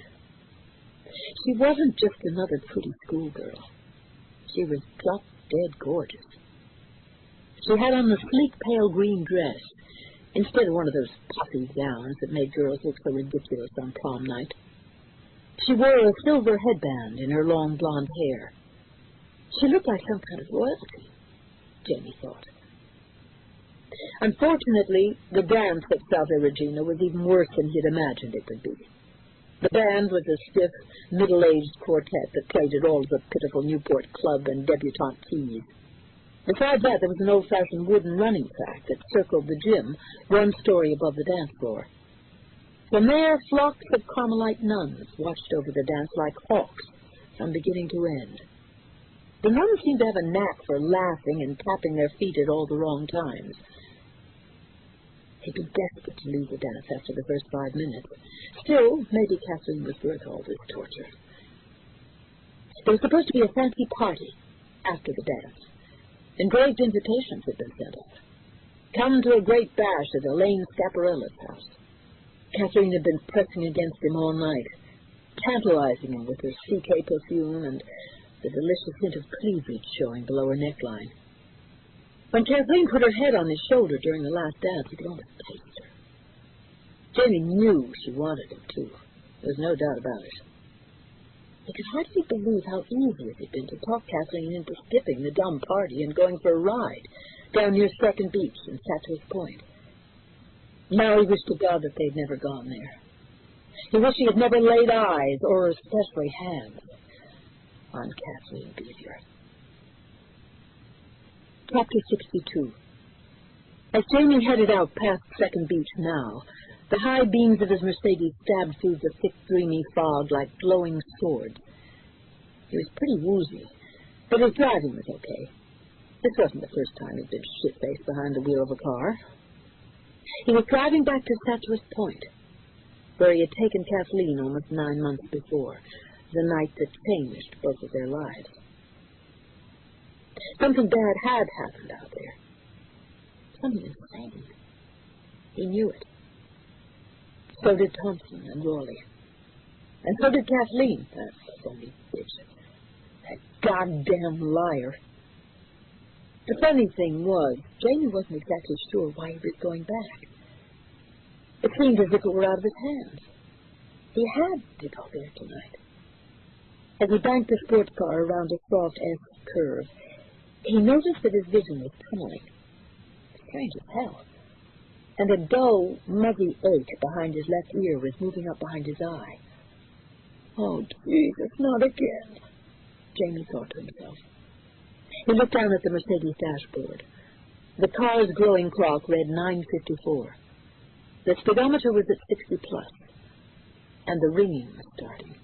She wasn't just another pretty schoolgirl. She was drop-dead gorgeous. She had on the sleek pale green dress, instead of one of those puffy gowns that made girls look so ridiculous on prom night. She wore a silver headband in her long blonde hair. She looked like some kind of royalty, Jamie thought. Unfortunately, the dance at Salve Regina was even worse than he'd imagined it would be. The band was a stiff, middle-aged quartet that played at all the pitiful Newport club and debutante teas. Besides that, there was an old-fashioned wooden running track that circled the gym, one story above the dance floor. From there, flocks of Carmelite nuns watched over the dance like hawks from beginning to end. The nuns seemed to have a knack for laughing and tapping their feet at all the wrong times. He'd been desperate to leave the dance after the first 5 minutes. Still, maybe Kathleen was worth all this torture. There was supposed to be a fancy party after the dance. Engraved invitations had been sent out. Come to a great bash at Elaine Scaparella's house. Kathleen had been pressing against him all night, tantalizing him with her CK perfume and the delicious hint of cleavage showing below her neckline. When Kathleen put her head on his shoulder during the last dance, he could almost taste her. Jamie knew she wanted him to. There was no doubt about it. He could hardly believe how easy it had been to talk Kathleen into skipping the dumb party and going for a ride down near Second Beach and Satchell's Point. Now he wished to God that they'd never gone there. He wished he had never laid eyes, or especially hands, on Kathleen Beaver. Chapter 62. As Jamie headed out past Second Beach now, the high beams of his Mercedes stabbed through the thick, dreamy fog like glowing swords. He was pretty woozy, but his driving was okay. This wasn't the first time he'd been shit-faced behind the wheel of a car. He was driving back to Satchell's Point, where he had taken Kathleen almost 9 months before, the night that changed both of their lives. Something bad had happened out there. Something insane. He knew it. So did Thompson and Raleigh. And so did Kathleen, that phony bitch. That goddamn liar. The funny thing was, Jamie wasn't exactly sure why he was going back. It seemed as if it were out of his hands. He had to go there tonight. As he banked the sports car around a soft S curve, he noticed that his vision was tunneling. Strange as hell. And a dull, muzzy ache behind his left ear was moving up behind his eye. Oh, Jesus, not again, Jamie thought to himself. He looked down at the Mercedes dashboard. The car's glowing clock read 9:54. The speedometer was at 60+, and the ringing was starting.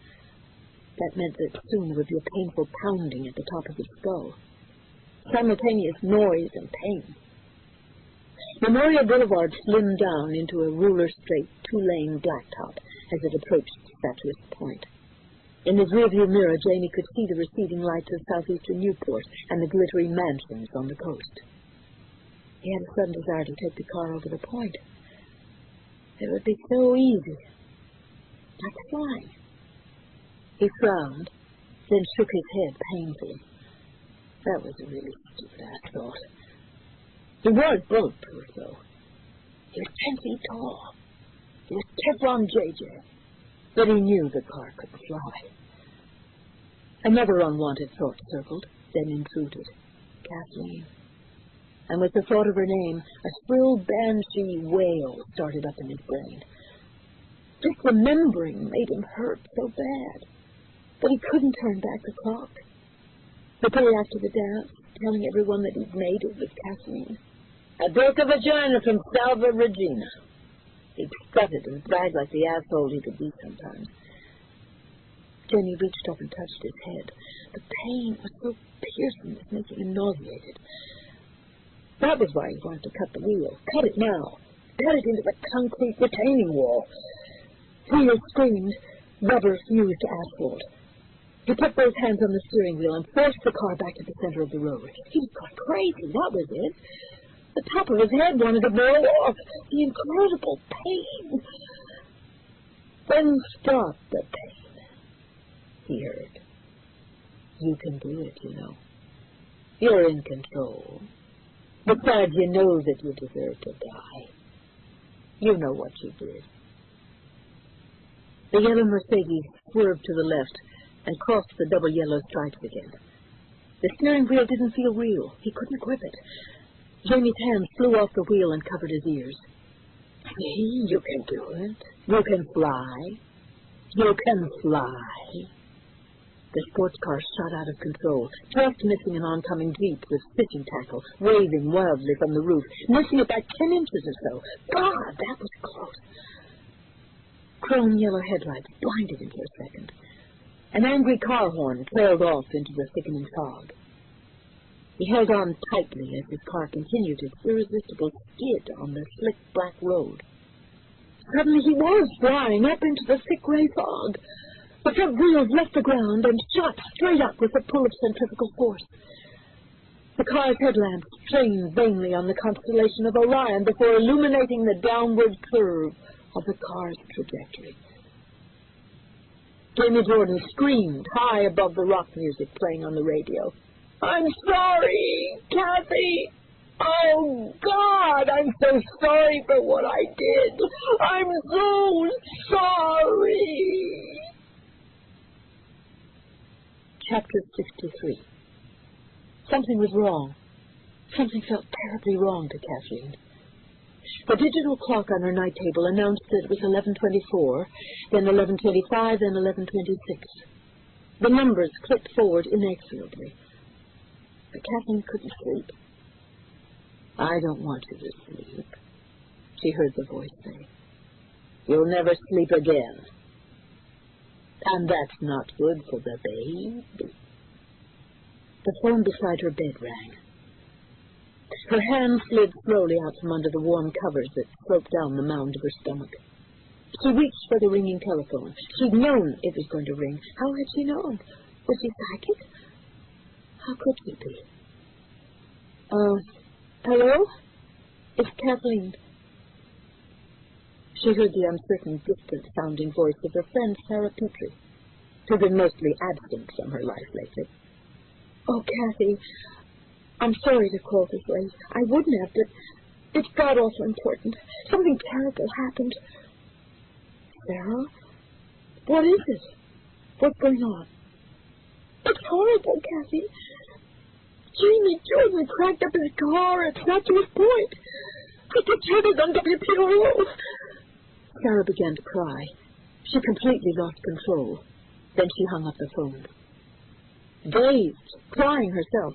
That meant that soon there would be a painful pounding at the top of his skull. Simultaneous noise and pain. Memorial Boulevard slimmed down into a ruler-straight, two-lane blacktop as it approached Satchell's Point. In his rearview mirror, Jamie could see the receding lights of southeastern Newport and the glittering mansions on the coast. He had a sudden desire to take the car over the point. It would be so easy. Like flying. He frowned, then shook his head painfully. That was a really stupid-ass thought. He was bulletproof, though. He was 10 feet tall. He was Teflon JJ. But he knew the car couldn't fly. Another unwanted thought circled, then intruded. Kathleen. And with the thought of her name, a shrill banshee wail started up in his brain. Just remembering made him hurt so bad. But he couldn't turn back the clock. The day after the dance, telling everyone that he'd made it with Kathleen. I broke a vagina from Salva Regina. He'd strutted and bragged like the asshole he could be sometimes. Jenny reached up and touched his head. The pain was so piercing it was making him nauseated. That was why he wanted to cut the wheel. Cut it now. Cut it into the concrete retaining wall. Wheel screamed. Rubber fused to asphalt. He put both hands on the steering wheel and forced the car back to the center of the road. He was going crazy, that was it. The top of his head wanted to blow off. The incredible pain. Then stop the pain, he heard. You can do it, you know. You're in control. Besides, you know that you deserve to die. You know what you did. The yellow Mercedes swerved to the left and crossed the double yellow stripes again. The steering wheel didn't feel real. He couldn't grip it. Jamie's hand flew off the wheel and covered his ears. See, you can do it. You can fly. You can fly. The sports car shot out of control, just missing an oncoming Jeep with fishing tackle, waving wildly from the roof, missing it by 10 inches or so. God, that was close. Chrome yellow headlights blinded him for a second. An angry car horn trailed off into the thickening fog. He held on tightly as his car continued its irresistible skid on the slick black road. Suddenly he was flying up into the thick gray fog. The front wheels left the ground and shot straight up with the pull of centrifugal force. The car's headlamps strained vainly on the constellation of Orion before illuminating the downward curve of the car's trajectory. Jamie Jordan screamed high above the rock music playing on the radio. "I'm sorry, Kathy! Oh, God, I'm so sorry for what I did! I'm so sorry!" Chapter 63. Something was wrong. Something felt terribly wrong to Kathleen. The digital clock on her night table announced that it was 11:24, then 11:25, then 11:26. The numbers clicked forward inexorably. But Kathleen couldn't sleep. "I don't want you to sleep," she heard the voice say. "You'll never sleep again. And that's not good for the baby." The phone beside her bed rang. Her hand slid slowly out from under the warm covers that sloped down the mound of her stomach. She reached for the ringing telephone. She'd known it was going to ring. How had she known? Was she psychic? How could she be? Hello? It's Kathleen. She heard the uncertain, distant-sounding voice of her friend Sarah Petrie, who'd been mostly absent from her life lately. "Oh, Kathy, I'm sorry to call this late. I wouldn't have, but it's god-awful important. Something terrible happened." "Sarah? What is it? What's going on?" "It's horrible, Kathy. Jamie Jordan cracked up his car at Statue's Point. He gets headed on WPRO." Sarah began to cry. She completely lost control. Then she hung up the phone. Dazed, crying herself,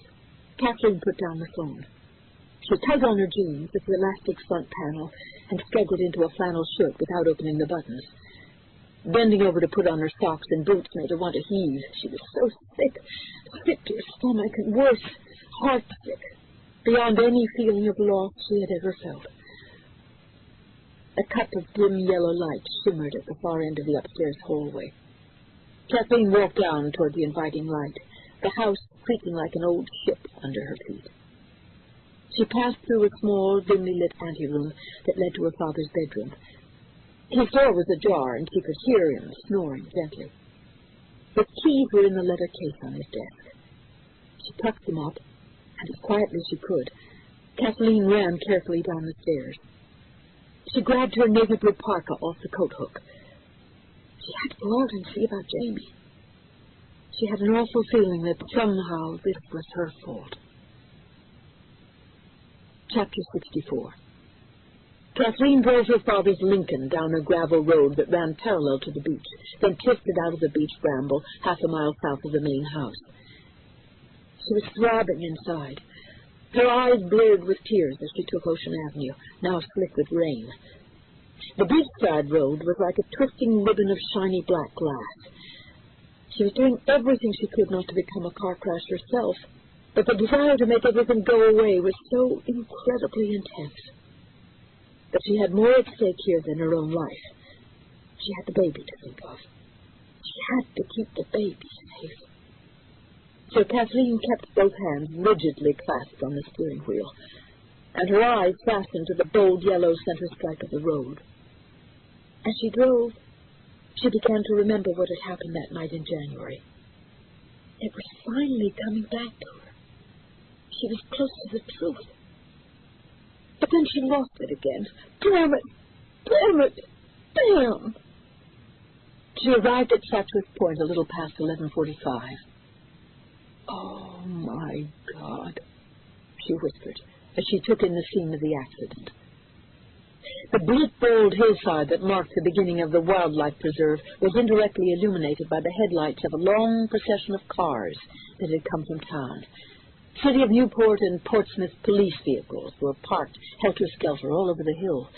Kathleen put down the phone. She tugged on her jeans with the elastic front panel and struggled into a flannel shirt without opening the buttons. Bending over to put on her socks and boots made her want to heave. She was so sick to her stomach, and worse, heartsick, beyond any feeling of loss she had ever felt. A cup of dim yellow light shimmered at the far end of the upstairs hallway. Kathleen walked down toward the inviting light, the house creaking like an old ship under her feet. She passed through a small, dimly lit anteroom that led to her father's bedroom. His door was ajar, and she could hear him snoring gently. His keys were in the leather case on his desk. She tucked them up, and as quietly as she could, Kathleen ran carefully down the stairs. She grabbed her navy blue parka off the coat hook. She had to go out and see about Jamie. She had an awful feeling that somehow this was her fault. Chapter 64. Kathleen drove her father's Lincoln down a gravel road that ran parallel to the beach, then twisted out of the beach bramble half a mile south of the main house. She was throbbing inside. Her eyes blurred with tears as she took Ocean Avenue, now slick with rain. The beachside road was like a twisting ribbon of shiny black glass. She was doing everything she could not to become a car crash herself, but the desire to make everything go away was so incredibly intense. But she had more at stake here than her own life. She had the baby to think of. She had to keep the baby safe. So Kathleen kept both hands rigidly clasped on the steering wheel, and her eyes fastened to the bold yellow center stripe of the road. As she drove, she began to remember what had happened that night in January. It was finally coming back to her. She was close to the truth. But then she lost it again. Damn it! Damn it! Damn! She arrived at Statue's Point a little past 11:45. "Oh, my God," she whispered as she took in the scene of the accident. The bleak, bold hillside that marked the beginning of the wildlife preserve was indirectly illuminated by the headlights of a long procession of cars that had come from town. City of Newport and Portsmouth police vehicles were parked helter-skelter all over the hill.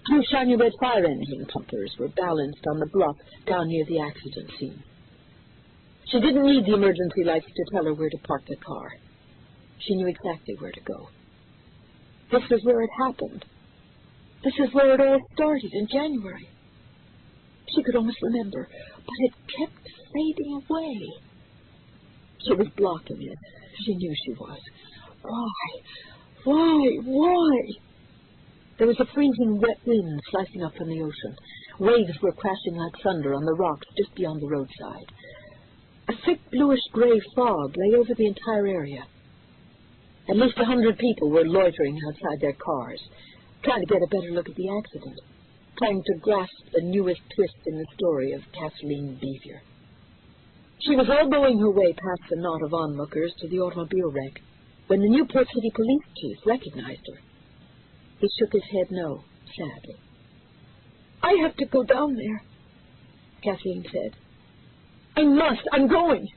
Two shiny red fire engine pumpers were balanced on the bluff down near the accident scene. She didn't need the emergency lights to tell her where to park the car. She knew exactly where to go. This was where it happened. This is where it all started in January. She could almost remember, but it kept fading away. She was blocking it. She knew she was. Why? There was a freezing wet wind slicing up from the ocean. Waves were crashing like thunder on the rocks just beyond the roadside. A thick bluish-gray fog lay over the entire area. At least 100 people were loitering outside their cars, trying to get a better look at the accident, trying to grasp the newest twist in the story of Kathleen Beaver. She was elbowing her way past the knot of onlookers to the automobile wreck when the Newport City police chief recognized her. He shook his head no, sadly. I have to go down there, Kathleen said. I must. I'm going.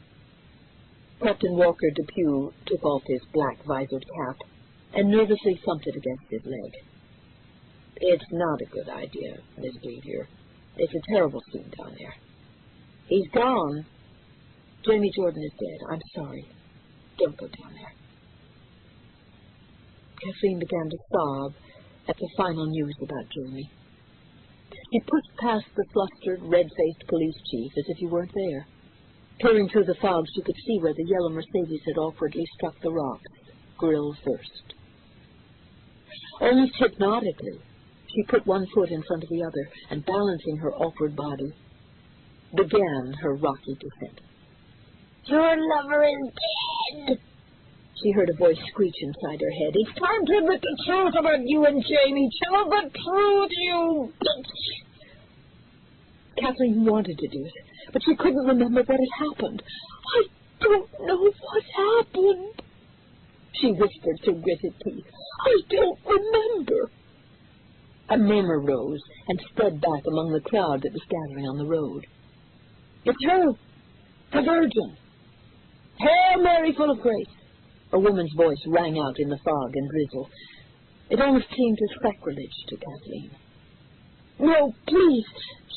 Captain Walker Depew took off his black visored cap and nervously thumped it against his leg. It's not a good idea, Miss Beaver. It's a terrible scene down there. He's gone. Jamie Jordan is dead. I'm sorry. Don't go down there. Kathleen began to sob at the final news about Jamie. He pushed past the flustered, red-faced police chief as if he weren't there. Peering through the fog, she could see where the yellow Mercedes had awkwardly struck the rocks, grill first. Almost hypnotically, she put one foot in front of the other and, balancing her awkward body, began her rocky descent. Your lover is dead. She heard a voice screech inside her head. It's time to admit the truth about you and Jamie. Tell the truth, you bitch. Kathleen wanted to do it, but she couldn't remember what had happened. I don't know what happened, she whispered through gritted teeth. I don't remember. A murmur rose and spread back among the crowd that was gathering on the road. It's her, the Virgin. Hail Mary, full of grace. A woman's voice rang out in the fog and drizzle. It almost seemed a sacrilege to Kathleen. No, please,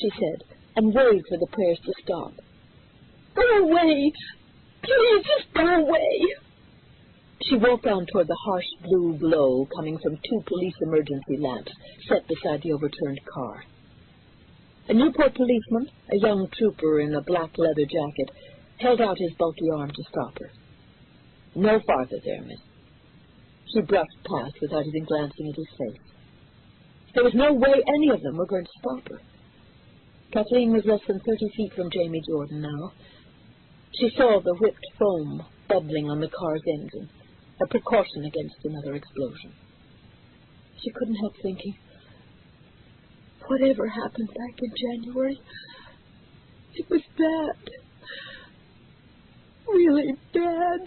she said, and waved for the prayers to stop. Go away. Please, just go away. She walked on toward the harsh blue glow coming from 2 police emergency lamps set beside the overturned car. A Newport policeman, a young trooper in a black leather jacket, held out his bulky arm to stop her. No farther there, miss. She brushed past without even glancing at his face. There was no way any of them were going to stop her. Kathleen was less than 30 feet from Jamie Jordan now. She saw the whipped foam bubbling on the car's engine, a precaution against another explosion. She couldn't help thinking, whatever happened back in January, it was bad. Really bad.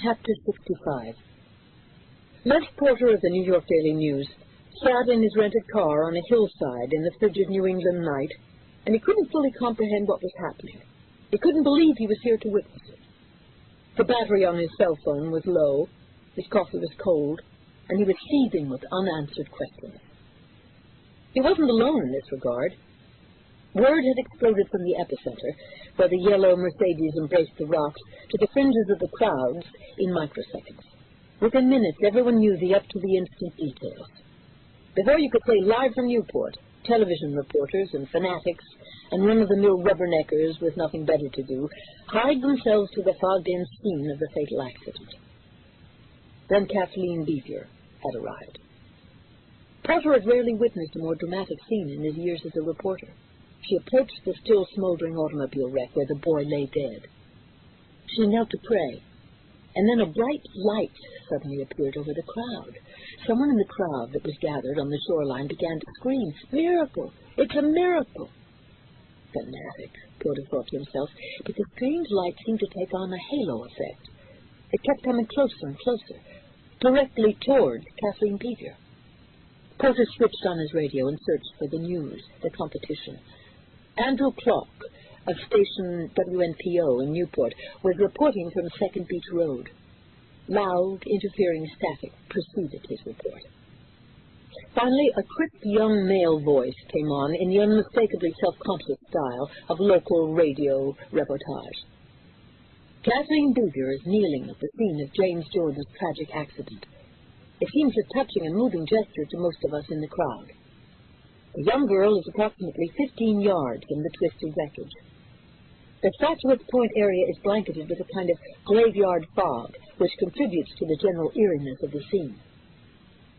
Chapter 65. Les Porter of the New York Daily News sat in his rented car on a hillside in the frigid New England night, and he couldn't fully comprehend what was happening. He couldn't believe he was here to witness it. The battery on his cell phone was low, his coffee was cold, and he was seething with unanswered questions. He wasn't alone in this regard. Word had exploded from the epicenter, where the yellow Mercedes embraced the rocks, to the fringes of the crowds in microseconds. Within minutes, everyone knew the up-to-the-instant details. Before you could say live from Newport, television reporters and fanatics and run-of-the-mill rubberneckers with nothing better to do hied themselves to the fogged-in scene of the fatal accident. Then Kathleen Beaver had arrived. Porter had rarely witnessed a more dramatic scene in his years as a reporter. She approached the still smoldering automobile wreck where the boy lay dead. She knelt to pray, and then a bright light suddenly appeared over the crowd. Someone in the crowd that was gathered on the shoreline began to scream, "Miracle! It's a miracle!" Fanatic, Porter thought to himself, but the strange light seemed to take on a halo effect. It kept coming closer and closer, directly toward Kathleen Beaver. Porter switched on his radio and searched for the news, the competition. Andrew Clark of station WNPO in Newport was reporting from 2nd Beach Road. Loud, interfering static preceded his report. Finally, a crisp young male voice came on in the unmistakably self-conscious style of local radio reportage. Kathleen Beaver is kneeling at the scene of James Jordan's tragic accident. It seems a touching and moving gesture to most of us in the crowd. The young girl is approximately 15 yards from the twisted wreckage. The Statuette Point area is blanketed with a kind of graveyard fog, which contributes to the general eeriness of the scene.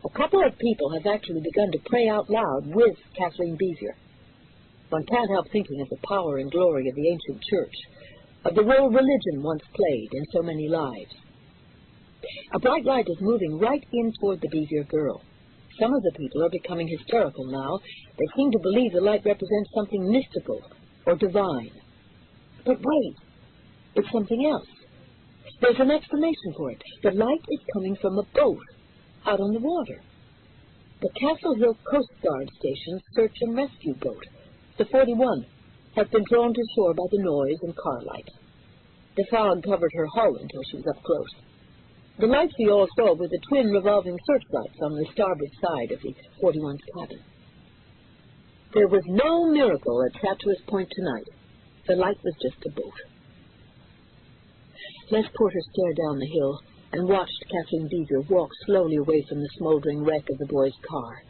A couple of people have actually begun to pray out loud with Kathleen Beezer. One can't help thinking of the power and glory of the ancient church, of the role religion once played in so many lives. A bright light is moving right in toward the Beezer girl. Some of the people are becoming hysterical now. They seem to believe the light represents something mystical or divine. But wait, it's something else. There's an explanation for it. The light is coming from a boat out on the water. The Castle Hill Coast Guard Station's search and rescue boat, the 41, has been drawn to shore by the noise and car lights. The fog covered her hull until she was up close. The lights we all saw were the twin revolving searchlights on the starboard side of the 41's cabin. There was no miracle at Fatuous Point tonight. The light was just a boat. Les Porter stared down the hill and watched Kathleen Beezer walk slowly away from the smoldering wreck of the boy's car.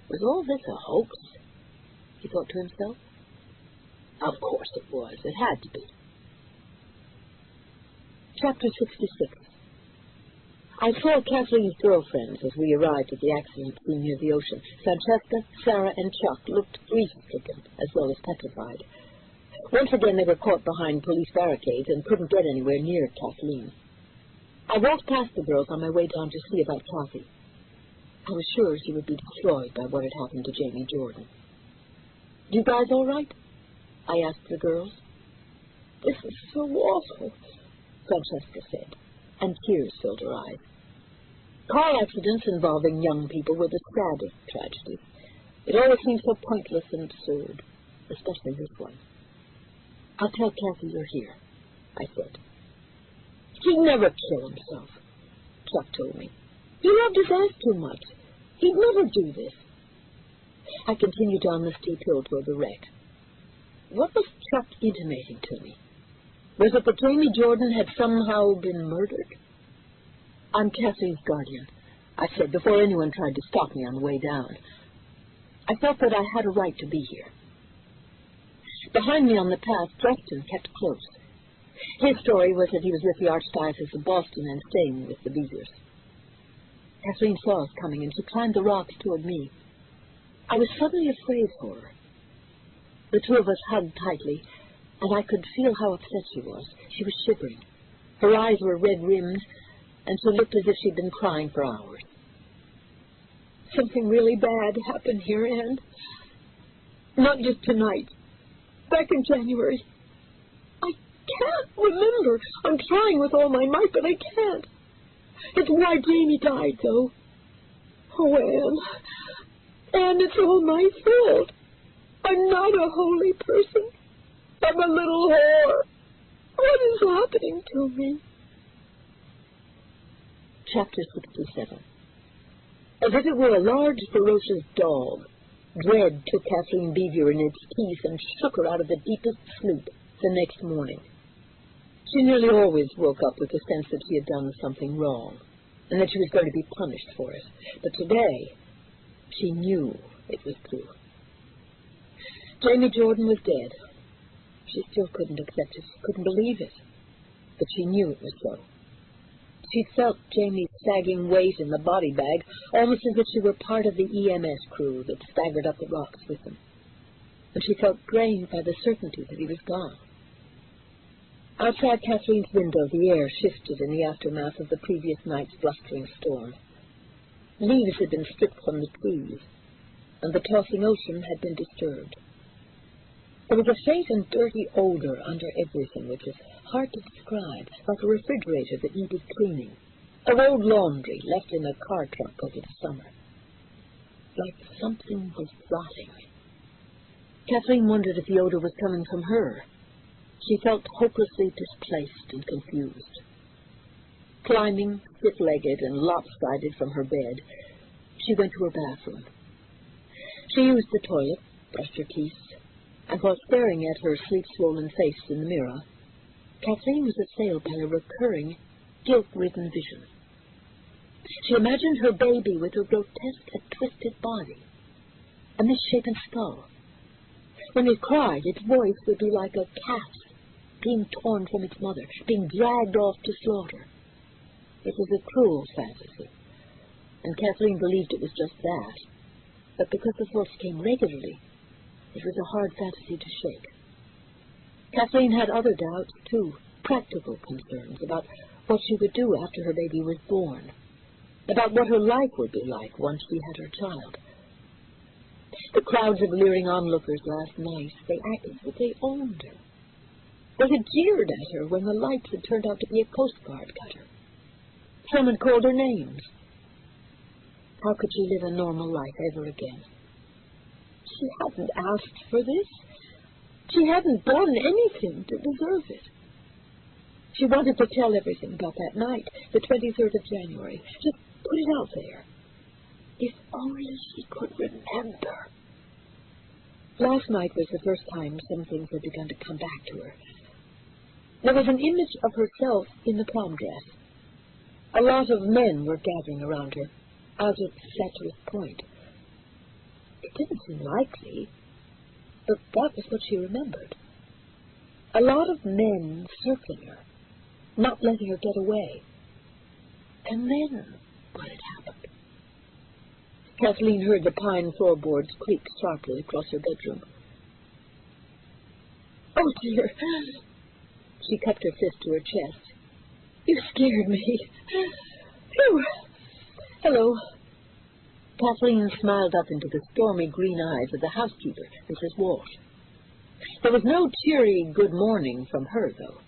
Was all this a hoax? He thought to himself. Of course it was. It had to be. Chapter 66. I saw Kathleen's girlfriends as we arrived at the accident scene near the ocean. Francesca, Sarah, and Chuck looked grief-stricken as well as petrified. Once again they were caught behind police barricades and couldn't get anywhere near Kathleen. I walked past the girls on my way down to see about Kathy. I was sure she would be destroyed by what had happened to Jamie Jordan. You guys all right? I asked the girls. This is so awful, Francesca said, and tears filled her eyes. Car accidents involving young people were the saddest tragedies. It always seems so pointless and absurd, especially this one. I'll tell Kathy you're here, I said. He'd never kill himself, Chuck told me. He loved his ass too much. He'd never do this. I continued down the steep hill toward the wreck. What was Chuck intimating to me? Was it that Jamie Jordan had somehow been murdered? I'm Kathleen's guardian, I said before anyone tried to stop me on the way down. I felt that I had a right to be here. Behind me on the path, Preston kept close. His story was that he was with the Archdiocese of Boston and staying with the Beezers. Kathleen saw us coming, and she climbed the rocks toward me. I was suddenly afraid for her. The two of us hugged tightly, and I could feel how upset she was. She was shivering. Her eyes were red-rimmed, and she looked as if she'd been crying for hours. Something really bad happened here, Anne. Not just tonight. Back in January. I can't remember. I'm trying with all my might, but I can't. It's why Jamie died, though. Oh, Anne, it's all my fault. I'm not a holy person. I'm a little whore. What is happening to me? Chapter 67. As if it were a large, ferocious dog, dread took Kathleen Beezer in its teeth and shook her out of the deepest sleep the next morning. She nearly always woke up with the sense that she had done something wrong, and that she was going to be punished for it. But today, she knew it was true. Jamie Jordan was dead. She still couldn't accept it, couldn't believe it, but she knew it was so. She felt Jamie's sagging weight in the body bag, almost as if she were part of the EMS crew that staggered up the rocks with them. And she felt drained by the certainty that he was gone. Outside Kathleen's window, the air shifted in the aftermath of the previous night's blustering storm. Leaves had been stripped from the trees, and the tossing ocean had been disturbed. There was a faint and dirty odor under everything which was hard to describe, like a refrigerator that needed cleaning, or old laundry left in a car trunk over the summer. Like something was rotting. Kathleen wondered if the odor was coming from her. She felt hopelessly displaced and confused. Climbing, stiff-legged and lopsided from her bed, she went to her bathroom. She used the toilet, brushed her teeth, and while staring at her sleep-swollen face in the mirror, Kathleen was assailed by a recurring, guilt-ridden vision. She imagined her baby with a grotesque and twisted body, a misshapen skull. When it cried, its voice would be like a cat's being torn from its mother, being dragged off to slaughter. It was a cruel fantasy, and Kathleen believed it was just that. But because the thoughts came regularly, it was a hard fantasy to shake. Kathleen had other doubts, too, practical concerns about what she would do after her baby was born, about what her life would be like once she had her child. The crowds of leering onlookers last night, they acted as if they owned her. They had jeered at her when the lights had turned out to be a Coast Guard cutter. Some had called her names. How could she live a normal life ever again? She hadn't asked for this. She hadn't done anything to deserve it. She wanted to tell everything about that night, the 23rd of January. Just put it out there. If only she could remember. Last night was the first time some things had begun to come back to her. There was an image of herself in the prom dress. A lot of men were gathering around her, out at Fatuous Point. It didn't seem likely, but that was what she remembered. A lot of men circling her, not letting her get away. And then what had happened? Kathleen heard the pine floorboards creak sharply across her bedroom. Oh, dear. She cupped her fist to her chest. You scared me. Phew. Hello. Kathleen smiled up into the stormy green eyes of the housekeeper, Mrs. Walsh. There was no cheery good morning from her, though.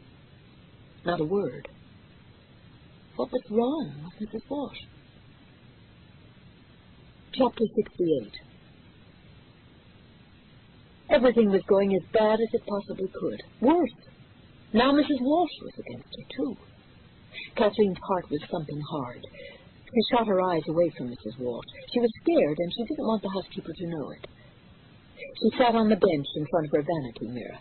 Not a word. What was wrong with Mrs. Walsh? Chapter 68. Everything was going as bad as it possibly could. Worse. Now Mrs. Walsh was against her, too. Kathleen's heart was thumping hard. She shot her eyes away from Mrs. Walsh. She was scared, and she didn't want the housekeeper to know it. She sat on the bench in front of her vanity mirror.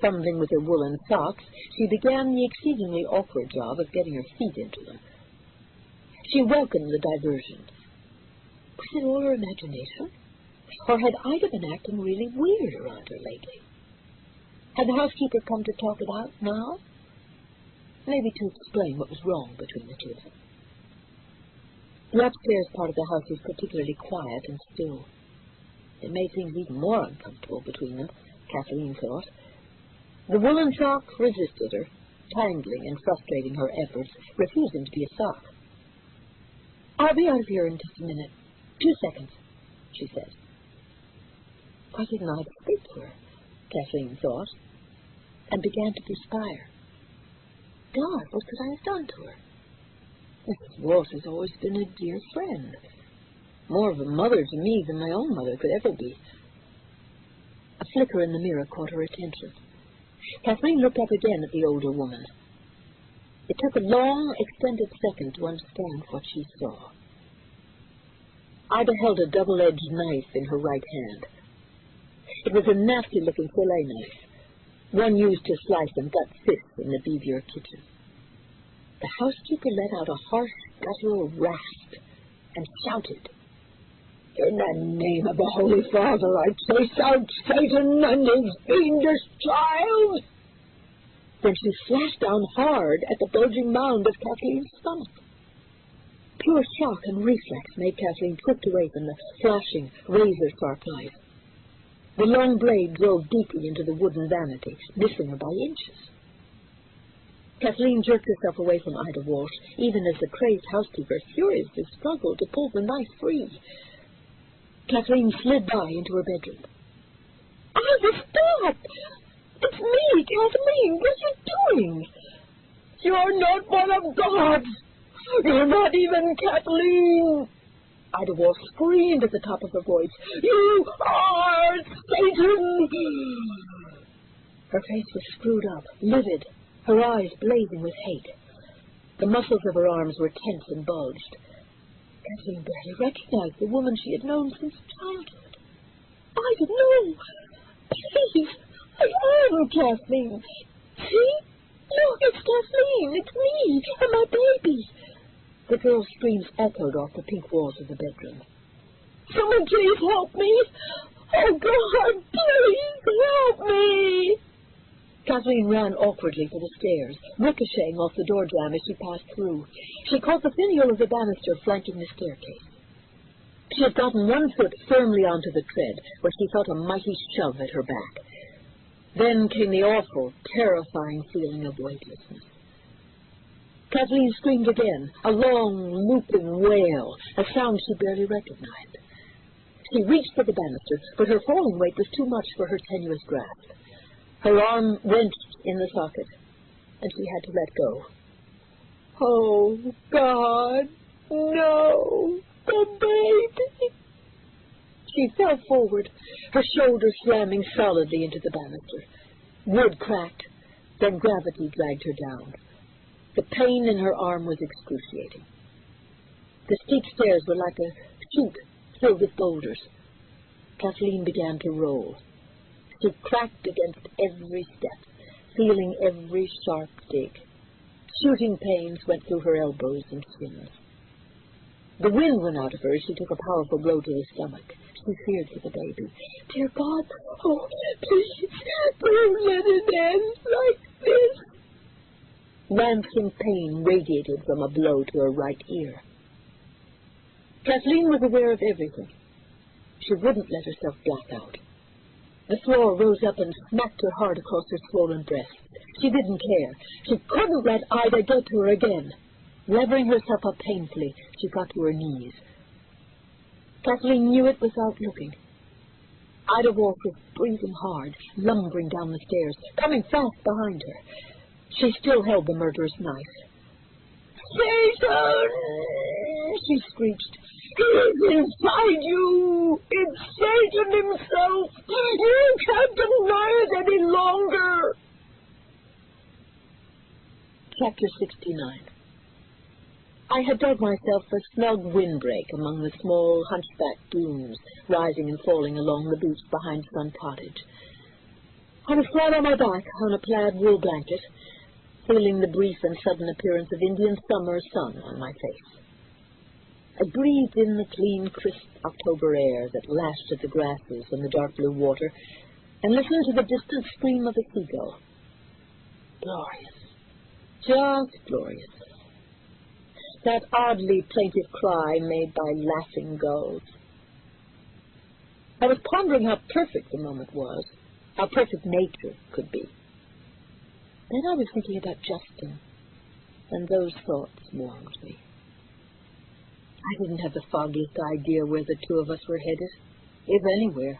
Fumbling with her woolen socks, she began the exceedingly awkward job of getting her feet into them. She welcomed the diversion. Was it all her imagination? Or had Ida been acting really weird around her lately? Had the housekeeper come to talk it out now? Maybe to explain what was wrong between the two of them. The upstairs part of the house was particularly quiet and still. It made things even more uncomfortable between them, Kathleen thought. The woolen sock resisted her, tangling and frustrating her efforts, refusing to be a sock. I'll be out of here in just a minute. 2 seconds, she said. Why didn't I speak to her? Kathleen thought, and began to perspire. God, what could I have done to her? Mrs. Walsh has always been a dear friend. More of a mother to me than my own mother could ever be. A flicker in the mirror caught her attention. Kathleen looked up again at the older woman. It took a long, extended second to understand what she saw. Ida held a double-edged knife in her right hand. It was a nasty-looking fillet knife, one used to slice and gut fish in the Bevier kitchen. The housekeeper let out a harsh, guttural rasp and shouted, In the name of the Holy Father, I chase out Satan and his fiendish child! Then she slashed down hard at the bulging mound of Kathleen's stomach. Pure shock and reflex made Kathleen twist away from the flashing, razor-sharp knife. The long blade drove deeply into the wooden vanity, missing her by inches. Kathleen jerked herself away from Ida Walsh, even as the crazed housekeeper furiously struggled to pull the knife free. Kathleen slid by into her bedroom. Ida, stop! It's me, Kathleen! What are you doing? You're not one of God's! You're not even Kathleen! Ida Walsh screamed at the top of her voice. You are Satan! Her face was screwed up, livid, her eyes blazing with hate. The muscles of her arms were tense and bulged. Kathleen barely recognized the woman she had known since childhood. Ida, no! Please! I am Kathleen! See? Look, it's Kathleen! It's me! And my baby! The girl's screams echoed off the pink walls of the bedroom. Someone please help me! Oh, God, please help me! Kathleen ran awkwardly for the stairs, ricocheting off the door jamb as she passed through. She caught the finial of the banister flanking the staircase. She had gotten one foot firmly onto the tread when she felt a mighty shove at her back. Then came the awful, terrifying feeling of weightlessness. Kathleen screamed again, a long, looping wail, a sound she barely recognized. She reached for the banister, but her falling weight was too much for her tenuous grasp. Her arm wrenched in the socket, and she had to let go. Oh, God, no, the baby! She fell forward, her shoulders slamming solidly into the banister. Wood cracked, then gravity dragged her down. The pain in her arm was excruciating. The steep stairs were like a chute filled with boulders. Kathleen began to roll. She cracked against every step, feeling every sharp dig. Shooting pains went through her elbows and shins. The wind went out of her as she took a powerful blow to the stomach. She feared for the baby. Dear God, oh, please, don't let it end like this. Lancing pain radiated from a blow to her right ear. Kathleen was aware of everything. She wouldn't let herself black out. The floor rose up and smacked her hard across her swollen breast. She didn't care. She couldn't let Ida get to her again. Levering herself up painfully, she got to her knees. Kathleen knew it without looking. Ida Walsh was breathing hard, lumbering down the stairs, coming fast behind her. She still held the murderous knife. "Satan!" she screeched. "He's inside you! It's Satan himself! You can't deny it any longer!" Chapter 69. I had dug myself a snug windbreak among the small, hunchback dunes rising and falling along the beach behind Sun Cottage. I was flat on my back on a plaid wool blanket, feeling the brief and sudden appearance of Indian summer sun on my face. I breathed in the clean, crisp October air that lashed at the grasses and the dark blue water, and listened to the distant scream of a seagull. Glorious. Just glorious. That oddly plaintive cry made by laughing gulls. I was pondering how perfect the moment was, how perfect nature could be. Then I was thinking about Justin, and those thoughts warmed me. I didn't have the foggiest idea where the two of us were headed, if anywhere.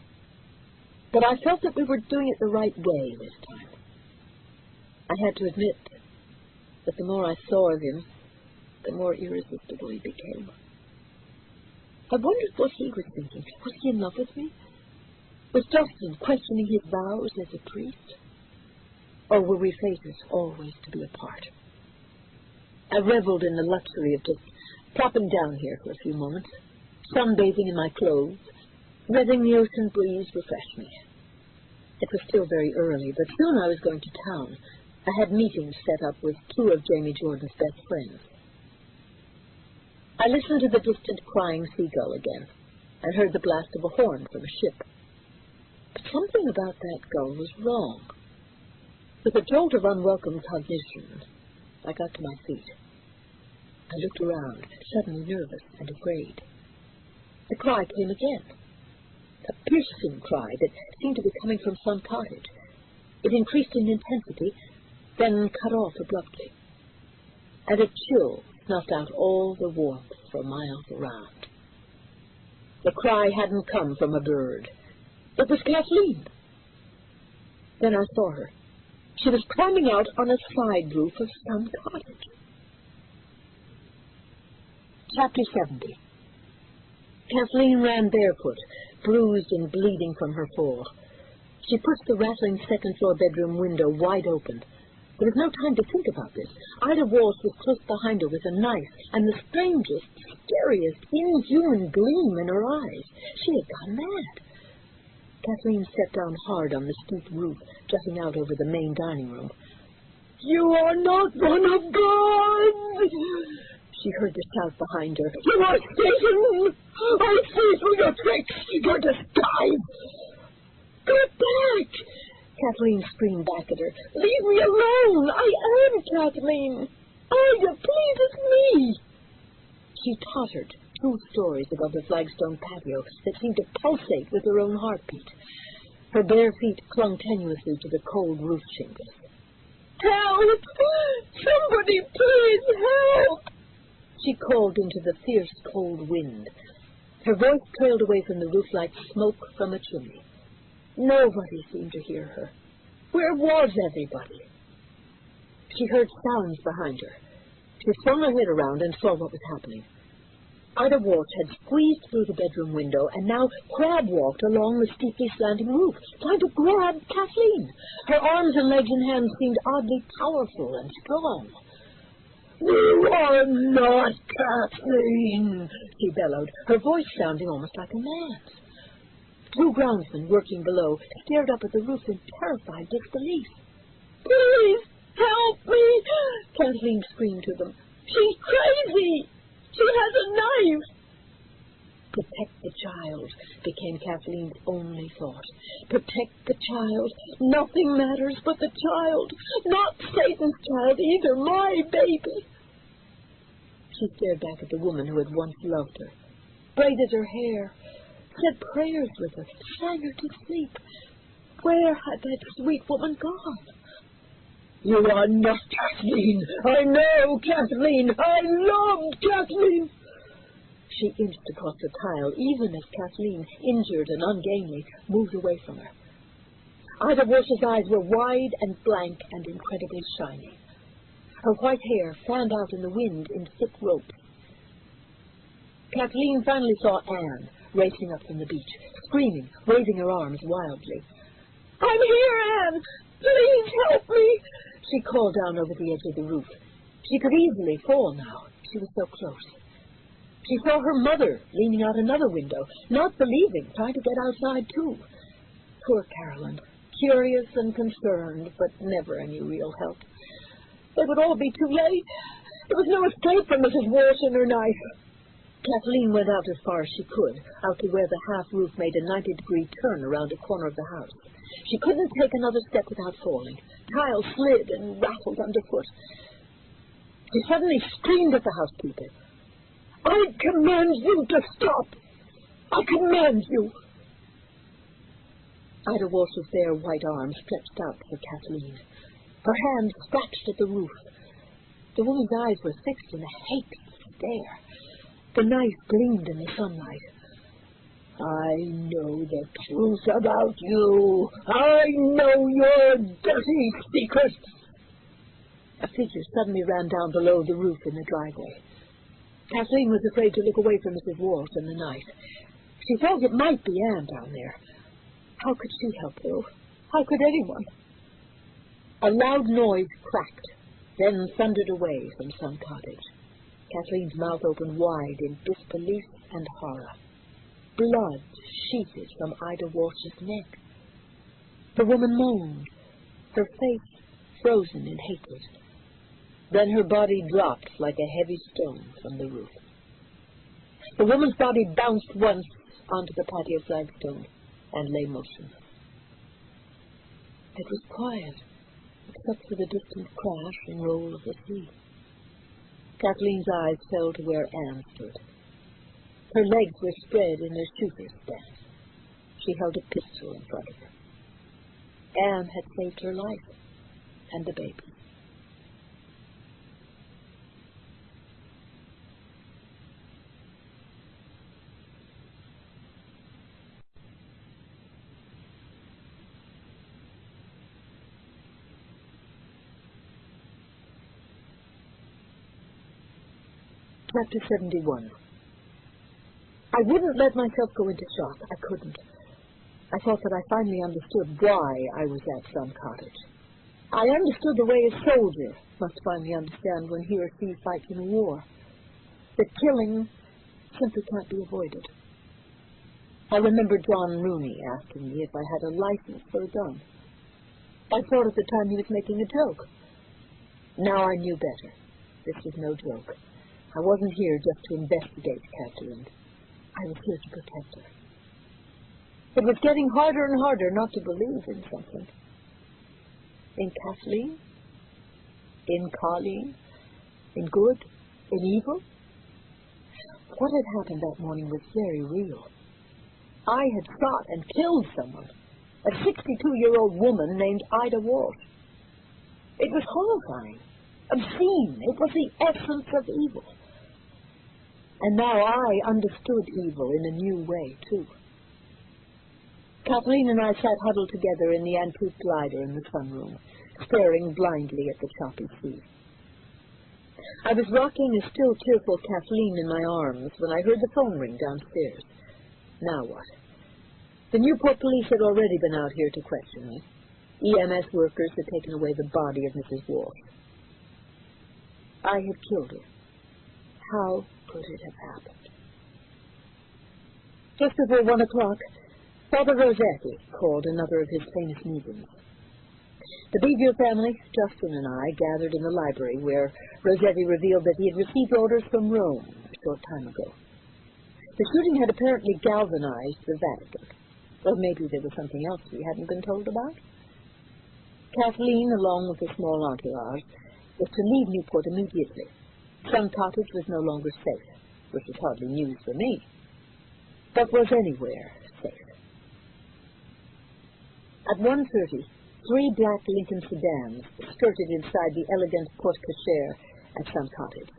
But I felt that we were doing it the right way this time. I had to admit that the more I saw of him, the more irresistible he became. I wondered what he was thinking. Was he in love with me? Was Justin questioning his vows as a priest? Or were we fated always to be apart? I reveled in the luxury of just plopping down here for a few moments, sunbathing in my clothes, letting the ocean breeze refresh me. It was still very early, but soon I was going to town. I had meetings set up with two of Jamie Jordan's best friends. I listened to the distant crying seagull again, and heard the blast of a horn from a ship. But something about that gull was wrong. With a jolt of unwelcome cognition, I got to my feet. I looked around, suddenly nervous and afraid. The cry came again, a piercing cry that seemed to be coming from some cottage. It increased in intensity, then cut off abruptly, and a chill snuffed out all the warmth for miles around. The cry hadn't come from a bird. It was Kathleen. Then I saw her. She was climbing out on a side roof of Sun Cottage. Chapter 70. Kathleen ran barefoot, bruised and bleeding from her fall. She pushed the rattling second-floor bedroom window wide open. There was no time to think about this. Ida Walsh was close behind her with a knife, and the strangest, scariest, inhuman gleam in her eyes. She had gone mad. Kathleen stepped down hard on the steep roof, jutting out over the main dining room. "You are not one of God!" She heard the shout behind her. "You are Satan! I see through your tricks, your disguise! Get back! Kathleen screamed back at her. Leave me alone! I am Kathleen! Ida, please, it's me! She tottered 2 stories above the flagstone patio that seemed to pulsate with her own heartbeat. Her bare feet clung tenuously to the cold roof shingles. Help! Somebody please help! She called into the fierce cold wind. Her voice trailed away from the roof like smoke from a chimney. Nobody seemed to hear her. Where was everybody? She heard sounds behind her. She swung her head around and saw what was happening. Ida Walsh had squeezed through the bedroom window and now crab-walked along the steeply slanting roof, trying to grab Kathleen. Her arms and legs and hands seemed oddly powerful and strong. You are not Kathleen, she bellowed, her voice sounding almost like a man's. 2 groundsmen working below stared up at the roof in terrified disbelief. Please help me, Kathleen screamed to them. She's crazy. She has a knife. Protect the child became Kathleen's only thought. Protect the child. Nothing matters but the child. Not Satan's child either, my baby. She stared back at the woman who had once loved her, braided her hair, said prayers with her, sang her to sleep. Where had that sweet woman gone? You are not Kathleen. I know Kathleen. I loved Kathleen. She inched across the tile, even as Kathleen, injured and ungainly, moved away from her. Ida Walsh's eyes were wide and blank and incredibly shiny. Her white hair fanned out in the wind in thick ropes. Kathleen finally saw Anne racing up from the beach, screaming, waving her arms wildly. I'm here, Anne! Please help me! She called down over the edge of the roof. She could easily fall now. She was so close. She saw her mother leaning out another window, not believing, trying to get outside too. Poor Carolyn, curious and concerned, but never any real help. It would all be too late. There was no escape from Mrs. Walsh and her knife. Kathleen went out as far as she could, out to where the half-roof made a 90-degree turn around a corner of the house. She couldn't take another step without falling. Tiles slid and rattled underfoot. She suddenly screamed at the housekeeper. I command you to stop! I command you! Ida Walsh's bare white arms stretched out for Kathleen. Her hands scratched at the roof. The woman's eyes were fixed in a hateful stare. The knife gleamed in the sunlight. I know the truth about you. I know your dirty secret. A figure suddenly ran down below the roof in the driveway. Kathleen was afraid to look away from Mrs. Walsh and the knife. She felt it might be Anne down there. How could she help, though? How could anyone? A loud noise cracked, then thundered away from some cottage. Kathleen's mouth opened wide in disbelief and horror. Blood sheeted from Ida Walsh's neck. The woman moaned, her face frozen in hatred. Then her body dropped like a heavy stone from the roof. The woman's body bounced once onto the patio flagstone and lay motionless. It was quiet, except for the distant crash and roll of the sea. Kathleen's eyes fell to where Anne stood. Her legs were spread in their shooter's stance. She held a pistol in front of her. Anne had saved her life and the baby. Chapter 71. I wouldn't let myself go into shock. I couldn't. I thought that I finally understood why I was at some cottage. I understood the way a soldier must finally understand when he or she fights in a war. That killing simply can't be avoided. I remember John Rooney asking me if I had a license for a gun. I thought at the time he was making a joke. Now I knew better. This was no joke. I wasn't here just to investigate Kathleen. I was here to protect her. It was getting harder and harder not to believe in something. In Kathleen? In Colleen? In good? In evil? What had happened that morning was very real. I had shot and killed someone, a 62-year-old woman named Ida Walsh. It was horrifying, obscene. It was the essence of evil. And now I understood evil in a new way, too. Kathleen and I sat huddled together in the antique glider in the sunroom, staring blindly at the choppy sea. I was rocking a still tearful Kathleen in my arms when I heard the phone ring downstairs. Now what? The Newport police had already been out here to question me. EMS workers had taken away the body of Mrs. Walsh. I had killed her. How could it have happened? Just before 1 o'clock, Father Rossetti called another of his famous meetings. The Beeville family, Justin and I, gathered in the library where Rossetti revealed that he had received orders from Rome a short time ago. The shooting had apparently galvanized the Vatican. Or maybe there was something else we hadn't been told about. Kathleen, along with a small entourage, was to leave Newport immediately. Sun Cottage was no longer safe, which was hardly news for me, but was anywhere safe. At 1:30, 3 black Lincoln sedans skirted inside the elegant porte-cochere at Sun Cottage.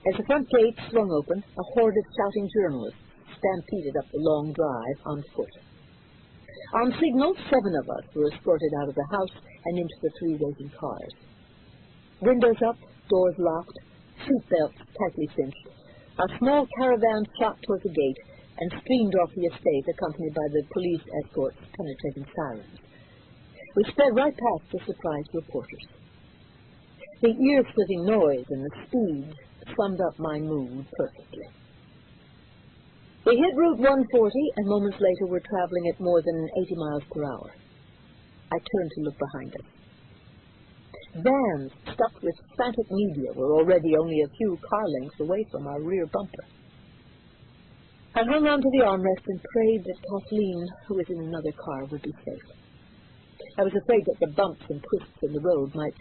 As the front gate swung open, a horde of shouting journalists stampeded up the long drive on foot. On signal, 7 of us were escorted out of the house and into the 3 waiting cars. Windows up, doors locked, seatbelts tightly cinched, our small caravan shot toward the gate and streamed off the estate, accompanied by the police escort's penetrating sirens. We sped right past the surprised reporters. The ear-splitting noise and the speed summed up my mood perfectly. We hit Route 140, and moments later were traveling at more than 80 miles per hour. I turned to look behind us. Vans stuffed with frantic media were already only a few car lengths away from our rear bumper. I hung on to the armrest and prayed that Kathleen, who was in another car, would be safe. I was afraid that the bumps and twists in the road might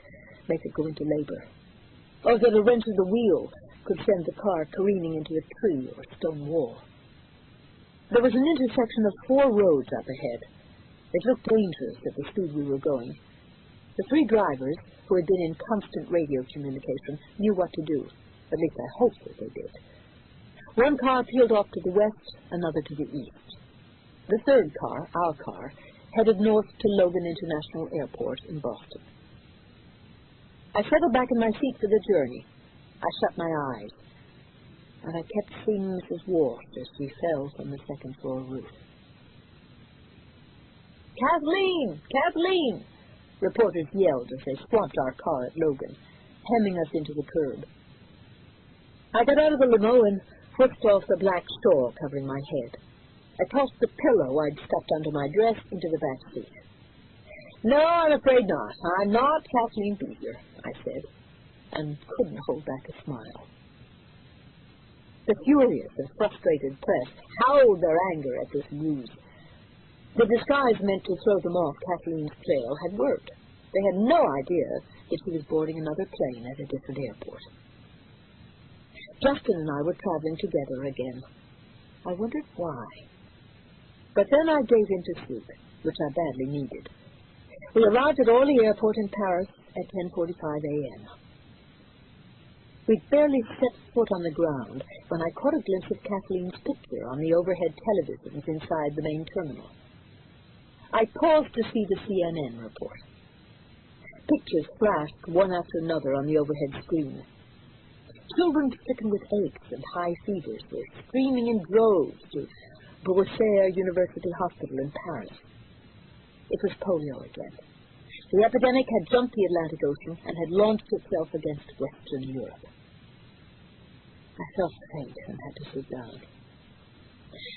make it go into labor, or that a wrench of the wheel could send the car careening into a tree or stone wall. There was an intersection of 4 roads up ahead. It looked dangerous at the speed we were going. The 3 drivers, who had been in constant radio communication, knew what to do. At least I hoped that they did. 1 car peeled off to the west, another to the east. The 3rd car, our car, headed north to Logan International Airport in Boston. I settled back in my seat for the journey. I shut my eyes, and I kept seeing Mrs. Walsh as she fell from the 2nd-floor roof. "Kathleen! Kathleen!" reporters yelled as they swamped our car at Logan, hemming us into the curb. I got out of the limo and whisked off the black shawl covering my head. I tossed the pillow I'd stuffed under my dress into the back seat. "No, I'm afraid not. I'm not Kathleen Beeville," I said, and couldn't hold back a smile. The furious and frustrated press howled their anger at this ruse. The disguise meant to throw them off Kathleen's trail had worked. They had no idea that she was boarding another plane at a different airport. Justin and I were traveling together again. I wondered why. But then I gave in to sleep, which I badly needed. We arrived at Orly Airport in Paris at 10:45 a.m. We'd barely set foot on the ground when I caught a glimpse of Kathleen's picture on the overhead televisions inside the main terminal. I paused to see the CNN report. Pictures flashed one after another on the overhead screen. Children stricken with aches and high fevers were streaming in droves to Beaucaire University Hospital in Paris. It was polio again. The epidemic had jumped the Atlantic Ocean and had launched itself against Western Europe. I felt faint and had to sit down.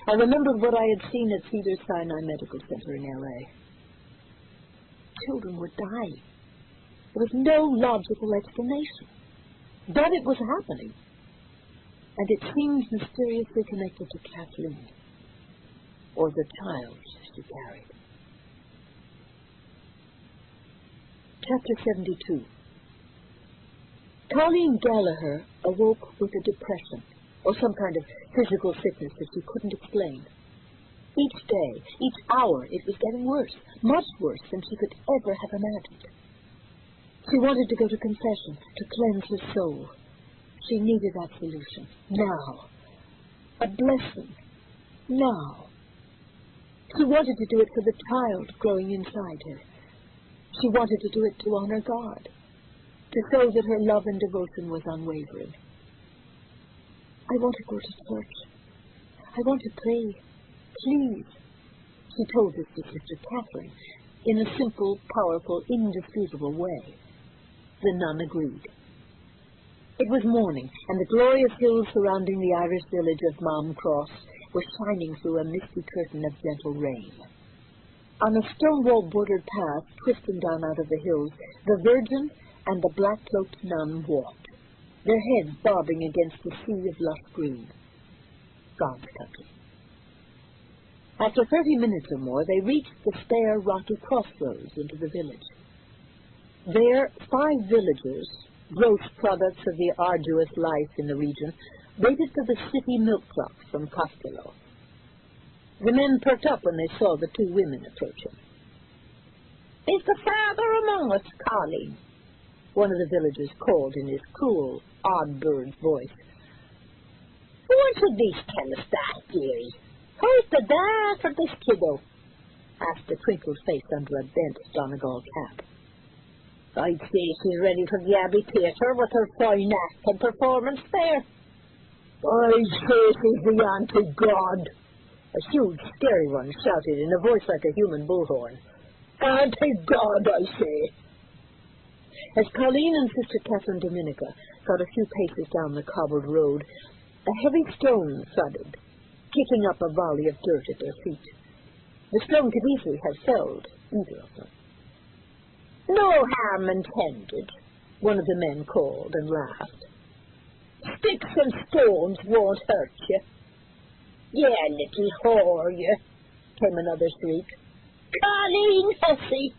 I remembered what I had seen at Cedars-Sinai Medical Center in L.A. Children were dying. There was no logical explanation. But it was happening. And it seemed mysteriously connected to Kathleen, or the child she carried. Chapter 72. Colleen Gallagher awoke with a depression, or some kind of physical sickness that she couldn't explain. Each day, each hour, it was getting worse, much worse than she could ever have imagined. She wanted to go to confession, to cleanse her soul. She needed that solution, now. A blessing, now. She wanted to do it for the child growing inside her. She wanted to do it to honor God, to show that her love and devotion was unwavering. I want to go to church. I want to pray. Please, she told this to Sister Catherine, in a simple, powerful, indisputable way. The nun agreed. It was morning, and the glorious hills surrounding the Irish village of Malm Cross were shining through a misty curtain of gentle rain. On a stone-wall-bordered path, twisting down out of the hills, the Virgin and the black-cloaked nun walked, their heads bobbing against the sea of lush green. God's country. After 30 minutes or more, they reached the spare, rocky crossroads into the village. There, 5 villagers, gross products of the arduous life in the region, waited for the city milk truck from Costello. The men perked up when they saw the 2 women approaching. "Is the father among us, Colleen?" one of the villagers called in his cruel, odd bird's voice. "Why should these tell us that, dearie? Who's the dad for this kiddo?" asked the twinkled face under a bent Donegal cap. "I'd say she's ready for the Abbey Theatre with her fine act and performance there." "I'd say she's the anti-God," a huge, scary one shouted in a voice like a human bullhorn. "Anti-God, I say." As Colleen and Sister Catherine Dominica got a few paces down the cobbled road, a heavy stone thudded, kicking up a volley of dirt at their feet. The stone could easily have felled either of them. "No harm intended," one of the men called and laughed. "Sticks and stones won't hurt you." "Yeah, little whore, you," came another shriek. "Colleen, hussy!"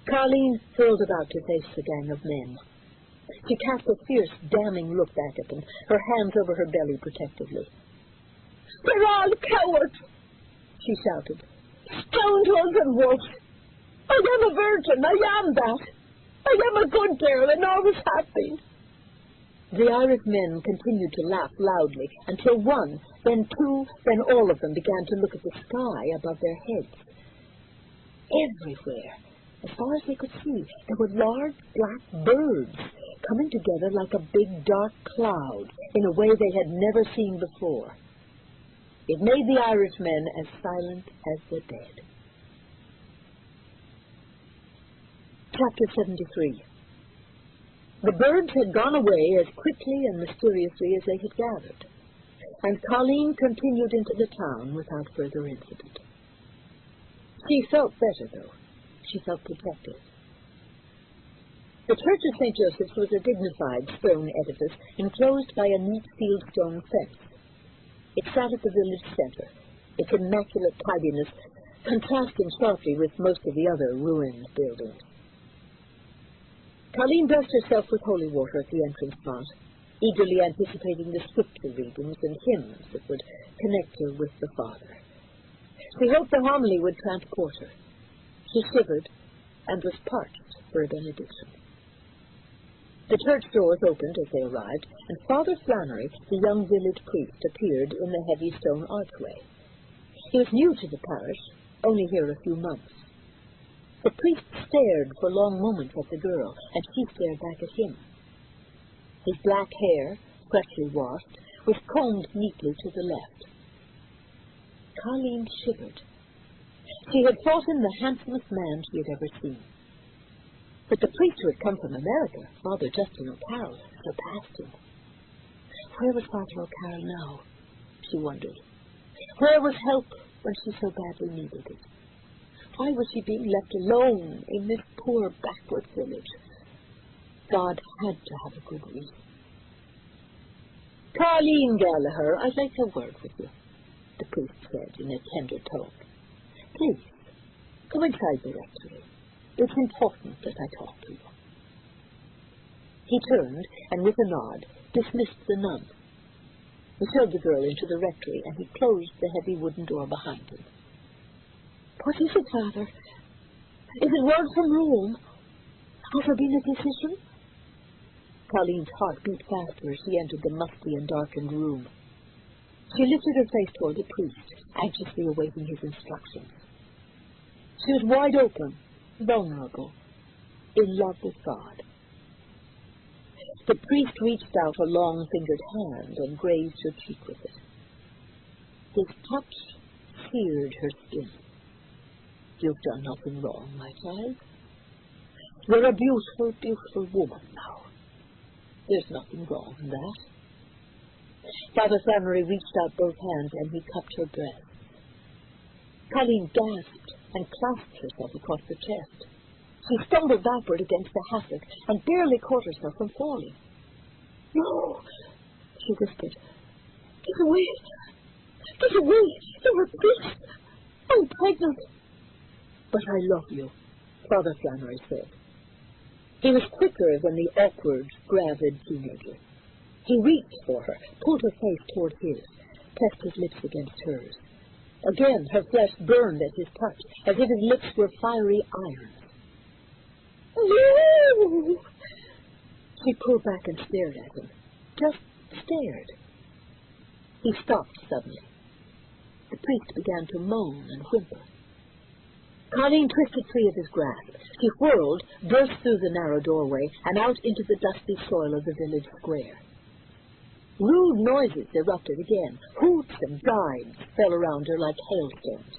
Colleen whirled about to face the gang of men. She cast a fierce, damning look back at them, her hands over her belly protectively. "They're all cowards," she shouted. "Scoundrels and wolves. I am a virgin, I am that. I am a good girl and always have been." The Irish men continued to laugh loudly until one, then 2, then all of them began to look at the sky above their heads. Everywhere, as far as they could see, there were large black birds coming together like a big dark cloud in a way they had never seen before. It made the Irishmen as silent as the dead. Chapter 73. The birds had gone away as quickly and mysteriously as they had gathered, and Colleen continued into the town without further incident. She felt better, though. She felt protected. The Church of St. Joseph's was a dignified stone edifice enclosed by a neat sealed stone fence. It sat at the village center, its immaculate tidiness contrasting sharply with most of the other ruined buildings. Colleen doused herself with holy water at the entrance spot, eagerly anticipating the scripture readings and hymns that would connect her with the Father. She hoped the homily would transport her. She shivered and was parched for a benediction. The church doors opened as they arrived, and Father Flannery, the young village priest, appeared in the heavy stone archway. He was new to the parish, only here a few months. The priest stared for long moments at the girl, and she stared back at him. His black hair, freshly washed, was combed neatly to the left. Colleen shivered. She had thought him the handsomest man she had ever seen. But the priest who had come from America, Father Justin O'Carroll, surpassed him. Where was Father O'Carroll now? She wondered. Where was help when she so badly needed it? Why was she being left alone in this poor backward village? God had to have a good reason. "Colleen Gallagher, I'd like a word with you," the priest said in a tender tone. "Please, go inside the rectory. It's important that I talk to you." He turned, and with a nod, dismissed the nun. He showed the girl into the rectory, and he closed the heavy wooden door behind him. "What is it, Father? Is it word from Rome? Has there been a decision?" Colleen's heart beat faster as she entered the musty and darkened room. She lifted her face toward the priest, anxiously awaiting his instructions. She was wide open, vulnerable, in love with God. The priest reached out a long-fingered hand and grazed her cheek with it. His touch seared her skin. "You've done nothing wrong, my child. You're a beautiful, beautiful woman now. There's nothing wrong in that." Father Flannery reached out both hands, and he cupped her breast. Colleen gasped and clasped herself across the chest. She stumbled backward against the hassock and barely caught herself from falling. "No," she whispered. "Get away! Get away! You're a priest! I'm pregnant!" "But I love you," Father Flannery said. He was quicker than the awkward, gravid teenager. He reached for her, pulled her face toward his, pressed his lips against hers. Again her flesh burned at his touch, as if his lips were fiery irons. "No!" She pulled back and stared at him. Just stared. He stopped suddenly. The priest began to moan and whimper. Colleen twisted free of his grasp. She whirled, burst through the narrow doorway, and out into the dusty soil of the village square. Rude noises erupted again. Hoots and gibes fell around her like hailstones.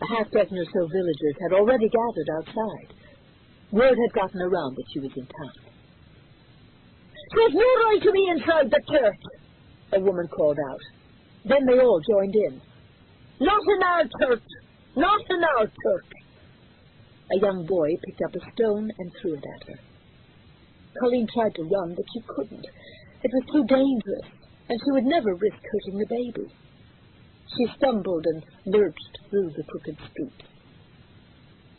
A half-dozen or so villagers had already gathered outside. Word had gotten around that she was in town. "There's no right to be inside the church," a woman called out. Then they all joined in. "Not in our church! Not in our church!" A young boy picked up a stone and threw it at her. Colleen tried to run, but she couldn't. It was too dangerous, and she would never risk hurting the baby. She stumbled and lurched through the crooked streets.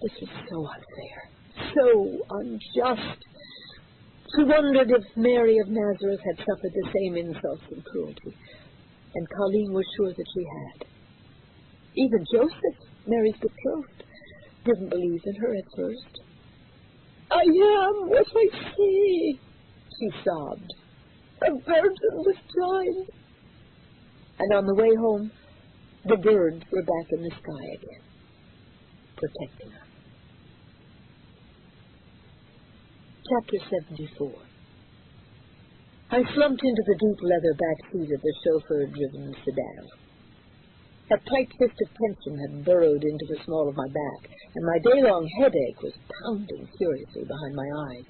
This was so unfair, so unjust. She wondered if Mary of Nazareth had suffered the same insults and cruelty, and Colleen was sure that she had. Even Joseph, Mary's betrothed, didn't believe in her at first. "I am what I say," she sobbed. "A virgin with child." And on the way home, the birds were back in the sky again, protecting her. Chapter 74. I slumped into the deep leather back seat of the chauffeur-driven sedan. A tight fist of tension had burrowed into the small of my back, and my day-long headache was pounding furiously behind my eyes.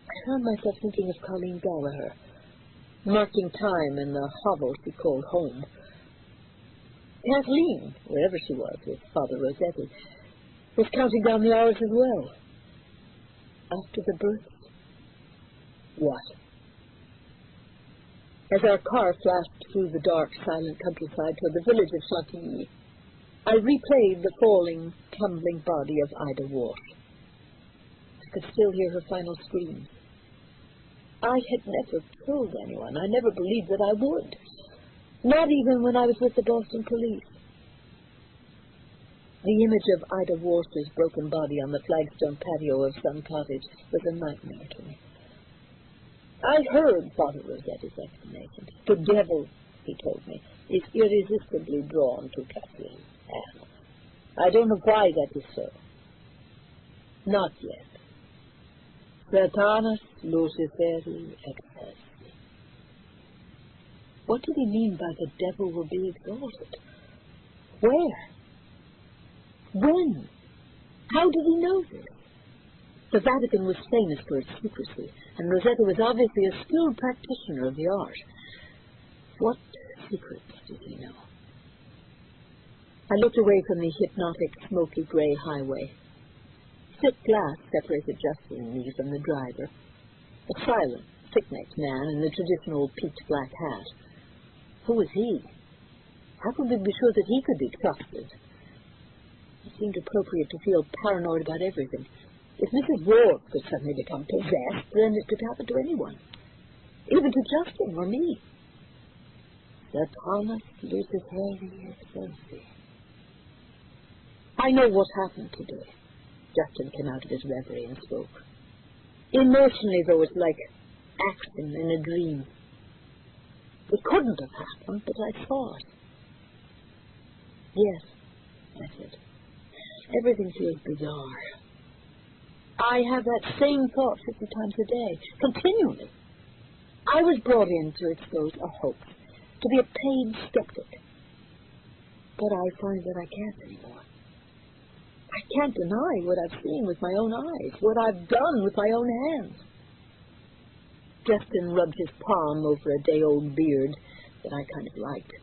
I found myself thinking of Colleen Gallagher, marking time in the hovel she called home. Kathleen, wherever she was with Father Rossetti, was counting down the hours as well. After the birth, what? As our car flashed through the dark, silent countryside toward the village of Chantilly, I replayed the falling, tumbling body of Ida Walsh. I could still hear her final screams. I had never killed anyone. I never believed that I would. Not even when I was with the Boston police. The image of Ida Walsh's broken body on the flagstone patio of some cottage was a nightmare to me. I heard Father Rossetti's explanation. The devil, he told me, is irresistibly drawn to Kathleen. And I don't know why that is so. Not yet. Satanas Luciferi excelsi. What did he mean by the devil will be exalted? Where? When? How did he know this? The Vatican was famous for its secrecy, and Rossetti was obviously a skilled practitioner of the art. What secrets did he know? I looked away from the hypnotic, smoky gray highway. Thick glass separated Justin and me from the driver. A silent, thick-necked man in the traditional peaked black hat. Who was he? How could we be sure that he could be trusted? seemed appropriate to feel paranoid about everything. If Mrs. Ward could suddenly become possessed, then it could happen to anyone, even to Justin or me. Sir Thomas loses Harry Excelsi. I know what happened today. Justin came out of his reverie and spoke. Emotionally, though, it's like acting in a dream. It couldn't have happened, but I saw it. Yes, I said. Everything feels bizarre. I have that same thought 50 times a day, continually. I was brought in to expose a hoax, to be a paid skeptic. But I find that I can't anymore. I can't deny what I've seen with my own eyes, what I've done with my own hands. Justin rubbed his palm over a day-old beard that I kind of liked.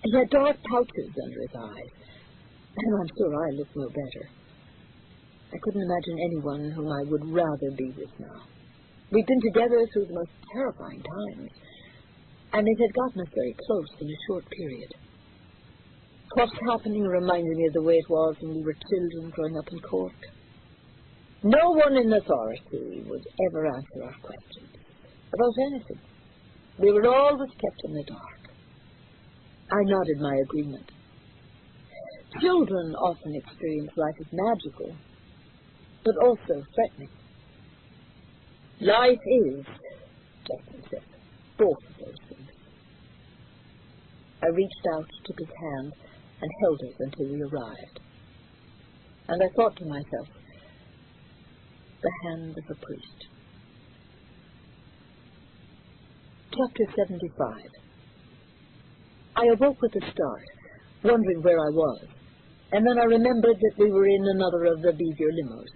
He had dark pouches under his eyes, and I'm sure I looked no better. I couldn't imagine anyone whom I would rather be with now. We'd been together through the most terrifying times, and it had gotten us very close in a short period. What's happening reminded me of the way it was when we were children growing up in Cork. No one in authority would ever answer our questions about anything. We were always kept in the dark. I nodded my agreement. Children often experience life as magical, but also threatening. Life is, Justin said, both of those things. I reached out, took his hand, and held it until we arrived. And I thought to myself, the hand of a priest. Chapter 75. I awoke with a start, wondering where I was, and then I remembered that we were in another of the Beaver limos.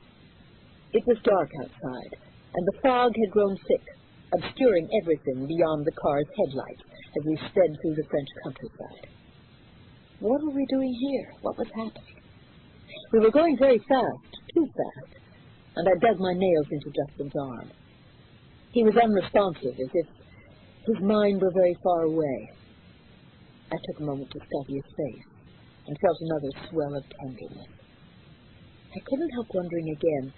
It was dark outside, and the fog had grown thick, obscuring everything beyond the car's headlights as we sped through the French countryside. What were we doing here? What was happening? We were going very fast, too fast, and I dug my nails into Justin's arm. He was unresponsive, as if his mind were very far away. I took a moment to study his face, and felt another swell of tenderness. I couldn't help wondering again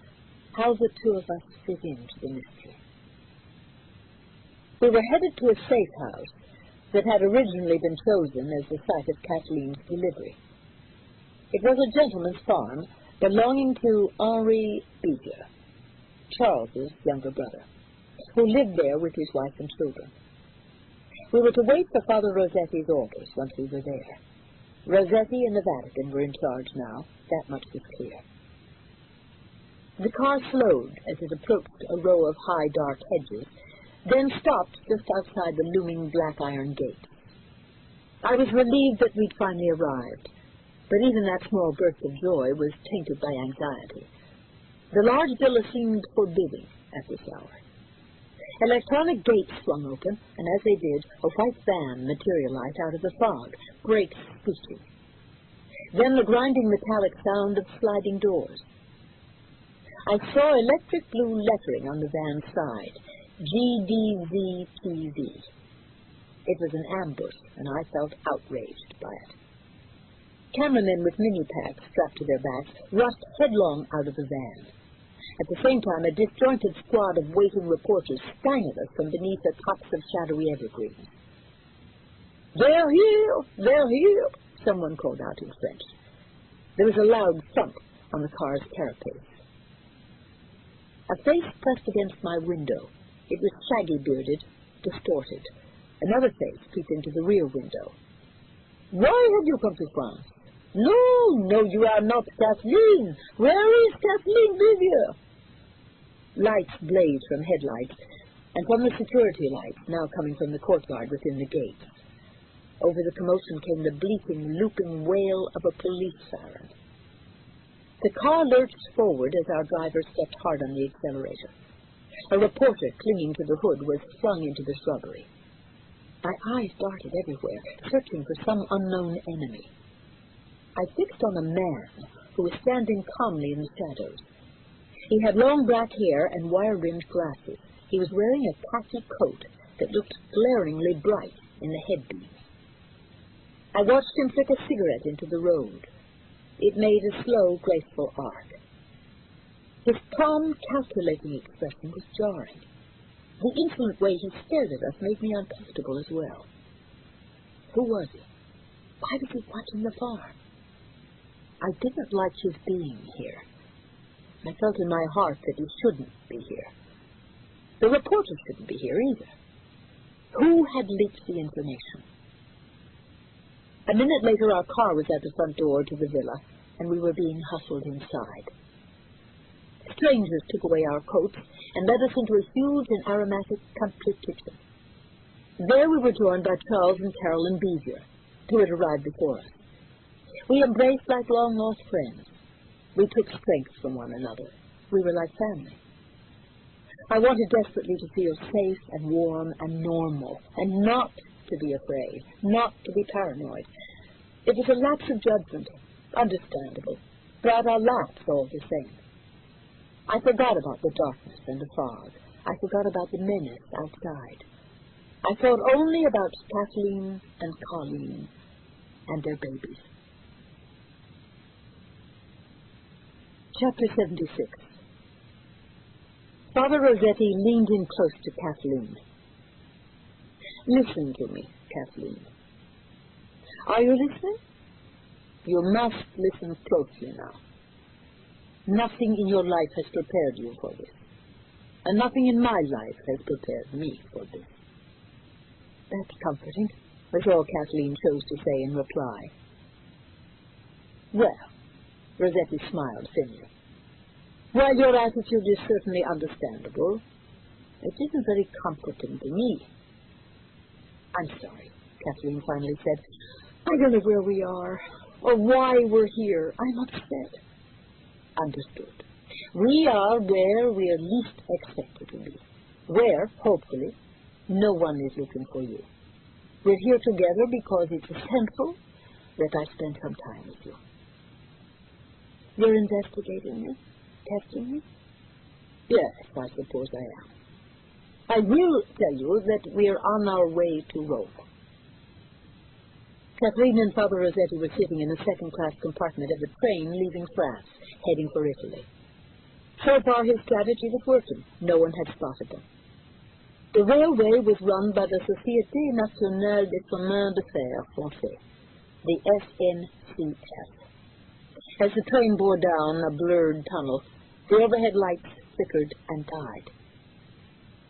how the two of us fit into the mystery. We were headed to a safe house that had originally been chosen as the site of Kathleen's delivery. It was a gentleman's farm belonging to Henri Beeger, Charles's younger brother, who lived there with his wife and children. We were to wait for Father Rossetti's orders once we were there. Rossetti and the Vatican were in charge now, that much was clear. The car slowed as it approached a row of high, dark hedges, then stopped just outside the looming black iron gate. I was relieved that we'd finally arrived, but even that small burst of joy was tainted by anxiety. The large villa seemed forbidding at this hour. Electronic gates swung open, and as they did, a white van materialized out of the fog, brakes squeaking. Then the grinding metallic sound of sliding doors. I saw electric blue lettering on the van's side, GDZTV. It was an ambush, and I felt outraged by it. Cameramen with mini-packs strapped to their backs rushed headlong out of the van. At the same time, a disjointed squad of waiting reporters sprang at us from beneath a copse of shadowy evergreens. "They're here! They're here!" someone called out in French. There was a loud thump on the car's carapace. A face pressed against my window. It was shaggy-bearded, distorted. Another face peeped into the rear window. "Why have you come to France?" No, you are not Kathleen. Where is Kathleen Vivier?" Lights blazed from headlights and from the security lights now coming from the courtyard within the gates. Over the commotion came the bleating, looping wail of a police siren. The car lurched forward as our driver stepped hard on the accelerator. A reporter clinging to the hood was flung into the shrubbery. My eyes darted everywhere, searching for some unknown enemy. I fixed on a man who was standing calmly in the shadows. He had long black hair and wire-rimmed glasses. He was wearing a khaki coat that looked glaringly bright in the headbeams. I watched him flick a cigarette into the road. It made a slow, graceful arc. His calm, calculating expression was jarring. The insolent way he stared at us made me uncomfortable as well. Who was he? Why was he watching the farm? I didn't like his being here. I felt in my heart that he shouldn't be here. The reporter shouldn't be here either. Who had leaked the information? A minute later, our car was at the front door to the villa, and we were being hustled inside. Strangers took away our coats and led us into a huge and aromatic country kitchen. There we were joined by Charles and Carolyn Beezer, who had arrived before us. We embraced like long-lost friends. We took strength from one another. We were like family. I wanted desperately to feel safe and warm and normal, and not to be afraid, not to be paranoid. It was a lapse of judgment, understandable, but a lapse all the same. I forgot about the darkness and the fog. I forgot about the menace outside. I thought only about Kathleen and Colleen and their babies. Chapter 76. Father Rossetti leaned in close to Kathleen. Listen to me, Kathleen. Are you listening? You must listen closely now. Nothing in your life has prepared you for this, and nothing in my life has prepared me for this. That's comforting, was all Kathleen chose to say in reply. Well, Rossetti smiled thinly. While your attitude is certainly understandable, it isn't very comforting to me. I'm sorry, Kathleen finally said. I don't know where we are, or why we're here. I'm upset. Understood. We are where we are least expected to be, where, hopefully, no one is looking for you. We're here together because it's essential that I spend some time with you. You're investigating me? Testing me? Yes, I suppose I am. I will tell you that we are on our way to Rome. Kathleen and Father Rossetti were sitting in a second-class compartment of a train leaving France, heading for Italy. So far, his strategy was working. No one had spotted them. The railway was run by the Société Nationale des Chemins de Fer Français, the SNCF. As the train bore down a blurred tunnel, the overhead lights flickered and died.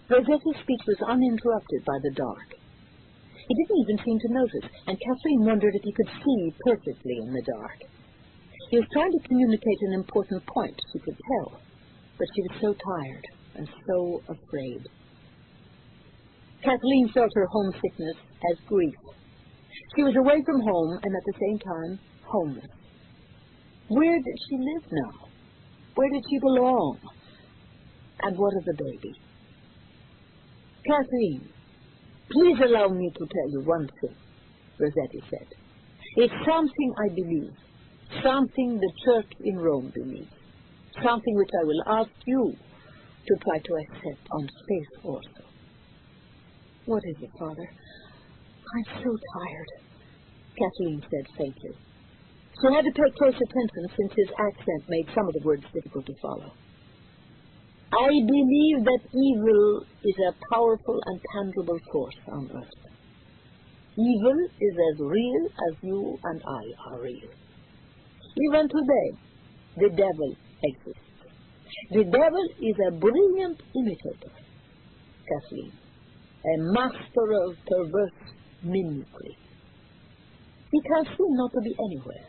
Rossetti's speech was uninterrupted by the dark. He didn't even seem to notice, and Kathleen wondered if he could see perfectly in the dark. He was trying to communicate an important point, she could tell, but she was so tired and so afraid. Kathleen felt her homesickness as grief. She was away from home and at the same time homeless. Where did she live now? Where did she belong? And what of the baby? Kathleen, please allow me to tell you one thing, Rossetti said. It's something I believe, something the church in Rome believes, something which I will ask you to try to accept on space also. What is it, Father? I'm so tired, Kathleen said faintly. She had to pay close attention since his accent made some of the words difficult to follow. I believe that evil is a powerful and tangible force on earth. Evil is as real as you and I are real. Even today, the devil exists. The devil is a brilliant imitator, Kathleen, a master of perverse mimicry. He can seem not to be anywhere,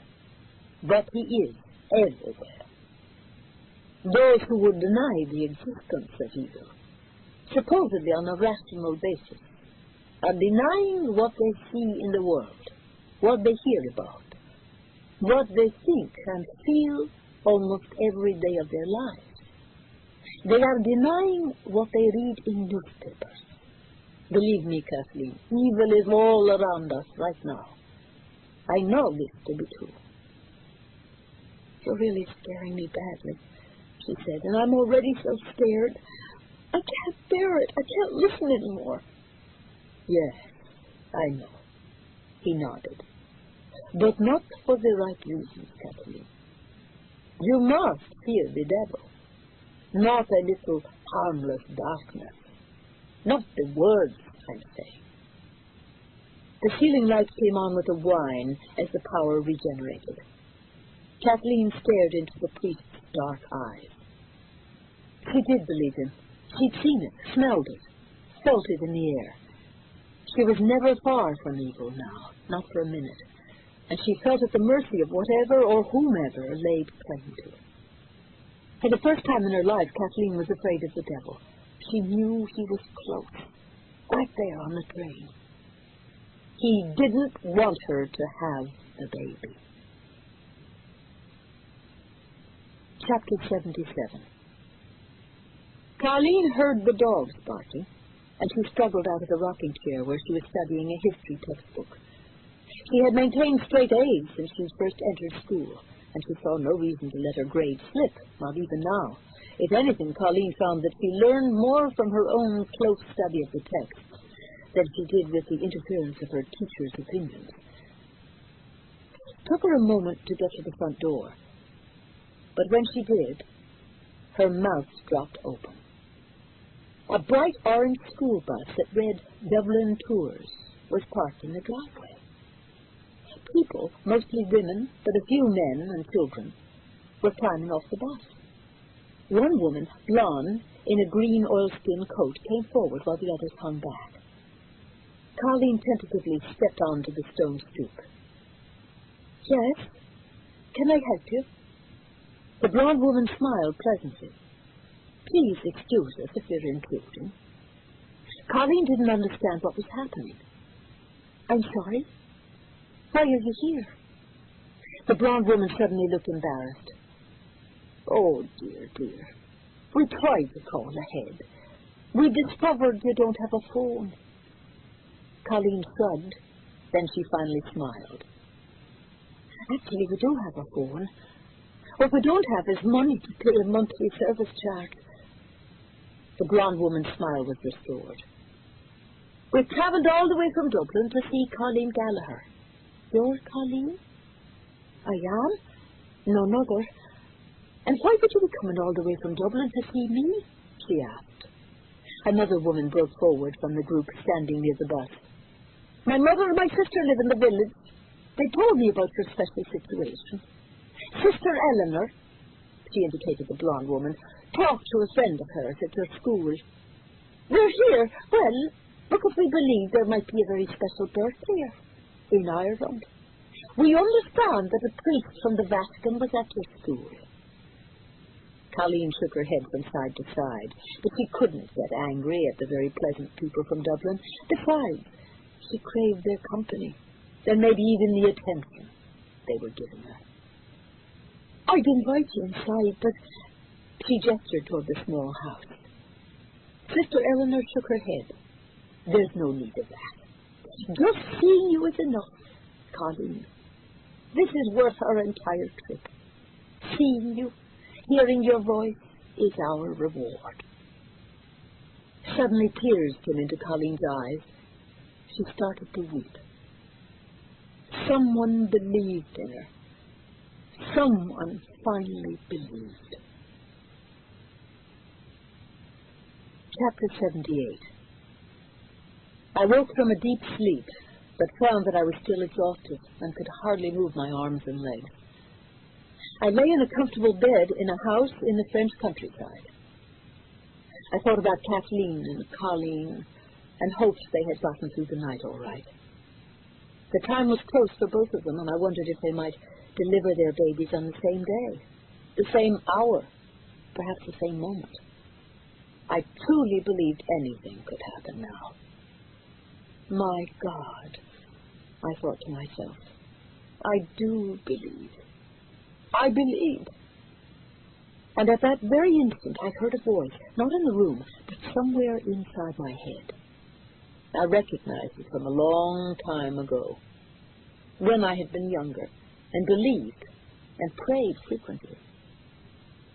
but he is everywhere. Those who would deny the existence of evil, supposedly on a rational basis, are denying what they see in the world, what they hear about, what they think and feel almost every day of their lives. They are denying what they read in newspapers. Believe me, Kathleen, evil is all around us right now. I know this to be true. You're really scaring me badly, she said, and I'm already so scared. I can't bear it. I can't listen anymore. Yes, I know, he nodded. But not for the right reasons, Kathleen. You must fear the devil, not a little harmless darkness, not the words, I'm saying. The ceiling lights came on with a whine as the power regenerated. Kathleen stared into the priest's dark eyes. She did believe him. She'd seen it, smelled it, felt it in the air. She was never far from evil now, not for a minute, and she felt at the mercy of whatever or whomever laid claim to it. For the first time in her life, Kathleen was afraid of the devil. She knew he was close, right there on the train. He didn't want her to have the baby. Chapter 77. Carleen heard the dogs barking, and she struggled out of the rocking chair where she was studying a history textbook. She had maintained straight A's since she first entered school, and she saw no reason to let her grades slip, not even now. If anything, Colleen found that she learned more from her own close study of the text than she did with the interference of her teacher's opinions. It took her a moment to get to the front door, but when she did, her mouth dropped open. A bright orange school bus that read Dublin Tours was parked in the driveway. People, mostly women, but a few men and children, were climbing off the bus. One woman, blonde, in a green oilskin coat, came forward while the others hung back. Colleen tentatively stepped onto the stone stoop. Yes? Can I help you? The blonde woman smiled pleasantly. Please excuse us if we're intruding. Colleen didn't understand what was happening. I'm sorry? Why are you here? The blonde woman suddenly looked embarrassed. Oh, dear, dear. We tried to call ahead. We discovered you don't have a phone. Colleen shrugged. Then she finally smiled. Actually, we do have a phone. What we don't have is money to pay a monthly service charge. The blonde woman's smile was restored. We've travelled all the way from Dublin to see Colleen Gallagher. You're Colleen? I am? None other. And why would you be coming all the way from Dublin to see me? She asked. Another woman broke forward from the group standing near the bus. My mother and my sister live in the village. They told me about your special situation. Sister Eleanor, she indicated the blonde woman, talked to a friend of hers at your school. We're here, well, because we believe there might be a very special birth here in Ireland. We understand that a priest from the Vatican was at your school. Colleen shook her head from side to side, but she couldn't get angry at the very pleasant people from Dublin. Besides, she craved their company, and maybe even the attention they were giving her. I'd invite you inside, but she gestured toward the small house. Sister Eleanor shook her head. There's no need of that. Just seeing you is enough, Colleen. This is worth our entire trip. Seeing you, hearing your voice is our reward. Suddenly tears came into Colleen's eyes. She started to weep. Someone believed in her. Someone finally believed. Chapter 78. I woke from a deep sleep, but found that I was still exhausted and could hardly move my arms and legs. I lay in a comfortable bed in a house in the French countryside. I thought about Kathleen and Colleen and hoped they had gotten through the night all right. The time was close for both of them, and I wondered if they might deliver their babies on the same day, the same hour, perhaps the same moment. I truly believed anything could happen now. My God, I thought to myself, I do believe. I believe. And at that very instant, I heard a voice, not in the room, but somewhere inside my head. I recognized it from a long time ago, when I had been younger, and believed, and prayed frequently.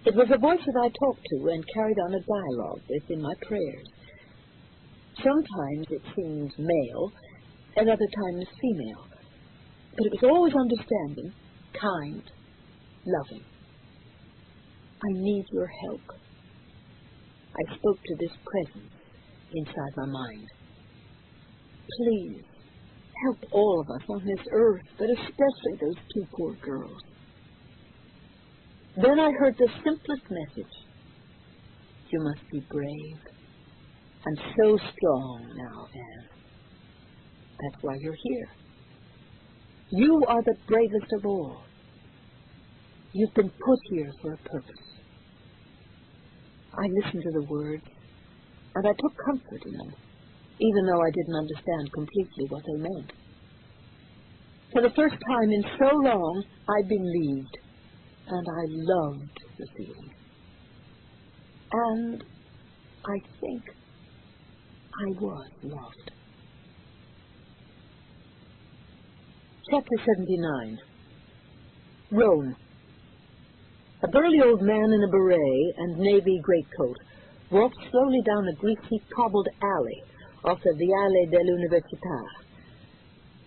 It was a voice that I talked to and carried on a dialogue with in my prayers. Sometimes it seemed male, at other times female, but it was always understanding, kind, loving. I need your help. I spoke to this presence inside my mind. Please, help all of us on this earth, but especially those two poor girls. Then I heard the simplest message. You must be brave. I'm so strong now, Anne. That's why you're here. You are the bravest of all. You've been put here for a purpose. I listened to the words, and I took comfort in them, even though I didn't understand completely what they meant. For the first time in so long, I believed, and I loved the feeling. And I think I was loved. Chapter 79. Rome. A burly old man in a beret and navy greatcoat walked slowly down a greasy cobbled alley off the Viale dell'Università.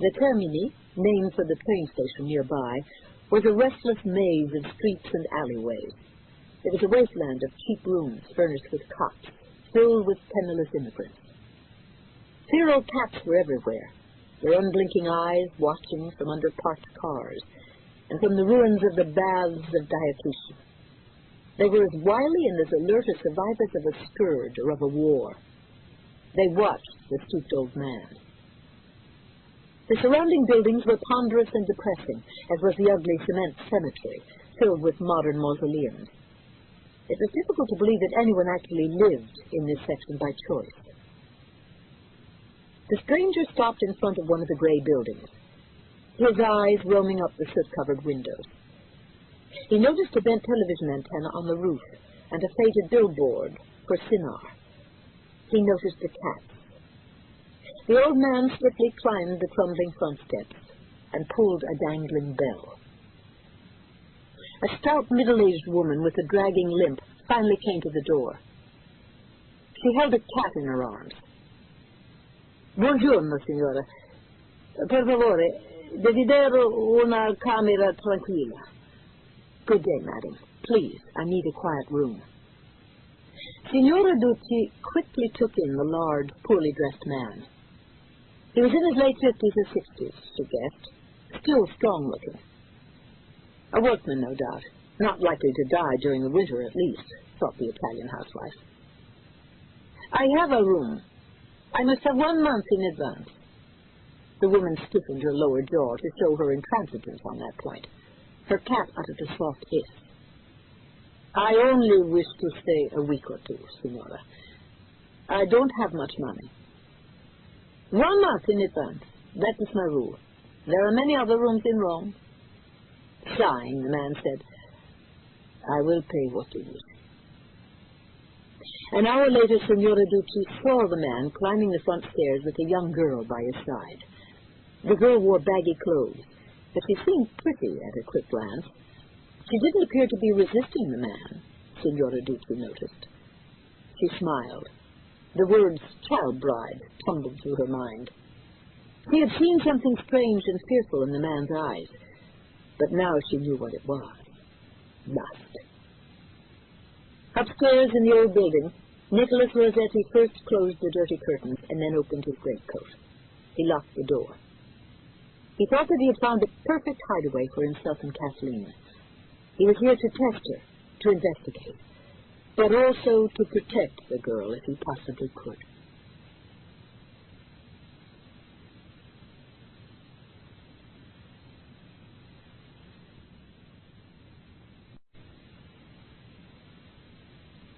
The Termini, named for the train station nearby, was a restless maze of streets and alleyways. It was a wasteland of cheap rooms furnished with cots, filled with penniless immigrants. Feral cats were everywhere, their unblinking eyes watching from under parked cars and from the ruins of the baths of Diocletian. They were as wily and as alert as survivors of a scourge or of a war. They watched the stooped old man. The surrounding buildings were ponderous and depressing, as was the ugly cement cemetery, filled with modern mausoleums. It was difficult to believe that anyone actually lived in this section by choice. The stranger stopped in front of one of the gray buildings, his eyes roaming up the soot-covered windows. He noticed a bent television antenna on the roof and a faded billboard for Sinar. He noticed the cats. The old man swiftly climbed the crumbling front steps and pulled a dangling bell. A stout, middle-aged woman with a dragging limp finally came to the door. She held a cat in her arms. Buongiorno, signora. Per favore, desidero una camera tranquilla. Good day, madam. Please, I need a quiet room. Signora Ducci quickly took in the large, poorly dressed man. He was in his late 50s or 60s, she guessed, still strong-looking. A workman, no doubt, not likely to die during the winter at least, thought the Italian housewife. I have a room. I must have 1 month in advance. The woman stiffened her lower jaw to show her intransigence on that point. Her cat uttered a soft hiss. I only wish to stay a week or two, signora. I don't have much money. 1 month in advance. That is my rule. There are many other rooms in Rome. Sighing, the man said, I will pay what you wish. An hour later, Signora Ducci saw the man climbing the front stairs with a young girl by his side. The girl wore baggy clothes, but she seemed pretty at a quick glance. She didn't appear to be resisting the man, Signora Ducci noticed. She smiled. The words child bride tumbled through her mind. She had seen something strange and fearful in the man's eyes, but now she knew what it was. Lust. Upstairs in the old building, Nicholas Rossetti first closed the dirty curtains and then opened his greatcoat. He locked the door. He thought that he had found the perfect hideaway for himself and Kathleen. He was here to test her, to investigate, but also to protect the girl if he possibly could.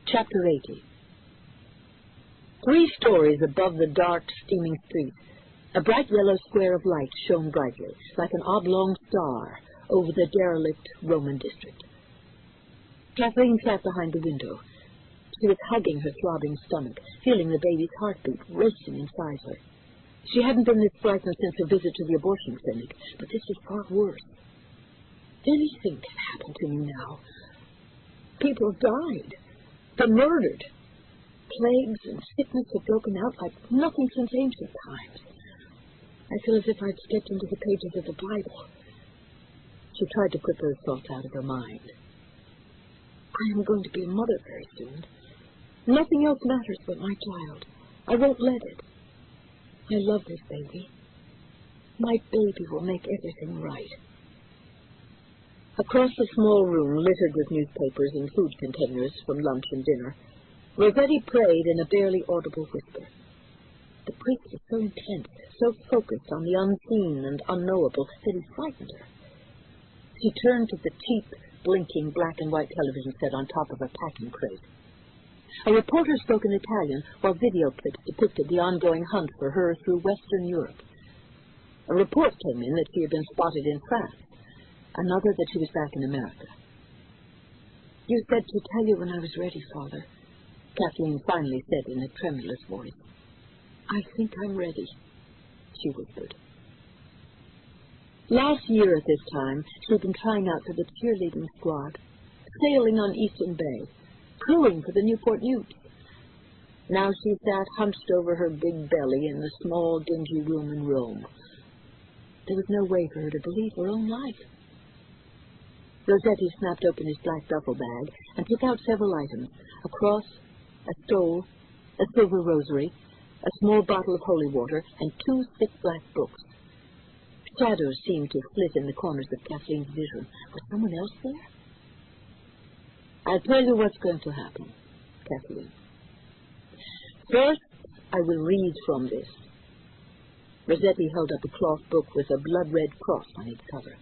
Chapter 80. 3 stories above the dark, steaming street, a bright yellow square of light shone brightly, like an oblong star, over the derelict Roman district. Kathleen sat behind the window. She was hugging her throbbing stomach, feeling the baby's heartbeat racing inside her. She hadn't been this frightened since her visit to the abortion clinic, but this was far worse. Anything can happen to me now. People have died. Been murdered. Plagues and sickness have broken out like nothing since ancient times. I feel as if I'd stepped into the pages of the Bible. She tried to put those thoughts out of her mind. I am going to be a mother very soon. Nothing else matters but my child. I won't let it. I love this baby. My baby will make everything right. Across the small room, littered with newspapers and food containers from lunch and dinner, Rossetti prayed in a barely audible whisper. The priest was so intense, so focused on the unseen and unknowable, that he frightened her. She turned to the cheap, blinking black and white television set on top of a packing crate. A reporter spoke in Italian while video clips depicted the ongoing hunt for her through Western Europe. A report came in that she had been spotted in France, another that she was back in America. You said to tell you when I was ready, Father, Kathleen finally said in a tremulous voice. I think I'm ready, she whispered. Last year at this time, she'd been trying out for the cheerleading squad, sailing on Eastern Bay, crewing for the Newport News. Now she sat hunched over her big belly in the small, dingy room in Rome. There was no way for her to believe her own life. Rossetti snapped open his black duffel bag and took out several items: a cross, a stole, a silver rosary, a small bottle of holy water, and 2 thick black books. Shadows seemed to flit in the corners of Kathleen's vision. Was someone else there? I'll tell you what's going to happen, Kathleen. First, I will read from this. Rossetti held up a cloth book with a blood-red cross on its cover.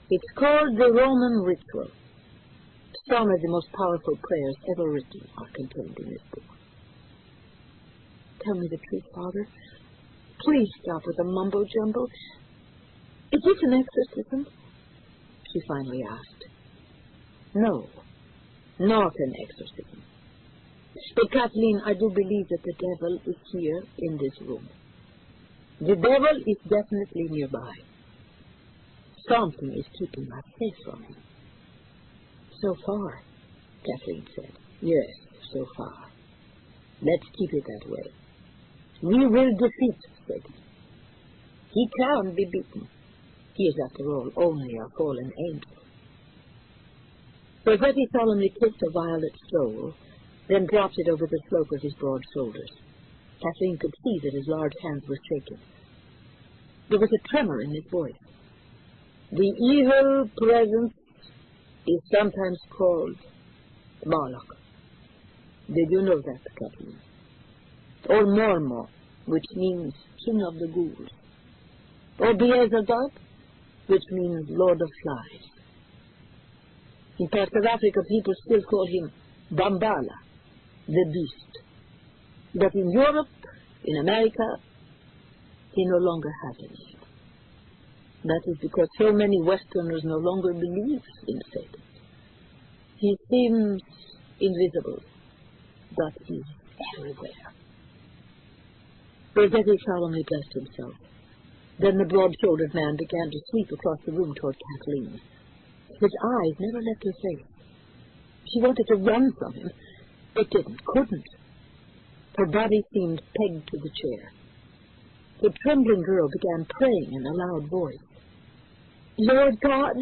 It's called the Roman Ritual. Some of the most powerful prayers ever written are contained in this book. Tell me the truth, Father. Please stop with the mumbo-jumbo. Is this an exorcism? She finally asked. No, not an exorcism. But, Kathleen, I do believe that the devil is here in this room. The devil is definitely nearby. Something is keeping us safe from him. So far, Kathleen said. Yes, so far. Let's keep it that way. We will defeat Satan. He can be beaten. He is, after all, only a fallen angel. Rossetti solemnly kissed a violet stole, then dropped it over the slope of his broad shoulders. Kathleen could see that his large hands were shaking. There was a tremor in his voice. The evil presence is sometimes called Moloch. Did you know that, Kathleen? Or Mormo, which means King of the Ghouls. Or Beelzebub, which means Lord of Flies. In parts of Africa, people still call him Dambala, the beast. But in Europe, in America, he no longer has a name. That is because so many Westerners no longer believe in Satan. He seems invisible, but he's everywhere. Rossetti solemnly blessed himself. Then the broad-shouldered man began to sweep across the room toward Kathleen. His eyes never left her face. She wanted to run from him, but couldn't. Her body seemed pegged to the chair. The trembling girl began praying in a loud voice. Lord God,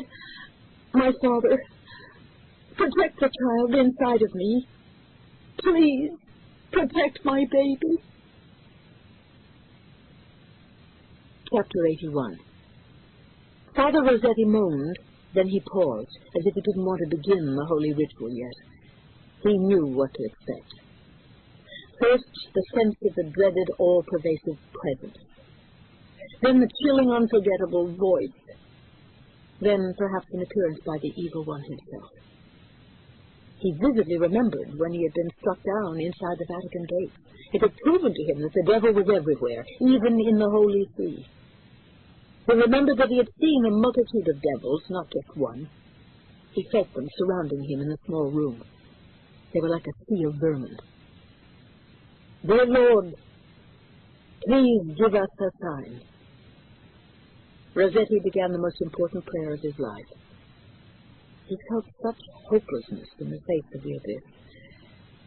my Father, protect the child inside of me. Please, protect my baby. Chapter 81. Father Rossetti moaned, then he paused, as if he didn't want to begin the holy ritual yet. He knew what to expect. First, the sense of the dreaded, all-pervasive presence. Then the chilling, unforgettable voice. Then perhaps an appearance by the evil one himself. He vividly remembered when he had been struck down inside the Vatican gates. It had proven to him that the devil was everywhere, even in the Holy See. He remembered that he had seen a multitude of devils, not just one. He felt them surrounding him in the small room. They were like a sea of vermin. Dear Lord, please give us a sign. Rossetti began the most important prayer of his life. He felt such hopelessness in the face of the abyss.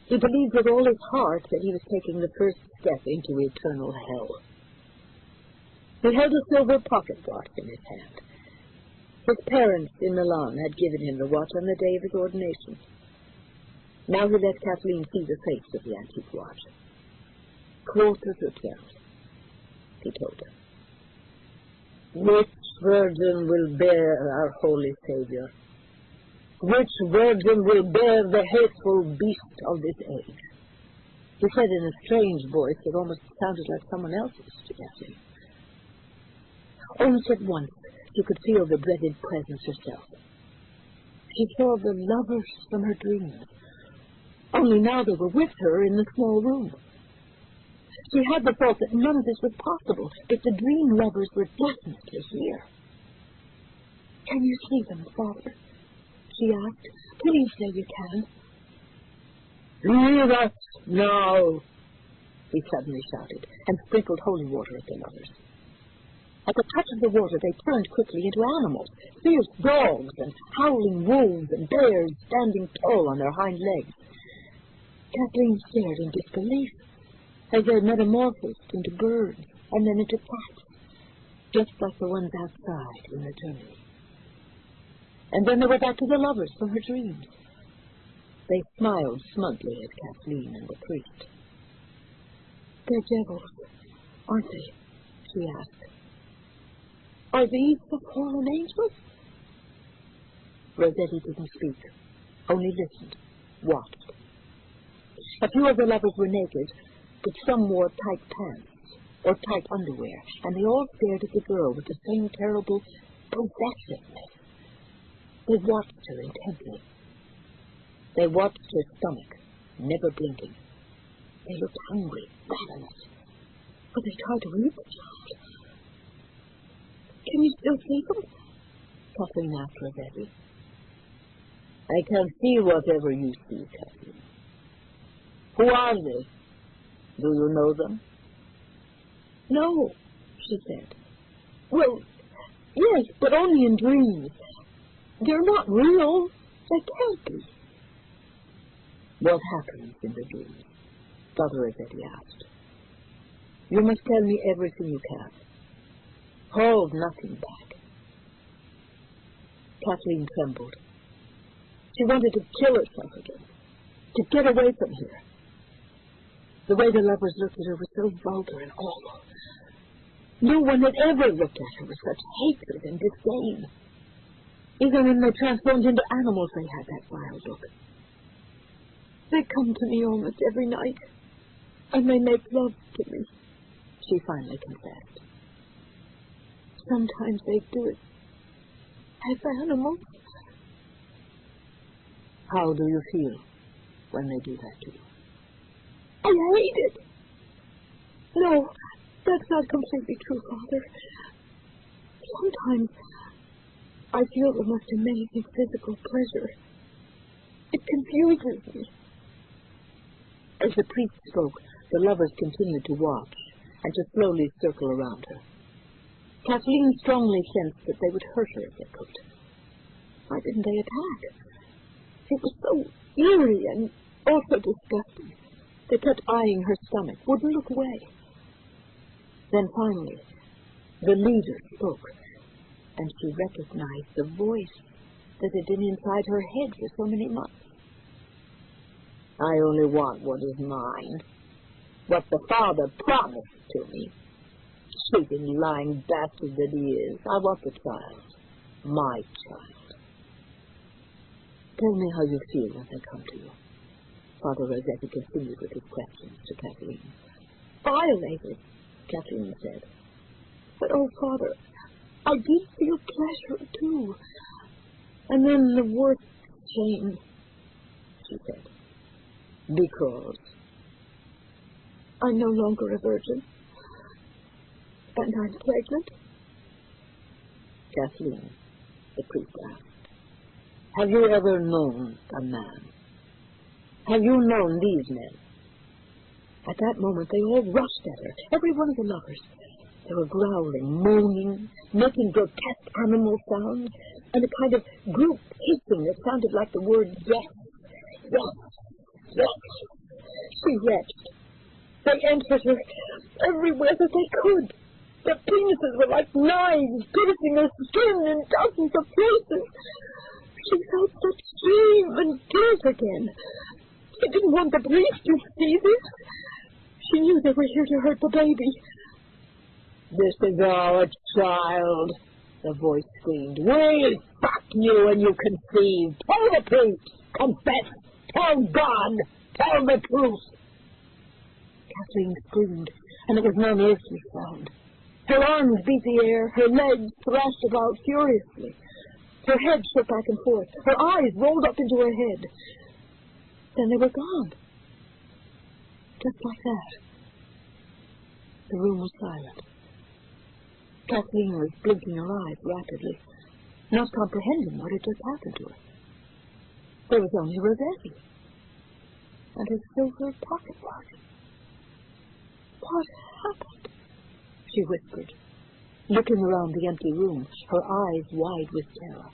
He believed with all his heart that he was taking the first step into eternal hell. He held a silver pocket watch in his hand. His parents in Milan had given him the watch on the day of his ordination. Now he let Kathleen see the face of the antique watch. 11:45, he told her. Which virgin will bear our Holy Savior? Which virgin will bear the hateful beast of this age? He said in a strange voice that almost sounded like someone else's to Kathleen. Almost at once, she could feel the dreaded presence herself. She saw the lovers from her dreams. Only now they were with her in the small room. She had the thought that none of this was possible, that the dream lovers were definitely here. Can you see them, Father? She asked. Please say you can. Leave us now, he suddenly shouted, and sprinkled holy water at the lovers. At the touch of the water, they turned quickly into animals, fierce dogs and howling wolves and bears standing tall on their hind legs. Kathleen stared in disbelief as they metamorphosed into birds and then into cats, just like the ones outside in the journey. And then they were back to the lovers from her dreams. They smiled smugly at Kathleen and the priest. They're devils, aren't they? She asked. Are these the fallen angels? Rossetti didn't speak, only listened, watched. A few of the lovers were naked, but some wore tight pants or tight underwear, and they all stared at the girl with the same terrible possessiveness. They watched her intently. They watched her stomach, never blinking. They looked hungry, ravenous. But they tried to eat the child. Can you still see them? Kathleen asked Rossetti. I can see whatever you see, Kathleen. Who are they? Do you know them? No, she said. Well, yes, but only in dreams. They're not real. They can't be. What happens in the dreams? Father Rossetti asked. You must tell me everything you can. Hold nothing back. Kathleen trembled. She wanted to kill herself again, to get away from here. The way the lovers looked at her was so vulgar and awful. No one had ever looked at her with such hatred and disdain. Even when they transformed into animals, they had that vile look. They come to me almost every night, and they make love to me, she finally confessed. Sometimes they do it as animals. How do you feel when they do that to you? I hate it. No, that's not completely true, Father. Sometimes I feel the most amazing physical pleasure. It confuses me. As the priest spoke, the lovers continued to watch and to slowly circle around her. Kathleen strongly sensed that they would hurt her if they could. Why didn't they attack? It was so eerie and also disgusting. They kept eyeing her stomach, wouldn't look away. Then finally, the leader spoke, and she recognized the voice that had been inside her head for so many months. I only want what is mine, what the Father promised to me. Cheating, lying bastard that he is. I want the child, my child. Tell me how you feel when they come to you. Father Rossetti continued with his questions to Kathleen. Violated, Kathleen said. But, oh, Father, I did feel pleasure, too. And then the worst came, she said. Because? I'm no longer a virgin. And I'm pregnant. Kathleen, the priest asked, have you ever known a man? Have you known these men? At that moment, they all rushed at her, every one of the lovers. They were growling, moaning, making grotesque animal sounds, and a kind of group hissing that sounded like the word yes, yes, yes. She retched. They entered her everywhere that they could. Their penises were like knives, piercing her skin in dozens of places. She felt such shame and guilt again. He didn't want the priest to see this. She knew they were here to hurt the baby. This is our child, the voice screamed. We fuck you when you conceive. Tell the truth. Confess. Tell God. Tell the truth. Kathleen screamed, and it was no earthly sound. Her arms beat the air, her legs thrashed about furiously. Her head shook back and forth. Her eyes rolled up into her head. Then they were gone. Just like that. The room was silent. Kathleen was blinking her eyes rapidly, not comprehending what had just happened to her. There was only Rossetti and his silver pocket watch. What happened? She whispered, looking around the empty room, her eyes wide with terror.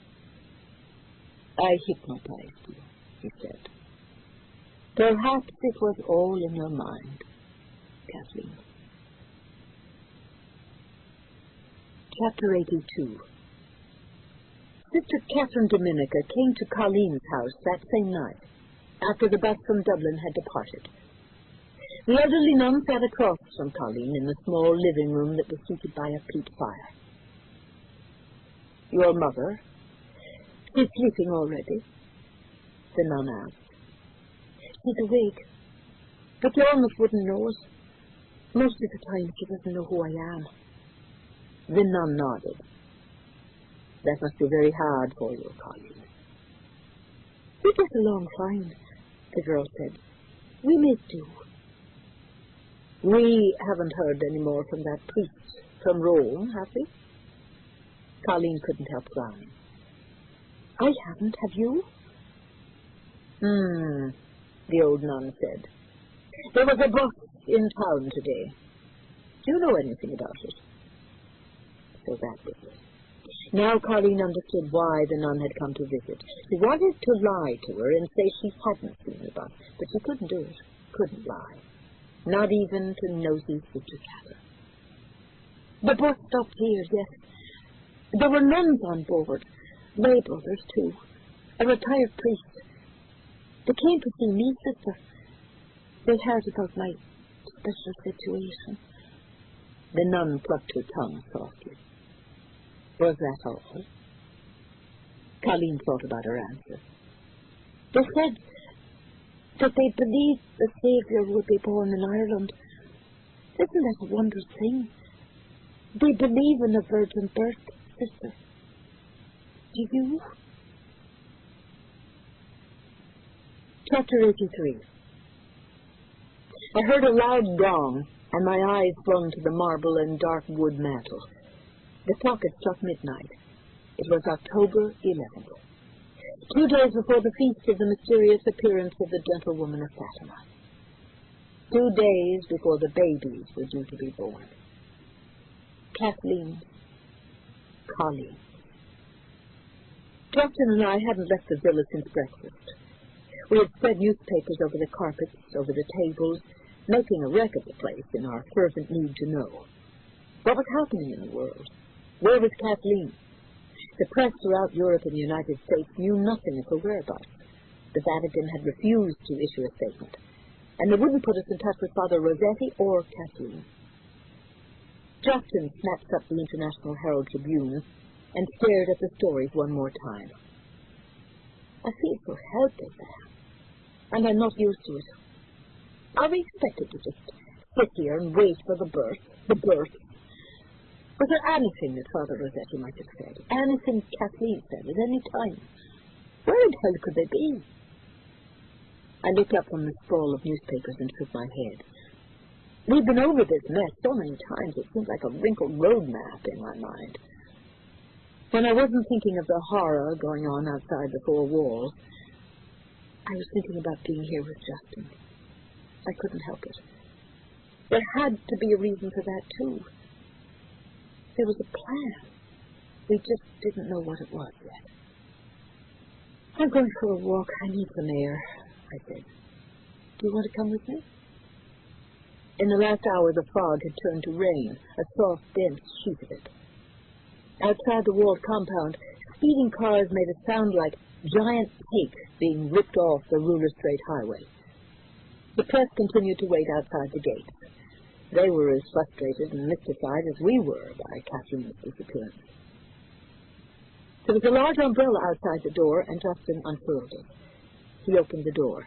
I hypnotized you, he said. Perhaps it was all in your mind, Kathleen. Chapter 82. Sister Catherine Dominica came to Colleen's house that same night, after the bus from Dublin had departed. The elderly nun sat across from Colleen in the small living room that was heated by a peat fire. Your mother? She's sleeping already, the nun asked. She's awake, but you almost wouldn't know it. Most of the time she doesn't know who I am. The nun nodded. That must be very hard for you, Colleen. We get along fine, the girl said. We make do. We haven't heard any more from that priest from Rome, have we? Colleen couldn't help crying. I haven't, have you? The old nun said. There was a bus in town today. Do you know anything about it? So that was it. Now Colleen understood why the nun had come to visit. She wanted to lie to her and say she hadn't seen the bus, but she couldn't do it, couldn't lie. Not even to nosy Sister Catherine. The bus stopped here, yes. There were nuns on board, lay brothers too, a retired priest. They came to see me, sister. They heard about my special situation. The nun plucked her tongue softly. Was that all? Colleen thought about her answer. They said that they believed the Saviour would be born in Ireland. Isn't that a wondrous thing? They believe in the virgin birth, sister. Do you? Chapter 83. I heard a loud gong, and my eyes flung to the marble and dark wood mantel. The clock had struck midnight. It was October 11th, 2 days before the feast of the mysterious appearance of the gentlewoman of Fatima. 2 days before the babies were due to be born. Kathleen, Colleen. Justin and I hadn't left the villa since breakfast. We had spread newspapers over the carpets, over the tables, making a wreck of the place in our fervent need to know. What was happening in the world? Where was Kathleen? The press throughout Europe and the United States knew nothing of her whereabouts. The Vatican had refused to issue a statement, and they wouldn't put us in touch with Father Rossetti or Kathleen. Justin snatched up the International Herald Tribune and stared at the stories one more time. I feel so helpless, and I'm not used to it. Are we expected to just sit here and wait for the birth? Was there anything that Father Rossetti might have said? Anything Kathleen said at any time? Where in hell could they be? I looked up from the sprawl of newspapers and shook my head. We've been over this mess so many times, it seems like a wrinkled road map in my mind. When I wasn't thinking of the horror going on outside the four walls, I was thinking about being here with Justin. I couldn't help it. There had to be a reason for that, too. There was a plan. We just didn't know what it was yet. I'm going for a walk. I need some air, I said. Do you want to come with me? In the last hour, the fog had turned to rain, a soft, dense sheet of it. Outside the walled compound, speeding cars made a sound like giant cake being ripped off the ruler straight highway. The press continued to wait outside the gate. They were as frustrated and mystified as we were by Catherine's disappearance. There was a large umbrella outside the door, and Justin unfurled it. He opened the door.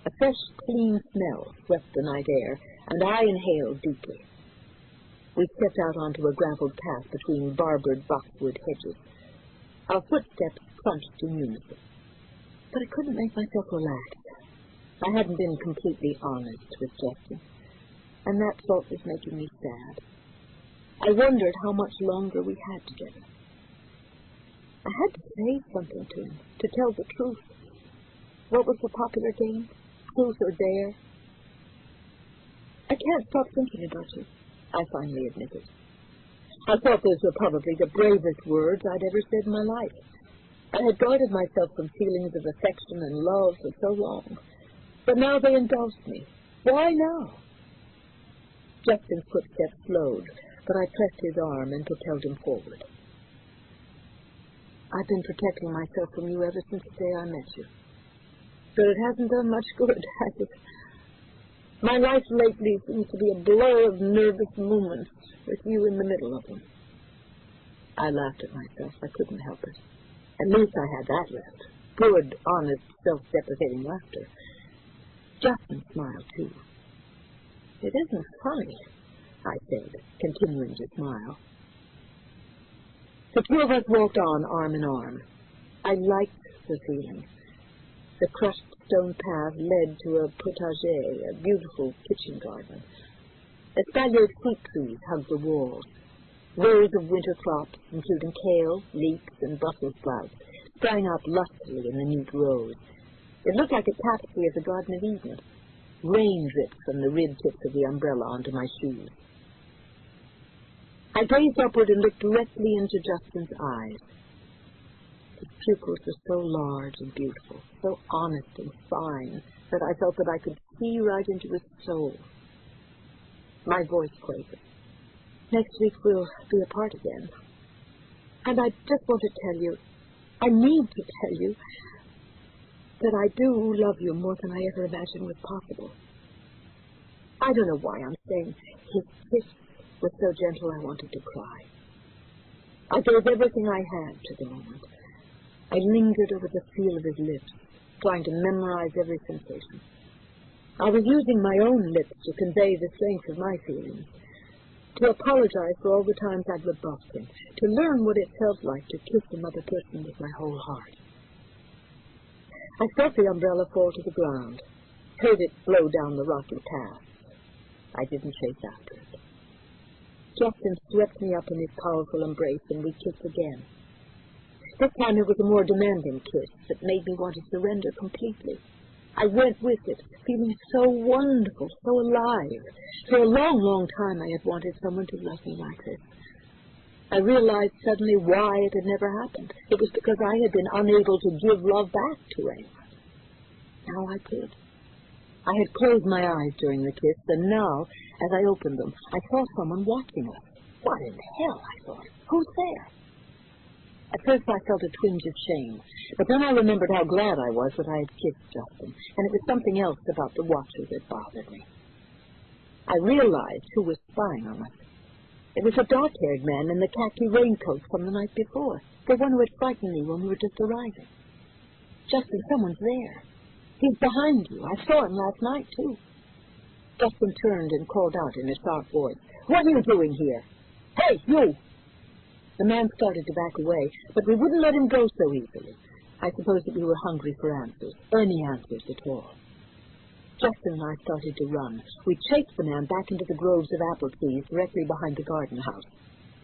A fresh, clean smell swept the night air, and I inhaled deeply. We stepped out onto a graveled path between barbered boxwood hedges. Our footsteps crunched in unison. But I couldn't make myself relax. I hadn't been completely honest with Justin, and that thought was making me sad. I wondered how much longer we had together. I had to say something to him, to tell the truth. What was the popular game? Truth or dare? I can't stop thinking about you, I finally admitted. I thought those were probably the bravest words I'd ever said in my life. I had guarded myself from feelings of affection and love for so long, but now they engulfed me. Why now? Justin's footsteps slowed, but I pressed his arm and propelled him forward. I've been protecting myself from you ever since the day I met you. But it hasn't done much good, has it? My life lately seems to be a blur of nervous moments with you in the middle of them. I laughed at myself. I couldn't help it. At least I had that left. Good, honest, self-deprecating laughter. Justin smiled, too. It isn't funny, I said, continuing to smile. The two of us walked on, arm in arm. I liked the feeling. The crushed stone path led to a potager, a beautiful kitchen garden. Espaliered fruit trees hugged the walls. Rows of winter crops, including kale, leeks, and Brussels sprouts, sprang up lustily in the neat rows. It looked like a tapestry of the Garden of Eden. Rain dripped from the rib tips of the umbrella onto my shoes. I gazed upward and looked directly into Justin's eyes. His pupils were so large and beautiful, so honest and fine, that I felt that I could see right into his soul. My voice quavered. Next week we'll be apart again. And I just want to tell you, I need to tell you, that I do love you more than I ever imagined was possible. I don't know why I'm saying his kiss was so gentle I wanted to cry. I gave everything I had to the moment. I lingered over the feel of his lips, trying to memorize every sensation. I was using my own lips to convey the strength of my feelings, to apologize for all the times I'd rebuffed him, to learn what it felt like to kiss another person with my whole heart. I felt the umbrella fall to the ground, heard it blow down the rocky path. I didn't chase after it. Justin swept me up in his powerful embrace, and we kissed again. This time it was a more demanding kiss that made me want to surrender completely. I went with it, feeling so wonderful, so alive. For a long, long time I had wanted someone to love me like this. I realized suddenly why it had never happened. It was because I had been unable to give love back to anyone. Now I could. I had closed my eyes during the kiss, and now, as I opened them, I saw someone watching us. What in hell, I thought. Who's there? At first I felt a twinge of shame, but then I remembered how glad I was that I had kissed Justin, and it was something else about the watcher that bothered me. I realized who was spying on us. It was a dark-haired man in the khaki raincoat from the night before, the one who had frightened me when we were just arriving. Justin, someone's there. He's behind you. I saw him last night, too. Justin turned and called out in a sharp voice, "What are you doing here? Hey, you!" The man started to back away, but we wouldn't let him go so easily. I suppose that we were hungry for answers, any answers at all. Justin and I started to run. We chased the man back into the groves of apple trees directly behind the garden house.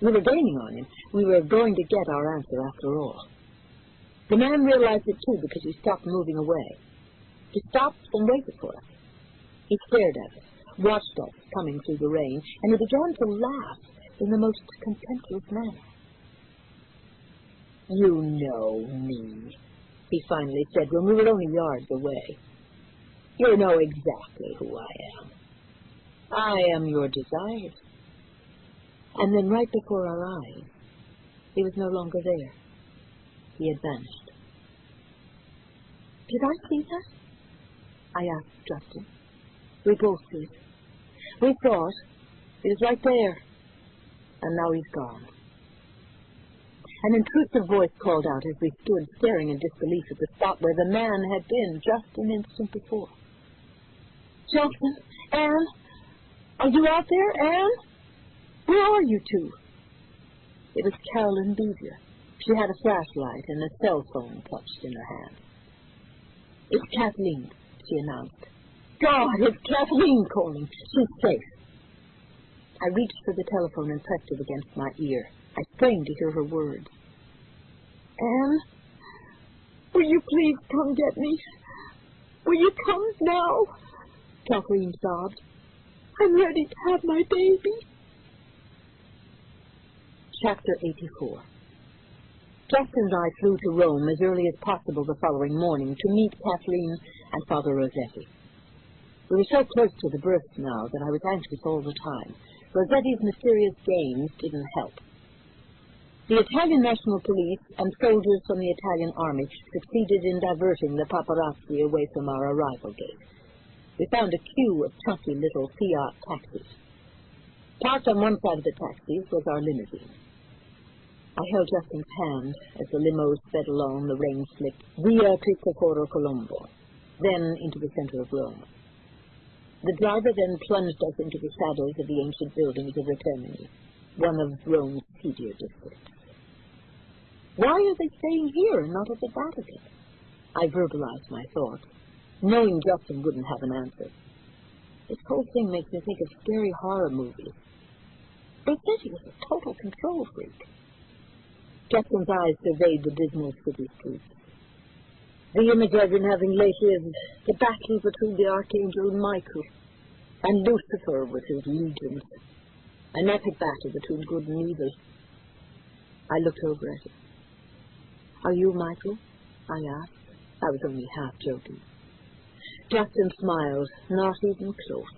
We were gaining on him. We were going to get our answer after all. The man realized it too because he stopped moving away. He stopped and waited for us. He stared at us, watched us coming through the rain, and he began to laugh in the most contemptuous manner. "You know me," he finally said when we were only yards away. "You know exactly who I am. I am your desires." And then right before our eyes, he was no longer there. He had vanished. "Did I see that?" I asked Justin. We both did. We saw it. He was right there. And now he's gone. An intrusive voice called out as we stood staring in disbelief at the spot where the man had been just an instant before. Jackson, Anne, are you out there, Anne? Where are you two? It was Carolyn Beezer. She had a flashlight and a cell phone clutched in her hand. It's Kathleen, she announced. God, it's Kathleen calling. She's safe. I reached for the telephone and pressed it against my ear. I strained to hear her words. Anne, will you please come get me? Will you come now? Kathleen sobbed. I'm ready to have my baby. Chapter 84. Justin and I flew to Rome as early as possible the following morning to meet Kathleen and Father Rossetti. We were so close to the birth now that I was anxious all the time. Rossetti's mysterious games didn't help. The Italian National Police and soldiers from the Italian Army succeeded in diverting the paparazzi away from our arrival gate. We found a queue of chunky little Fiat taxis. Parked on one side of the taxis was our limousine. I held Justin's hand as the limos sped along the rain-slicked Via Cristoforo Colombo, then into the center of Rome. The driver then plunged us into the shadows of the ancient buildings of the Termini, one of Rome's seedier districts. Why are they staying here and not at the Vatican? I verbalized my thoughts, knowing Justin wouldn't have an answer. This whole thing makes me think of scary horror movies. Rossetti was a total control freak. Justin's eyes surveyed the dismal city streets. The image I've been having lately is the battle between the Archangel Michael and Lucifer with his legions. An epic battle between good and evil. I looked over at him. Are you Michael? I asked. I was only half joking. Justin smiled, not even close.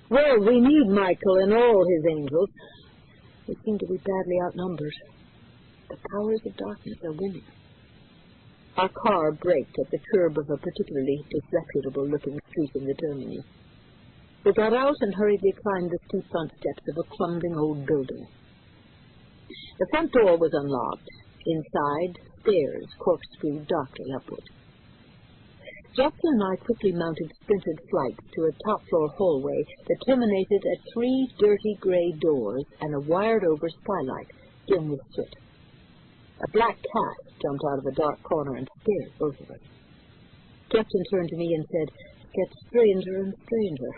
Well, we need Michael and all his angels. We seem to be badly outnumbered. The powers of darkness are winning. Our car braked at the curb of a particularly disreputable-looking street in the Termini. We got out and hurriedly climbed the steep front steps of a crumbling old building. The front door was unlocked. Inside, stairs corkscrewed darkly upward. Justin and I quickly mounted splintered flights to a top-floor hallway that terminated at 3 dirty gray doors and a wired-over skylight dim with soot. A black cat jumped out of a dark corner and stared both of us. Justin turned to me and said, "It gets stranger and stranger."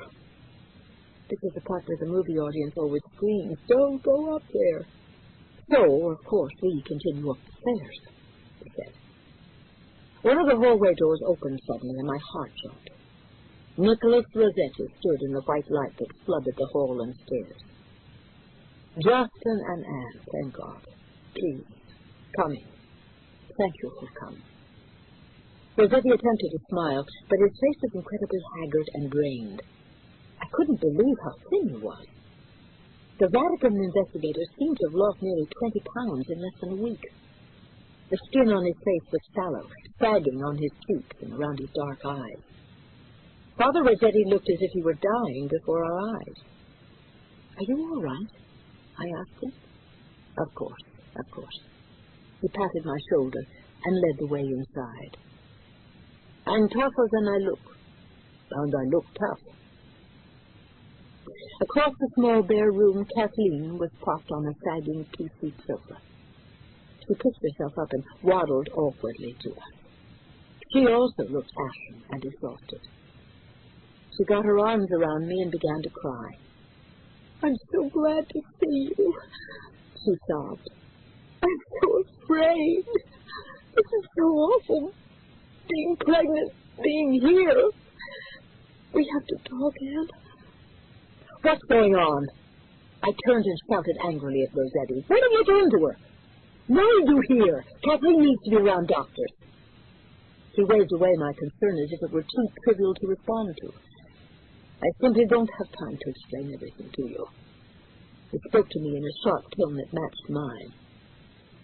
This is the part where the movie audience always screams, "Don't go up there." So, of course, we continue up the stairs, he said. One of the hallway doors opened suddenly and my heart jumped. Nicholas Rossetti stood in the white light that flooded the hall and stairs. Justin and Anne, thank God. Please. Coming. Thank you for coming. Rossetti attempted to smile, but his face was incredibly haggard and drained. I couldn't believe how thin he was. The Vatican investigators seemed to have lost nearly 20 pounds in less than a week. The skin on his face was sallow, sagging on his cheeks and around his dark eyes. Father Rossetti looked as if he were dying before our eyes. "Are you all right?" I asked him. Of course. He patted my shoulder and led the way inside. "I'm tougher than I look, and I look tough." Across the small bare room, Kathleen was propped on a sagging two-seat sofa. She picked herself up and waddled awkwardly to us. She also looked ashen and exhausted. She got her arms around me and began to cry. "I'm so glad to see you," she sobbed. "I'm so afraid. This is so awful. Being pregnant, being here. We have to talk, Anne." "What's going on?" I turned and shouted angrily at Rossetti. "What have you done to her?" "No, you hear. Kathleen needs to be around doctors." He waved away my concern as if it were too trivial to respond to. "I simply don't have time to explain everything to you." He spoke to me in a sharp tone that matched mine.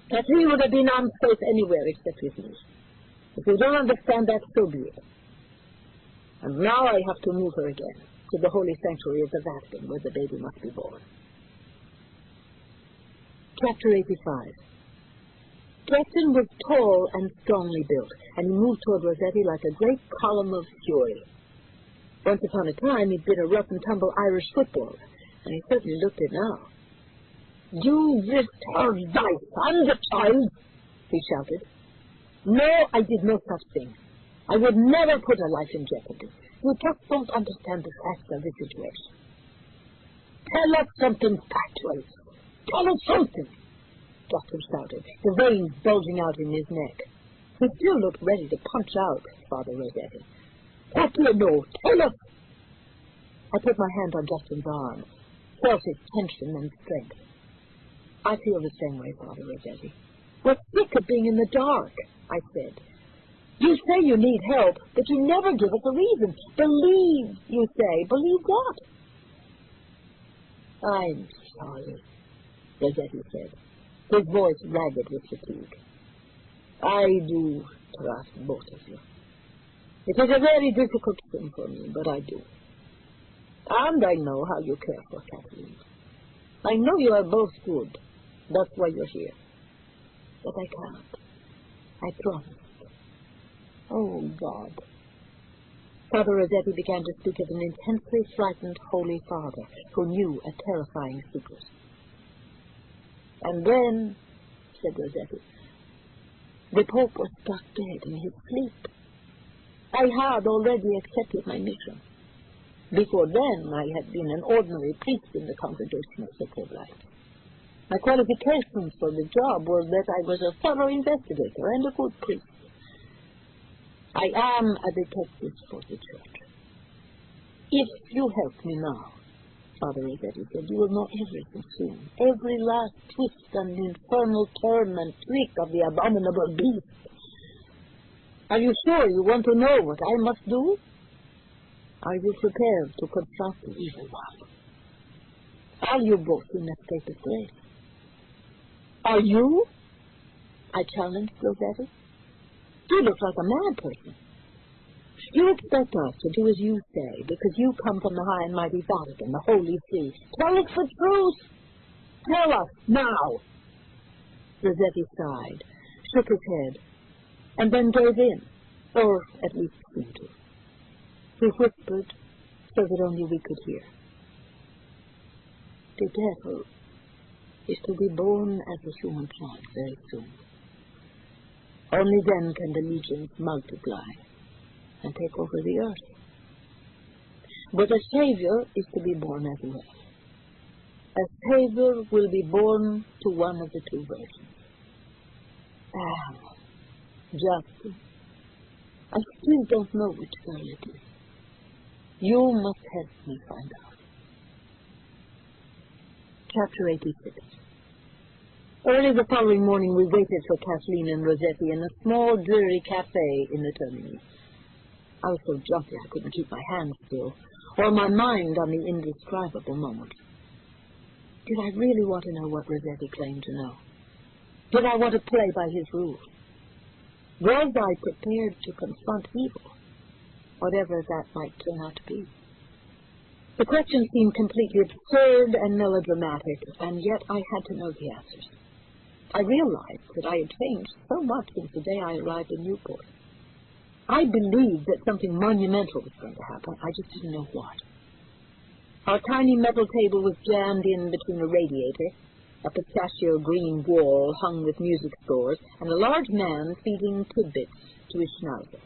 "Kathleen would have been unsafe anywhere except with me. If you don't understand that, so be it." And now I have to move her again to the holy sanctuary of the Vatican, where the baby must be born. Chapter 85. Jackson was tall and strongly built, and he moved toward Rossetti like a great column of fury. Once upon a time, he'd been a rough-and-tumble Irish footballer, and he certainly looked it now. "You risked her life and the child," he shouted. "No, I did no such thing. I would never put her life in jeopardy. You just don't understand the facts of the situation. Tell us something factual. Tell us something," Jackson shouted, the veins bulging out in his neck. He still looked ready to punch out Father Rossetti. "What do you know? Tell us!" I put my hand on Justin's arm, felt his tension and strength. "I feel the same way, Father Rossetti. We're sick of being in the dark," I said. "You say you need help, but you never give us a reason. Believe, you say. Believe what?" "I'm sorry," Rossetti said, his voice ragged with fatigue. "I do trust both of you. It is a very difficult thing for me, but I do. And I know how you care for Kathleen. I know you are both good. That's why you're here. But I can't. I promise. Oh, God." Father Rossetti began to speak of an intensely frightened Holy Father who knew a terrifying secret. "And then," said Rossetti, "the Pope was struck dead in his sleep. I had already accepted my mission. Before then, I had been an ordinary priest in the Congregation of Sacred Life. My qualifications for the job were that I was a thorough investigator and a good priest. I am a detective for the Church. If you help me now," Father Rossetti said, "you will know everything soon. Every last twist and infernal turn and trick of the abominable beast. Are you sure you want to know what I must do? Are you prepared to confront the evil one? Are you both in a state of grace?" "Are you?" I challenged Rossetti. "You look like a mad person. You expect us to do as you say because you come from the high and mighty Vatican, the Holy See. Tell us the truth. Tell us now." Rossetti sighed, shook his head, and then gave in, or at least seemed to. He whispered so that only we could hear. "The devil is to be born as a human plant very soon. Only then can the legions multiply and take over the earth. But a Savior is to be born as well. A Savior will be born to one of the two virgins. Justin, I still don't know which girl it is. You must help me find out." Chapter 86. Early the following morning, we waited for Kathleen and Rossetti in a small, dreary cafe in the terminus. I was so jumpy I couldn't keep my hands still, or my mind on the indescribable moment. Did I really want to know what Rossetti claimed to know? Did I want to play by his rules? Was I prepared to confront evil, whatever that might turn out to be? The question seemed completely absurd and melodramatic, and yet I had to know the answers. I realized that I had changed so much since the day I arrived in Newport. I believed that something monumental was going to happen. I just didn't know what. Our tiny metal table was jammed in between a radiator, a pistachio green wall hung with music scores, and a large man feeding tidbits to his schnauzer.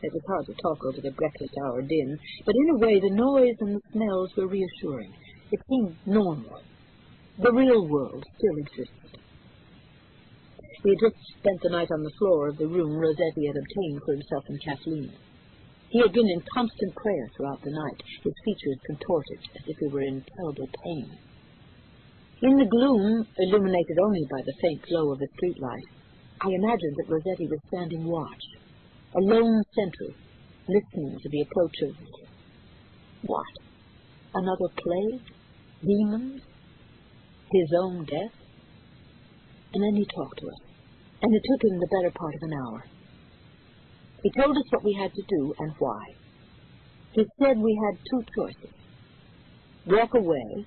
It was hard to talk over the breakfast hour din, but in a way the noise and the smells were reassuring. It seemed normal. The real world still existed. We had just spent the night on the floor of the room Rossetti had obtained for himself and Kathleen. He had been in constant prayer throughout the night, his features contorted as if he were in terrible pain. In the gloom, illuminated only by the faint glow of a streetlight, I imagined that Rossetti was standing watch, a lone sentry, listening to the approach of what? Another plague? Demons? His own death? And then he talked to us, and it took him the better part of an hour. He told us what we had to do and why. He said we had two choices: walk away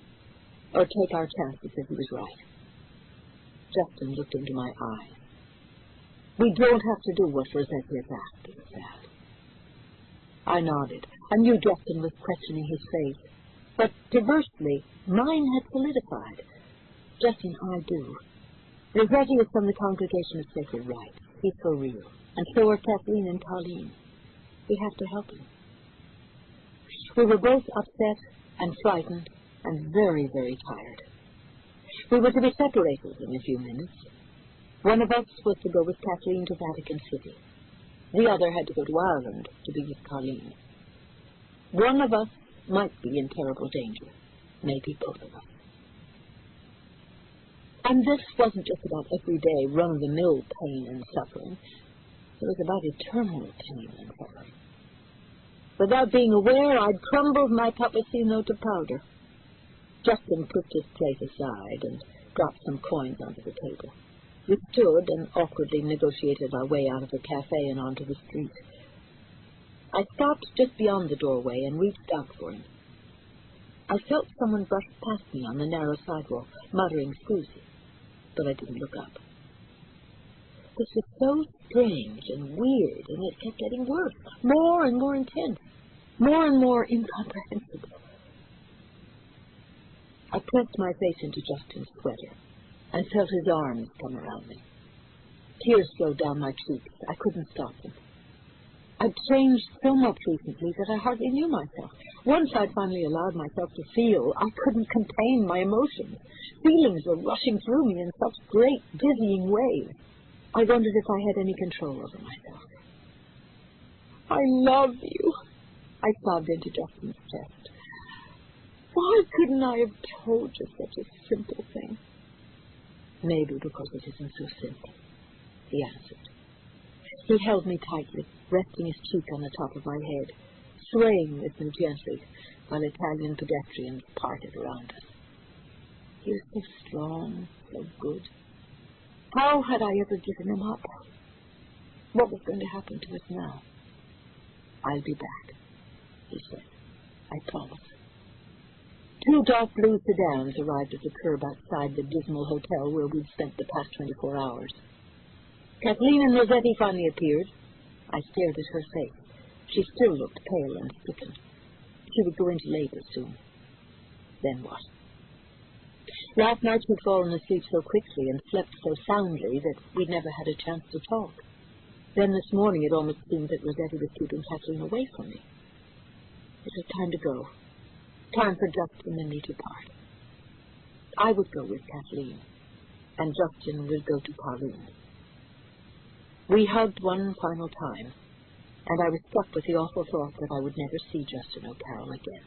or take our chances if he was right. Justin looked into my eyes. We don't have to do what Rossetti has asked, he said. I nodded. I knew Justin was questioning his faith, but diversely, mine had solidified. Justin, I do. Rossetti is from the Congregation of Sacred Rites. He's so real. And so are Kathleen and Colleen. We have to help him. We were both upset and frightened and very, very tired. We were to be separated in a few minutes. One of us was to go with Kathleen to Vatican City. The other had to go to Ireland to be with Colleen. One of us might be in terrible danger. Maybe both of us. And this wasn't just about everyday, run-of-the-mill pain and suffering. It was about eternal pain and suffering. Without being aware, I'd crumbled my Papasino to powder. Justin put his plate aside and dropped some coins onto the table. We stood and awkwardly negotiated our way out of the cafe and onto the street. I stopped just beyond the doorway and reached out for him. I felt someone brush past me on the narrow sidewalk, muttering "Scusi," but I didn't look up. This was so strange and weird, and it kept getting worse, more and more intense, more and more incomprehensible. I pressed my face into Justin's sweater and felt his arms come around me. Tears flowed down my cheeks. I couldn't stop them. I'd changed so much recently that I hardly knew myself. Once I'd finally allowed myself to feel, I couldn't contain my emotions. Feelings were rushing through me in such great, dizzying waves. I wondered if I had any control over myself. "I love you," I sobbed into Justin's chest. "Why couldn't I have told you such a simple thing?" "Maybe because it isn't so simple," he answered. He held me tightly, resting his cheek on the top of my head, swaying with me gently while Italian pedestrians parted around us. He was so strong, so good. How had I ever given him up? What was going to happen to us now? "I'll be back," he said. "I promise." Two dark blue sedans arrived at the curb outside the dismal hotel where we'd spent the past 24 hours. Kathleen and Rossetti finally appeared. I stared at her face. She still looked pale and stricken. She would go into labor soon. Then what? Last night we'd fallen asleep so quickly and slept so soundly that we'd never had a chance to talk. Then this morning it almost seemed that Rossetti was keeping Kathleen away from me. It was time to go. Time for Justin and me to part. I would go with Kathleen, and Justin would go to Colleen. We hugged one final time, and I was struck with the awful thought that I would never see Justin O'Carroll again.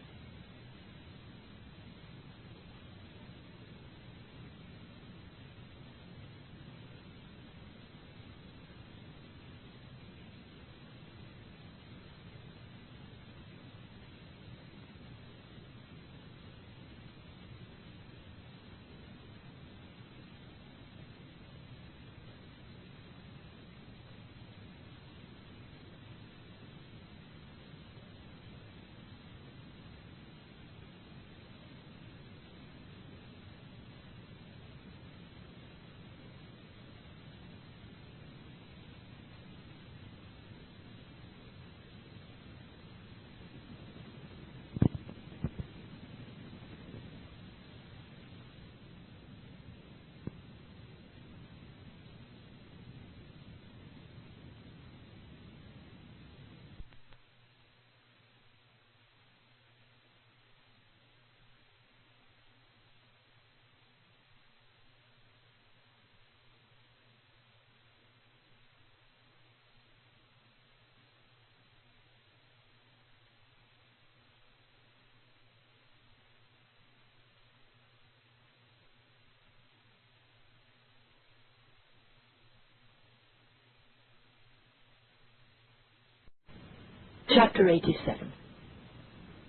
Chapter 87.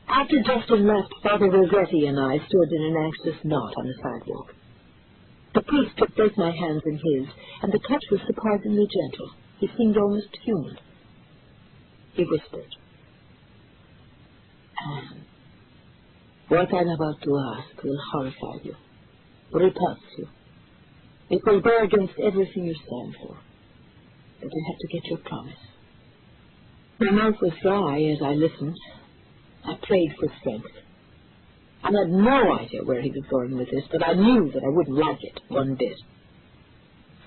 After Justin left, Father Rossetti and I stood in an anxious knot on the sidewalk. The priest took both my hands in his, and the touch was surprisingly gentle. He seemed almost human. He whispered, Anne, what I'm about to ask will horrify you, repulse you. It will go against everything you stand for. But I have to get your promise. My mouth was dry as I listened. I prayed for strength. I had no idea where he was going with this, but I knew that I wouldn't like it one bit.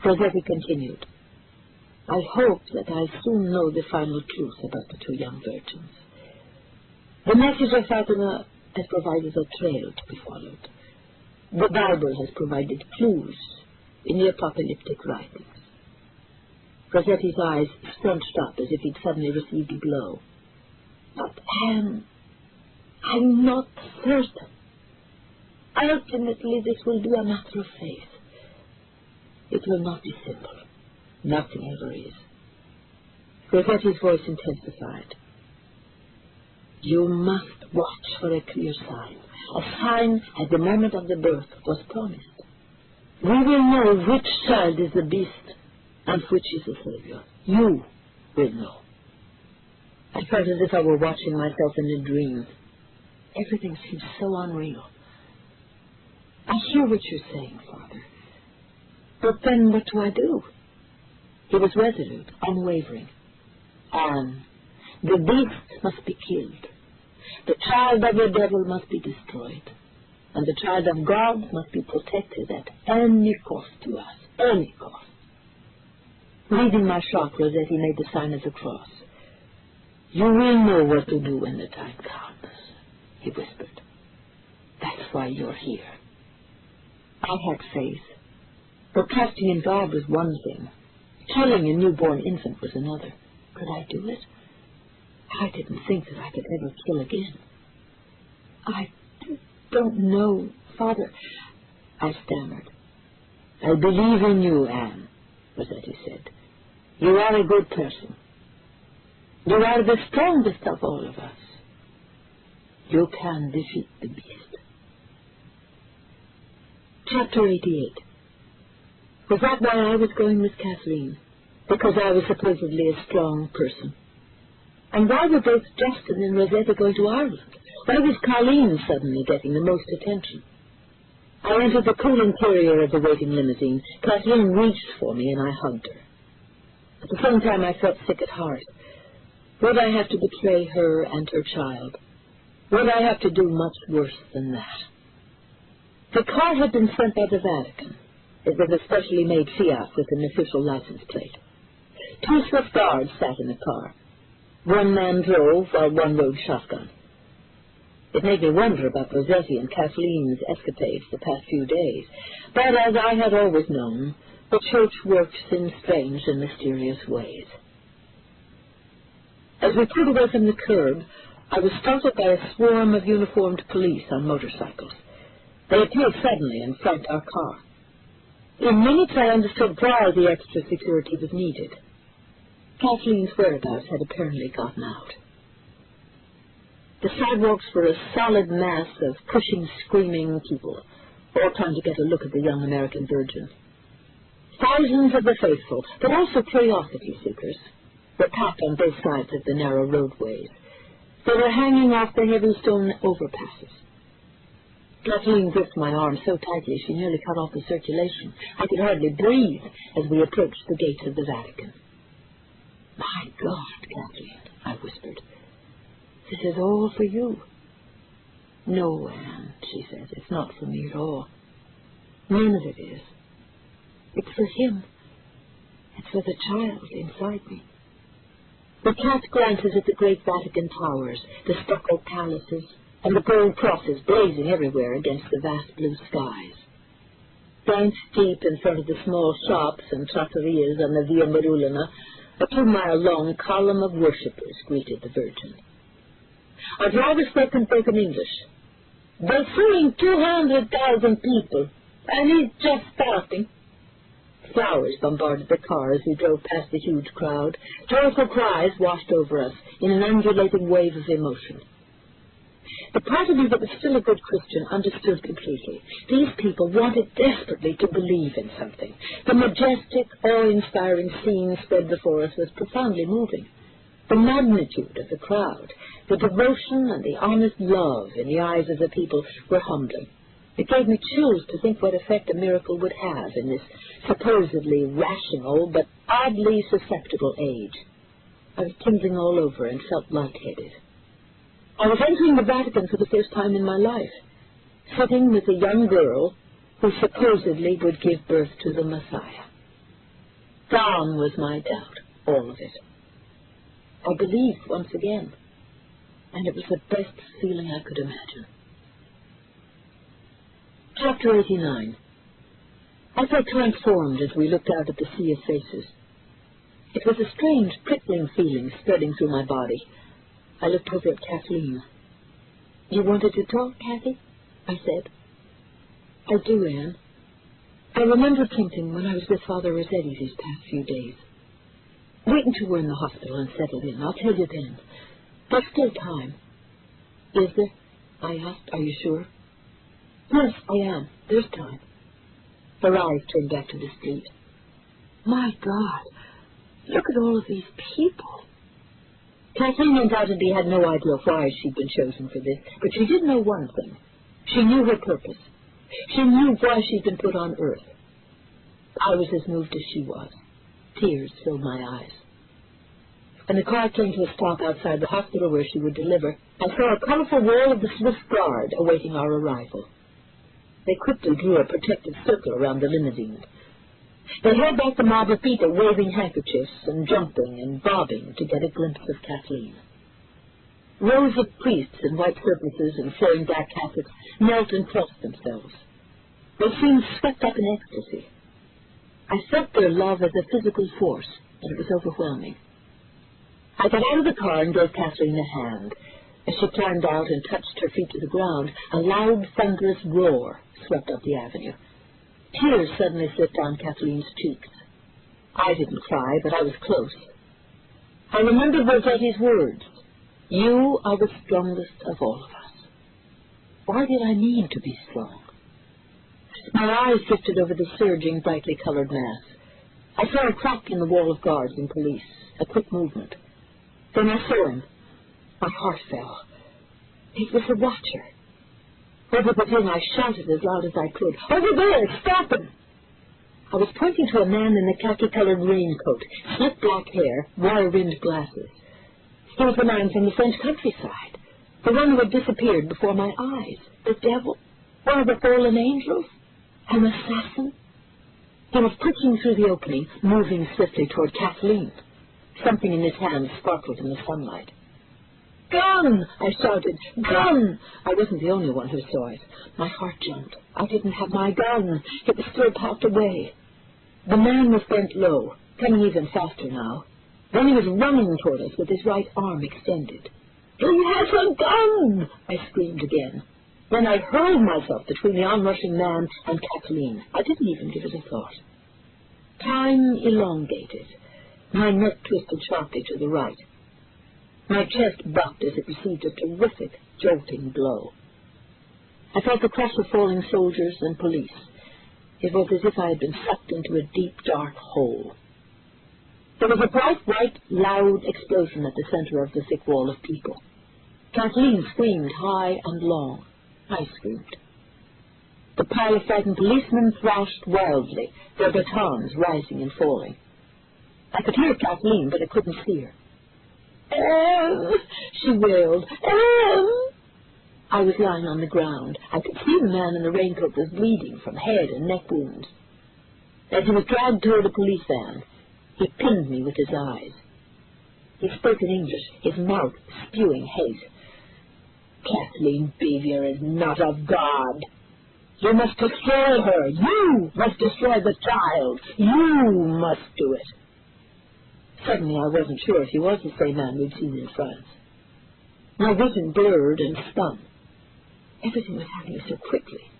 Rossetti continued, I hope that I soon know the final truth about the two young virgins. The message of Fatima has provided a trail to be followed. The Bible has provided clues in the apocalyptic writings. Rossetti's eyes scrunched up as if he'd suddenly received a blow. But Anne, I'm not certain. Ultimately, this will be a matter of faith. It will not be simple. Nothing ever is. Rossetti's voice intensified. You must watch for a clear sign. A sign at the moment of the birth was promised. We will know which child is the beast and which is the Savior. You will know. I felt as if I were watching myself in a dream. Everything seems so unreal. I hear what you're saying, Father. But then what do I do? He was resolute, unwavering. The beast must be killed. The child of the devil must be destroyed. And the child of God must be protected at any cost to us. Any cost. Reading my shock, Rossetti made the sign of the cross. You will know what to do when the time comes, he whispered. That's why you're here. I had faith. But trusting in God was one thing. Killing a newborn infant was another. Could I do it? I didn't think that I could ever kill again. I don't know, Father, I stammered. I believe in you, Anne, Rossetti said. You are a good person. You are the strongest of all of us. You can defeat the beast. Chapter 88. Was that why I was going with Kathleen? Because I was supposedly a strong person. And why were both Justin and Rosetta going to Ireland? Why was Colleen suddenly getting the most attention? I entered the cool interior of the waiting limousine. Kathleen reached for me and I hugged her. At the same time I felt sick at heart. Would I have to betray her and her child? Would I have to do much worse than that? The car had been sent by the Vatican. It was a specially made Fiat with an official license plate. 2 Swiss guards sat in the car. One man drove while one rode shotgun. It made me wonder about Rossetti and Kathleen's escapades the past few days. But as I had always known, the church works in strange and mysterious ways. As we pulled away from the curb, I was startled by a swarm of uniformed police on motorcycles. They appeared suddenly in front of our car. In minutes I understood why the extra security was needed. Kathleen's whereabouts had apparently gotten out. The sidewalks were a solid mass of pushing, screaming people, all trying to get a look at the young American virgin. Thousands of the faithful, but also curiosity seekers, were packed on both sides of the narrow roadways. They were hanging off the heavy stone overpasses. Kathleen gripped my arm so tightly she nearly cut off the circulation. I could hardly breathe as we approached the gates of the Vatican. My God, Kathleen, I whispered. This is all for you. No, Anne, she said, it's not for me at all. None of it is. It's for him. It's for the child inside me. We cast glances at the great Vatican towers, the stucco palaces, and the gold crosses blazing everywhere against the vast blue skies. Down steep in front of the small shops and trattorias on the Via Marulina, a 2-mile-long column of worshippers greeted the Virgin. Our driver spoke in broken English. They're fooling 200,000 people, and he's just starting. Flowers bombarded the car as we drove past the huge crowd. Joyful cries washed over us in an undulating wave of emotion. The part of me that was still a good Christian understood completely. These people wanted desperately to believe in something. The majestic, awe-inspiring scene spread before us was profoundly moving. The magnitude of the crowd, The devotion and the honest love in the eyes of the people were humbling. It gave me chills to think what effect a miracle would have in this supposedly rational but oddly susceptible age. I was tingling all over and felt lightheaded. I was entering the Vatican for the first time in my life, sitting with a young girl who supposedly would give birth to the Messiah. Gone was my doubt, all of it. I believed once again, and it was the best feeling I could imagine. Chapter 89. I felt transformed as we looked out at the sea of faces. It was a strange, prickling feeling spreading through my body. I looked over at Kathleen. "You wanted to talk, Kathy?" I said. "I do, Anne. I remember thinking when I was with Father Rossetti these past few days. Wait until we're in the hospital and settled in. I'll tell you then. There's still time." "Is there?" I asked. "Are you sure?" "Yes, I am. There's time." Her eyes turned back to the street. "My God, look at all of these people." Kathleen undoubtedly had no idea why she'd been chosen for this, but she did know one thing. She knew her purpose. She knew why she'd been put on earth. I was as moved as she was. Tears filled my eyes. When the car came to a stop outside the hospital where she would deliver, I saw a colorful wall of the Swiss Guard awaiting our arrival. They quickly drew a protective circle around the limousine. They held back the mob of people waving handkerchiefs and jumping and bobbing to get a glimpse of Kathleen. Rows of priests in white surplices and flowing black cassocks knelt and crossed themselves. They seemed swept up in ecstasy. I felt their love as a physical force, and it was overwhelming. I got out of the car and gave Kathleen a hand. As she climbed out and touched her feet to the ground, a loud, thunderous roar swept up the avenue. Tears suddenly slipped down Kathleen's cheeks. I didn't cry, but I was close. I remembered Rossetti's words, "You are the strongest of all of us." Why did I need to be strong? My eyes drifted over the surging, brightly colored mass. I saw a crack in the wall of guards and police, a quick movement. Then I saw him. My heart fell. It was the watcher. Over the din, I shouted as loud as I could, "Over there! Stop him!" I was pointing to a man in a khaki-colored raincoat, slick black hair, wire-rimmed glasses. He was the man from the French countryside, the one who had disappeared before my eyes. The devil? One of the fallen angels? An assassin? He was pushing through the opening, moving swiftly toward Kathleen. Something in his hand sparkled in the sunlight. "Gun!" I shouted. "Gun!" I wasn't the only one who saw it. My heart jumped. I didn't have my gun. It was still packed away. The man was bent low, coming even faster now. Then he was running toward us with his right arm extended. "He has a gun!" I screamed again. Then I hurled myself between the onrushing man and Kathleen. I didn't even give it a thought. Time elongated. My neck twisted sharply to the right. My chest bucked as it received a terrific, jolting blow. I felt the crush of falling soldiers and police. It was as if I had been sucked into a deep, dark hole. There was a bright, white, loud explosion at the center of the thick wall of people. Kathleen screamed high and long. I screamed. The pile of frightened policemen thrashed wildly, their batons rising and falling. I could hear Kathleen, but I couldn't see her. "Anne!" she wailed. "Anne!" I was lying on the ground. I could see the man in the raincoat was bleeding from head and neck wounds. As he was dragged toward a police van, he pinned me with his eyes. He spoke in English, his mouth spewing hate. "Kathleen Beaver is not of God. You must destroy her. You must destroy the child. You must do it." Suddenly I wasn't sure if he was the same man we'd seen in France. My vision blurred and spun. Everything was happening so quickly.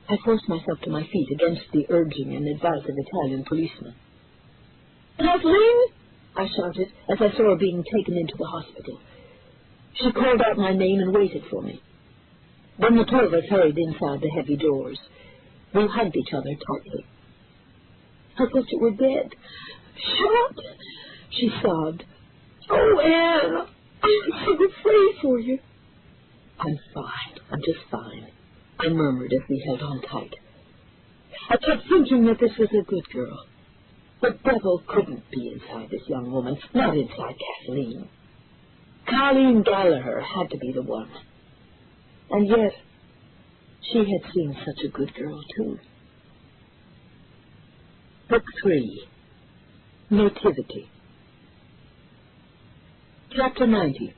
I forced myself to my feet against the urging and advice of Italian policemen. "Kathleen!" I shouted as I saw her being taken into the hospital. She called out my name and waited for me. Then the two of us hurried inside the heavy doors. We hugged each other tightly. "I thought you were dead." "Shot!" she sobbed. "Oh, Anne, I'm so afraid for you. I'm fine. I'm just fine, I murmured as we held on tight. I kept thinking that this was a good girl. The devil couldn't be inside this young woman, not inside Kathleen. Colleen Gallagher had to be the one. And yet, she had seemed such a good girl, too. Book 3. Nativity. Chapter 90.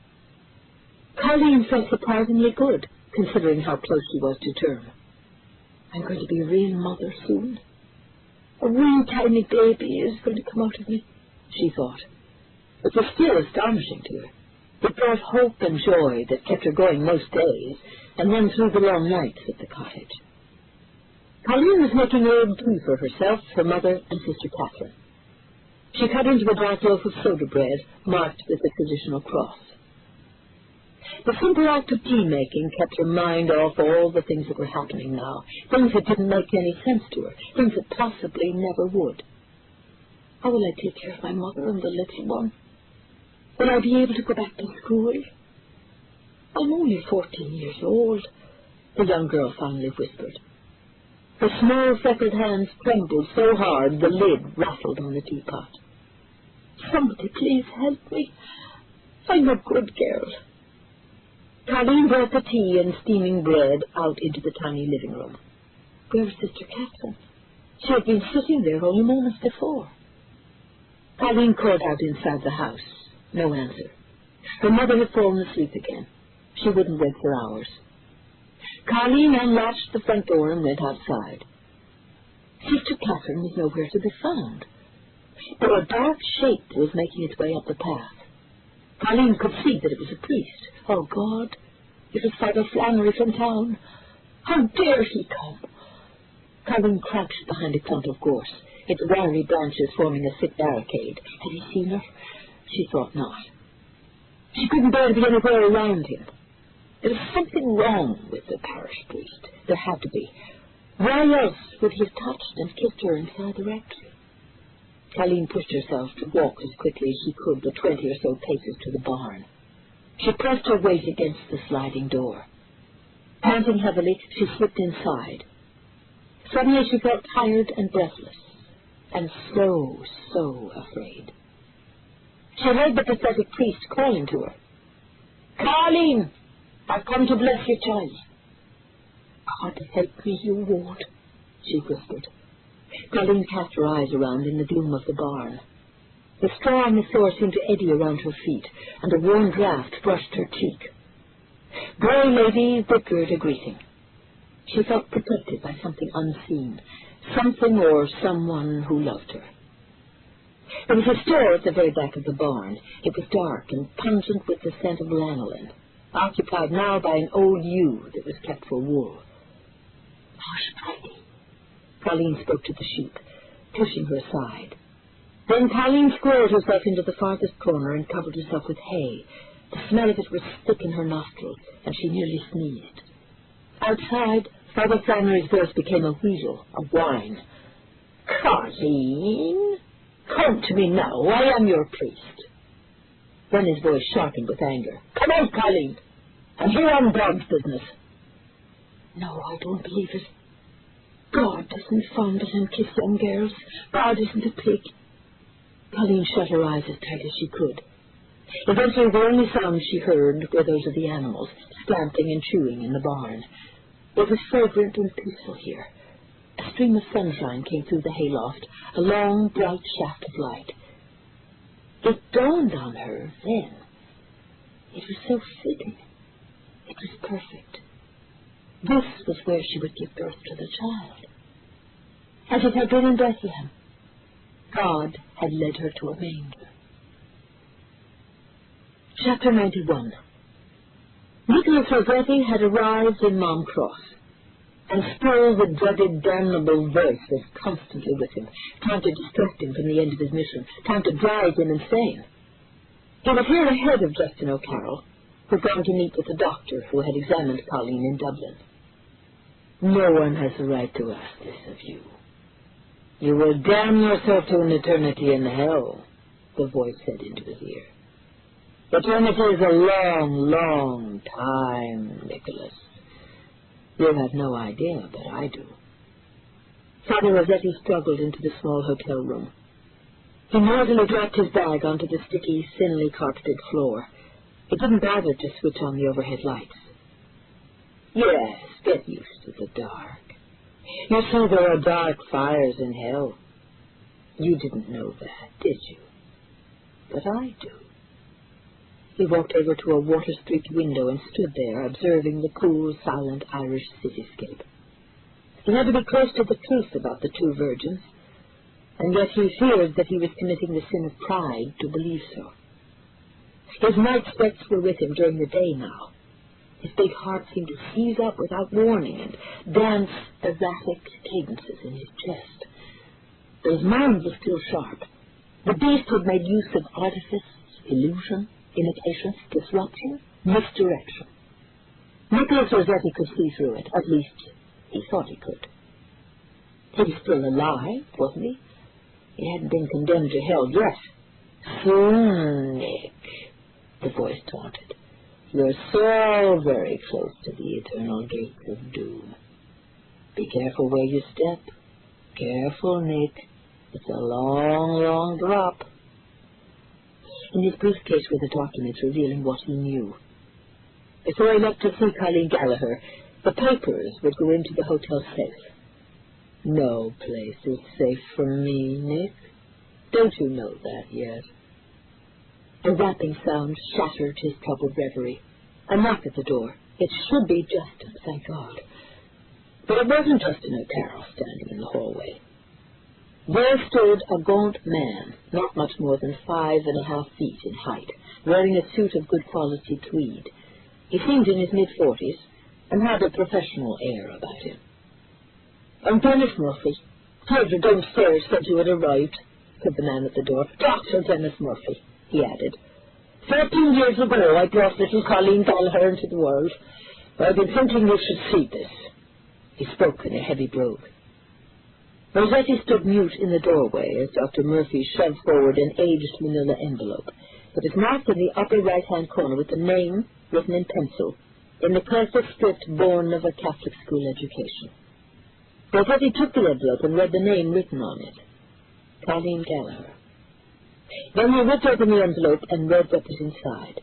Colleen felt surprisingly good, considering how close she was to term. I'm going to be a real mother soon. A wee tiny baby is going to come out of me, she thought. It was still astonishing to her. It brought hope and joy that kept her going most days, and then through the long nights at the cottage. Colleen was making old tea for herself, her mother, and Sister Catherine. She cut into a dark loaf of soda bread, marked with the traditional cross. The simple act of tea-making kept her mind off all the things that were happening now, things that didn't make any sense to her, things that possibly never would. How will I take care of my mother and the little one? Will I be able to go back to school? I'm only 14 years old, the young girl finally whispered. Her small freckled hands trembled so hard the lid rattled on the teapot. Somebody please help me. I'm a good girl. Colleen brought the tea and steaming bread out into the tiny living room. Where was Sister Catherine? She had been sitting there only moments before. Colleen called out inside the house. No answer. Her mother had fallen asleep again. She wouldn't wake for hours. Colleen unlatched the front door and went outside. Sister Catherine was nowhere to be found, though a dark shape was making its way up the path. Colleen could see that it was a priest. Oh, God, it was Father Flannery from town. How dare he come? Colleen crouched behind a clump of gorse, its wiry branches forming a thick barricade. Had he seen her? She thought not. She couldn't bear to be anywhere around him. There was something wrong with the parish priest. There had to be. Why else would he have touched and kissed her inside the rectory? Colleen pushed herself to walk as quickly as she could the 20 or so paces to the barn. She pressed her weight against the sliding door. Panting heavily, she slipped inside. Suddenly she felt tired and breathless, and so afraid. She heard the pathetic priest calling to her. Colleen, I've come to bless your child. God help me, you won't, she whispered. Colleen cast her eyes around in the gloom of the barn. The straw on the floor seemed to eddy around her feet, and a warm draught brushed her cheek. Grey Lady whispered a greeting. She felt protected by something unseen, something or someone who loved her. There was a store at the very back of the barn. It was dark and pungent with the scent of lanolin, occupied now by an old ewe that was kept for wool. Hush, Bridie. Colleen spoke to the sheep, pushing her aside. Then Colleen squirreled herself into the farthest corner and covered herself with hay. The smell of it was thick in her nostrils, and she nearly sneezed. Outside, Father Flannery's voice became a wheedle, a whine. Colleen, come to me now. I am your priest. Then his voice sharpened with anger. Come on, Colleen. I'm here on God's business. No, I don't believe it. God doesn't fondle and kiss young girls. God isn't a pig. Colleen shut her eyes as tight as she could. Eventually the only sounds she heard were those of the animals, stamping and chewing in the barn. It was fragrant and peaceful here. A stream of sunshine came through the hayloft, a long, bright shaft of light. It dawned on her then. It was so fitting. It was perfect. This was where she would give birth to the child. As it had been in Bethlehem, God had led her to a manger. Chapter 91. Nicholas Rossetti had arrived in Mom Cross, and still the dreaded, damnable voice was constantly with him, trying to distract him from the end of his mission, trying to drive him insane. He was here ahead of Justin O'Carroll, who'd gone to meet with the doctor who had examined Colleen in Dublin. No one has the right to ask this of you. You will damn yourself to an eternity in hell, the voice said into his ear. Eternity is a long, long time, Nicholas. You have no idea, but I do. Father Rossetti struggled into the small hotel room. He noisily dropped his bag onto the sticky, thinly carpeted floor. He didn't bother to switch on the overhead lights. Yes, get used to the dark. You see, there are dark fires in hell. You didn't know that, did you? But I do. He walked over to a water-streaked window and stood there, observing the cool, silent Irish cityscape. He had to be close to the truth about the two virgins, and yet he feared that he was committing the sin of pride to believe so. His night sweats were with him during the day now. His big heart seemed to seize up without warning and dance erratic cadences in his chest. But his mind was still sharp. The beast had made use of artifice, illusion, imitation, disruption, misdirection. Nicholas Rossetti could see through it. At least, he thought he could. He was still alive, wasn't he? He hadn't been condemned to hell yet. Soon, Nick, the voice taunted. You're so very close to the eternal gates of doom. Be careful where you step. Careful, Nick. It's a long, long drop. In his briefcase were the documents revealing what he knew. Before he left to see Colleen Gallagher, the papers would go into the hotel safe. No place is safe from me, Nick. Don't you know that yet? A rapping sound shattered his troubled reverie. A knock at the door. It should be Justin, thank God. But it wasn't Justin O'Carroll standing in the hallway. There stood a gaunt man, not much more than 5.5 feet in height, wearing a suit of good quality tweed. He seemed in his mid-40s and had a professional air about him. I'm Dennis Murphy. Pedro downstairs said you had arrived, said the man at the door. Dr. Dennis Murphy, he added. 13 years ago I brought little Colleen Gallagher into the world. I've been thinking you should see this. He spoke in a heavy brogue. Rossetti stood mute in the doorway as Dr. Murphy shoved forward an aged manila envelope. It was marked in the upper right-hand corner with the name written in pencil, in the cursive script born of a Catholic school education. Rossetti took the envelope and read the name written on it. Colleen Gallagher. Then he ripped open the envelope and read what was inside.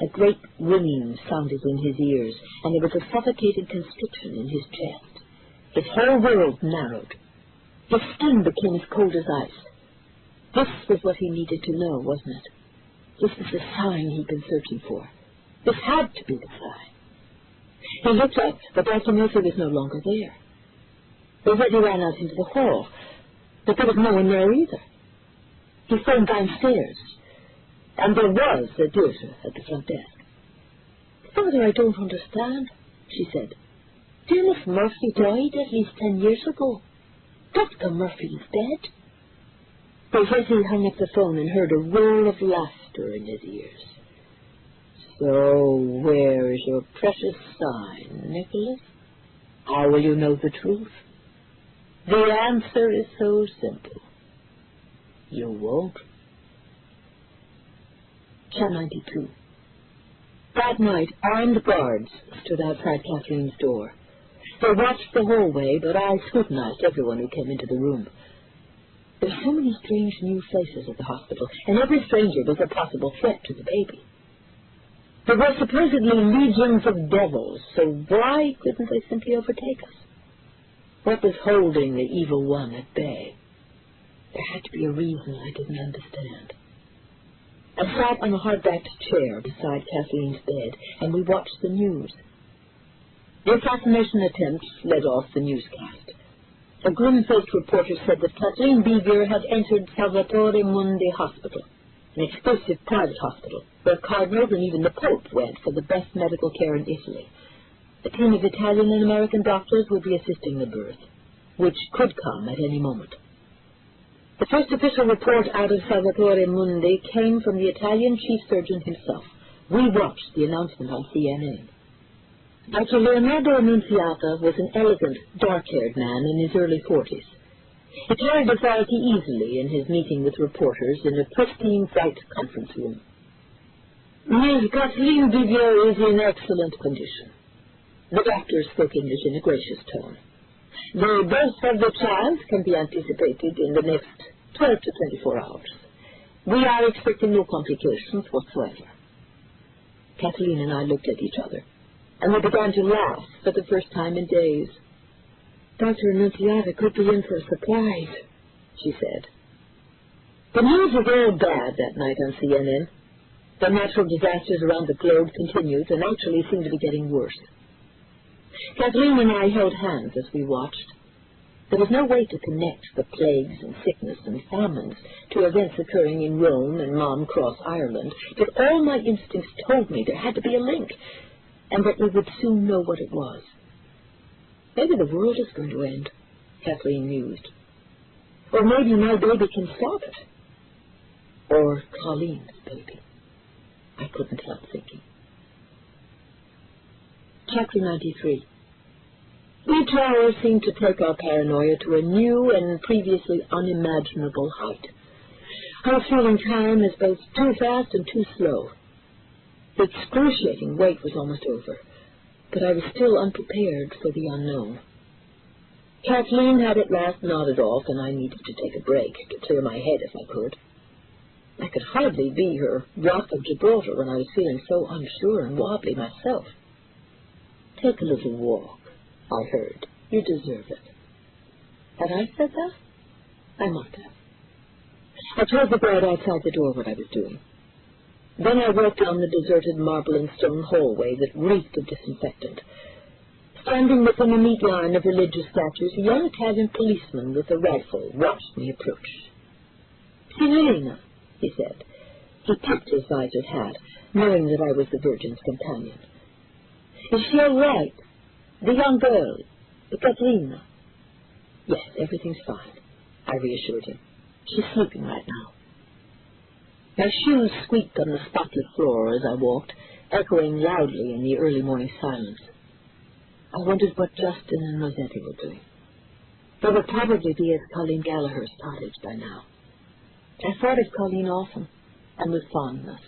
A great ringing sounded in his ears, and there was a suffocating constriction in his chest. His whole world narrowed. His skin became as cold as ice. This was what he needed to know, wasn't it? This was the sign he'd been searching for. This had to be the sign. He looked up, but Dr. Murphy was no longer there. Rossetti ran out into the hall, but there was no one there either. He phoned downstairs, and there was a Deirdre at the front desk. Father, I don't understand, she said. Dennis Murphy died at least 10 years ago. Dr. Murphy is dead. Rossetti hung up the phone and heard a roar of laughter in his ears. So where is your precious sign, Nicholas? How will you know the truth? The answer is so simple. You won't. Chapter 92. That night, armed guards stood outside Catherine's door. They watched the hallway, but I scrutinized everyone who came into the room. There were so many strange new faces at the hospital, and every stranger was a possible threat to the baby. There were supposedly legions of devils, so why couldn't they simply overtake us? What was holding the evil one at bay? There had to be a reason I didn't understand. I sat on a hard-backed chair beside Kathleen's bed, and we watched the news. The assassination attempt led off the newscast. A grim-faced reporter said that Kathleen Beeger had entered Salvatore Mundi Hospital, an exclusive private hospital, where cardinals and even the Pope went for the best medical care in Italy. A team of Italian and American doctors would be assisting the birth, which could come at any moment. The first official report out of Salvatore Mundi came from the Italian chief surgeon himself. We watched the announcement on CNN. Dr. Leonardo Annunziata was an elegant, dark-haired man in his early 40s. He carried authority easily in his meeting with reporters in a pristine white conference room. Miss Kathleen Vivier is in excellent condition. The doctor spoke English in a gracious tone. The birth of the child can be anticipated in the next 12 to 24 hours. We are expecting no complications whatsoever. Kathleen and I looked at each other, and we began to laugh for the first time in days. Dr. Annunziata could be in for a surprise, she said. The news was all bad that night on CNN. The natural disasters around the globe continued and actually seemed to be getting worse. Kathleen and I held hands as we watched. There was no way to connect the plagues and sickness and famines to events occurring in Rome and Mom Cross, Ireland, but all my instincts told me there had to be a link, and that we would soon know what it was. Maybe the world is going to end, Kathleen mused. Or maybe my baby can stop it. Or Colleen's baby. I couldn't help thinking. Chapter 93. Each hour seemed to take our paranoia to a new and previously unimaginable height. I was feeling time as both too fast and too slow. The excruciating wait was almost over, but I was still unprepared for the unknown. Kathleen had at last nodded off, and I needed to take a break to clear my head if I could. I could hardly be her Rock of Gibraltar when I was feeling so unsure and wobbly myself. Take a little walk, I heard. You deserve it. Had I said that? I must have. I told the guard outside the door what I was doing. Then I walked down the deserted marble and stone hallway that reeked of disinfectant. Standing within a neat line of religious statues, a young Italian policeman with a rifle watched me approach. "Signorina," he said. He tipped his visored hat, knowing that I was the Virgin's companion. "Is she all right? The young girl, the Caterina?" "Yes, everything's fine," I reassured him. "She's sleeping right now." My shoes squeaked on the spotless floor as I walked, echoing loudly in the early morning silence. I wondered what Justin and Rossetti were doing. They would probably be at Colleen Gallagher's cottage by now. I thought of Colleen often, and with fondness.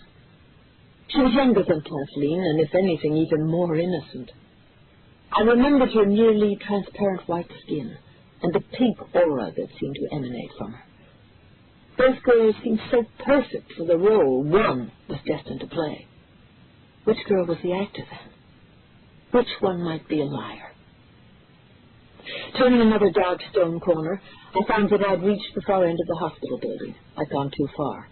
She was younger than Kathleen, and if anything, even more innocent. I remembered her nearly transparent white skin, and the pink aura that seemed to emanate from her. Both girls seemed so perfect for the role one was destined to play. Which girl was the actor, then? Which one might be a liar? Turning another dark stone corner, I found that I had reached the far end of the hospital building. I'd gone too far.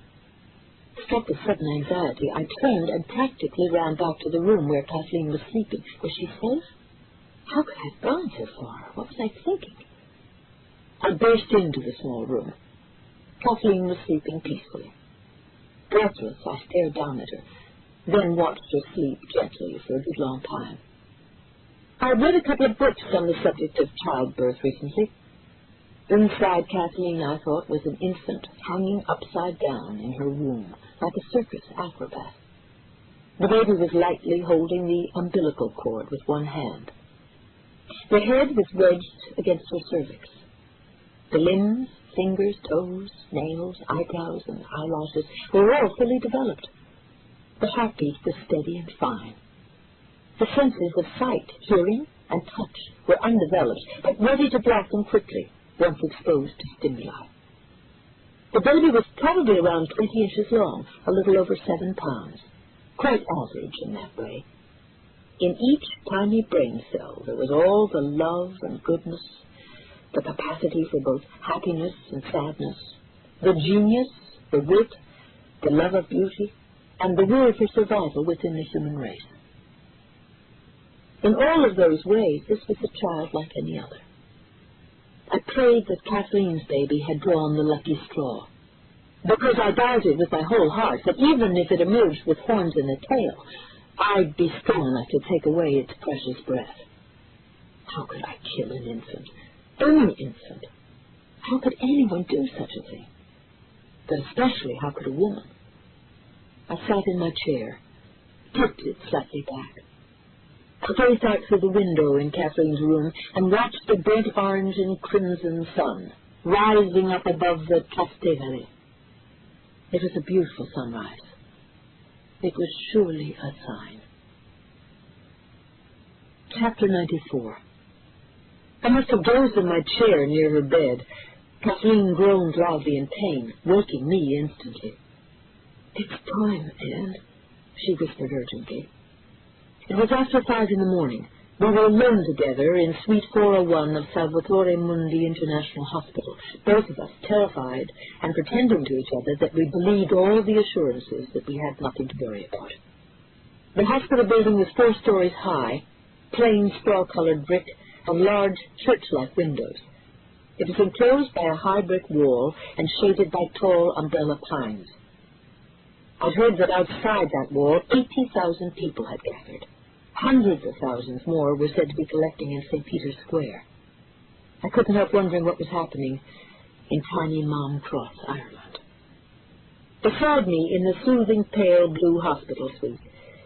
Struck with sudden anxiety, I turned and practically ran back to the room where Kathleen was sleeping. Was she safe? How could I have gone so far? What was I thinking? I burst into the small room. Kathleen was sleeping peacefully. Breathless, I stared down at her, then watched her sleep gently for a good long time. I had read a couple of books on the subject of childbirth recently. Inside Kathleen, I thought, was an infant hanging upside down in her womb, like a circus acrobat. The baby was lightly holding the umbilical cord with one hand. The head was wedged against her cervix. The limbs, fingers, toes, nails, eyebrows, and eyelashes were all fully developed. The heartbeat was steady and fine. The senses of sight, hearing, and touch were undeveloped, but ready to blossom quickly once exposed to stimuli. The baby was probably around 20 inches long, a little over 7 pounds, quite average in that way. In each tiny brain cell there was all the love and goodness, the capacity for both happiness and sadness, the genius, the wit, the love of beauty, and the will for survival within the human race. In all of those ways, this was a child like any other. I prayed that Kathleen's baby had drawn the lucky straw, because I doubted with my whole heart that even if it emerged with horns and a tail, I'd be strong enough to take away its precious breath. How could I kill an infant? Any infant? How could anyone do such a thing? But especially, how could a woman? I sat in my chair, tipped it slightly back. I gazed out through the window in Kathleen's room and watched the burnt orange and crimson sun rising up above the Trastevere. It was a beautiful sunrise. It was surely a sign. Chapter 94. I must have dozed in my chair near her bed. Kathleen groaned loudly in pain, waking me instantly. "It's time, Anne," she whispered urgently. It was after 5 in the morning. We were alone together in Suite 401 of Salvatore Mundi International Hospital, both of us terrified and pretending to each other that we believed all the assurances that we had nothing to worry about. The hospital building was 4 stories high, plain straw-colored brick, and large church-like windows. It was enclosed by a high brick wall and shaded by tall umbrella pines. I'd heard that outside that wall 80,000 people had gathered. Hundreds of thousands more were said to be collecting in St. Peter's Square. I couldn't help wondering what was happening in tiny Mom Cross, Ireland. Beside me, in the soothing pale blue hospital suite,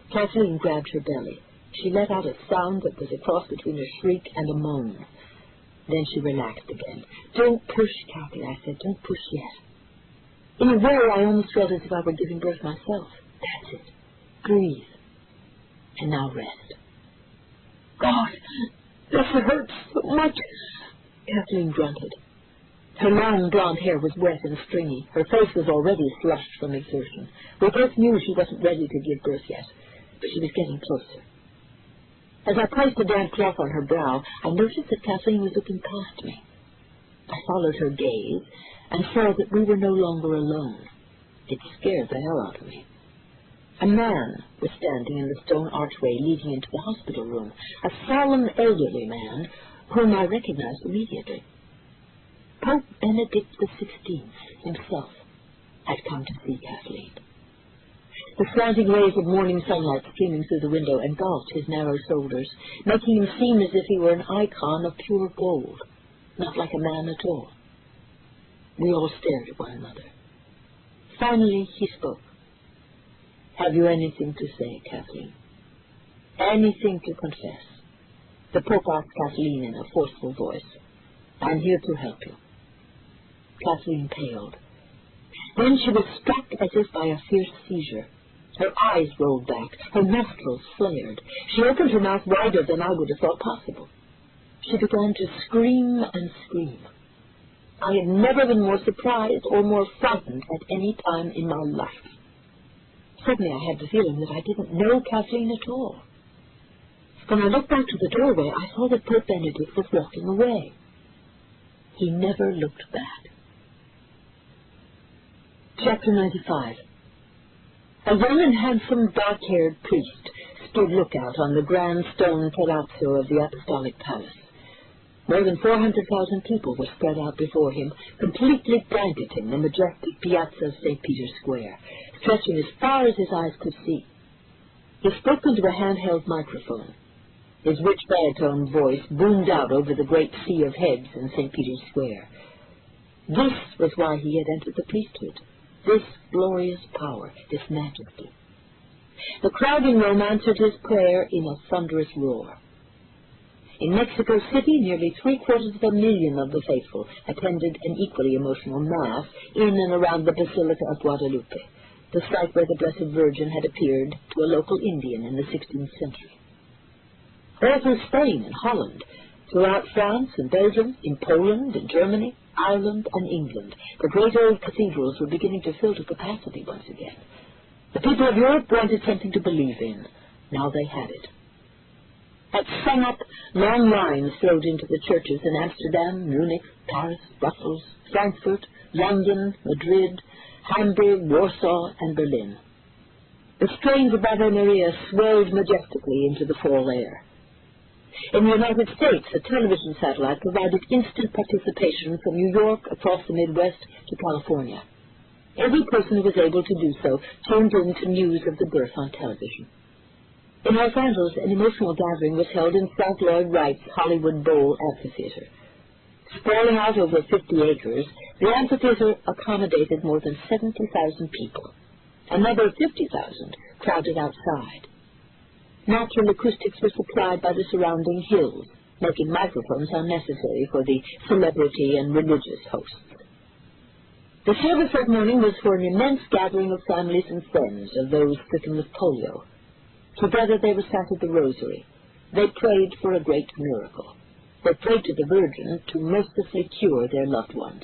Kathleen grabbed her belly. She let out a sound that was a cross between a shriek and a moan. Then she relaxed again. "Don't push, Kathy," I said. "Don't push yet." In a way, I almost felt as if I were giving birth myself. That's it. Breathe. And now rest. "God, this hurts so much," Kathleen grunted. Her long blonde hair was wet and stringy. Her face was already flushed from exertion. We both knew she wasn't ready to give birth yet, but she was getting closer. As I placed a damp cloth on her brow, I noticed that Kathleen was looking past me. I followed her gaze and saw that we were no longer alone. It scared the hell out of me. A man was standing in the stone archway leading into the hospital room, a solemn elderly man whom I recognized immediately. Pope Benedict XVI himself had come to see Kathleen. The slanting rays of morning sunlight streaming through the window engulfed his narrow shoulders, making him seem as if he were an icon of pure gold, not like a man at all. We all stared at one another. Finally he spoke. "Have you anything to say, Kathleen? Anything to confess?" The Pope asked Kathleen in a forceful voice. "I'm here to help you." Kathleen paled. Then she was struck as if by a fierce seizure. Her eyes rolled back, her nostrils flared. She opened her mouth wider than I would have thought possible. She began to scream and scream. I had never been more surprised or more frightened at any time in my life. Suddenly I had the feeling that I didn't know Kathleen at all. When I looked back to the doorway, I saw that Pope Benedict was walking away. He never looked back. Chapter 95. A young and handsome, dark-haired priest stood lookout on the grand stone palazzo of the Apostolic Palace. More than 400,000 people were spread out before him, completely blanketing the majestic piazza of St. Peter's Square, stretching as far as his eyes could see. He spoke into a handheld microphone. His rich baritone voice boomed out over the great sea of heads in St. Peter's Square. This was why he had entered the priesthood. This glorious power, this majesty. The crowd in Rome answered his prayer in a thunderous roar. In Mexico City, nearly 750,000 of the faithful attended an equally emotional mass in and around the Basilica of Guadalupe, the site where the Blessed Virgin had appeared to a local Indian in the 16th century. All through Spain and Holland, throughout France and Belgium, in Poland and Germany, Ireland and England, the great old cathedrals were beginning to fill to capacity once again. The people of Europe wanted something to believe in. Now they had it. At sunup, long lines flowed into the churches in Amsterdam, Munich, Paris, Brussels, Frankfurt, London, Madrid, Hamburg, Warsaw, and Berlin. The strains of Ave Maria swelled majestically into the fall air. In the United States, a television satellite provided instant participation from New York across the Midwest to California. Every person who was able to do so tuned in to news of the birth on television. In Los Angeles, an emotional gathering was held in Frank Lloyd Wright's Hollywood Bowl Amphitheater. Sprawling out over 50 acres, the amphitheater accommodated more than 70,000 people. Another 50,000 crowded outside. Natural acoustics were supplied by the surrounding hills, making microphones unnecessary for the celebrity and religious hosts. The service that morning was for an immense gathering of families and friends of those stricken with polio. Together they recited the rosary. They prayed for a great miracle. They prayed to the Virgin to mercifully cure their loved ones.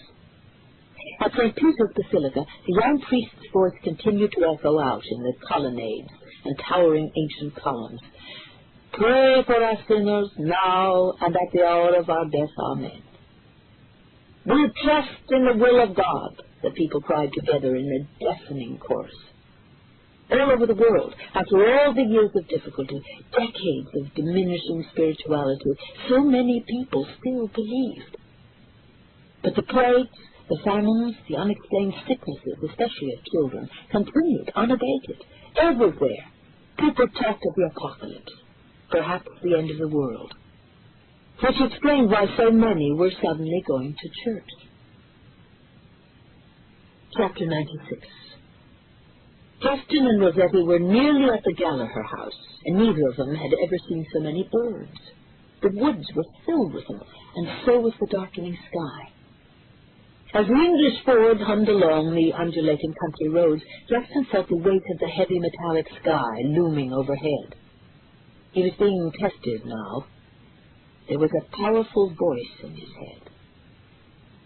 At St. Peter's Basilica, the young priest's voice continued to echo out in the colonnades and towering ancient columns. "Pray for us sinners, now and at the hour of our death. Amen." "We trust in the will of God," the people cried together in a deafening chorus. All over the world, after all the years of difficulty, decades of diminishing spirituality, so many people still believed. But the plagues, the famines, the unexplained sicknesses, especially of children, continued unabated. Everywhere, people talked of the apocalypse, perhaps the end of the world, which explained why so many were suddenly going to church. Chapter 96. Justin and Rossetti were nearly at the Gallagher house, and neither of them had ever seen so many birds. The woods were filled with them, and so was the darkening sky. As the English Ford hummed along the undulating country roads, Justin felt the weight of the heavy metallic sky looming overhead. He was being tested now. There was a powerful voice in his head.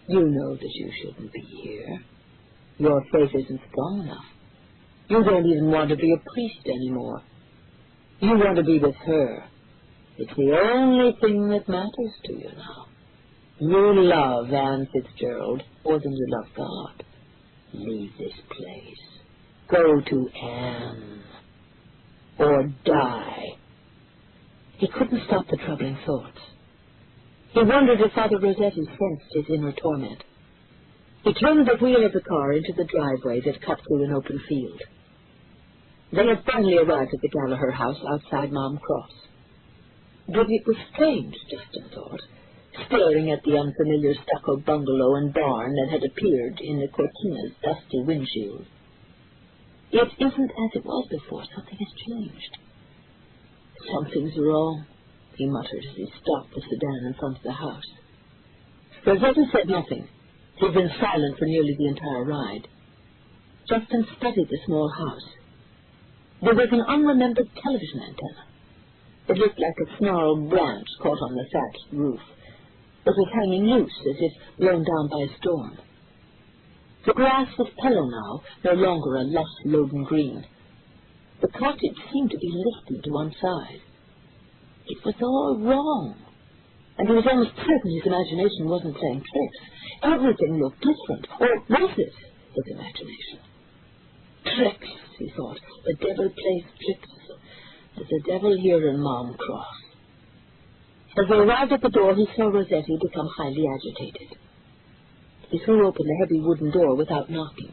"You know that you shouldn't be here. Your faith isn't strong enough. You don't even want to be a priest anymore. You want to be with her. It's the only thing that matters to you now. You love Anne Fitzgerald more than you love God. Leave this place. Go to Anne. Or die." He couldn't stop the troubling thoughts. He wondered if Father Rossetti sensed his inner torment. He turned the wheel of the car into the driveway that cut through an open field. They had finally arrived at the Gallagher house outside Mom Cross. But it was strange, Justin thought, staring at the unfamiliar stucco bungalow and barn that had appeared in the Cortina's dusty windshield. "It isn't as it was before. Something has changed." "Something's wrong," he muttered as he stopped the sedan in front of the house. Rossetti said nothing. He'd been silent for nearly the entire ride. Justin studied the small house. There was an unremembered television antenna. It looked like a snarled branch caught on the thatched roof. It was hanging loose, as if blown down by a storm. The grass was pillow now, no longer a lush-loaden green. The cottage seemed to be lifted to one side. It was all wrong, and he was almost certain his imagination wasn't playing tricks. Everything looked different, or was it his imagination? Tricks, he thought. The devil plays tricks. There's a devil here in Mom Cross. As they arrived at the door, he saw Rossetti become highly agitated. He threw open the heavy wooden door without knocking.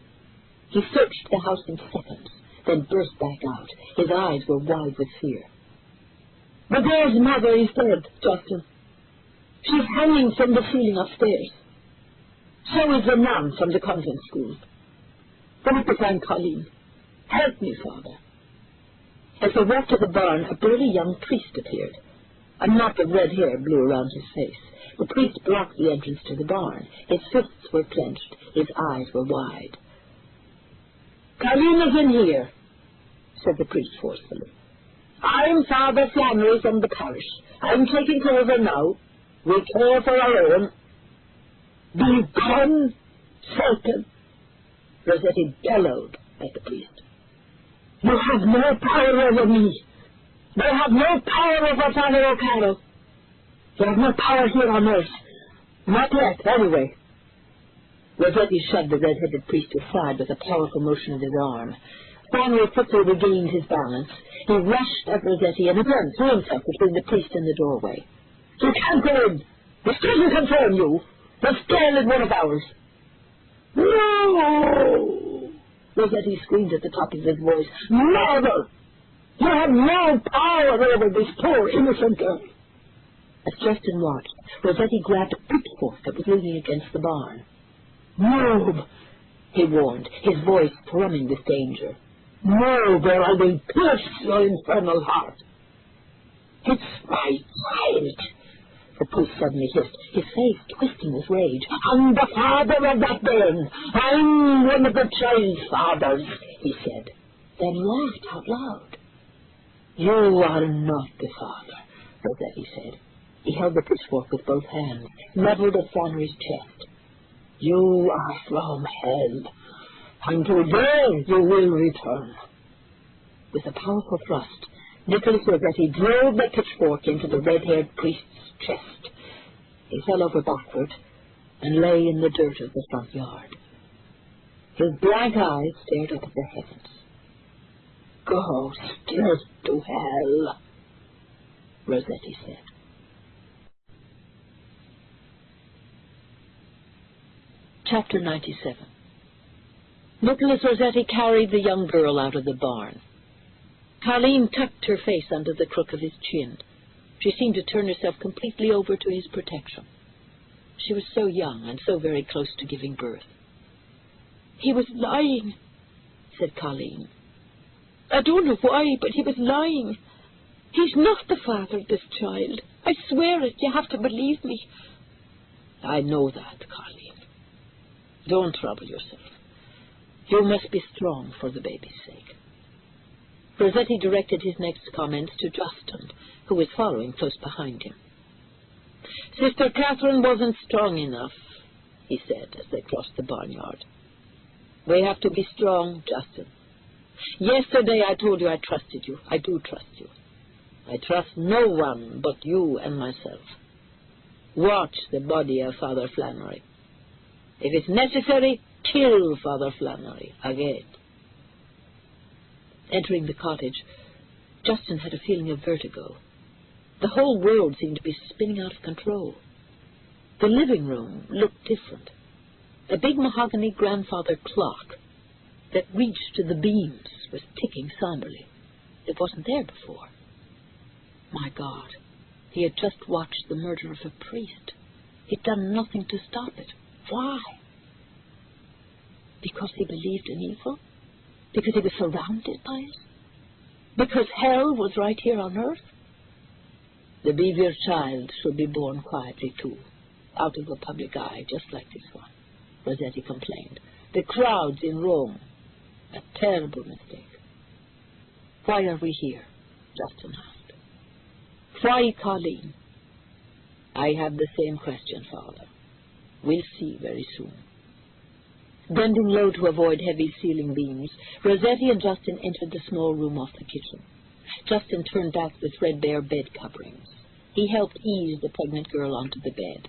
He searched the house in seconds, then burst back out. His eyes were wide with fear. "But there's Mother," he said, Justin. "She's hanging from the ceiling upstairs. So is the nun from the convent school. Go up to find Colleen. Help me, Father." As they walked to the barn, a burly young priest appeared. A mop of red hair blew around his face. The priest blocked the entrance to the barn. His fists were clenched. His eyes were wide. "Colleen is in here," said the priest forcefully. "I'm Father Flannery from the parish. I'm taking care of her now. We care for our own." "Be gone, Sultan!" Rossetti bellowed at the priest. "You have no power over me. You have no power over Father O'Carroll. You have no power here on earth. Not yet, anyway." Rossetti shoved the red-headed priest aside with a powerful motion of his arm. Flannery quickly regained his balance. He rushed at Rossetti and again threw himself between the priest and the doorway. "You can't go in. This doesn't concern you. The stall is one of ours." "No!" Rossetti screamed at the top of his voice. "Mother! You have no power over this poor innocent girl." As Justin watched, Rossetti grabbed a pitchfork that was leaning against the barn. "Move!" he warned, his voice thrumming with danger. "Move, or I will pierce your infernal heart." "It's my child!" The priest suddenly hissed, his face twisting with rage. "I'm the father of that bairn. I'm one of the child's fathers," he said, then laughed out loud. "You are not the father," Rossetti said. He held the pitchfork with both hands, leveled at Flannery's chest. "You are from hell, and to there you will return." With a powerful thrust, Nicholas Rossetti drove the pitchfork into the red-haired priest's chest. He fell over backward and lay in the dirt of the front yard. His black eyes stared up at the heavens. "Go straight to hell," Rossetti said. Chapter 97. Nicholas Rossetti carried the young girl out of the barn. Colleen tucked her face under the crook of his chin. She seemed to turn herself completely over to his protection. She was so young and so very close to giving birth. "He was lying," said Colleen. "I don't know why, but he was lying. He's not the father of this child. I swear it. You have to believe me." "I know that, Colleen. Don't trouble yourself. You must be strong for the baby's sake." Rossetti directed his next comments to Justin, who was following close behind him. "Sister Catherine wasn't strong enough," he said as they crossed the barnyard. "We have to be strong, Justin. Yesterday I told you I trusted you. I do trust you. I trust no one but you and myself. Watch the body of Father Flannery. If it's necessary, kill Father Flannery again." Entering the cottage, Justin had a feeling of vertigo. The whole world seemed to be spinning out of control. The living room looked different. A big mahogany grandfather clock that reached to the beams was ticking somberly. It wasn't there before. My God, he had just watched the murder of a priest. He'd done nothing to stop it. Why? Because he believed in evil? Because he was surrounded by it? Because hell was right here on earth? The Beaver child should be born quietly too, out of the public eye, just like this one, Rossetti complained. The crowds in Rome, a terrible mistake. "Why are we here?" Justin asked. "Why Colleen?" "I have the same question, Father. We'll see very soon." Bending low to avoid heavy ceiling beams, Rossetti and Justin entered the small room off the kitchen. Justin turned back the threadbare bed coverings. He helped ease the pregnant girl onto the bed.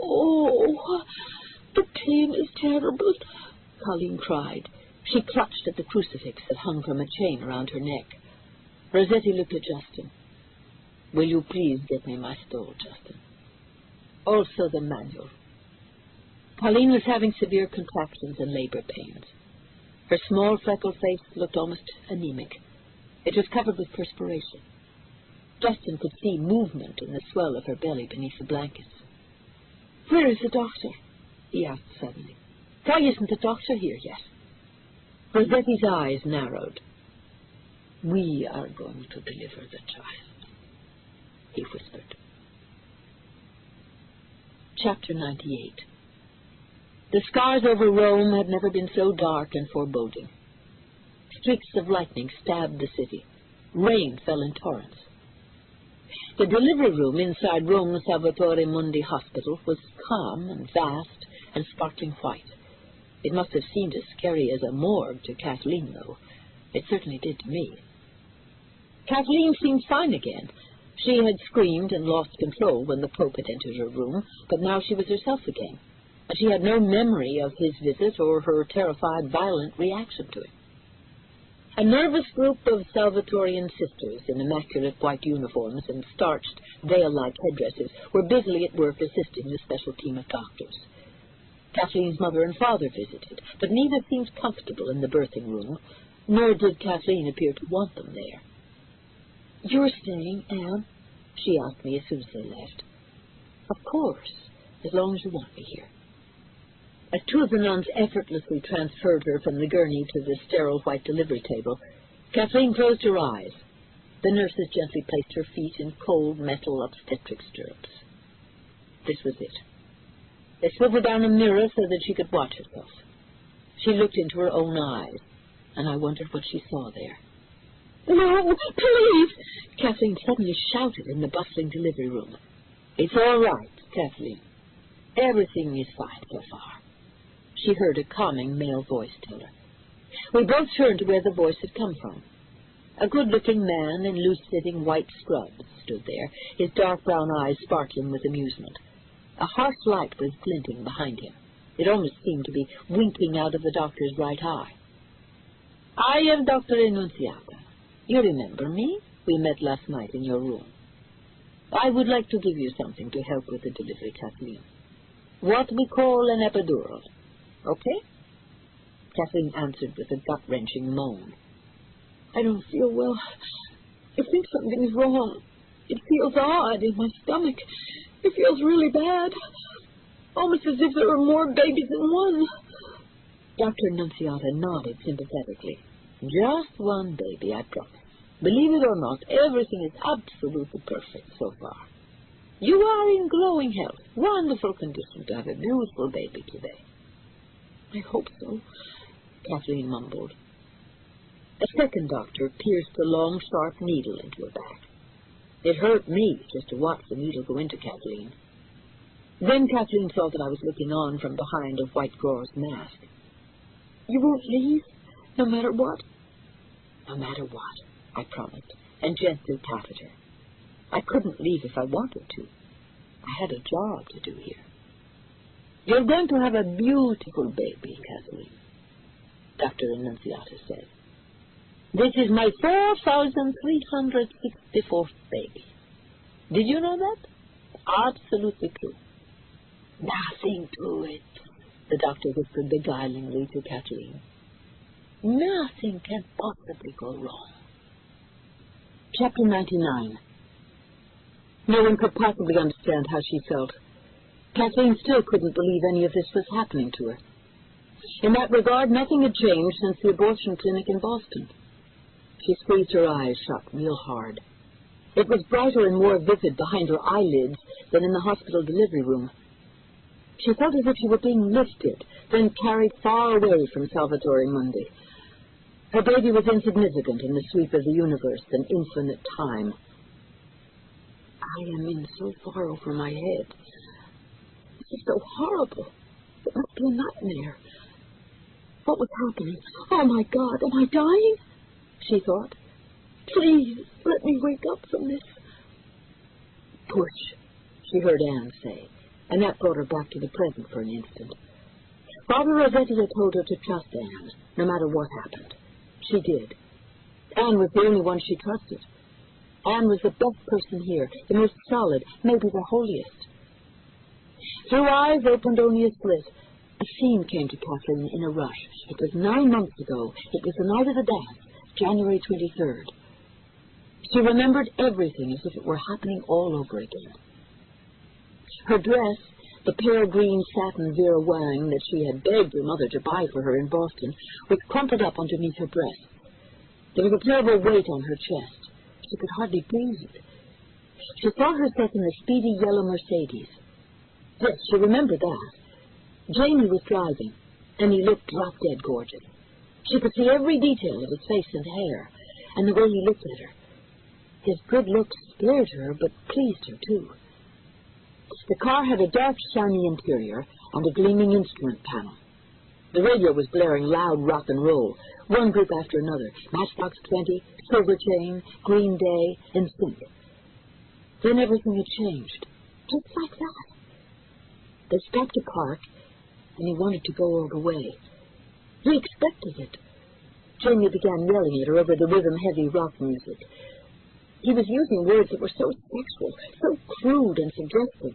"Oh, the pain is terrible," Colleen cried. She clutched at the crucifix that hung from a chain around her neck. Rossetti looked at Justin. "Will you please get me my stole, Justin? Also the manual." Colleen was having severe contractions and labor pains. Her small freckled face looked almost anemic. It was covered with perspiration. Justin could see movement in the swell of her belly beneath the blankets. "Where is the doctor?" he asked suddenly. "Why isn't the doctor here yet?" Rossetti's eyes narrowed. "We are going to deliver the child," he whispered. Chapter 98. The skies over Rome had never been so dark and foreboding. Streaks of lightning stabbed the city. Rain fell in torrents. The delivery room inside Rome's Salvatore Mundi Hospital was calm and vast and sparkling white. It must have seemed as scary as a morgue to Kathleen, though. It certainly did to me. Kathleen seemed fine again. She had screamed and lost control when the Pope had entered her room, but now she was herself again. And she had no memory of his visit or her terrified, violent reaction to it. A nervous group of Salvatorian sisters in immaculate white uniforms and starched, veil-like headdresses were busily at work assisting the special team of doctors. Kathleen's mother and father visited, but neither seemed comfortable in the birthing room, nor did Kathleen appear to want them there. "You're staying, Anne?" she asked me as soon as they left. "Of course, as long as you want me here." As two of the nuns effortlessly transferred her from the gurney to the sterile white delivery table, Kathleen closed her eyes. The nurses gently placed her feet in cold metal obstetric stirrups. This was it. They swiveled down a mirror so that she could watch herself. She looked into her own eyes, and I wondered what she saw there. No, please! Kathleen suddenly shouted in the bustling delivery room. It's all right, Kathleen. Everything is fine so far. She heard a calming male voice tell her. We both turned to where the voice had come from. A good-looking man in loose-fitting white scrubs stood there, his dark brown eyes sparkling with amusement. A harsh light was glinting behind him. It almost seemed to be winking out of the doctor's right eye. I am Dr. Annunziata. You remember me? We met last night in your room. I would like to give you something to help with the delivery, Kathleen. What we call an epidural. Okay? Kathleen answered with a gut-wrenching moan. I don't feel well. I think something's wrong. It feels odd in my stomach. It feels really bad. Almost as if there were more babies than one. Dr. Annunziata nodded sympathetically. Just one baby, I promise. Believe it or not, everything is absolutely perfect so far. You are in glowing health. Wonderful condition to have a beautiful baby today. I hope so, Kathleen mumbled. A second doctor pierced a long, sharp needle into her back. It hurt me just to watch the needle go into Kathleen. Then Kathleen saw that I was looking on from behind a white gauze mask. You won't leave, no matter what? No matter what, I promised, and gently patted her. I couldn't leave if I wanted to. I had a job to do here. You're going to have a beautiful baby, Kathleen, Dr. Annunziata said. This is my 4,364th baby. Did you know that? Absolutely true. Nothing to it, the doctor whispered beguilingly to Kathleen. Nothing can possibly go wrong. Chapter 99. No one could possibly understand how she felt. Kathleen still couldn't believe any of this was happening to her. In that regard, nothing had changed since the abortion clinic in Boston. She squeezed her eyes shut real hard. It was brighter and more vivid behind her eyelids than in the hospital delivery room. She felt as if she were being lifted, then carried far away from Salvatore Mundi. Her baby was insignificant in the sweep of the universe and infinite time. I am in so far over my head. This is so horrible. It must be a nightmare. What was happening? Oh, my God, am I dying? She thought. Please, let me wake up from this. Push, she heard Anne say, and that brought her back to the present for an instant. Father Rossetti had told her to trust Anne, no matter what happened. She did. Anne was the only one she trusted. Anne was the best person here, the most solid, maybe the holiest. Through eyes opened only a slit, a scene came to Kathleen in a rush. It was 9 months ago. It was the night of the dance, January 23rd. She remembered everything as if it were happening all over again. Her dress, the pale green satin Vera Wang that she had begged her mother to buy for her in Boston, was crumpled up underneath her breast. There was a terrible weight on her chest. She could hardly breathe. She saw herself in a speedy yellow Mercedes. Yes, she remembered that. Jamie was driving, and he looked drop-dead gorgeous. She could see every detail of his face and hair, and the way he looked at her. His good looks scared her, but pleased her, too. The car had a dark, shiny interior and a gleaming instrument panel. The radio was blaring loud rock and roll, one group after another, Matchbox 20, Silver Chain, Green Day, and Sync. Then everything had changed, just like that. They stopped to park, and he wanted to go all the way. He expected it. Jamie began yelling at her over the rhythm-heavy rock music. He was using words that were so sexual, so crude and suggestive.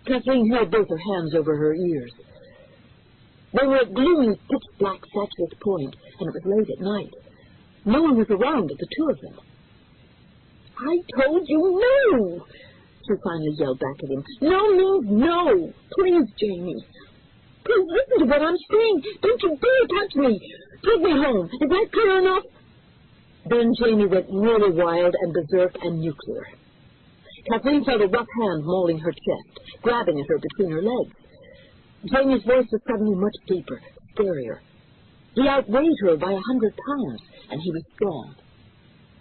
Kathleen held both her hands over her ears. They were at gloomy, pitch-black Satchwith Point, and it was late at night. No one was around but the two of them. I told you no! She finally yelled back at him. No means no! Please, Jamie. Please listen to what I'm saying. Don't you dare touch me. Take me home. Is that clear enough? Then Jamie went really wild and berserk and nuclear. Kathleen felt a rough hand mauling her chest, grabbing at her between her legs. Jamie's voice was suddenly much deeper, scarier. He outweighed her by 100 pounds, and he was strong.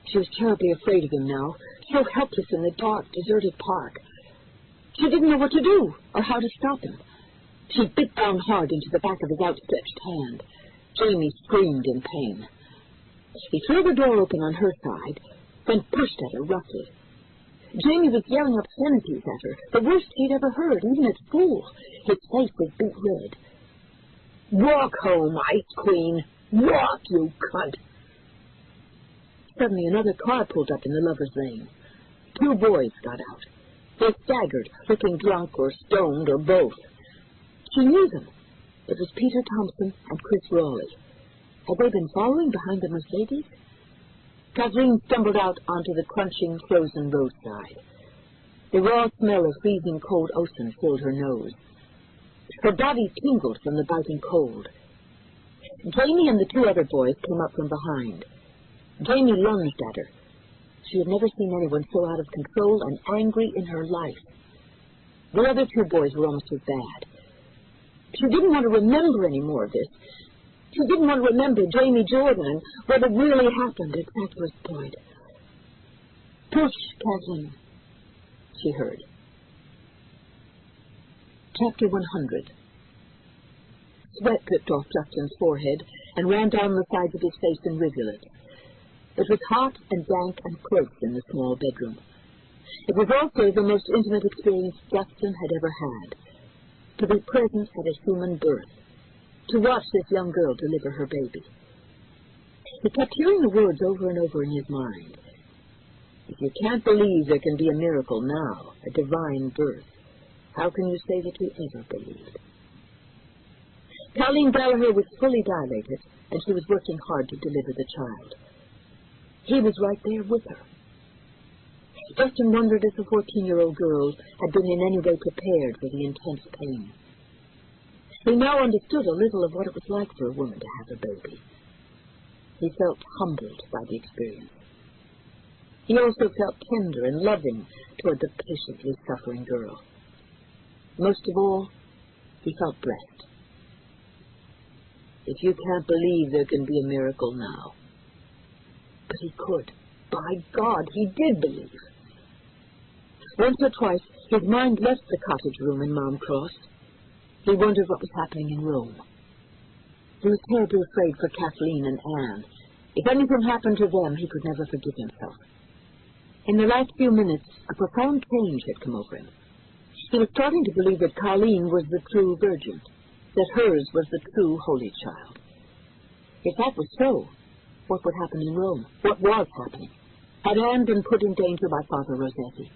She was terribly afraid of him now, so helpless in the dark, deserted park. She didn't know what to do or how to stop him. She bit down hard into the back of his outstretched hand. Jamie screamed in pain. He threw the door open on her side, then pushed at her roughly. Jamie was yelling obscenities at her, the worst he'd ever heard, even at school. His face was beet red. "Walk home, Ice Queen! Walk, you cunt!" Suddenly another car pulled up in the lovers' lane. 2 boys got out. They staggered, looking drunk or stoned or both. She knew them. It was Peter Thompson and Chris Raleigh. Had they been following behind the Mercedes? Kathleen stumbled out onto the crunching, frozen roadside. The raw smell of freezing cold ocean filled her nose. Her body tingled from the biting cold. Jamie and the 2 other boys came up from behind. Jamie lunged at her. She had never seen anyone so out of control and angry in her life. The other 2 boys were almost as bad. She didn't want to remember any more of this. She didn't want to remember Jamie Jordan and what had really happened at Sackler's Point. "Push, Kathleen," she heard. Chapter 100. Sweat dripped off Justin's forehead and ran down the sides of his face in rivulets. It was hot and dank and close in the small bedroom. It was also the most intimate experience Justin had ever had. To be present at a human birth. To watch this young girl deliver her baby. He kept hearing the words over and over in his mind. If you can't believe there can be a miracle now, a divine birth, how can you say that you ever believed? Colleen Gallagher was fully dilated, and she was working hard to deliver the child. He was right there with her. Justin wondered if the 14-year-old girl had been in any way prepared for the intense pain. He now understood a little of what it was like for a woman to have a baby. He felt humbled by the experience. He also felt tender and loving toward the patiently suffering girl. Most of all, he felt blessed. If you can't believe there can be a miracle now. But he could. By God, he did believe. Once or twice, his mind left the cottage room in Mount Cross. He wondered what was happening in Rome. He was terribly afraid for Kathleen and Anne. If anything happened to them, he could never forgive himself. In the last few minutes, a profound change had come over him. He was starting to believe that Colleen was the true virgin, that hers was the true holy child. If that was so, what would happen in Rome? What was happening? Had Anne been put in danger by Father Rossetti?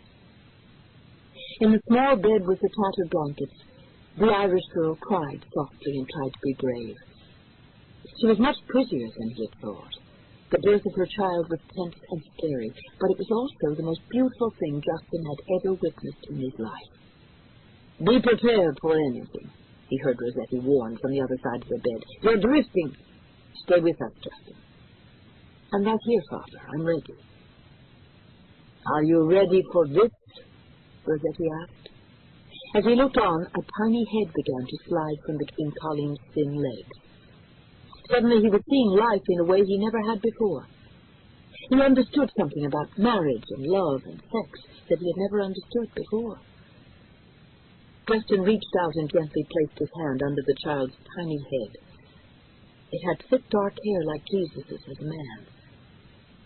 In the small bed with the tattered blankets, the Irish girl cried softly and tried to be brave. She was much prettier than he had thought. The birth of her child was tense and scary, but it was also the most beautiful thing Justin had ever witnessed in his life. "Be prepared for anything," he heard Rossetti warn from the other side of the bed. "You're drifting. Stay with us, Justin." "I'm right here, Father. I'm ready." "Are you ready for this?" Rossetti asked. As he looked on, a tiny head began to slide from between Colleen's thin legs. Suddenly he was seeing life in a way he never had before. He understood something about marriage and love and sex that he had never understood before. Justin reached out and gently placed his hand under the child's tiny head. It had thick dark hair like Jesus's as a man.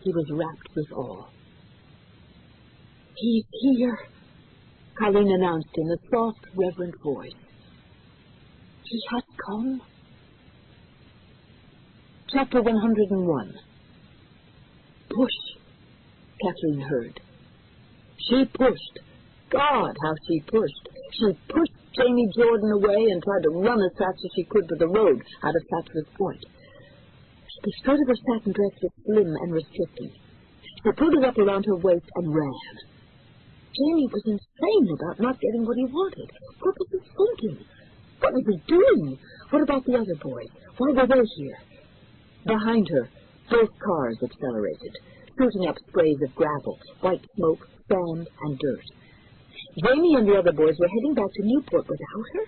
He was rapt with awe. "He's here," Colleen announced in a soft, reverent voice. "He has come." Chapter 101. "Push," Kathleen heard. She pushed. God, how she pushed. She pushed Jamie Jordan away and tried to run as fast as she could to the road out of Sackler's Point. The skirt of her satin dress was slim and restricting. She pulled it up around her waist and ran. Jamie was insane about not getting what he wanted. What was he thinking? What was he doing? What about the other boys? Why were they here? Behind her, Both cars accelerated, shooting up sprays of gravel, white smoke, sand, and dirt. Jamie and the other boys were heading back to Newport without her?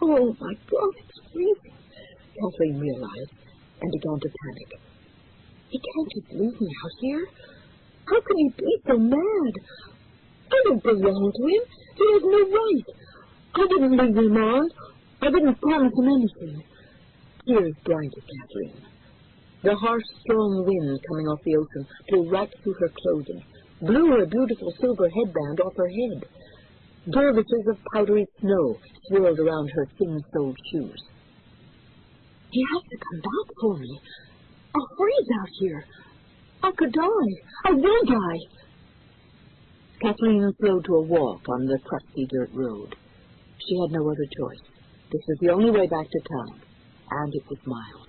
Oh, my God, it's freezing, Kathleen realized, and began to panic. He can't just leave me out here. How can he be so mad? I don't belong to him. He has no right. I didn't leave him on. I didn't promise him anything. Tears blinded Kathleen. The harsh, strong wind coming off the ocean blew right through her clothing, blew her beautiful silver headband off her head. Dervishes of powdery snow swirled around her thin-soled shoes. He has to come back for me. I'll freeze out here. I could die. I will die. Kathleen slowed to a walk on the crusty dirt road. She had no other choice. This was the only way back to town, and it was miles.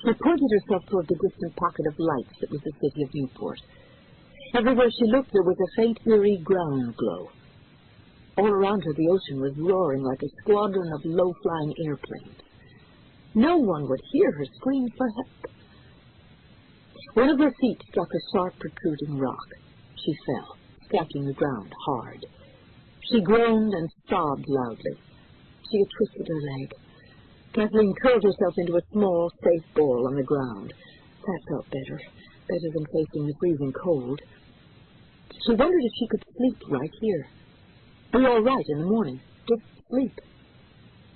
She pointed herself toward the distant pocket of lights that was the city of Newport. Everywhere she looked, there was a faint, eerie ground glow. All around her, the ocean was roaring like a squadron of low-flying airplanes. No one would hear her scream for help. One of her feet struck a sharp, protruding rock. She fell, striking the ground hard. She groaned and sobbed loudly. She had twisted her leg. Kathleen curled herself into a small, safe ball on the ground. That felt better than facing the freezing cold. She wondered if she could sleep right here. Be all right in the morning. Just sleep.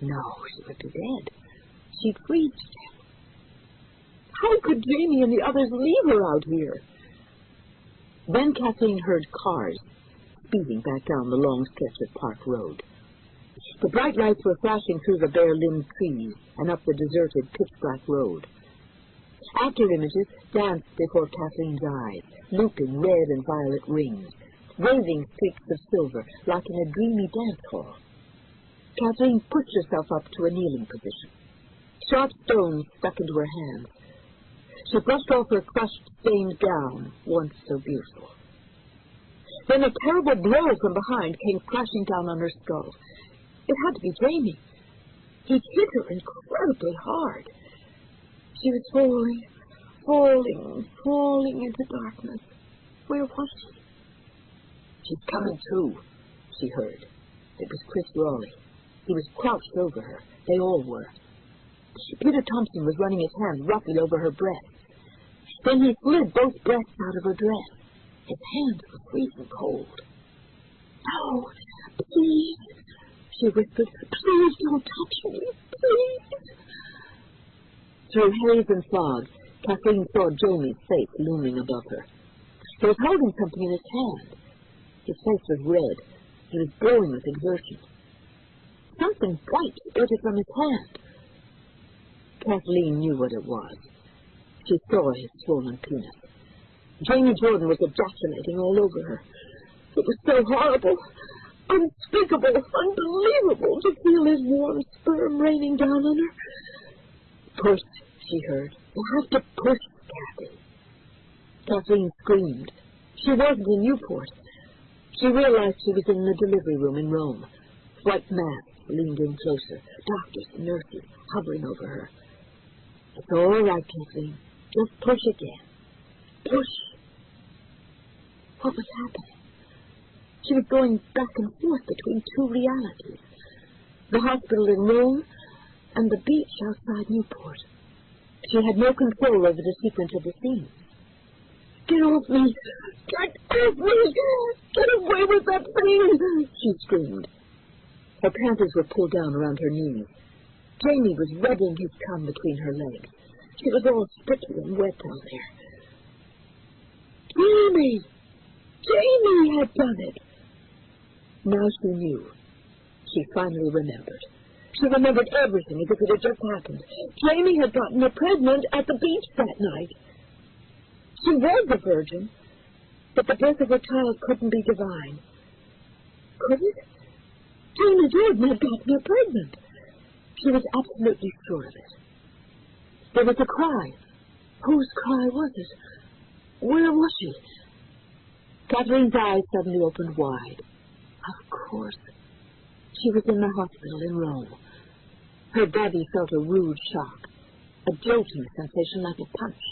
No, she would be dead. She'd freeze to death. How could Jamie and the others leave her out here? Then Kathleen heard cars speeding back down the long stretch of Park Road. The bright lights were flashing through the bare-limbed trees and up the deserted, pitch-black road. After images danced before Kathleen's eyes, looping red and violet rings, waving streaks of silver like in a dreamy dance hall. Kathleen pushed herself up to a kneeling position. Sharp stones stuck into her hands. She brushed off her crushed, stained gown, once so beautiful. Then a terrible blow from behind came crashing down on her skull. It had to be Jamie. He'd hit her incredibly hard. She was falling into darkness. Where was she? She's coming to, she heard. It was Chris Raleigh. He was crouched over her. They all were. Peter Thompson was running his hand roughly over her breasts. Then he slid both breasts out of her dress. His hands were freezing cold. "No, please," she whispered. "Please don't touch me, please." Through haze and fog, Kathleen saw Jamie's face looming above her. He was holding something in his hand. His face was red. He was glowing with exertion. Something white spurted from his hand. Kathleen knew what it was. She saw his swollen penis. Jamie Jordan was ejaculating all over her. It was so horrible, unspeakable, unbelievable to feel his warm sperm raining down on her. "Push," she heard. "You have to push, Kathy." Kathleen screamed. She wasn't in Newport. She realized she was in the delivery room in Rome. White masks leaned in closer, doctors and nurses hovering over her. "It's all right, Kathleen. Just push again. Push." What was happening? She was going back and forth between two realities. The hospital in Rome and the beach outside Newport. She had no control over the sequence of the scenes. "Get off me! Get off me! Get away with that thing!" she screamed. Her panties were pulled down around her knees. Jamie was rubbing his cum between her legs. She was all sticky and wet down there. Jamie! Jamie had done it! Now she knew. She finally remembered. She remembered everything as if it had just happened. Jamie had gotten her pregnant at the beach that night. She was a virgin, but the birth of her child couldn't be divine. Could it? Jamie Jordan had gotten her pregnant. She was absolutely sure of it. There was a cry. Whose cry was it? Where was she? Kathleen's eyes suddenly opened wide. Of course. She was in the hospital in Rome. Her body felt a rude shock. a jolting sensation like a punch.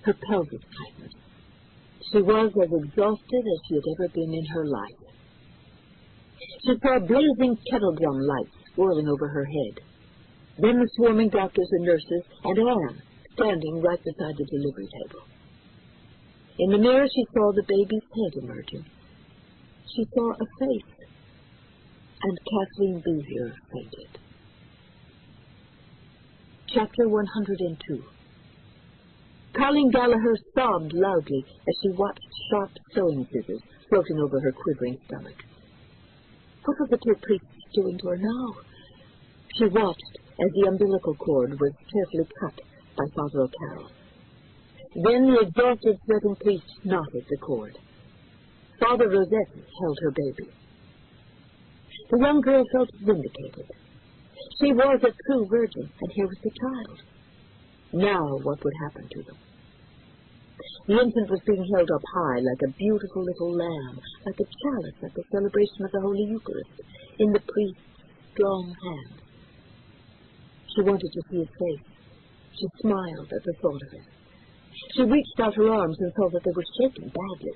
Her pelvis tightened. She was as exhausted as she had ever been in her life. She saw blazing kettle drum lights swirling over her head. Then the swarming doctors and nurses, and Anne, standing right beside the delivery table. In the mirror she saw the baby's head emerging. She saw a face, and Kathleen Boozier fainted. Chapter 102. Colleen Gallagher sobbed loudly as she watched sharp sewing scissors floating over her quivering stomach. What were the two priests doing to her now? She watched as the umbilical cord was carefully cut by Father O'Carroll. Then the exhausted sweating priest knotted the cord. Father Rossetti held her baby. The young girl felt vindicated. She was a true virgin, and here was the child. Now what would happen to them? The infant was being held up high like a beautiful little lamb, like a chalice at the celebration of the Holy Eucharist, in the priest's strong hand. She wanted to see his face. She smiled at the thought of it. She reached out her arms and saw that they were shaking badly.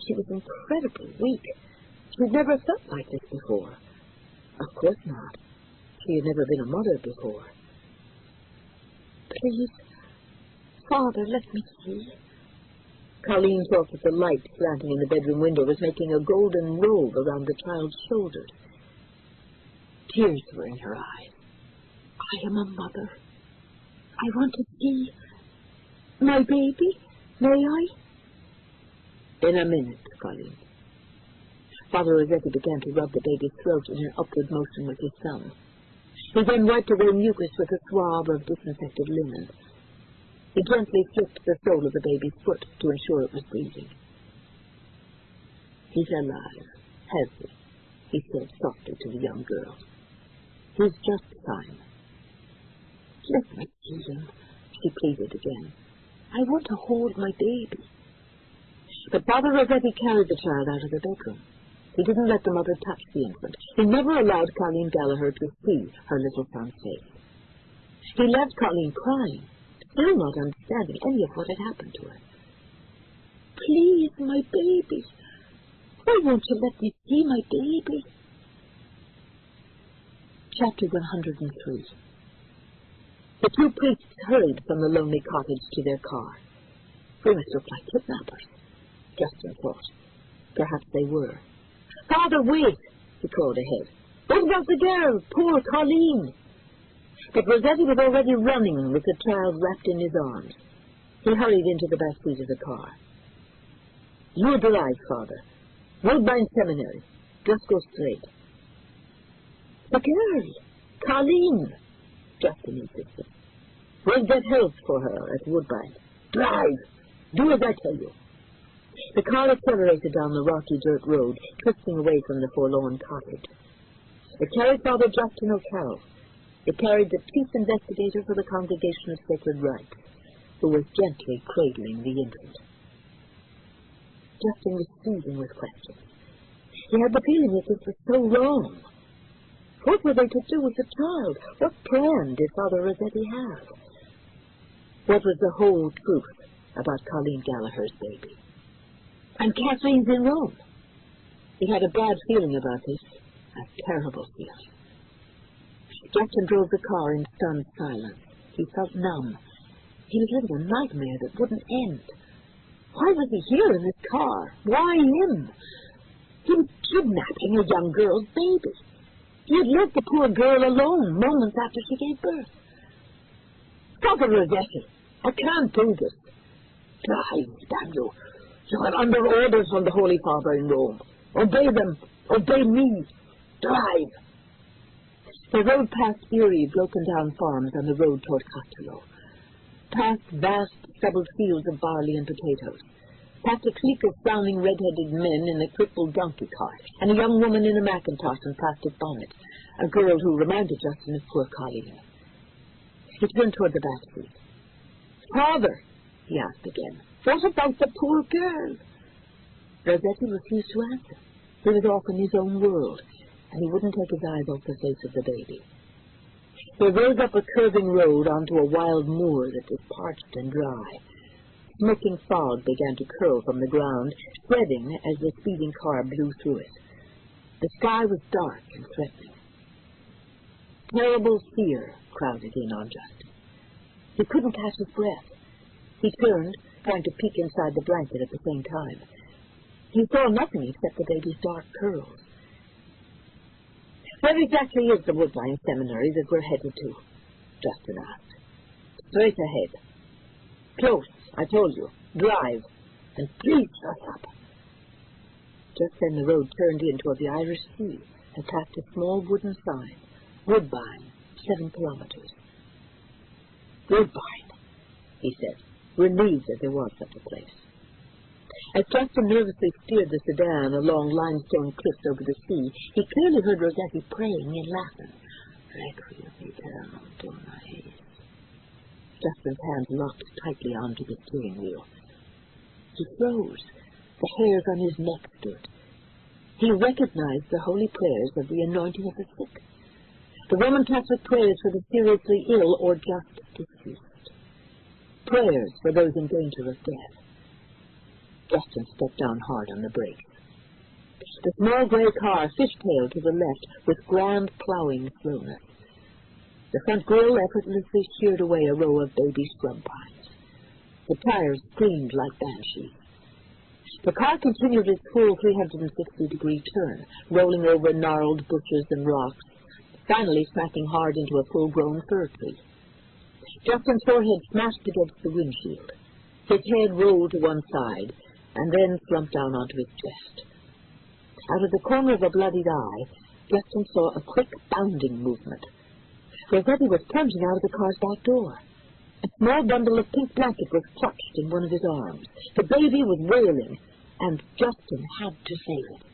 She was incredibly weak. She had never felt like this before. Of course not. She had never been a mother before. Please, Father, let me see. Colleen thought that the light slanting in the bedroom window was making a golden robe around the child's shoulders. Tears were in her eyes. I am a mother. I want to see my baby. May I? In a minute, Colleen. Father Rossetti began to rub the baby's throat in an upward motion with his thumb. He then wiped away mucus with a swab of disinfected linen. He gently flipped the sole of the baby's foot to ensure it was breathing. He's alive, healthy, he said softly to the young girl. He's just fine. Let me see him, she pleaded again. I want to hold my baby. But Father Rossetti carried the child out of the bedroom. He didn't let the mother touch the infant. He never allowed Colleen Gallagher to see her little son's face. He left Colleen crying, still not understanding any of what had happened to her. Please, my baby. Why won't you let me see my baby? Chapter 103. The two priests hurried from the lonely cottage to their car. They must look like kidnappers, Justin thought. Perhaps they were. Father, wait, he called ahead. What about the girl? Poor Colleen. But Rossetti was already running with the child wrapped in his arms. He hurried into the back seat of the car. You drive, Father. Woodbine Seminary. Just go straight. The girl, Colleen, Justin insisted. We'll get help for her at Woodbine. Drive. Do as I tell you. The car accelerated down the rocky dirt road, twisting away from the forlorn cottage. It carried Father Justin O'Carroll. It carried the chief investigator for the Congregation of Sacred Rites, who was gently cradling the infant. Justin was seething with questions. He had the feeling that this was so wrong. What were they to do with the child? What plan did Father Rossetti have? What was the whole truth about Colleen Gallagher's baby? And Kathleen's in Rome. He had a bad feeling about this, a terrible feeling. Justin drove the car in stunned silence. He felt numb. He was living a nightmare that wouldn't end. Why was he here in this car? Why him? He was kidnapping a young girl's baby. He had left the poor girl alone moments after she gave birth. Father Rossetti, I can't do this. Drive, damn you. You are under orders from the Holy Father in Rome. Obey them. Obey me. Drive. The road passed eerie, broken-down farms on the road toward Costello. Past vast, stubbled fields of barley and potatoes. Past a clique of frowning red-headed men in a crippled donkey cart, and a young woman in a mackintosh and plastic bonnet, a girl who reminded Justin of poor Colleen. He turned toward the back seat. Father, he asked again, what about the poor girl? Rossetti refused to answer. He was off in his own world, and he wouldn't take his eyes off the face of the baby. They rode up a curving road onto a wild moor that was parched and dry. Smoking fog began to curl from the ground, spreading as the speeding car blew through it. The sky was dark and threatening. Terrible fear crowded in on Justin. He couldn't catch his breath. He turned, trying to peek inside the blanket at the same time. He saw nothing except the baby's dark curls. "Where exactly is the Woodbine Seminary that we're headed to?" Justin asked. "Straight ahead. Close, I told you. Drive. And please shut up." Just then the road turned in toward the Irish Sea and tapped a small wooden sign. "Woodbine, 7 kilometers. "Woodbine," he said, relieved that there was such a place. As Justin nervously steered the sedan along limestone cliffs over the sea, he clearly heard Rossetti praying in Latin. "Requiem aeternam dona eis." Justin's hands locked tightly onto the steering wheel. He froze. The hairs on his neck stood. He recognized the holy prayers of the anointing of the sick, the Roman Catholic prayers for the seriously ill or just deceased, prayers for those in danger of death. Justin stepped down hard on the brakes. The small gray car fishtailed to the left with grand plowing slowness. The front grille effortlessly sheared away a row of baby scrub pines. The tires screamed like banshees. The car continued its full 360-degree turn, rolling over gnarled bushes and rocks, finally smacking hard into a full-grown fir tree. Justin's forehead smashed against the windshield. His head rolled to one side, and then slumped down onto his chest. Out of the corner of a bloodied eye, Justin saw a quick bounding movement. Rossetti was plunging out of the car's back door. A small bundle of pink blanket was clutched in one of his arms. The baby was wailing, and Justin had to save it.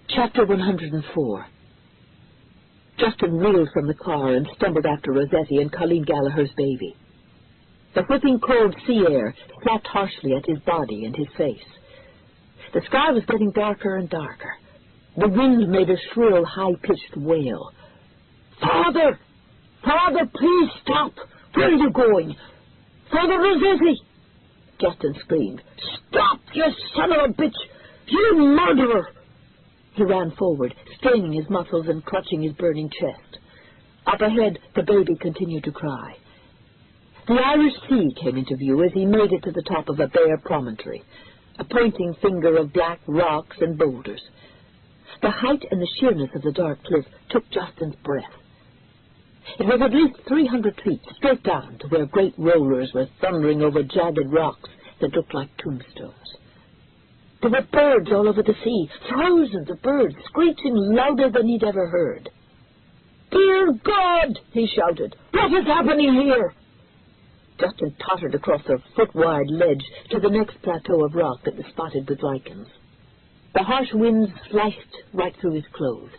Chapter 104. Justin reeled from the car and stumbled after Rossetti and Colleen Gallagher's baby. The whipping cold sea air slapped harshly at his body and his face. The sky was getting darker and darker. The wind made a shrill, high-pitched wail. "Father! Father, please stop! Where are you going? Father Rossetti!" Justin screamed. "Stop, you son of a bitch! You murderer!" He ran forward, straining his muscles and clutching his burning chest. Up ahead, the baby continued to cry. The Irish Sea came into view as he made it to the top of a bare promontory, a pointing finger of black rocks and boulders. The height and the sheerness of the dark cliff took Justin's breath. It was at least 300 feet, straight down to where great rollers were thundering over jagged rocks that looked like tombstones. There were birds all over the sea, thousands of birds, screeching louder than he'd ever heard. "Dear God!" he shouted. "What is happening here?" Justin tottered across a foot-wide ledge to the next plateau of rock that was spotted with lichens. The harsh winds sliced right through his clothes.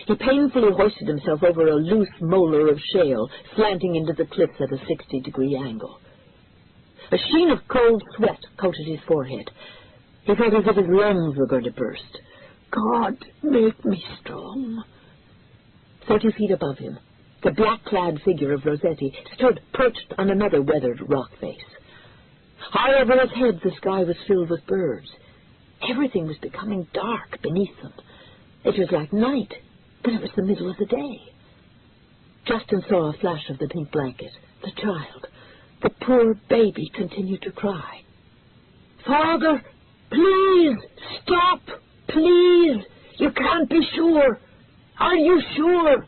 He painfully hoisted himself over a loose molar of shale, slanting into the cliffs at a 60-degree angle. A sheen of cold sweat coated his forehead. He felt as if his lungs were going to burst. "God, make me strong." 30 feet above him, the black-clad figure of Rossetti stood perched on another weathered rock face. High over his head, the sky was filled with birds. Everything was becoming dark beneath them. It was like night, But it was the middle of the day. Justin saw a flash of the pink blanket. The child, the poor baby, continued to cry. "Father, please, stop, please. You can't be sure. Are you sure?"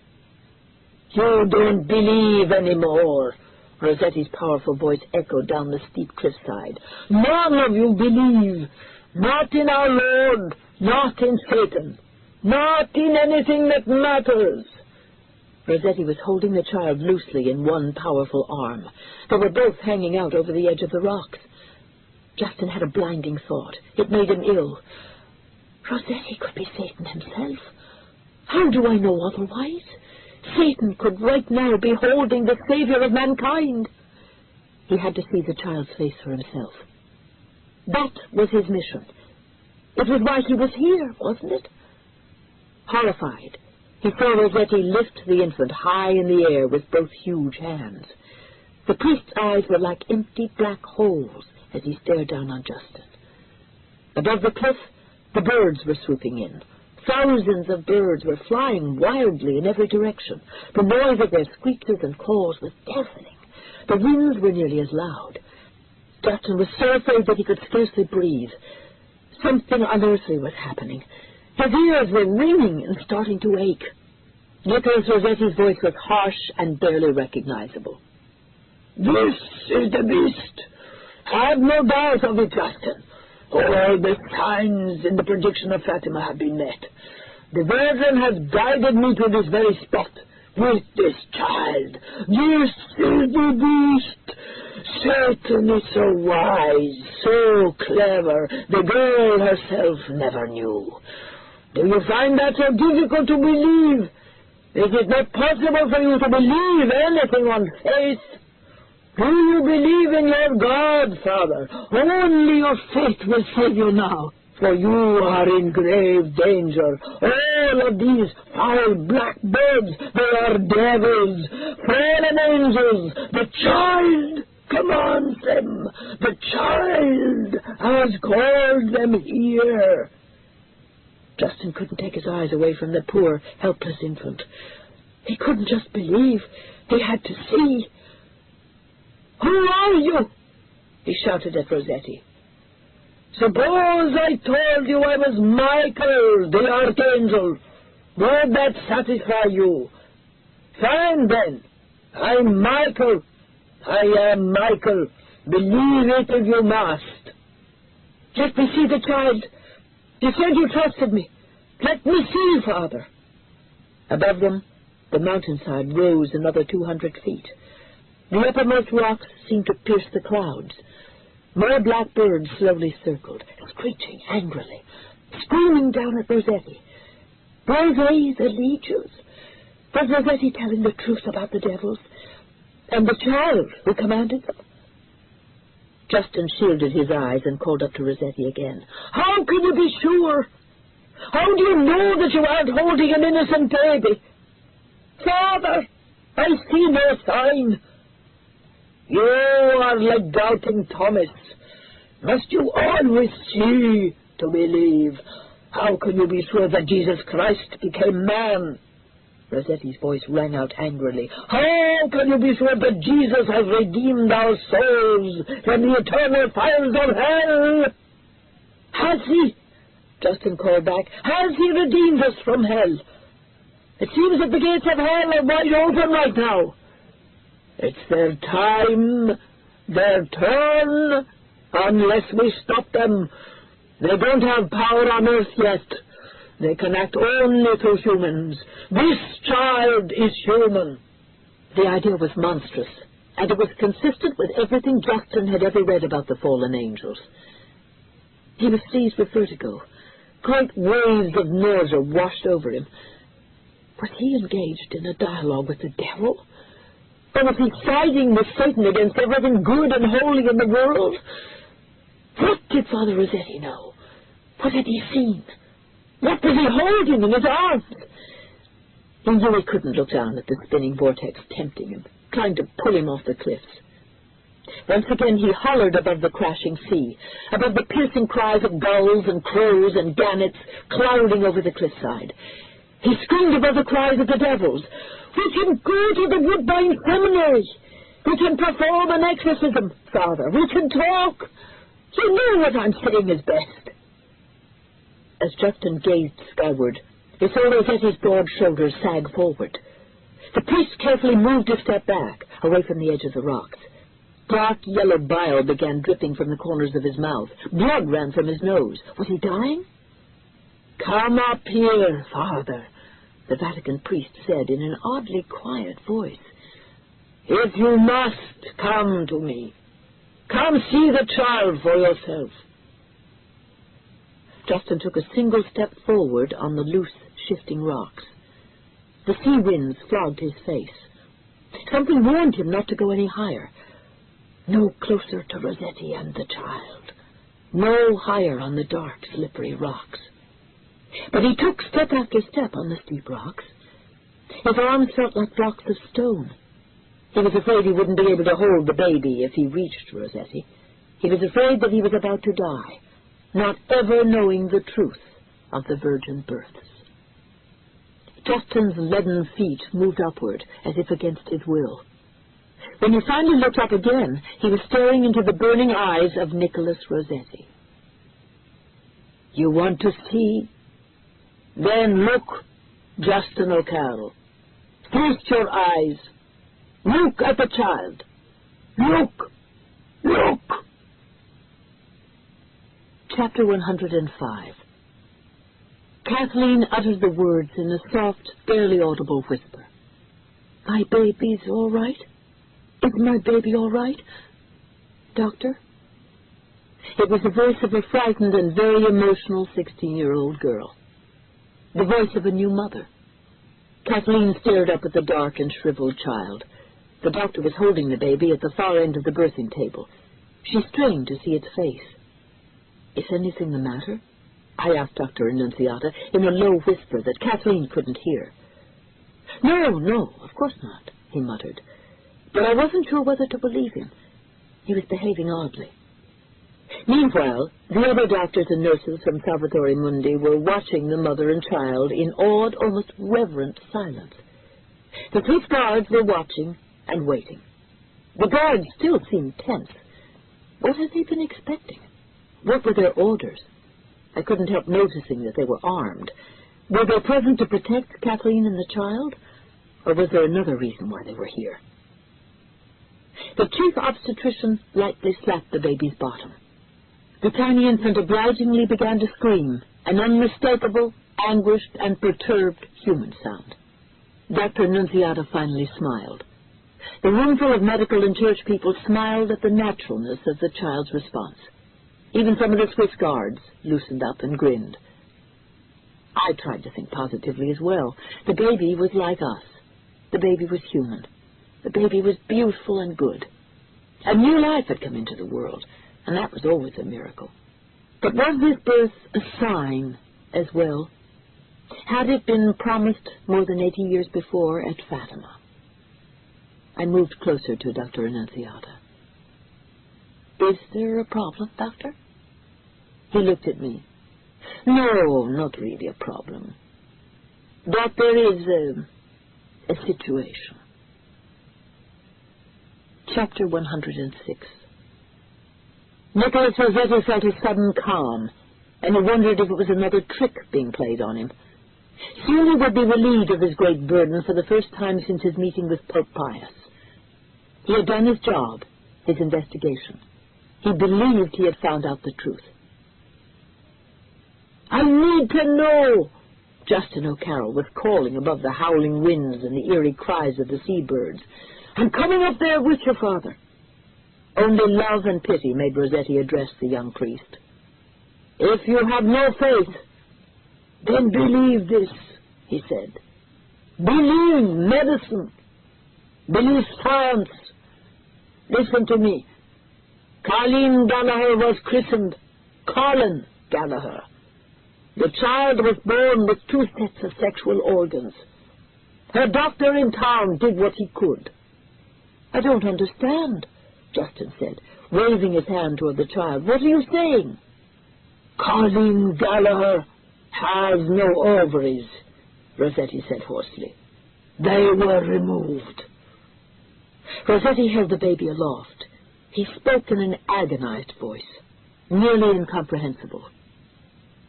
"You don't believe anymore," Rossetti's powerful voice echoed down the steep cliffside. "None of you believe. Not in our Lord, not in Satan, not in anything that matters." Rossetti was holding the child loosely in one powerful arm. They were both hanging out over the edge of the rocks. Justin had a blinding thought. It made him ill. Rossetti could be Satan himself. How do I know otherwise? Satan could right now be holding the Savior of mankind. He had to see the child's face for himself. That was his mission. It was why he was here, wasn't it? Horrified, he saw Rossetti lift the infant high in the air with both huge hands. The priest's eyes were like empty black holes as he stared down on Justin. Above the cliff, the birds were swooping in. Thousands of birds were flying wildly in every direction. The noise of their screeches and calls was deafening. The winds were nearly as loud. Justin was so afraid that he could scarcely breathe. Something unearthly was happening. His ears were ringing and starting to ache. Nicholas Rossetti's voice was harsh and barely recognizable. "This is the beast. Have no doubt of it, Justin. All the signs in the prediction of Fatima have been met. The Virgin has guided me to this very spot with this child. This is the beast. Satan is so wise, so clever, the girl herself never knew. Do you find that so difficult to believe? Is it not possible for you to believe anything on faith? Do you believe in your God, Father? Only your faith will save you now, for you are in grave danger. All of these foul black birds, they are devils, fallen angels. The child commands them. The child has called them here." Justin couldn't take his eyes away from the poor, helpless infant. He couldn't just believe. He had to see. "Who are you?" he shouted at Rossetti. "Suppose I told you I was Michael, the archangel. Would that satisfy you? Fine, then. I'm Michael. I am Michael. Believe it if you must." "Let me see the child. You said you trusted me. Let me see, Father." Above them, the mountainside rose another 200 feet. The uppermost rocks seemed to pierce the clouds. More black birds slowly circled, screeching angrily, screaming down at Rossetti. Were they the legions? Was Rossetti telling the truth about the devils? And the child who commanded them? Justin shielded his eyes and called up to Rossetti again. "How can you be sure? How do you know that you aren't holding an innocent baby?" "Father, I see no sign." "You are like doubting Thomas. Must you always see to believe? How can you be sure that Jesus Christ became man?" Rossetti's voice rang out angrily. "How can you be sure that Jesus has redeemed our souls from the eternal fires of hell?" "Has he?" Justin called back. "Has he redeemed us from hell? It seems that the gates of hell are wide open right now." "It's their time, their turn, unless we stop them. They don't have power on earth yet. They can act only through humans. This child is human." The idea was monstrous, and it was consistent with everything Justin had ever read about the fallen angels. He was seized with vertigo. Great waves of nausea washed over him. Was he engaged in a dialogue with the devil? Or was he siding with Satan against everything good and holy in the world? What did Father Rossetti know? What had he seen? What was he holding in his arms? He knew he couldn't look down at the spinning vortex tempting him, trying to pull him off the cliffs. Once again he hollered above the crashing sea, above the piercing cries of gulls and crows and gannets clouding over the cliffside. He screamed above the cries of the devils. "We can go to the Woodbine Seminary. We can perform an exorcism, Father. We can talk. You know what I'm saying is best." As Justin gazed skyward, he saw Rosette's broad shoulders sag forward. The priest carefully moved a step back, away from the edge of the rocks. Dark yellow bile began dripping from the corners of his mouth. Blood ran from his nose. Was he dying? "Come up here, Father," the Vatican priest said in an oddly quiet voice. "If you must, come to me. Come see the child for yourself." Justin took a single step forward on the loose, shifting rocks. The sea winds flogged his face. Something warned him not to go any higher. No closer to Rossetti and the child. No higher on the dark, slippery rocks. But he took step after step on the steep rocks. His arms felt like blocks of stone. He was afraid he wouldn't be able to hold the baby if he reached Rossetti. He was afraid that he was about to die, not ever knowing the truth of the virgin births. Justin's leaden feet moved upward as if against his will. When he finally looked up again, he was staring into the burning eyes of Nicholas Rossetti. "You want to see? Then look, Justin O'Carroll. Feast your eyes. Look at the child. Look! Look!" Chapter 105. Kathleen uttered the words in a soft, barely audible whisper. "My baby's all right? Is my baby all right, Doctor?" It was the voice of a frightened and very emotional 16-year-old girl. The voice of a new mother. Kathleen stared up at the dark and shriveled child. The doctor was holding the baby at the far end of the birthing table. She strained to see its face. "Is anything the matter?" I asked Dr. Annunziata in a low whisper that Kathleen couldn't hear. No, of course not," he muttered. But I wasn't sure whether to believe him. He was behaving oddly. Meanwhile, the other doctors and nurses from Salvatore Mundi were watching the mother and child in awed, almost reverent silence. The Swiss guards were watching and waiting. The guards still seemed tense. What had they been expecting? What were their orders? I couldn't help noticing that they were armed. Were they present to protect Kathleen and the child? Or was there another reason why they were here? The chief obstetrician lightly slapped the baby's bottom. The tiny infant obligingly began to scream, an unmistakable, anguished, and perturbed human sound. Dr. Annunziata finally smiled. The roomful of medical and church people smiled at the naturalness of the child's response. Even some of the Swiss guards loosened up and grinned. I tried to think positively as well. The baby was like us. The baby was human. The baby was beautiful and good. A new life had come into the world, and that was always a miracle. But was this birth a sign as well? Had it been promised more than 80 years before at Fatima? I moved closer to Dr. Annunziata. "Is there a problem, Doctor?" He looked at me. "No, not really a problem. But there is a situation." Chapter 106. Nicholas Rossetti felt a sudden calm, and he wondered if it was another trick being played on him. Soon he would be relieved of his great burden for the first time since his meeting with Pope Pius. He had done his job, his investigation. He believed he had found out the truth. "I need to know!" Justin O'Carroll was calling above the howling winds and the eerie cries of the seabirds. "I'm coming up there with your father." Only love and pity made Rossetti address the young priest. "If you have no faith, then believe this," he said. "Believe medicine. Believe science. Listen to me. Colleen Gallagher was christened Colin Gallagher. The child was born with 2 sets of sexual organs. Her doctor in town did what he could." "I don't understand," Justin said, waving his hand toward the child. "What are you saying?" "Colleen Gallagher has no ovaries," Rossetti said hoarsely. "They were removed." Rossetti held the baby aloft. He spoke in an agonized voice, nearly incomprehensible.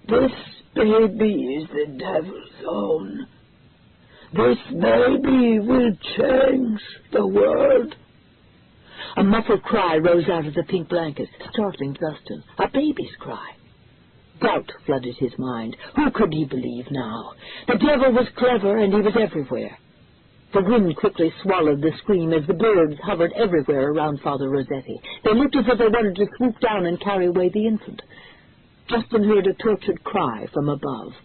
"This baby is the devil's own. This baby will change the world." A muffled cry rose out of the pink blanket, startling Justin. A baby's cry. Doubt flooded his mind. Who could he believe now? The devil was clever, and he was everywhere. The wind quickly swallowed the scream as the birds hovered everywhere around Father Rossetti. They looked as if they wanted to swoop down and carry away the infant. Justin heard a tortured cry from above.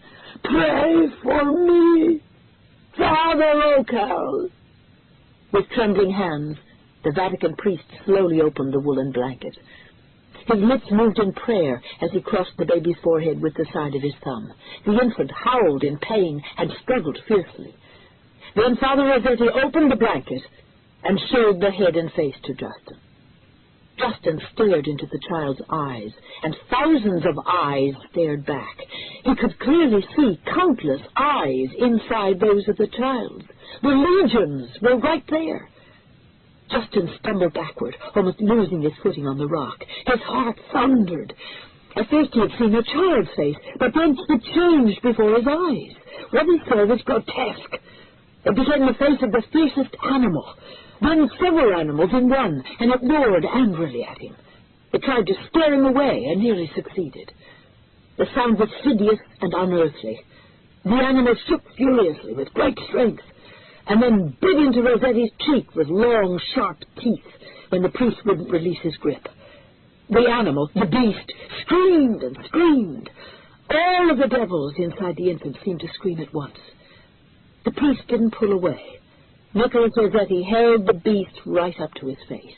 "Pray for me, Father O'Cal!" With trembling hands, the Vatican priest slowly opened the woolen blanket. His lips moved in prayer as he crossed the baby's forehead with the side of his thumb. The infant howled in pain and struggled fiercely. Then Father Rossetti opened the blanket and showed the head and face to Justin. Justin stared into the child's eyes, and thousands of eyes stared back. He could clearly see countless eyes inside those of the child's. The legions were right there. Justin stumbled backward, almost losing his footing on the rock. His heart thundered. At first he had seen a child's face, but then it changed before his eyes. What he saw was grotesque. It became the face of the fiercest animal, then several animals in one, and it roared angrily at him. It tried to scare him away and nearly succeeded. The sound was hideous and unearthly. The animal shook furiously with great strength, and then bit into Rossetti's cheek with long, sharp teeth when the priest wouldn't release his grip. The animal, the beast, screamed and screamed. All of the devils inside the infant seemed to scream at once. The priest didn't pull away. Nicholas Rossetti held the beast right up to his face.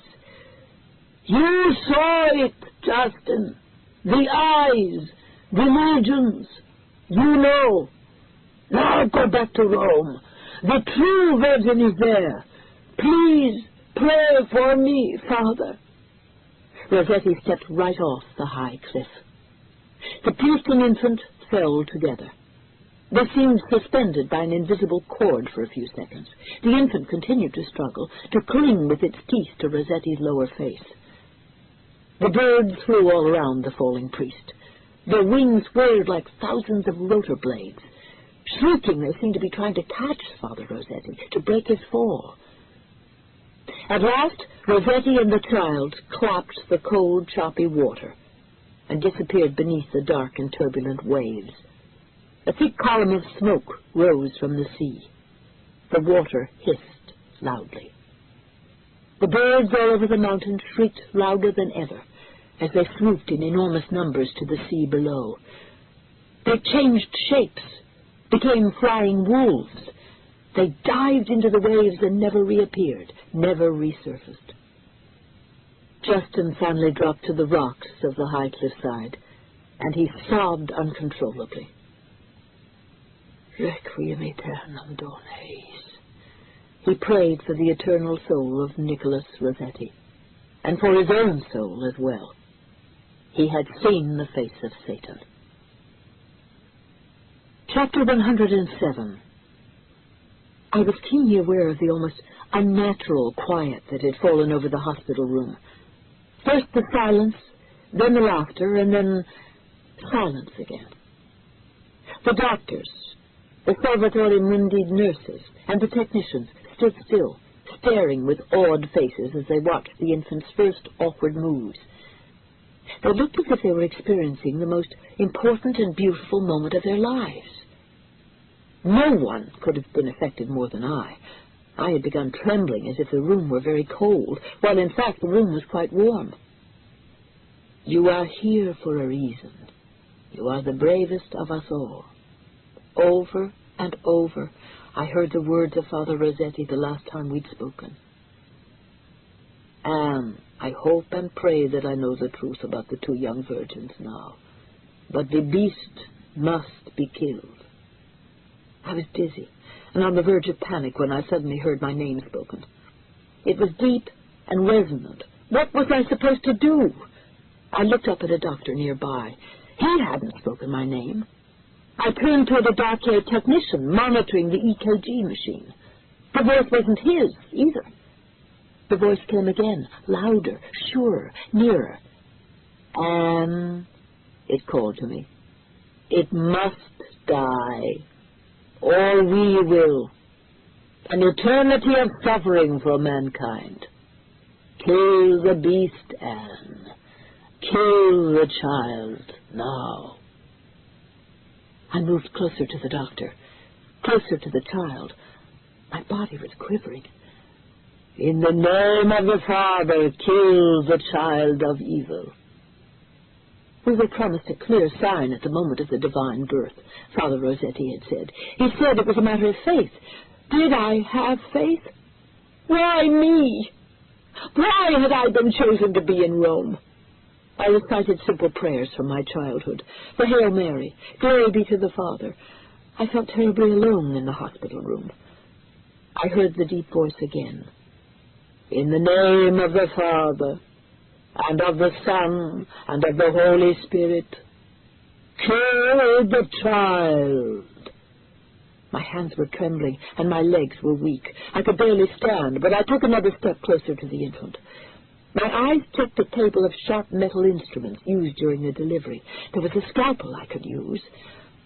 "You saw it, Justin. The eyes, the legions. You know. Now go back to Rome. The true Virgin is there. Please pray for me, Father." Rossetti stepped right off the high cliff. The priest and infant fell together. They seemed suspended by an invisible cord for a few seconds. The infant continued to struggle, to cling with its teeth to Rossetti's lower face. The birds flew all around the falling priest. Their wings whirred like thousands of rotor blades. Shrieking, they seemed to be trying to catch Father Rossetti, to break his fall. At last, Rossetti and the child clapped the cold, choppy water and disappeared beneath the dark and turbulent waves. A thick column of smoke rose from the sea. The water hissed loudly. The birds all over the mountain shrieked louder than ever as they swooped in enormous numbers to the sea below. They changed shapes, became flying wolves. They dived into the waves and never reappeared, never resurfaced. Justin finally dropped to the rocks of the high cliffside, and he sobbed uncontrollably. Requiem aeternam Don Hayes. He prayed for the eternal soul of Nicholas Rossetti, and for his own soul as well. He had seen the face of Satan. Chapter 107. I was keenly aware of the almost unnatural quiet that had fallen over the hospital room. First the silence, then the laughter, and then silence again. The doctors, the Salvatore Mundi nurses, and the technicians stood still, staring with awed faces as they watched the infant's first awkward moves. They looked as if they were experiencing the most important and beautiful moment of their lives. No one could have been affected more than I. I had begun trembling as if the room were very cold, while in fact the room was quite warm. "You are here for a reason. You are the bravest of us all." Over and over I heard the words of Father Rossetti the last time we'd spoken. "Anne, I hope and pray that I know the truth about the two young virgins now. But the beast must be killed." I was dizzy and on the verge of panic when I suddenly heard my name spoken. It was deep and resonant. What was I supposed to do? I looked up at a doctor nearby. He hadn't spoken my name. I turned toward a dark-haired technician monitoring the EKG machine. The voice wasn't his, either. The voice came again, louder, surer, nearer. Anne, it called to me, it must die, or we will. An eternity of suffering for mankind. Kill the beast, Anne. Kill the child, now. I moved closer to the doctor, closer to the child. My body was quivering. In the name of the Father, kill the child of evil. We were promised a clear sign at the moment of the divine birth, Father Rossetti had said. He said it was a matter of faith. Did I have faith? Why me? Why had I been chosen to be in Rome? I recited simple prayers from my childhood. The Hail Mary, glory be to the Father. I felt terribly alone in the hospital room. I heard the deep voice again. In the name of the Father, and of the Son, and of the Holy Spirit, kill the child. My hands were trembling, and my legs were weak. I could barely stand, but I took another step closer to the infant. My eyes checked the table of sharp metal instruments used during the delivery. There was a scalpel I could use.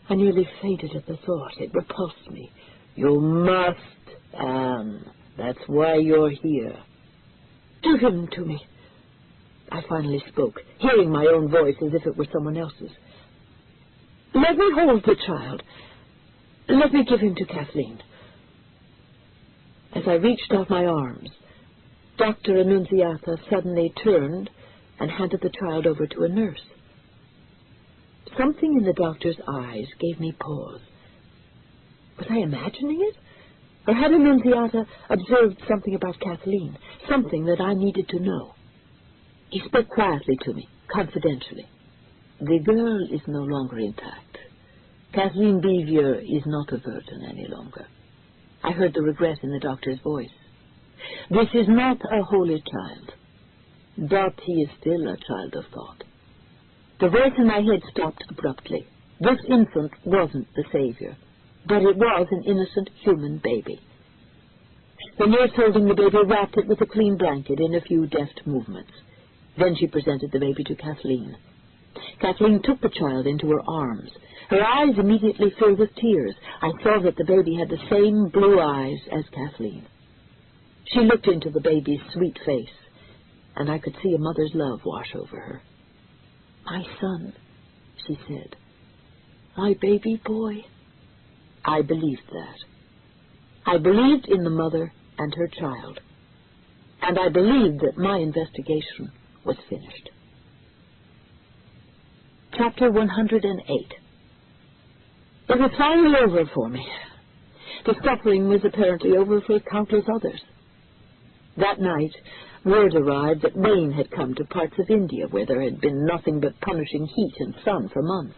I nearly fainted at the thought. It repulsed me. You must, Anne. That's why you're here. Give him to me. I finally spoke, hearing my own voice as if it were someone else's. Let me hold the child. Let me give him to Kathleen. As I reached out my arms, Dr. Annunziata suddenly turned and handed the child over to a nurse. Something in the doctor's eyes gave me pause. Was I imagining it? Or had Annunziata observed something about Kathleen, something that I needed to know? He spoke quietly to me, confidentially. The girl is no longer intact. Kathleen Bevier is not a virgin any longer. I heard the regret in the doctor's voice. This is not a holy child, but he is still a child of thought. The voice in my head stopped abruptly. This infant wasn't the Savior, but it was an innocent human baby. The nurse holding the baby wrapped it with a clean blanket in a few deft movements. Then she presented the baby to Kathleen. Kathleen took the child into her arms. Her eyes immediately filled with tears. I saw that the baby had the same blue eyes as Kathleen. She looked into the baby's sweet face, and I could see a mother's love wash over her. My son, she said. My baby boy. I believed that. I believed in the mother and her child, and I believed that my investigation was finished. Chapter 108. It was finally over for me. The suffering was apparently over for countless others. That night, word arrived that rain had come to parts of India where there had been nothing but punishing heat and sun for months.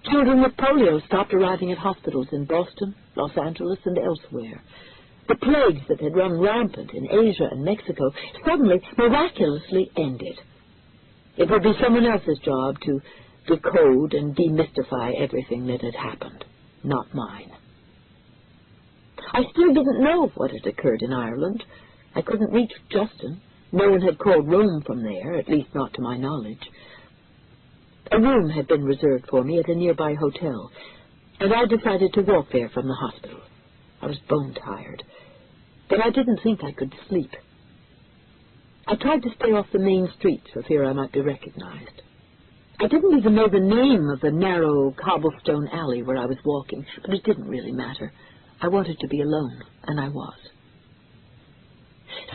Children with polio stopped arriving at hospitals in Boston, Los Angeles, and elsewhere. The plagues that had run rampant in Asia and Mexico suddenly, miraculously ended. It would be someone else's job to decode and demystify everything that had happened, not mine. I still didn't know what had occurred in Ireland. I couldn't reach Justin. No one had called Rome from there, at least not to my knowledge. A room had been reserved for me at a nearby hotel, and I decided to walk there from the hospital. I was bone-tired, but I didn't think I could sleep. I tried to stay off the main streets for fear I might be recognized. I didn't even know the name of the narrow cobblestone alley where I was walking, but it didn't really matter. I wanted to be alone, and I was.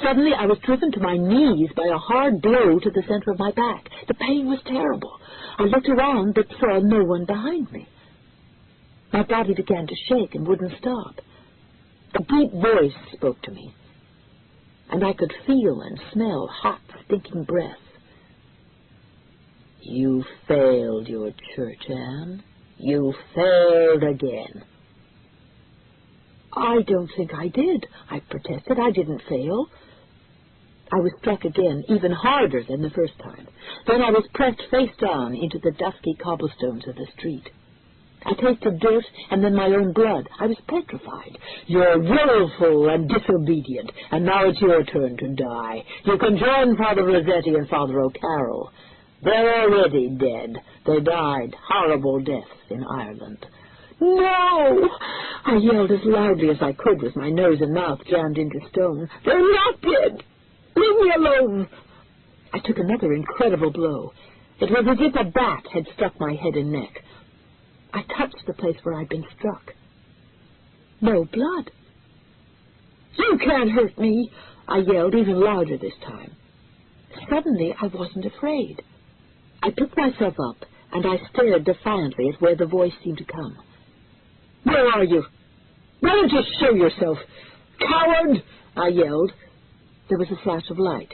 Suddenly I was driven to my knees by a hard blow to the center of my back. The pain was terrible. I looked around but saw no one behind me. My body began to shake and wouldn't stop. A deep voice spoke to me, and I could feel and smell hot, stinking breath. You failed your church, Anne. You failed again. I don't think I did, I protested. I didn't fail. I was struck again, even harder than the first time. Then I was pressed face down into the dusky cobblestones of the street. I tasted dirt and then my own blood. I was petrified. You're willful and disobedient, and now it's your turn to die. You can join Father Rossetti and Father O'Carroll. They're already dead. They died horrible deaths in Ireland. No! I yelled as loudly as I could with my nose and mouth jammed into stone. They're not dead! Leave me alone! I took another incredible blow. It was as if a bat had struck my head and neck. I touched the place where I'd been struck. No blood. You can't hurt me, I yelled even louder this time. Suddenly I wasn't afraid. I picked myself up and I stared defiantly at where the voice seemed to come. Where are you? Why don't you show yourself? Coward! I yelled. There was a flash of light.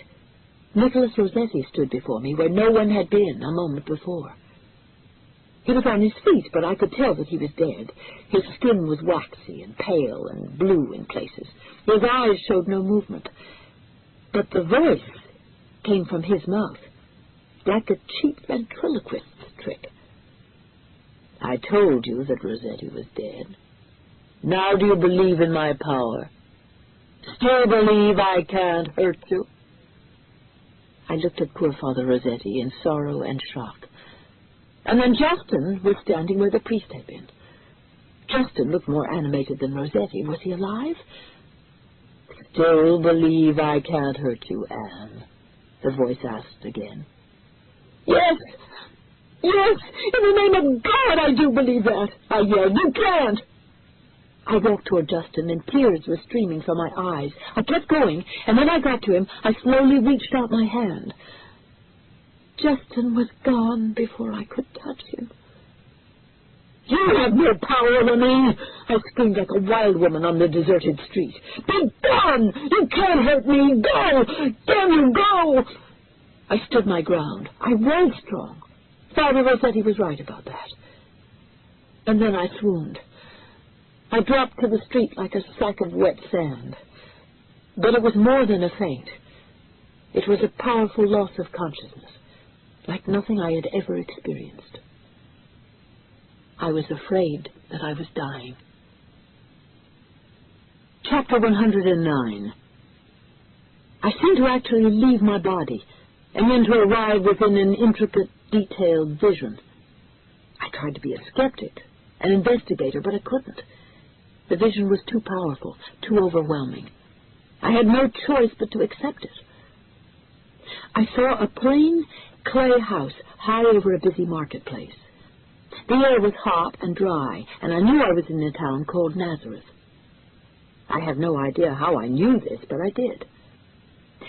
Nicholas Rossetti stood before me where no one had been a moment before. He was on his feet, but I could tell that he was dead. His skin was waxy and pale and blue in places. His eyes showed no movement. But the voice came from his mouth, like a cheap ventriloquist's trick. I told you that Rossetti was dead. Now do you believe in my power? Still believe I can't hurt you? I looked at poor Father Rossetti in sorrow and shock. And then Justin was standing where the priest had been. Justin looked more animated than Rossetti. Was he alive? Still believe I can't hurt you, Anne? The voice asked again. Yes! Yes! In the name of God, I do believe that! I yelled. You can't! I walked toward Justin, and tears were streaming from my eyes. I kept going, and when I got to him, I slowly reached out my hand. Justin was gone before I could touch him. You have no power over me! I screamed like a wild woman on the deserted street. Be gone! You can't hurt me! Go! Damn you, go! I stood my ground. I was strong. Father Rossetti was right about that. And then I swooned. I dropped to the street like a sack of wet sand. But it was more than a faint. It was a powerful loss of consciousness, like nothing I had ever experienced. I was afraid that I was dying. Chapter 109. I seemed to actually leave my body, and then to arrive within an intricate, detailed vision. I tried to be a skeptic, an investigator, but I couldn't. The vision was too powerful, too overwhelming. I had no choice but to accept it. I saw a plain clay house high over a busy marketplace. The air was hot and dry, and I knew I was in a town called Nazareth. I have no idea how I knew this, but I did.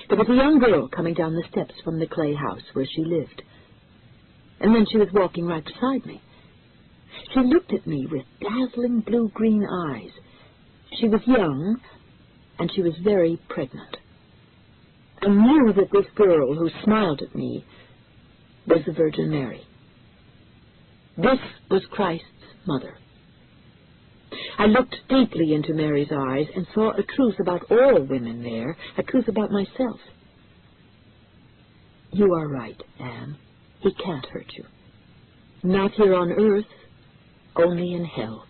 There was a young girl coming down the steps from the clay house where she lived, and then she was walking right beside me. She looked at me with dazzling blue-green eyes. She was young, and she was very pregnant. I knew that this girl who smiled at me was the Virgin Mary. This was Christ's mother. I looked deeply into Mary's eyes and saw a truth about all women there, a truth about myself. You are right, Anne. He can't hurt you. Not here on earth, only in hell.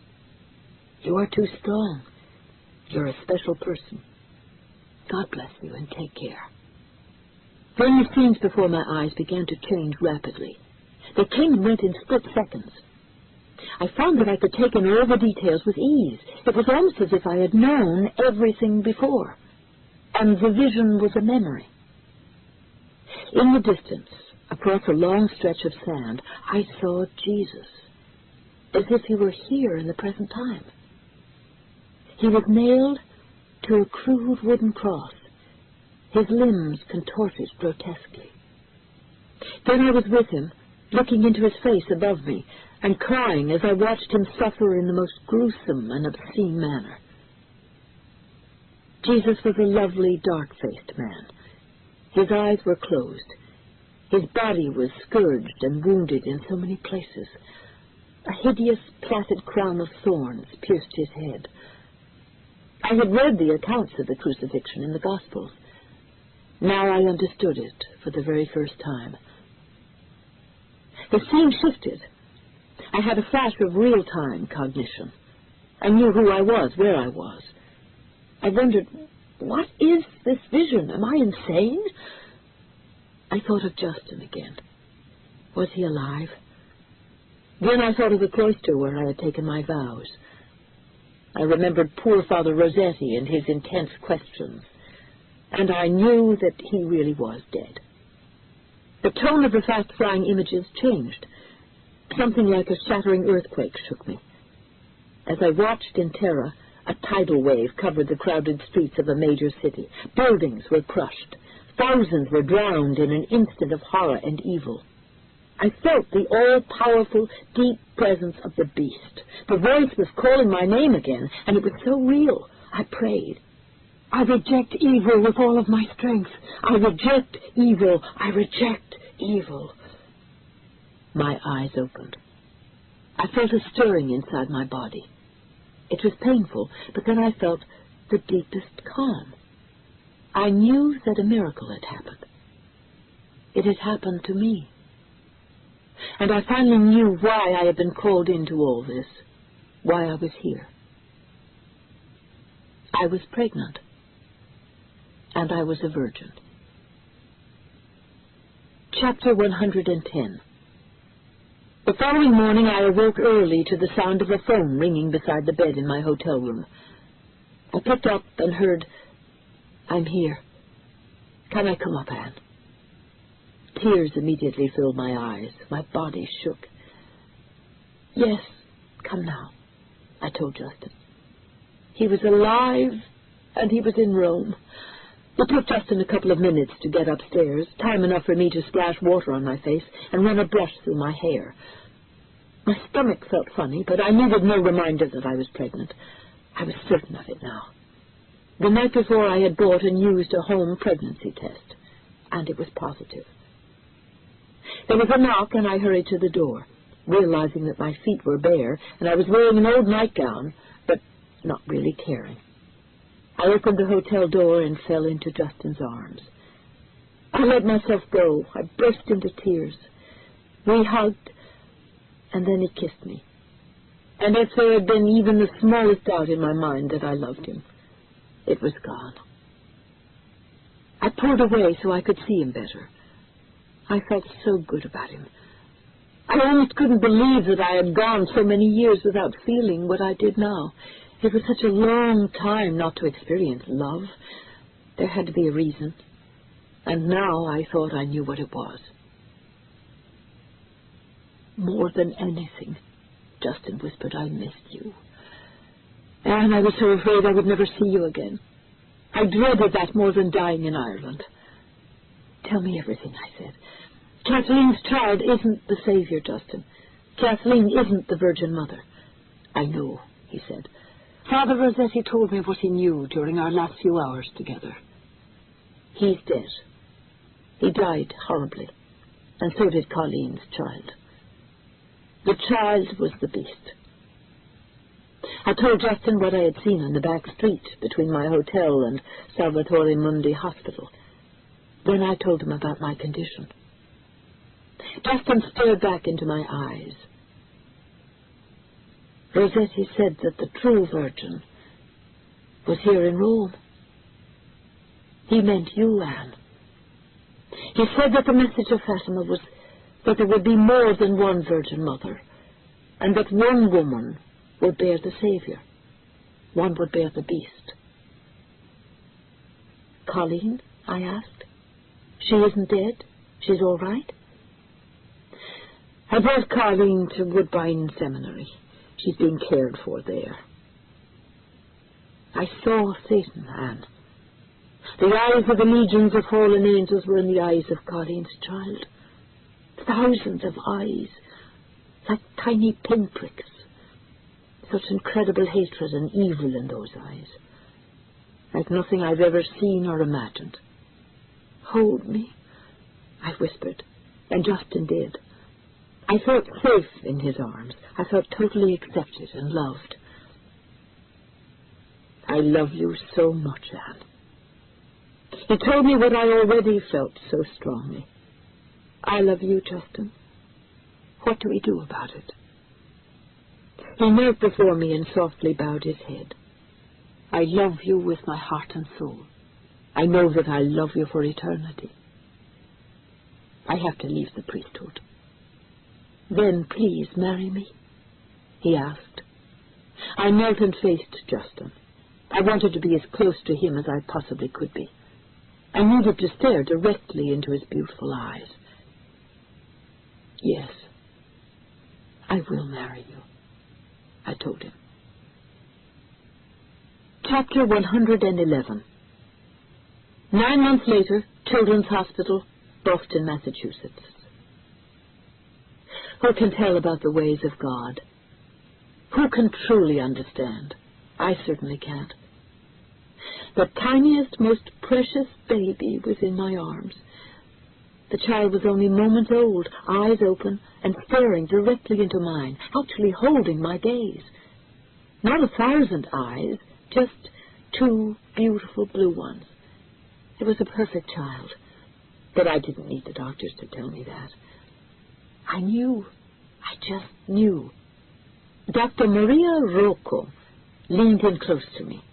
You are too strong. You're a special person. God bless you and take care. Then the scenes before my eyes began to change rapidly. They came and went in split seconds. I found that I could take in all the details with ease. It was almost as if I had known everything before, and the vision was a memory. In the distance, across a long stretch of sand, I saw Jesus, as if he were here in the present time. He was nailed to a crude wooden cross, his limbs contorted grotesquely. Then I was with him, looking into his face above me, and crying as I watched him suffer in the most gruesome and obscene manner. Jesus was a lovely, dark-faced man. His eyes were closed. His body was scourged and wounded in so many places. A hideous, plaited crown of thorns pierced his head. I had read the accounts of the crucifixion in the Gospels. Now I understood it for the very first time. The scene shifted. I had a flash of real-time cognition. I knew who I was, where I was. I wondered, what is this vision? Am I insane? I thought of Justin again. Was he alive? Then I thought of the cloister where I had taken my vows. I remembered poor Father Rossetti and his intense questions, and I knew that he really was dead. The tone of the fast-flying images changed. Something like a shattering earthquake shook me. As I watched in terror, a tidal wave covered the crowded streets of a major city. Buildings were crushed. Thousands were drowned in an instant of horror and evil. I felt the all-powerful, deep presence of the beast. The voice was calling my name again, and it was so real. I prayed. I reject evil with all of my strength. I reject evil. I reject evil. My eyes opened. I felt a stirring inside my body. It was painful, but then I felt the deepest calm. I knew that a miracle had happened. It had happened to me. And I finally knew why I had been called into all this, why I was here. I was pregnant, and I was a virgin. Chapter 110. The following morning I awoke early to the sound of a phone ringing beside the bed in my hotel room. I picked up and heard, "I'm here. Can I come up, Anne?" Tears immediately filled my eyes. My body shook. "Yes, come now," I told Justin. He was alive, and he was in Rome. It took Justin a couple of minutes to get upstairs, time enough for me to splash water on my face and run a brush through my hair. My stomach felt funny, but I needed no reminder that I was pregnant. I was certain of it now. The night before I had bought and used a home pregnancy test, and it was positive. There was a knock, and I hurried to the door, realizing that my feet were bare, and I was wearing an old nightgown, but not really caring. I opened the hotel door and fell into Justin's arms. I let myself go. I burst into tears. We hugged, and then he kissed me. And if there had been even the smallest doubt in my mind that I loved him, it was gone. I pulled away so I could see him better. I felt so good about him. I almost couldn't believe that I had gone so many years without feeling what I did now. It was such a long time not to experience love. There had to be a reason. And now I thought I knew what it was. "More than anything," Justin whispered, "I missed you. And I was so afraid I would never see you again. I dreaded that more than dying in Ireland." "Tell me everything," I said. "Kathleen's child isn't the Savior, Justin. Kathleen isn't the Virgin Mother." "I know," he said. "Father Rossetti told me what he knew during our last few hours together. He's dead. He died horribly, and so did Colleen's child. The child was the beast." I told Justin what I had seen on the back street between my hotel and Salvatore Mundi Hospital. Then I told him about my condition. Justin stared back into my eyes. "Rossetti said that the true Virgin was here in Rome. He meant you, Anne. He said that the message of Fatima was that there would be more than one Virgin Mother, and that one woman would bear the Savior. One would bear the beast." "Colleen?" I asked. "She isn't dead? She's all right?" "I brought Colleen to Woodbine Seminary. She's being cared for there." I saw Satan, Anne. The eyes of the legions of fallen angels were in the eyes of Colleen's child. Thousands of eyes, like tiny pinpricks. Such incredible hatred and evil in those eyes. Like nothing I've ever seen or imagined. "Hold me," I whispered, and Justin did. I felt safe in his arms. I felt totally accepted and loved. "I love you so much, Anne." He told me what I already felt so strongly. "I love you, Justin. What do we do about it?" He knelt before me and softly bowed his head. I love you with my heart and soul. I know that I love you for eternity. I have to leave the priesthood. Then please marry me, he asked. I knelt and faced Justin. I wanted to be as close to him as I possibly could be. I needed to stare directly into his beautiful eyes. Yes, I will marry you, I told him. Chapter 111. 9 months later, Children's Hospital, Boston, Massachusetts. Who can tell about the ways of God? Who can truly understand? I certainly can't. The tiniest, most precious baby was in my arms. The child was only moments old, eyes open and staring directly into mine, actually holding my gaze. Not 1,000 eyes, just 2 beautiful blue ones. It was a perfect child, but I didn't need the doctors to tell me that. I knew. I just knew. Dr. Maria Rocco leaned in close to me.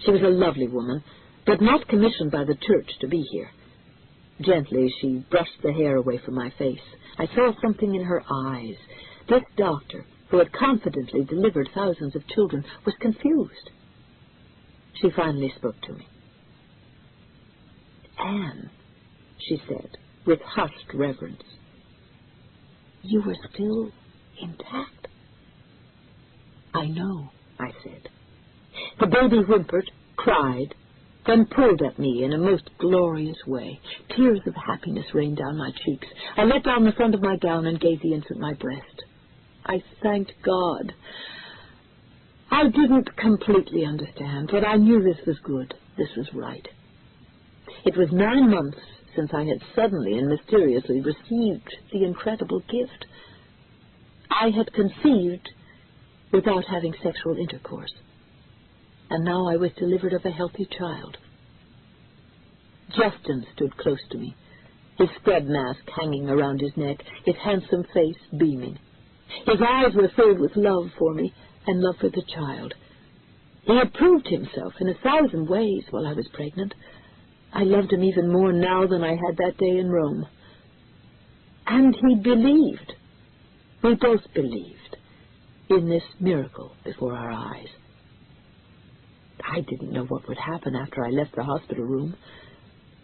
She was a lovely woman, but not commissioned by the church to be here. Gently, she brushed the hair away from my face. I saw something in her eyes. This doctor, who had confidently delivered thousands of children, was confused. She finally spoke to me. Anne, she said, with hushed reverence, you were still intact. I know, I said. The baby whimpered, cried, then pulled at me in a most glorious way. Tears of happiness rained down my cheeks. I let down the front of my gown and gave the infant my breast. I thanked God. I didn't completely understand, but I knew this was good. This was right. It was 9 months since I had suddenly and mysteriously received the incredible gift. I had conceived without having sexual intercourse, and now I was delivered of a healthy child. Justin stood close to me, his spread mask hanging around his neck, his handsome face beaming. His eyes were filled with love for me and love for the child. He had proved himself in 1,000 ways while I was pregnant. I loved him even more now than I had that day in Rome. And he believed. We both believed in this miracle before our eyes. I didn't know what would happen after I left the hospital room,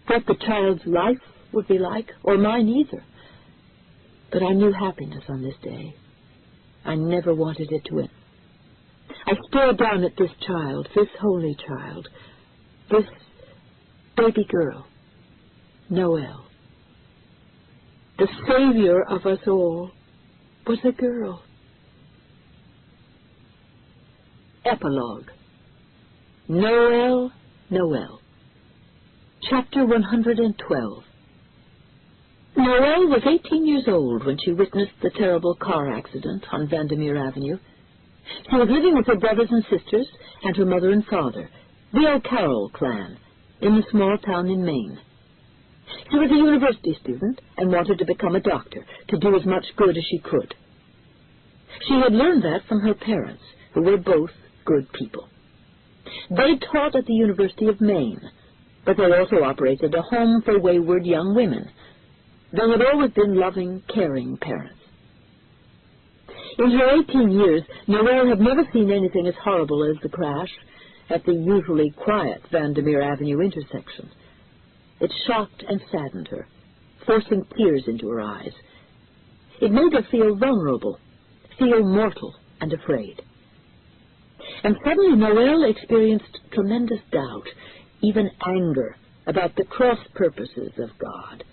what the child's life would be like, or mine either. But I knew happiness on this day. I never wanted it to end. I stared down at this child, this holy child, this baby girl, Noelle. The savior of us all was a girl. Epilogue. Noelle. Chapter 112. Noelle was 18 years old when she witnessed the terrible car accident on Vandermeer Avenue. She was living with her brothers and sisters and her mother and father, the O'Carroll clan, in a small town in Maine. She was a university student and wanted to become a doctor, to do as much good as she could. She had learned that from her parents, who were both good people. They taught at the University of Maine, but they also operated a home for wayward young women. They had always been loving, caring parents. In her 18 years, Noelle had never seen anything as horrible as the crash at the usually quiet Vandermeer Avenue intersection. It shocked and saddened her, forcing tears into her eyes. It made her feel vulnerable, feel mortal and afraid. And suddenly Noelle experienced tremendous doubt, even anger, about the cross purposes of God.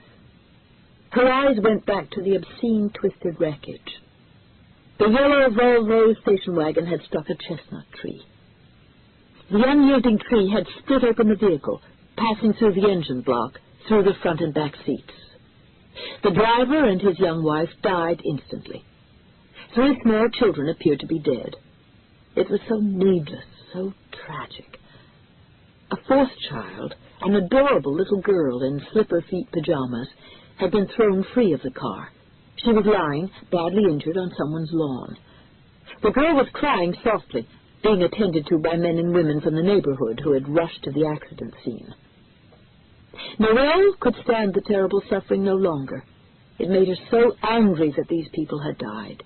Her eyes went back to the obscene, twisted wreckage. The yellow Volvo station wagon had struck a chestnut tree. The unyielding tree had split open the vehicle, passing through the engine block, through the front and back seats. The driver and his young wife died instantly. 3 small children appeared to be dead. It was so needless, so tragic. A 4th child, an adorable little girl in slipper-feet pajamas, had been thrown free of the car. She was lying, badly injured, on someone's lawn. The girl was crying softly, being attended to by men and women from the neighborhood who had rushed to the accident scene. Noelle could stand the terrible suffering no longer. It made her so angry that these people had died.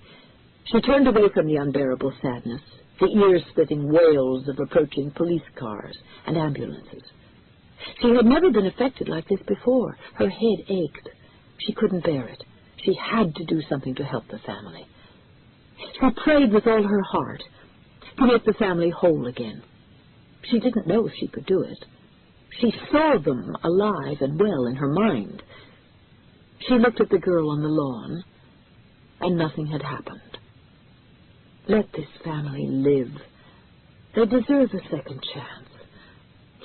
She turned away from the unbearable sadness, the ear-splitting wails of approaching police cars and ambulances. She had never been affected like this before. Her head ached. She couldn't bear it. She had to do something to help the family. She prayed with all her heart to make the family whole again. She didn't know if she could do it. She saw them alive and well in her mind. She looked at the girl on the lawn, and nothing had happened. Let this family live. They deserve a second chance.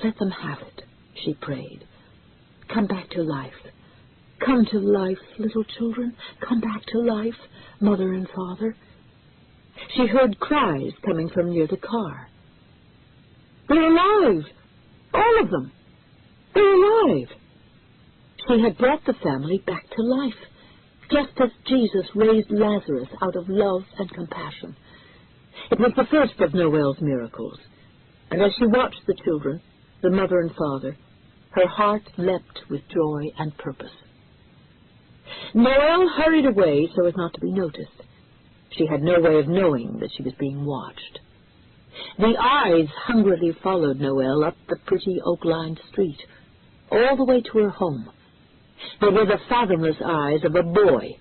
Let them have it, she prayed. Come back to life. Come to life, little children. Come back to life, mother and father. She heard cries coming from near the car. They're alive! All of them! They're alive! She had brought the family back to life, just as Jesus raised Lazarus out of love and compassion. It was the first of Noelle's miracles, and as she watched the children, the mother and father, her heart leapt with joy and purpose. Noelle hurried away so as not to be noticed. She had no way of knowing that she was being watched. The eyes hungrily followed Noelle up the pretty oak-lined street, all the way to her home. They were the fathomless eyes of a boy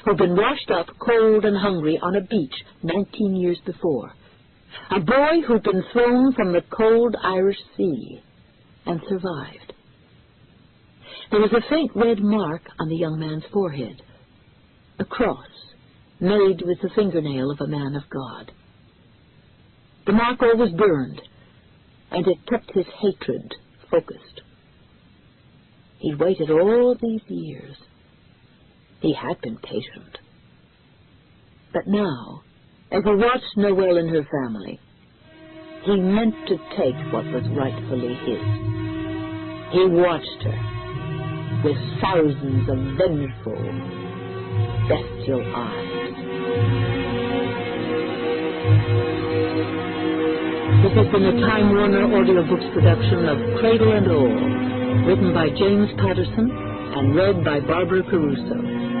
who'd been washed up cold and hungry on a beach 19 years before. A boy who'd been thrown from the cold Irish Sea and survived. There was a faint red mark on the young man's forehead, a cross made with the fingernail of a man of God. The mark always burned, and it kept his hatred focused. He'd waited all these years. He had been patient. But now, as he watched Noelle and her family, he meant to take what was rightfully his. He watched her with thousands of vengeful, bestial eyes. This has been a Time Warner Audiobooks production of Cradle and All, written by James Patterson and read by Barbara Caruso.